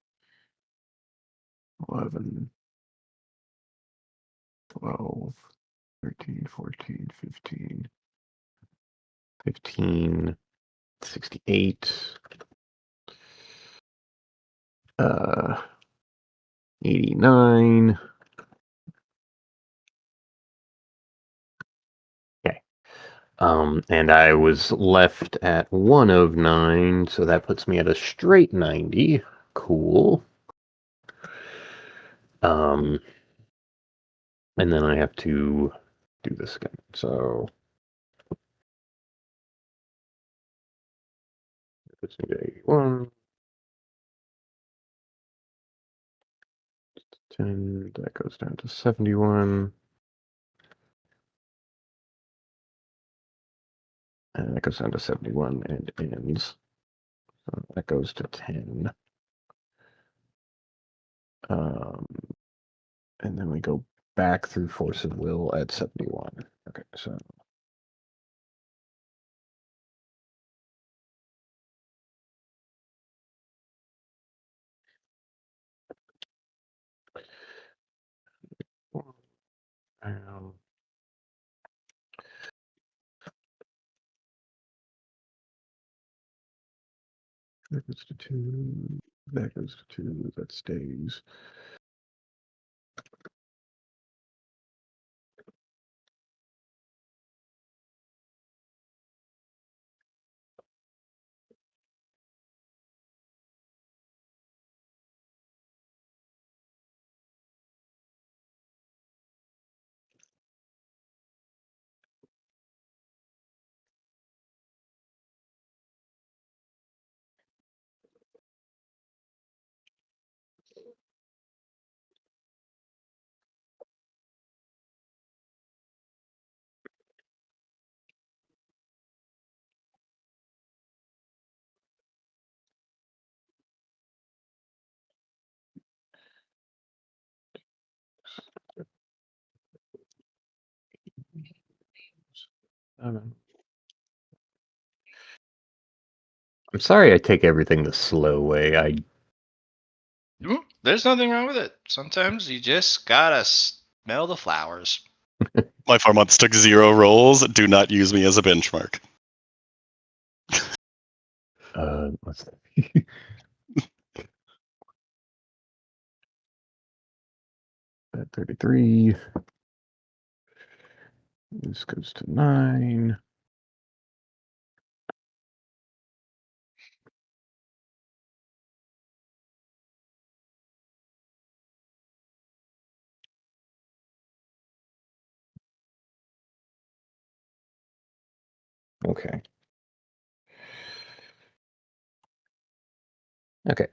11, 12, 13, 14, 15, 15, 68, 89. Okay. And I was left at 1 of 9, so that puts me at a straight 90. Cool. And then I have to do this again. So puts me to 81. 10, that goes down to 71. And that goes down to 71 and ends. So that goes to 10. And then we go back through force of will at 71. Okay, so that goes to 2. That goes to 2. That stays. I'm sorry I take everything the slow way. There's nothing wrong with it. Sometimes you just gotta smell the flowers. My 4 months took 0 rolls. Do not use me as a benchmark. Let's see. 33. This goes to 9. Okay. Okay.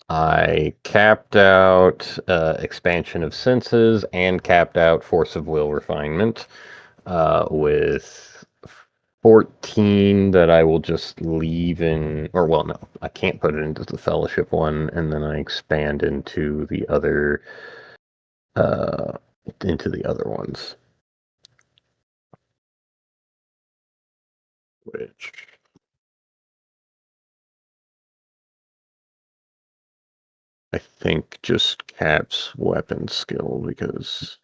I capped out expansion of senses and capped out force of will refinement with 14 that I will just leave in, or well, no, I can't put it into the fellowship one, and then I expand into the other ones. Which I think just caps weapon skill because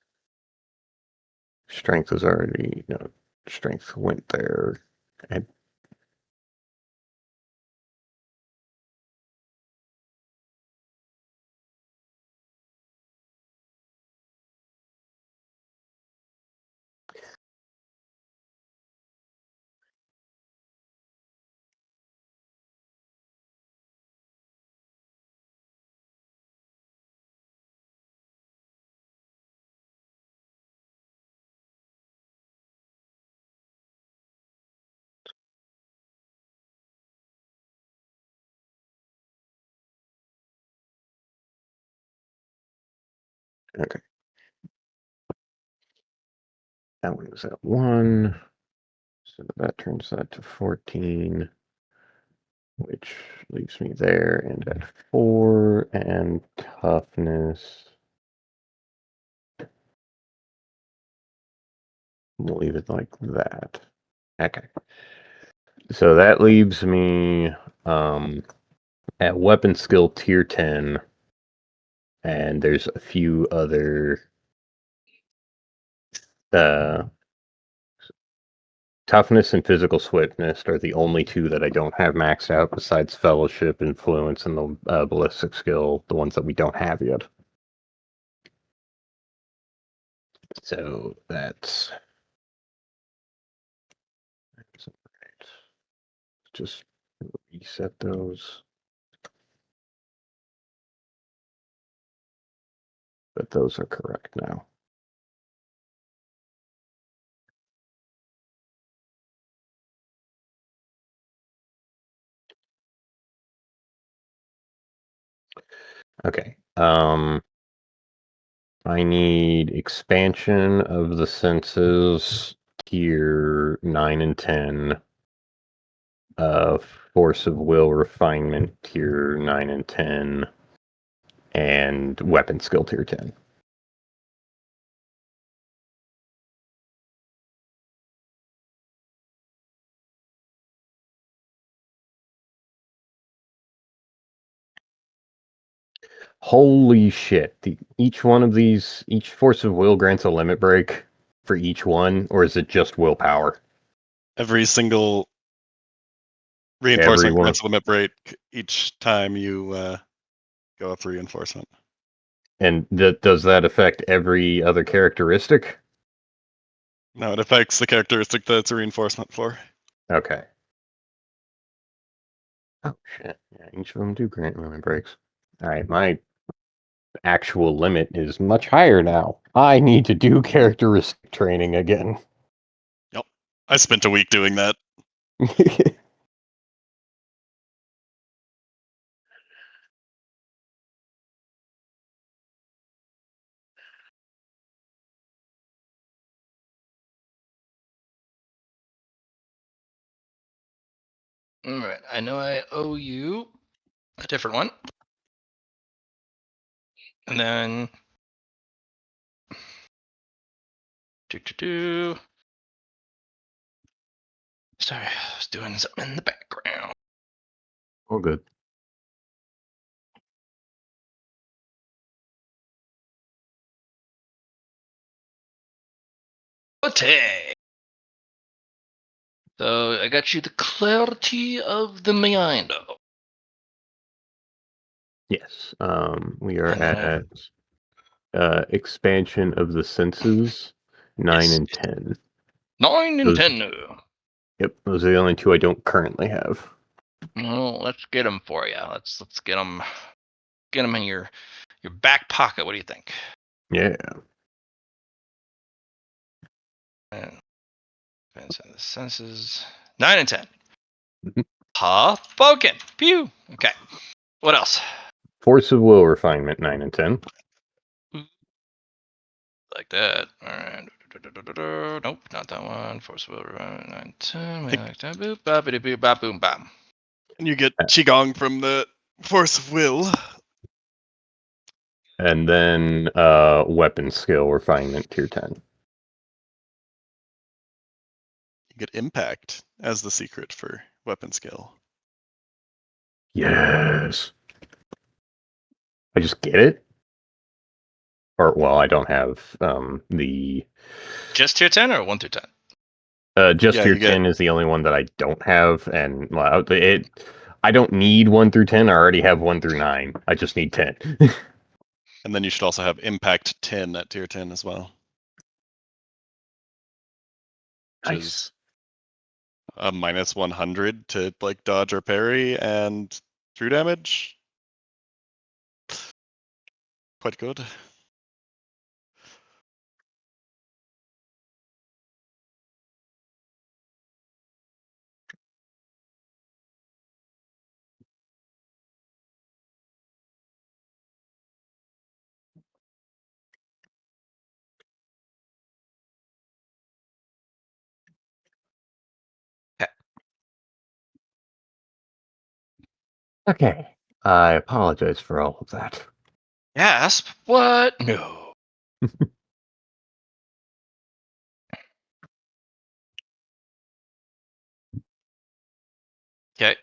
strength is already, strength went there. And okay. That one was at 1. So that turns that to 14, which leaves me there and at 4, and toughness. We'll leave it like that. Okay. So that leaves me at weapon skill tier 10, and there's a few other toughness and physical swiftness are the only 2 that I don't have maxed out besides fellowship, influence, and the ballistic skill, the ones that we don't have yet. So that's just reset those. But those are correct now. Okay. I need expansion of the senses tier 9 and 10. Force of Will Refinement tier 9 and 10. And Weapon Skill tier 10. Holy shit. Each one of these, each Force of Will grants a limit break for each one, or is it just willpower? Every single reinforcement Everyone. grants a limit break each time you go up for reinforcement. And does that affect every other characteristic? No, it affects the characteristic that it's a reinforcement for. Okay. Oh shit. Yeah, each of them do grant limit breaks. Alright, my actual limit is much higher now. I need to do characteristic training again. Yep. I spent a week doing that. All right. I know I owe you a different one. And then. Sorry, I was doing something in the background. All good. Okay. So I got you the clarity of the mind. Yes. We are And at expansion of the senses 9 yes, and 10. 9 and Those, 10. Yep, those are the only two I don't currently have. Well, let's get them for you. Let's get them in your back pocket. What do you think? Yeah. And depends on the senses. 9 and 10. Mhm. Spoken. Pew. Okay. What else? Force of Will Refinement 9 and 10. Like that. All right. Nope, not that one. Force will 9, 10. We like that. Boop, bop, boop, bop, boom, bam. And you get Qigong from the Force of Will. And then Weapon Skill Refinement tier 10. You get Impact as the secret for weapon skill. Yes. I just get it? Or, well, I don't have the... Just tier 10 or 1 through 10? Just Yeah, tier you get- 10 is the only one that I don't have, and well, I don't need 1 through 10. I already have 1 through 9. I just need 10. And then you should also have Impact 10 at tier 10 as well. Which Nice. is a minus 100 to like dodge or parry and true damage. Quite good. Okay. I apologize for all of that. Gasp. What? No. Okay.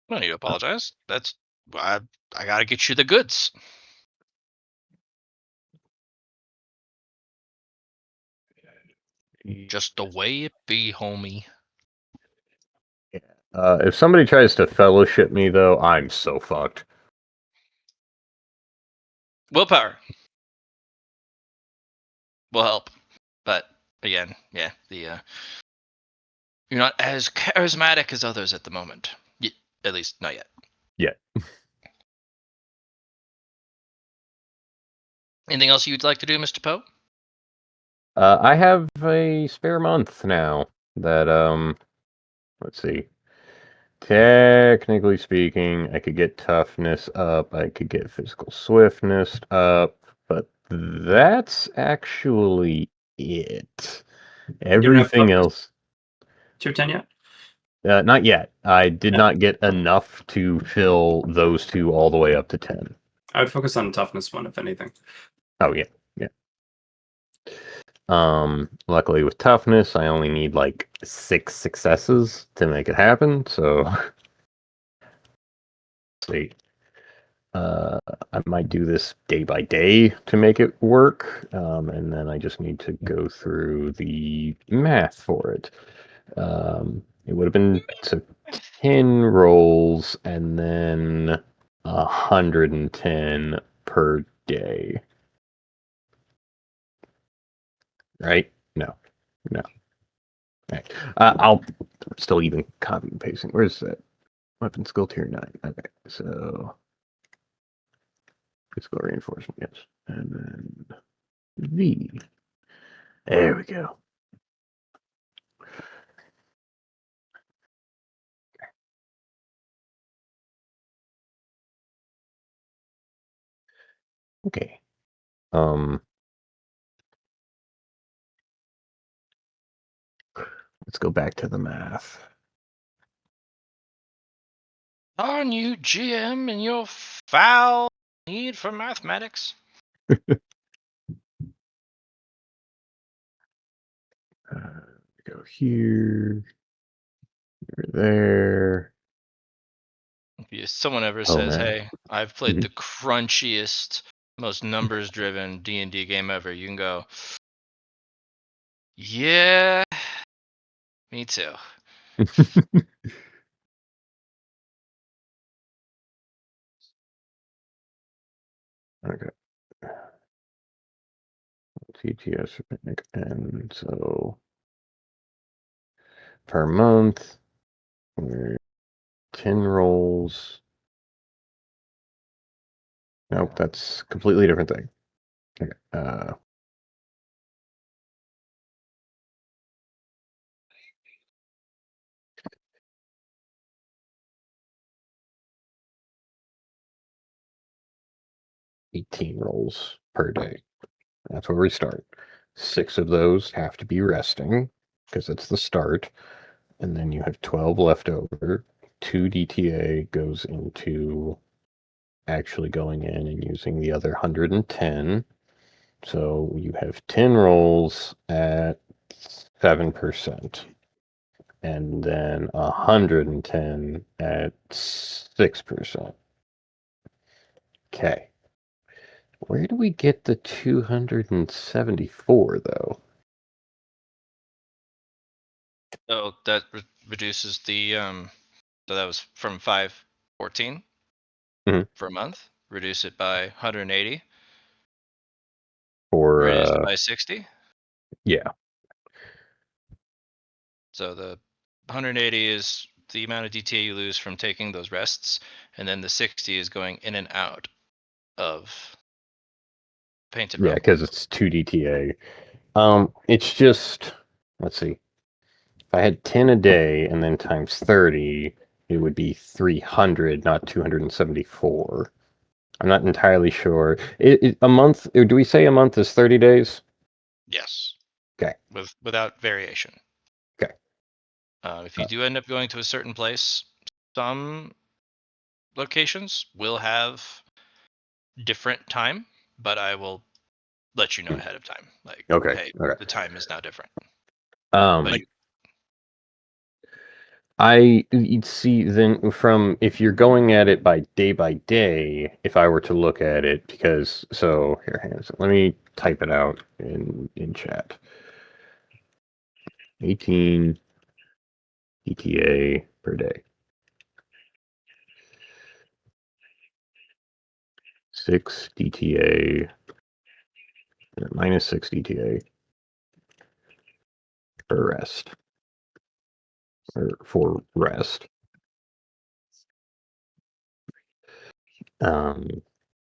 No need to apologize. That's I gotta get you the goods. Just the way it be, homie. If somebody tries to fellowship me, though, I'm so fucked. Willpower will help, but again, yeah, you're not as charismatic as others at the moment. At least not yet. Yeah. Anything else you'd like to do, Mr. Poe? I have a spare month now that, let's see. Technically speaking, I could get toughness up, I could get physical swiftness up, but that's actually it. Everything else. Tier 10 yet? Not yet. I did Yeah. not get enough to fill those two all the way up to 10. I would focus on the toughness one, if anything. Oh, yeah. Luckily with toughness, I only need like 6 successes to make it happen, so see. I might do this day by day to make it work, and then I just need to go through the math for it. It would have been 10 rolls and then 110 per day. Right? No. Right. I'll still even copy and pasting. Where's that? Weapon skill tier 9. Okay, so physical reinforcement, yes. And then V. There we go. Okay. Let's go back to the math. On you, GM, and your foul need for mathematics. Go here. There. If someone ever Oh, says, man. "Hey, I've played the crunchiest, most numbers-driven D&D game ever," you can go, "Yeah, me too." Okay. TTS and so per month, we're 10 rolls. Nope, that's a completely different thing. Okay. 18 rolls per day. That's where we start. 6 of those have to be resting because it's the start. And then you have 12 left over. 2 DTA goes into actually going in and using the other 110. So you have 10 rolls at 7%. And then 110 at 6%. Okay. Where do we get the 274 though? So that reduces the so that was from 514 Mhm. for a month. Reduce it by 180. For Reduce it by 60. yeah. So the 180 is the amount of DTA you lose from taking those rests, and then the 60 is going in and out of Painted Yeah, Realm. because it's 2 DTA. It's just, let's see. If I had 10 a day and then times 30, it would be 300, not 274. I'm not entirely sure. A month, do we say a month is 30 days? Yes. Okay. Without variation. Okay. If you do end up going to a certain place, some locations will have different time, but I will let you know ahead of time. Like, Okay. hey, Okay. the time is now different. But But you'd see then from if you're going at it by day, if I were to look at it, because so here, hang on a second, let me type it out in chat. 18 ETA per day. 6 DTA minus 6 DTA per rest. Or for rest.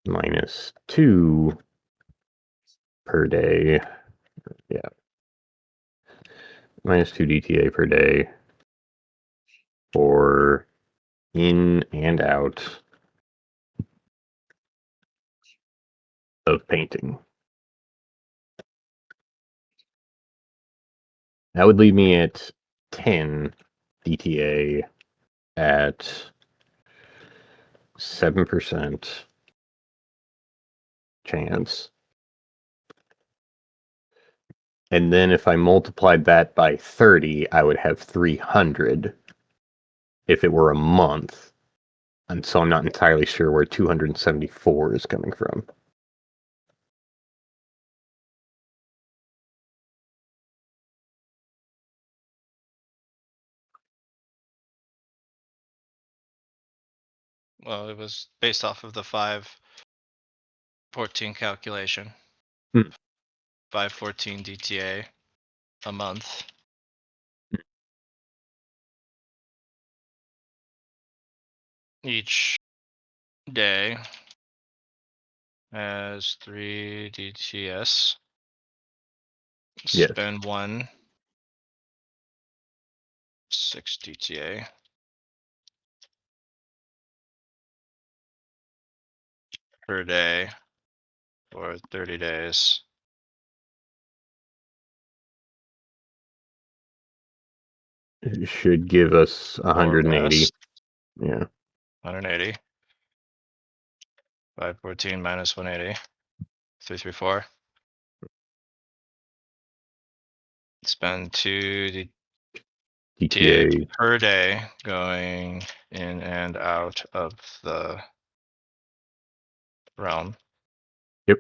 Minus 2 per day. Yeah. Minus 2 DTA per day for in and out of painting. That would leave me at 10 DTA at 7% chance. And then if I multiplied that by 30, I would have 300 if it were a month. And so I'm not entirely sure where 274 is coming from. Well, it was based off of the 514 calculation. Hmm. 514 DTA a month. Each day has 3 DTS. Yes. Spend 1. 6 DTA. Per day for 30 days. It should give us 180. Forecast, Yeah. 180. 514 minus 180. 334. Spend 2 DTA DTA. per day going in and out of the realm Yep.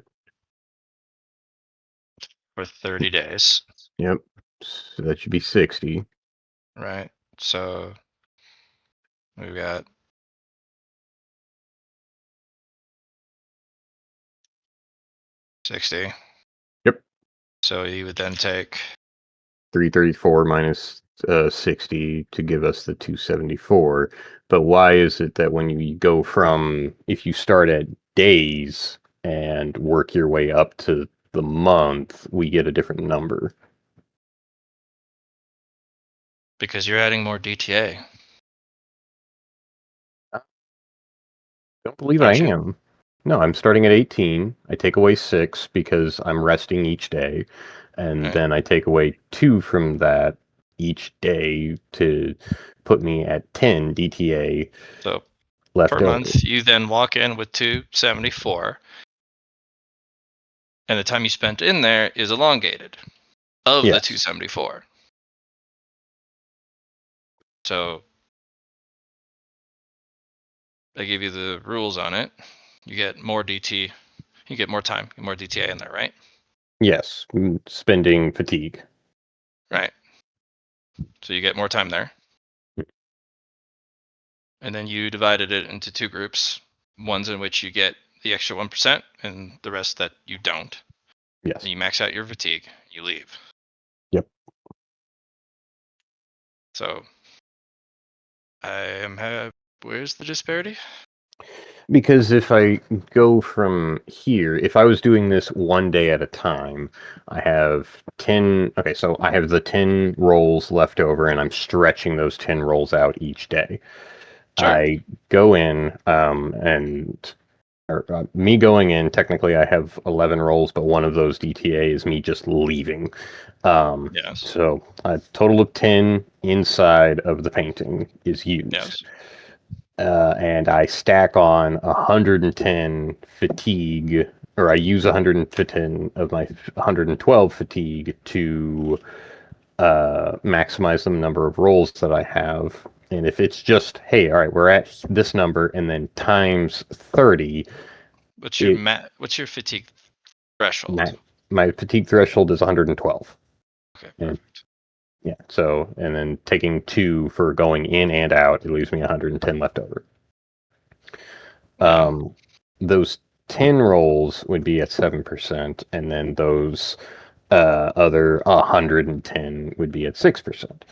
for 30 days. Yep. So that should be 60. Right. So we've got 60. Yep. So you would then take 334 minus 60 to give us the 274. But why is it that when you go from, if you start at days and work your way up to the month, we get a different number? because you're adding more DTA. Don't believe I Aren't you? am. No, I'm starting at 18. I take away 6 because I'm resting each day. And Right. then I take away 2 from that each day to put me at 10 DTA So left per over. month, you then walk in with 274. And the time you spent in there is elongated of the Yes. 274. So they give you the rules on it. You get more DT. You get more time, more DTA in there, right? Yes. Spending fatigue. Right. So you get more time there. And then you divided it into 2 groups. Ones in which you get the extra 1% and the rest that you don't. Yes. And you max out your fatigue, you leave. Yep. So where's the disparity? Because if I go from here, if I was doing this one day at a time, I have 10. Okay, so I have the 10 rolls left over, and I'm stretching those 10 rolls out each day. Sure. I go in, me going in, technically I have 11 rolls, but one of those DTA is me just leaving. Yes. So a total of 10 inside of the painting is used. Yes. And I stack on 110 fatigue, or I use 110 of my 112 fatigue to maximize the number of rolls that I have. And if it's just, hey, all right, we're at this number, and then times 30, What's your fatigue threshold? my fatigue threshold is 112. Okay, And perfect. yeah, so, and then taking 2 for going in and out, it leaves me 110 left over. Yeah. Those 10 rolls would be at 7%, and then those other 110 would be at 6%.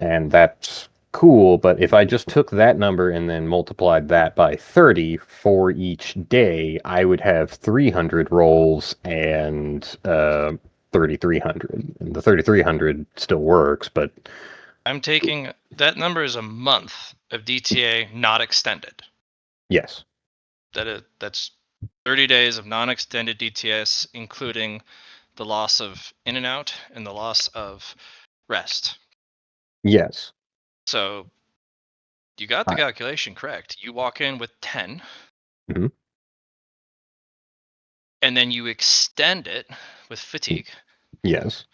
And that's cool, but if I just took that number and then multiplied that by 30 for each day, I would have 300 rolls and 3,300. And the 3,300 still works, but I'm taking that number is a month of DTA not extended. yes. That's 30 days of non-extended DTS, including the loss of in and out and the loss of rest. Yes. So you got the I- calculation correct. You walk in with 10, Mhm. and then you extend it with fatigue. Yes.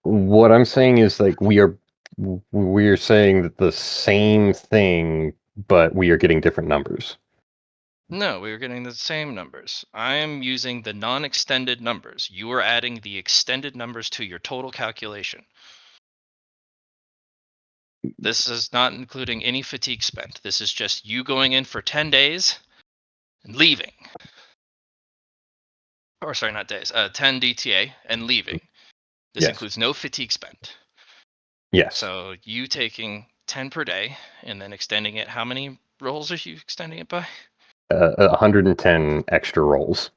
What I'm saying is like we're saying that the same thing, but we are getting different numbers. No, we were getting the same numbers. I am using the non-extended numbers. You are adding the extended numbers to your total calculation. This is not including any fatigue spent. This is just you going in for 10 days and leaving. Or sorry, not days. 10 DTA and leaving. This Yes. includes no fatigue spent. Yes. So you taking 10 per day and then extending it. How many rolls are you extending it by? 110 extra rolls.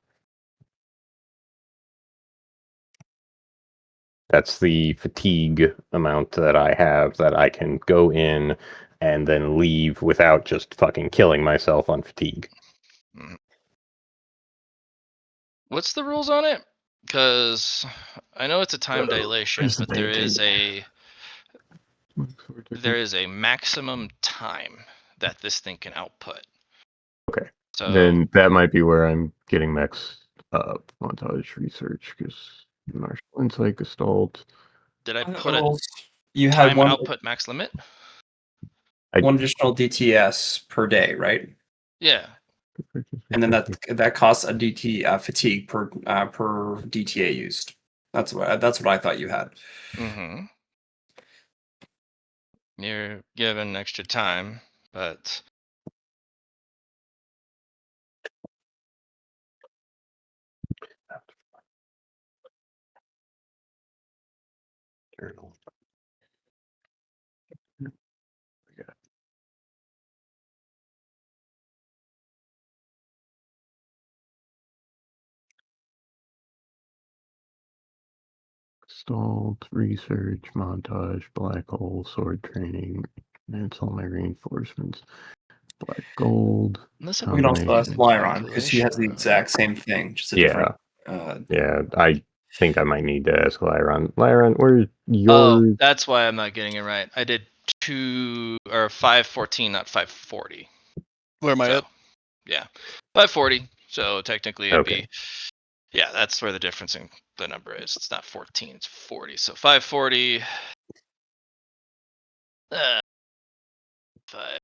That's the fatigue amount that I have that I can go in and then leave without just fucking killing myself on fatigue. What's the rules on it? Because I know it's a time dilation, where's the but there is banking? a maximum time that this thing can output. Okay. So Then that might be where I'm getting mixed up. Montage research, because martial insight, gestalt. did I put a You had time output max limit? one additional DTS per day, right? Yeah. And then that costs a DT fatigue per DTA used. That's what I thought you had. Mm-hmm. You're given extra time, but Journal. Gestalt, research, montage, black hole, sword training. That's all my reinforcements. Black gold. unless We can also ask Combination. Liron because he has the Calculation. exact same thing, just a Yeah. different. Yeah, I think I might need to ask Liron. Liron, where's Oh, your... that's why I'm not getting it right. I did 514, not 540. Where am I So at? yeah, 540. So technically it'd Okay. be, yeah, that's where the difference in the number is. It's not 14, it's 40. So 540. 5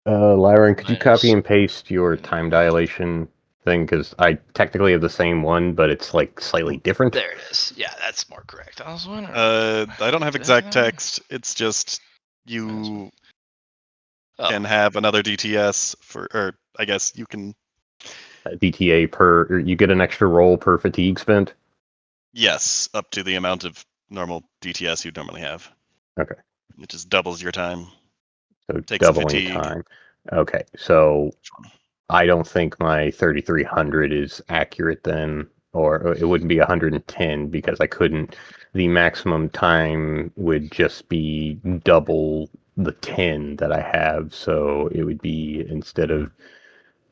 Lyron, could you copy minus. and paste your time dilation thing? Because I technically have the same one, but it's like slightly different. There it is. Yeah, that's more correct. I was wondering. I don't have exact text. It's just you can have another DTS for, or I guess you can. DTA per, or you get an extra roll per fatigue spent. Yes, up to the amount of normal DTS you'd normally have. Okay. It just doubles your time. So Takes the doubling fatigue. time. Okay, so I don't think my 3300 is accurate then, or it wouldn't be 110 because I couldn't. The maximum time would just be double the 10 that I have, so it would be instead of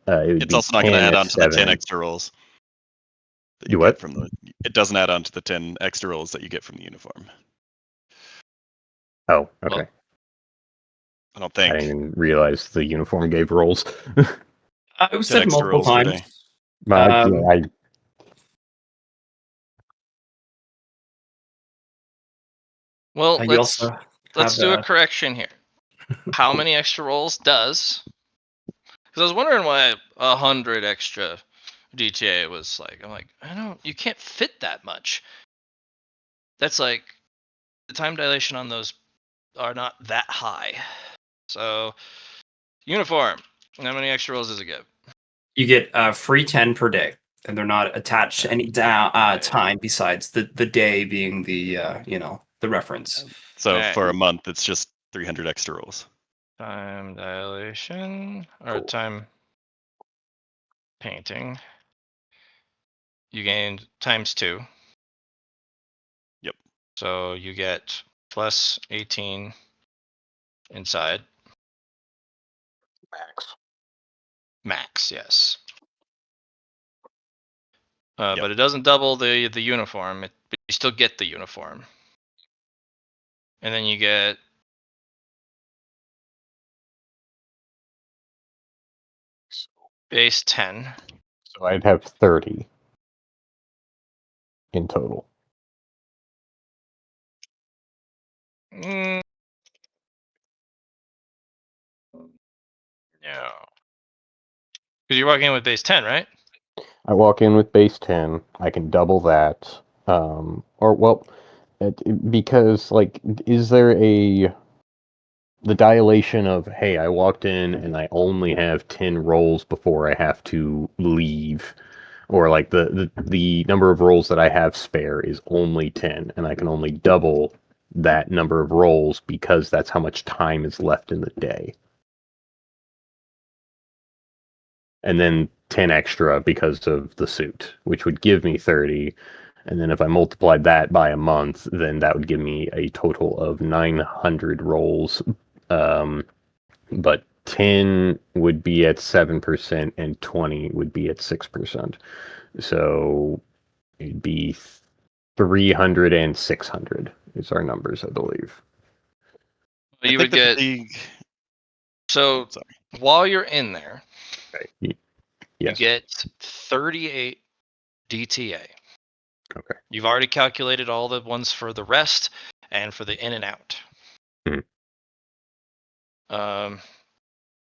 it would It's be also not going to 10 add at on to the 10 7. extra rolls that you Do get what? from the. It doesn't add on to the 10 extra rolls that you get from the uniform. Oh, okay. Well, I don't I think. didn't even realize the uniform gave rolls. It was 10 said extra multiple rolls per times. day. I well, You let's also have do a correction here. How many extra rolls does? Because I was wondering why 100 extra DTA was like. I'm like, I don't. You can't fit that much. That's like the time dilation on those are not that high. So uniform. How many extra rolls does it give? you get free 10 per day, and they're not attached to any time besides the day being the the reference. So Alright. for a month, it's just 300 extra rolls. Time dilation or time painting. You gained ×2. Yep. So you get plus 18 inside. Max, yes. Yep. But it doesn't double the uniform. It But you still get the uniform. And then you get base 10. So I'd have 30 in total. No. Because you're walking in with base 10, right? I walk in with base 10. I can double that. Because, like, is there the dilation of, hey, I walked in and I only have 10 rolls before I have to leave, or like the number of rolls that I have spare is only 10, and I can only double that number of rolls because that's how much time is left in the day. And then 10 extra because of the suit, which would give me 30. And then if I multiplied that by a month, then that would give me a total of 900 rolls. But 10 would be at 7% and 20 would be at 6%. So it'd be 300 and 600 is our numbers, I believe. You would get. So Sorry. while you're in there, Okay. you Yes. get 38 DTA. Okay. You've already calculated all the ones for the rest and for the in and out.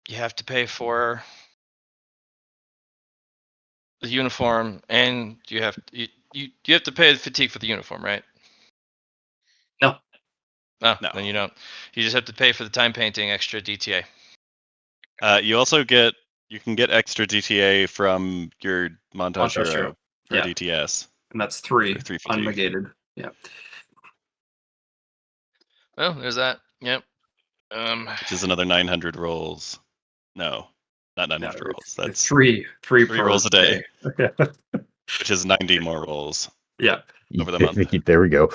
You have to pay for the uniform, and you have to pay the fatigue for the uniform, right? No. No, No. then you don't. You just have to pay for the time painting extra DTA. You also you can get extra DTA from your Montage Hero for Yeah. DTS. And that's 3 3 fatigue. unnegated. Yeah. Well, there's that. Yep. Which is another 900 rolls. No, not 900 No, rolls. That's it's three three per rolls a day, Yeah. which is 90 more rolls Yeah. over the month. There we go.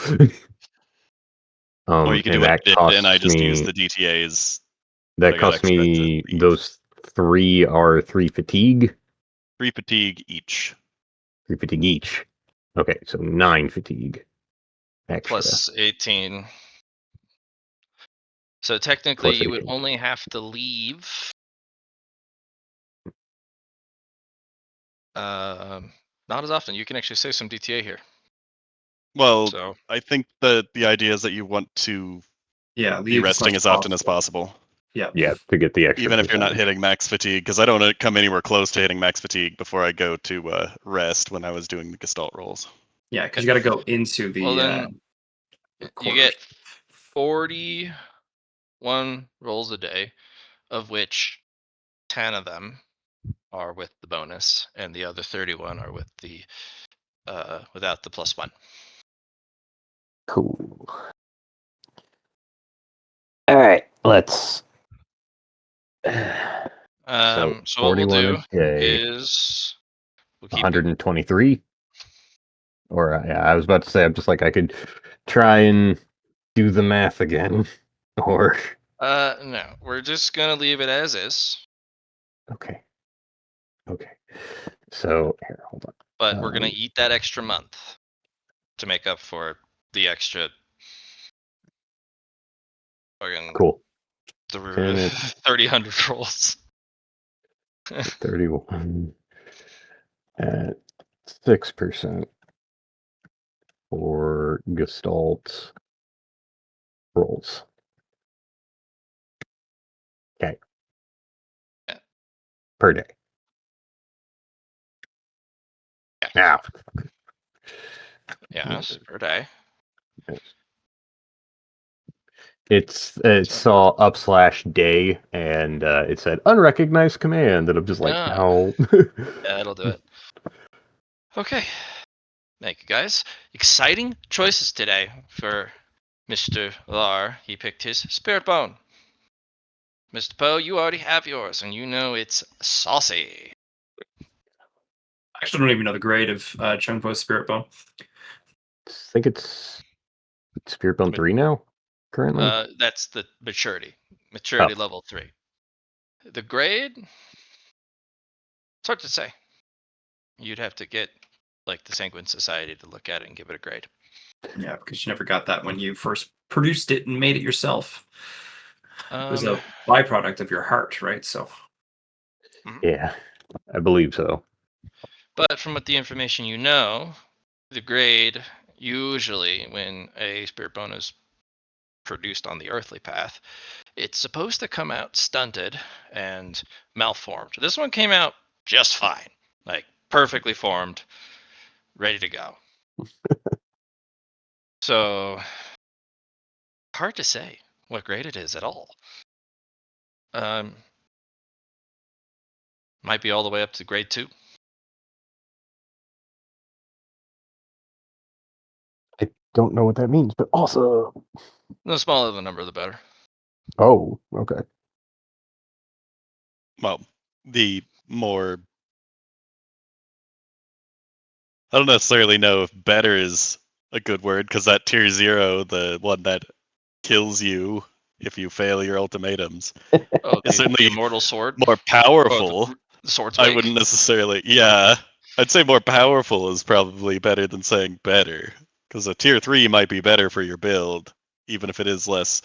Or you can do and what I that did, costs and I just use me. the DTAs. That I got costs extra to me. leave. Those 3 are 3 fatigue. 3 fatigue each. 3 fatigue each. Okay, so 9 fatigue extra. Plus 18. So technically, Plus you would 18. only have to leave. Not as often. You can actually save some DTA here. Well, So I think the idea is that you want to Yeah. be Leave resting as often as possible. Yeah. Yeah, to get the extra. Even if you're not percentage. hitting max fatigue, because I don't want to come anywhere close to hitting max fatigue before I go to rest when I was doing the Gestalt rolls. Yeah, because you got to go into the. well, then you quarters. get 41 rolls a day, of which 10 of them are with the bonus, and the other 31 are with the without the +1. Cool. All right, let's. So what we'll 41 do a day, is we'll keep 123. Or yeah, I was about to say, I'm just like I could try and do the math again, or no, we're just gonna leave it as is, okay. So here, hold on. but we're gonna eat that extra month to make up for the extra. Cool. The 10, 3,000 rolls. 31 at 6% for Gestalt rolls. Okay. Yeah. Per day. Yeah. Now. Yes, per day. It saw /day and it said unrecognized command, and I'm just like, no. Yeah, it'll do it. Okay. Thank you, guys. Exciting choices today for Mr. Lar. He picked his Spirit Bone. Mr. Po, you already have yours, and you know it's saucy. I actually don't even know the grade of Chun Po's Spirit Bone. I think it's Spirit Bone 3 now, currently. That's the maturity. Maturity level 3. The grade? It's hard to say. You'd have to get like the Sanguine Society to look at it and give it a grade. Yeah, because you never got that when you first produced it and made it yourself. It was a byproduct of your heart, right? So Yeah, I believe so. But from what the information you know, the grade usually when a spirit bone is produced on the earthly path, it's supposed to come out stunted and malformed. This one came out just fine, like perfectly formed, ready to go. So hard to say what grade it is at all. Might be all the way up to grade 2. I don't know what that means, but also. The smaller the number, the better. Oh, okay. Well, the more. I don't necessarily know if better is a good word, because that tier 0, the one that kills you if you fail your ultimatums, Oh, is the certainly Immortal Sword. more powerful. The sword's I wake. wouldn't necessarily. Yeah, I'd say more powerful is probably better than saying better, because a tier 3 might be better for your build, even if it is less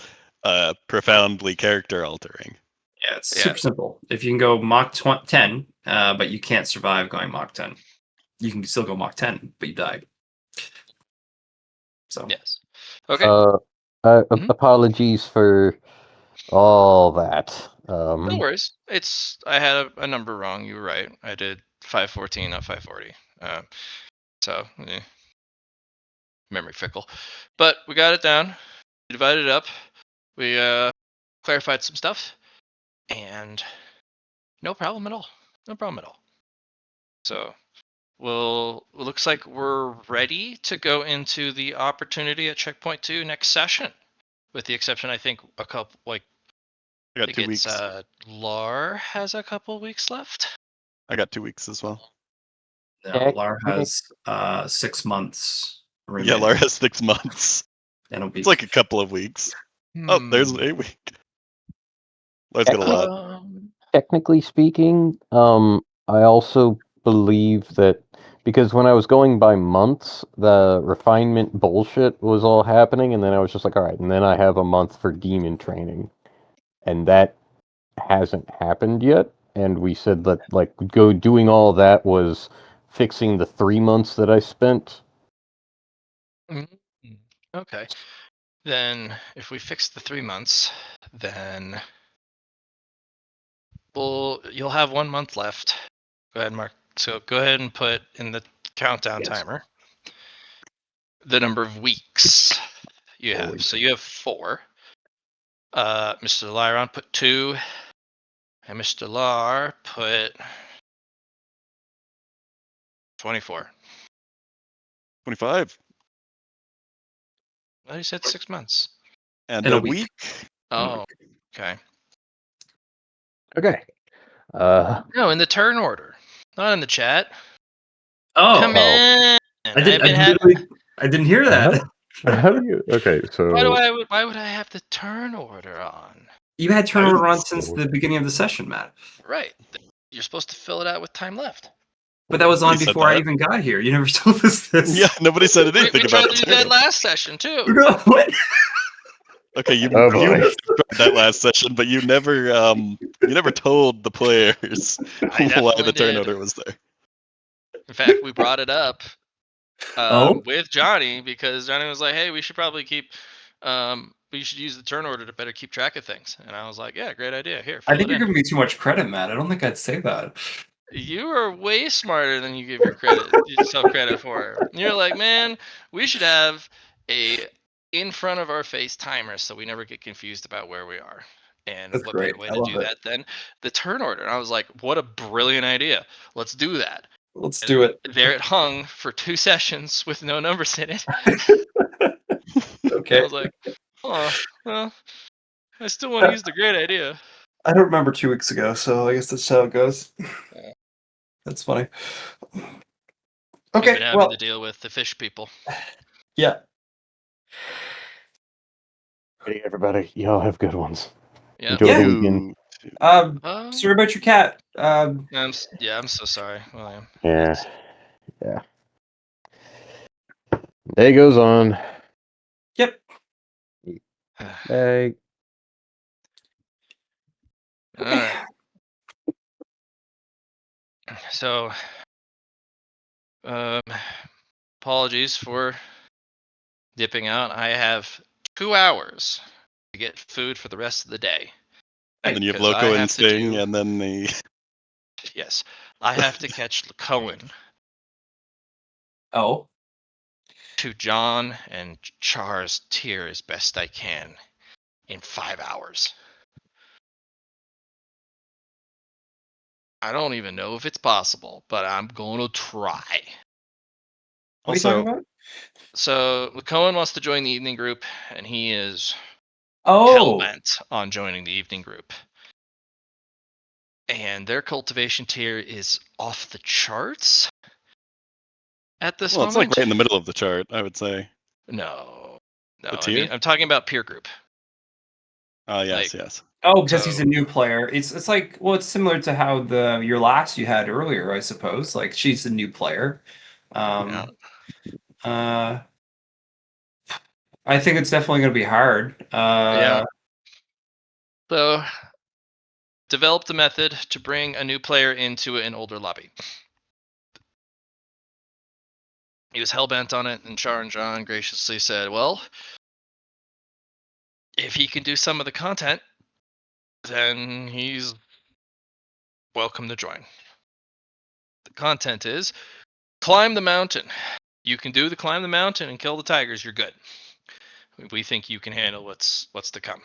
profoundly character altering. yeah, it's Yeah. super simple. If you can go Mach 10, but you can't survive going Mach 10, you can still go Mach 10, but you died. So Yes. Okay. Mm-hmm. Apologies for all that. No worries. I had a number wrong. You were right. I did 514, not 540. So memory fickle, but we got it down. We divided it up. We clarified some stuff, and no problem at all. No problem at all. So looks like we're ready to go into the opportunity at checkpoint 2 next session, with the exception, I think, a couple I got 2 weeks. Lar has a couple weeks left. I got 2 weeks as well. no, Lar has 6 months remaining. Yeah, Lar has 6 months. And a week. It's like a couple of weeks. Oh, there's a week. Lar's got a lot. Technically speaking, I also believe that because when I was going by months, the refinement bullshit was all happening, and then I was just like, all right, and then I have a month for demon training, and that hasn't happened yet. And we said that like doing all that was fixing the 3 months that I spent. Okay. Then if we fix the 3 months, then you'll have 1 month left. Go ahead, Mark. So go ahead and put in the countdown timer the number of weeks you have. So you have 4. Mr. Liron put 2, and Mr. Lar put 24. 25. Well, he said 6 months. And In a a week. week. Oh, okay. Okay. No, in the turn order, not in the chat. Oh, Come in. I didn't hear that. How do you? Okay, so Why would I have the turn order on? You had I turnover didn't on since the beginning of the session, Matt. Right. You're supposed to fill it out with time left. But that was on You said before I that. even got here. You never told us this. Yeah, nobody said anything We about tried the to do that turnover. last session too. What? Okay, you Oh, boy. tried that last session, but you never told the players I why definitely the did. turnover was there. In fact, we brought it up Oh? with Johnny because Johnny was like, "Hey, we should probably we should use the turn order to better keep track of things." And I was like, "Yeah, great idea. Here, I fill think it you're in." giving me too much credit, Matt. I don't think I'd say that. You are way smarter than you give yourself credit for. You're like, man, we should have a in front of our face timer so we never get confused about where we are. And That's what great. better way I to love do it. that than the turn order? And I was like, what a brilliant idea. Let's do that. Let's And do it. there it hung for 2 sessions with no numbers in it. Okay. I was like, oh, well, I still want to use the great idea. I don't remember 2 weeks ago, so I guess that's how it goes. Yeah. That's funny. We've Okay, been having well, to deal with the fish people. yeah. Hey, everybody, y'all have good ones. Yeah. Enjoy the weekend. Sorry about your cat. I'm so sorry, William. Yeah. It's- Yeah. Day goes on. Yep. Day. All right. So, apologies for dipping out. I have 2 hours to get food for the rest of the day. And then you have Because I Loco and have to Sting, do- and then the Yes, I have to catch Cohen Oh. to John and Char's tier as best I can in 5 hours. I don't even know if it's possible, but I'm going to try. What are you talking also about? So Cohen wants to join the evening group, and he is Oh. hell-bent on joining the evening group. And their cultivation tier is off the charts at this well, it's like moment. right in the middle of the chart, I would say. No, The I mean tier? I'm talking about peer group. Yes, Like, yes. Oh, because he's a so new player. It's like, well, it's similar to how your last you had earlier, I suppose. Like she's a new player. yeah. Uh, I think it's definitely going to be hard. Yeah. So developed a method to bring a new player into an older lobby. He was hell-bent on it, and Char and John graciously said, well, if he can do some of the content, then he's welcome to join. The content is climb the mountain. You can do the climb the mountain and kill the tigers, you're good. We think you can handle what's to come.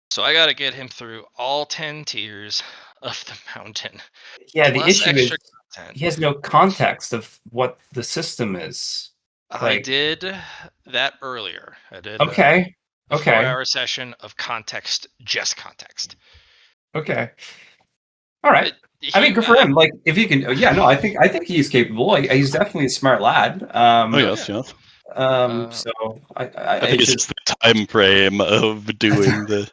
So I got to get him through all 10 tiers of the mountain. Yeah, the Plus issue is extra content. he has no context of what the system is. I Like, did that earlier. I did okay, a okay, 4-hour session of context, just context. okay, all right. But I mean, good for him. Like, if he can, yeah, no, I think he's capable. Like, he's definitely a smart lad. Oh, yes, yes. So I I think it's it's just just the time frame of doing the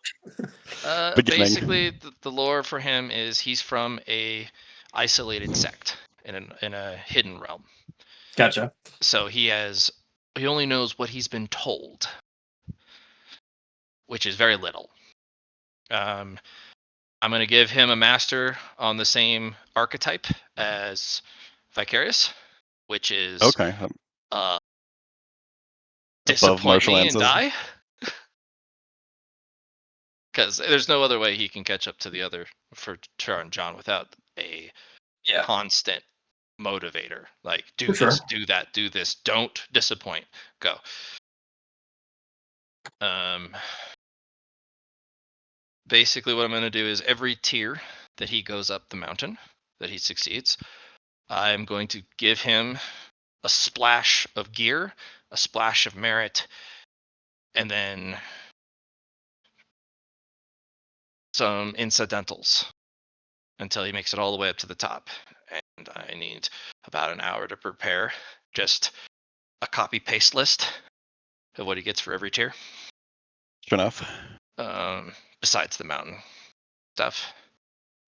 beginning. basically the lore for him is he's from a isolated sect in a hidden realm. gotcha. So he only knows what he's been told, which is very little. I'm going to give him a master on the same archetype as Vicarious, which is Okay. Above disappoint martial me and lances. die. Because there's no other way he can catch up to the other for Char and John without a Yeah, constant motivator. Like, do for this, sure. do that, do this. Don't disappoint. Go. Basically, what I'm going to do is every tier that he goes up the mountain, that he succeeds, I'm going to give him a splash of gear, a splash of merit, and then some incidentals until he makes it all the way up to the top. And I need about an hour to prepare just a copy paste list of what he gets for every tier, Sure enough. besides the mountain stuff.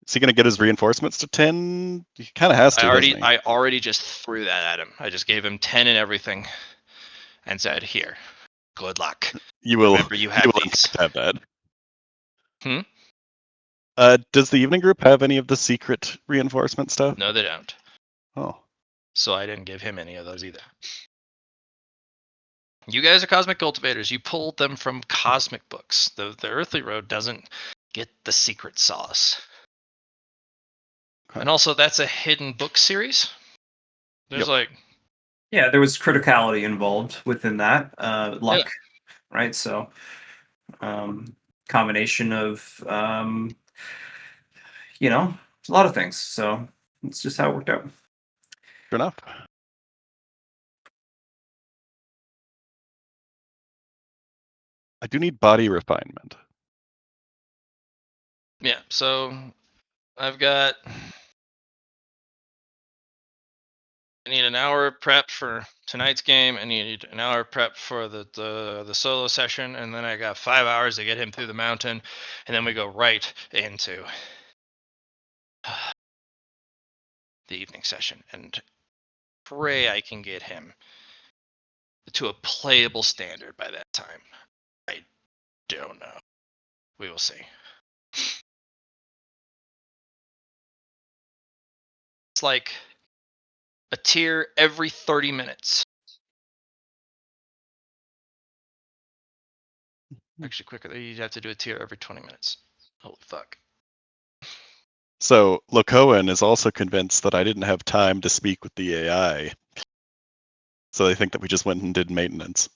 Is he going to get his reinforcements to 10? He kind of has to, doesn't he? I already just threw that at him. I just gave him 10 and everything and said, here, good luck. You will, Remember, you have you will in these. fact have that. Hmm? Does the evening group have any of the secret reinforcement stuff? No, they don't. Oh. So I didn't give him any of those either. You guys are cosmic cultivators. You pulled them from cosmic books. The Earthly Road doesn't get the secret sauce. Okay. And also, that's a hidden book series. There's Yep. Yeah, there was criticality involved within that. Luck, right? So, combination of a lot of things. So it's just how it worked out. Sure enough. I do need body refinement. Yeah, so I've got... I need an hour prep for tonight's game. I need an hour prep for the solo session, and then I got 5 hours to get him through the mountain, and then we go right into the evening session. And pray I can get him to a playable standard by that time? I don't know. We will see. It's like a tier every 30 minutes. Actually, quicker. You'd have to do a tier every 20 minutes. Holy fuck. So Locohen is also convinced that I didn't have time to speak with the AI. So they think that we just went and did maintenance.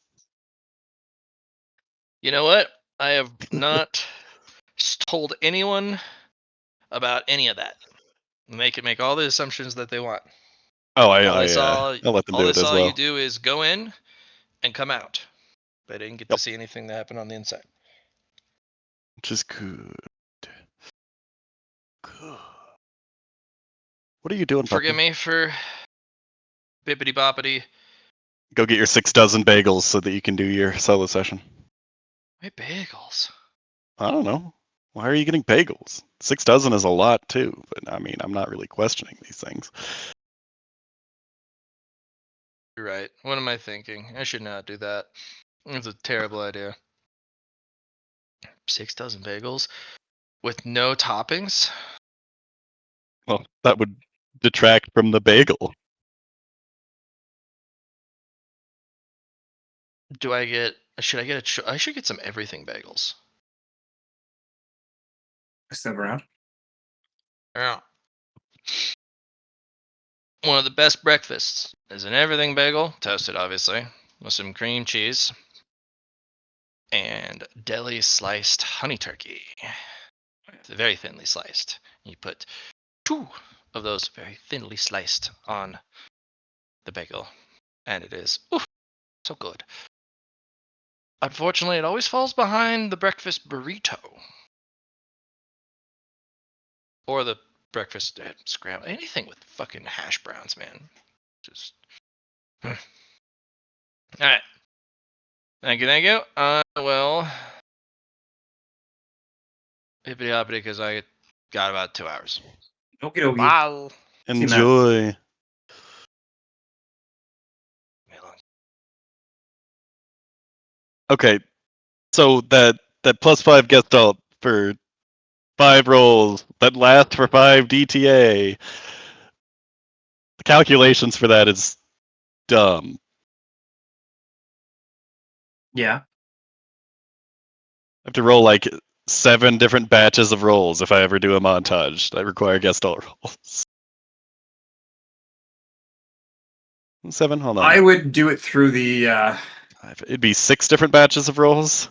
You know what? I have not told anyone about any of that. They can make all the assumptions that they want. Oh, I'll let them do it as you well. do is go in and come out. They didn't get to see anything that happened on the inside. Which is good. Good. What are you doing, Forgive puppy? me for bippity boppity. Go get your 6 dozen bagels so that you can do your solo session. My bagels. I don't know. Why are you getting bagels? 6 dozen is a lot too, but I mean, I'm not really questioning these things. You're right. What am I thinking? I should not do that. It's a terrible idea. 6 dozen bagels with no toppings? Well, that would detract from the bagel. Do I get? Should I get I should get some everything bagels. Step around. Yeah. One of the best breakfasts is an everything bagel, toasted obviously, with some cream cheese and deli sliced honey turkey. It's very thinly sliced. You put 2 of those very thinly sliced on the bagel, and it is so good. Unfortunately, it always falls behind the breakfast burrito or the breakfast scramble. Anything with fucking hash browns, man. Just all right. Thank you. Well, hippity hoppity, because I got about 2 hours. Okie dokie. Wow. See, Matt. Enjoy. Okay, so that +5 gestalt for 5 rolls that last for 5 DTA. The calculations for that is dumb. Yeah. I have to roll like 7 different batches of rolls if I ever do a montage that require gestalt rolls. 7, hold on. I would do it through the. It'd be 6 different batches of rolls.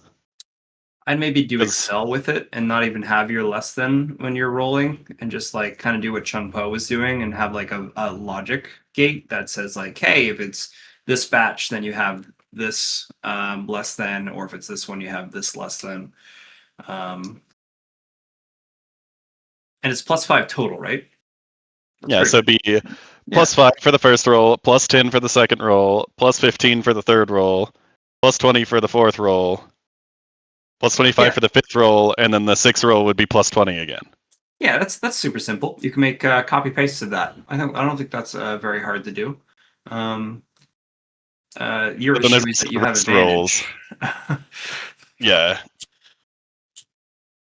I'd maybe do 'Cause- Excel with it and not even have your less than when you're rolling, and just like kind of do what Chun Po was doing and have like a logic gate that says like, hey, if it's this batch, then you have this less than, or if it's this one, you have this less than. And it's +5 total, right? That's Yeah, pretty so it'd be good. +5 for the first roll, +10 for the second roll, +15 for the third roll, +20 for the fourth roll, +25 Yeah. for the fifth roll, and then the sixth roll would be +20 again. Yeah, that's super simple. You can make copy pastes of that. I don't think that's very hard to do. Your But then there's issue is that also you the have rest rolls. advantage. Yeah,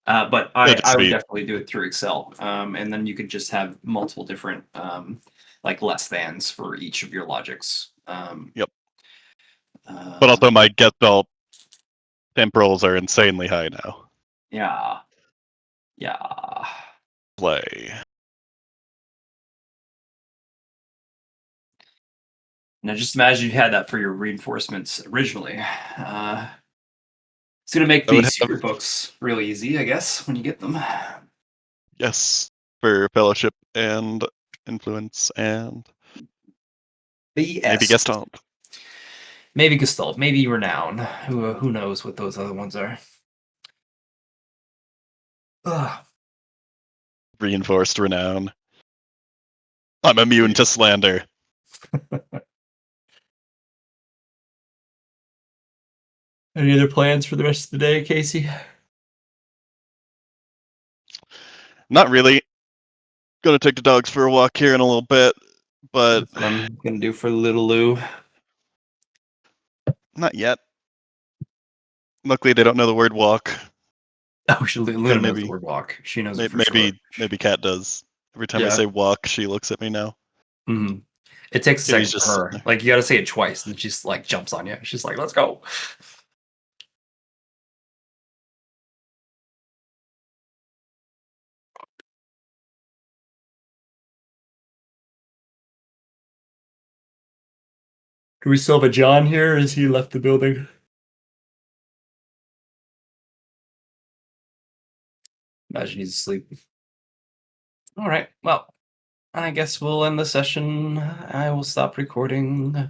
But that'd I just would be definitely do it through Excel, and then you could just have multiple different like less thans for each of your logics. Yep. But also my gestalt temp rolls are insanely high now. Yeah. Play. Now just imagine you had that for your reinforcements originally. It's gonna make I would the have secret books real easy, I guess, when you get them. yes for fellowship and influence and maybe BS. gestalt. Maybe Gestalt. Maybe Renown. Who knows what those other ones are? Ugh. Reinforced renown. I'm immune to slander. Any other plans for the rest of the day, Casey? Not really. Gonna take the dogs for a walk here in a little bit, but That's what I'm gonna do for little Lou. Not yet. Luckily, they don't know the word walk. Oh, Luna knows the maybe- word walk. She knows it for sure. Maybe Cat does. Every time I Yeah. say walk, she looks at me now. Mhm. It takes a Kitty's second for just her. sitting there. Like, you gotta say it twice, then she's like jumps on you. She's like, let's go. Do we still have a John here? Or has he left the building? Imagine he's asleep. All right. Well, I guess we'll end the session. I will stop recording.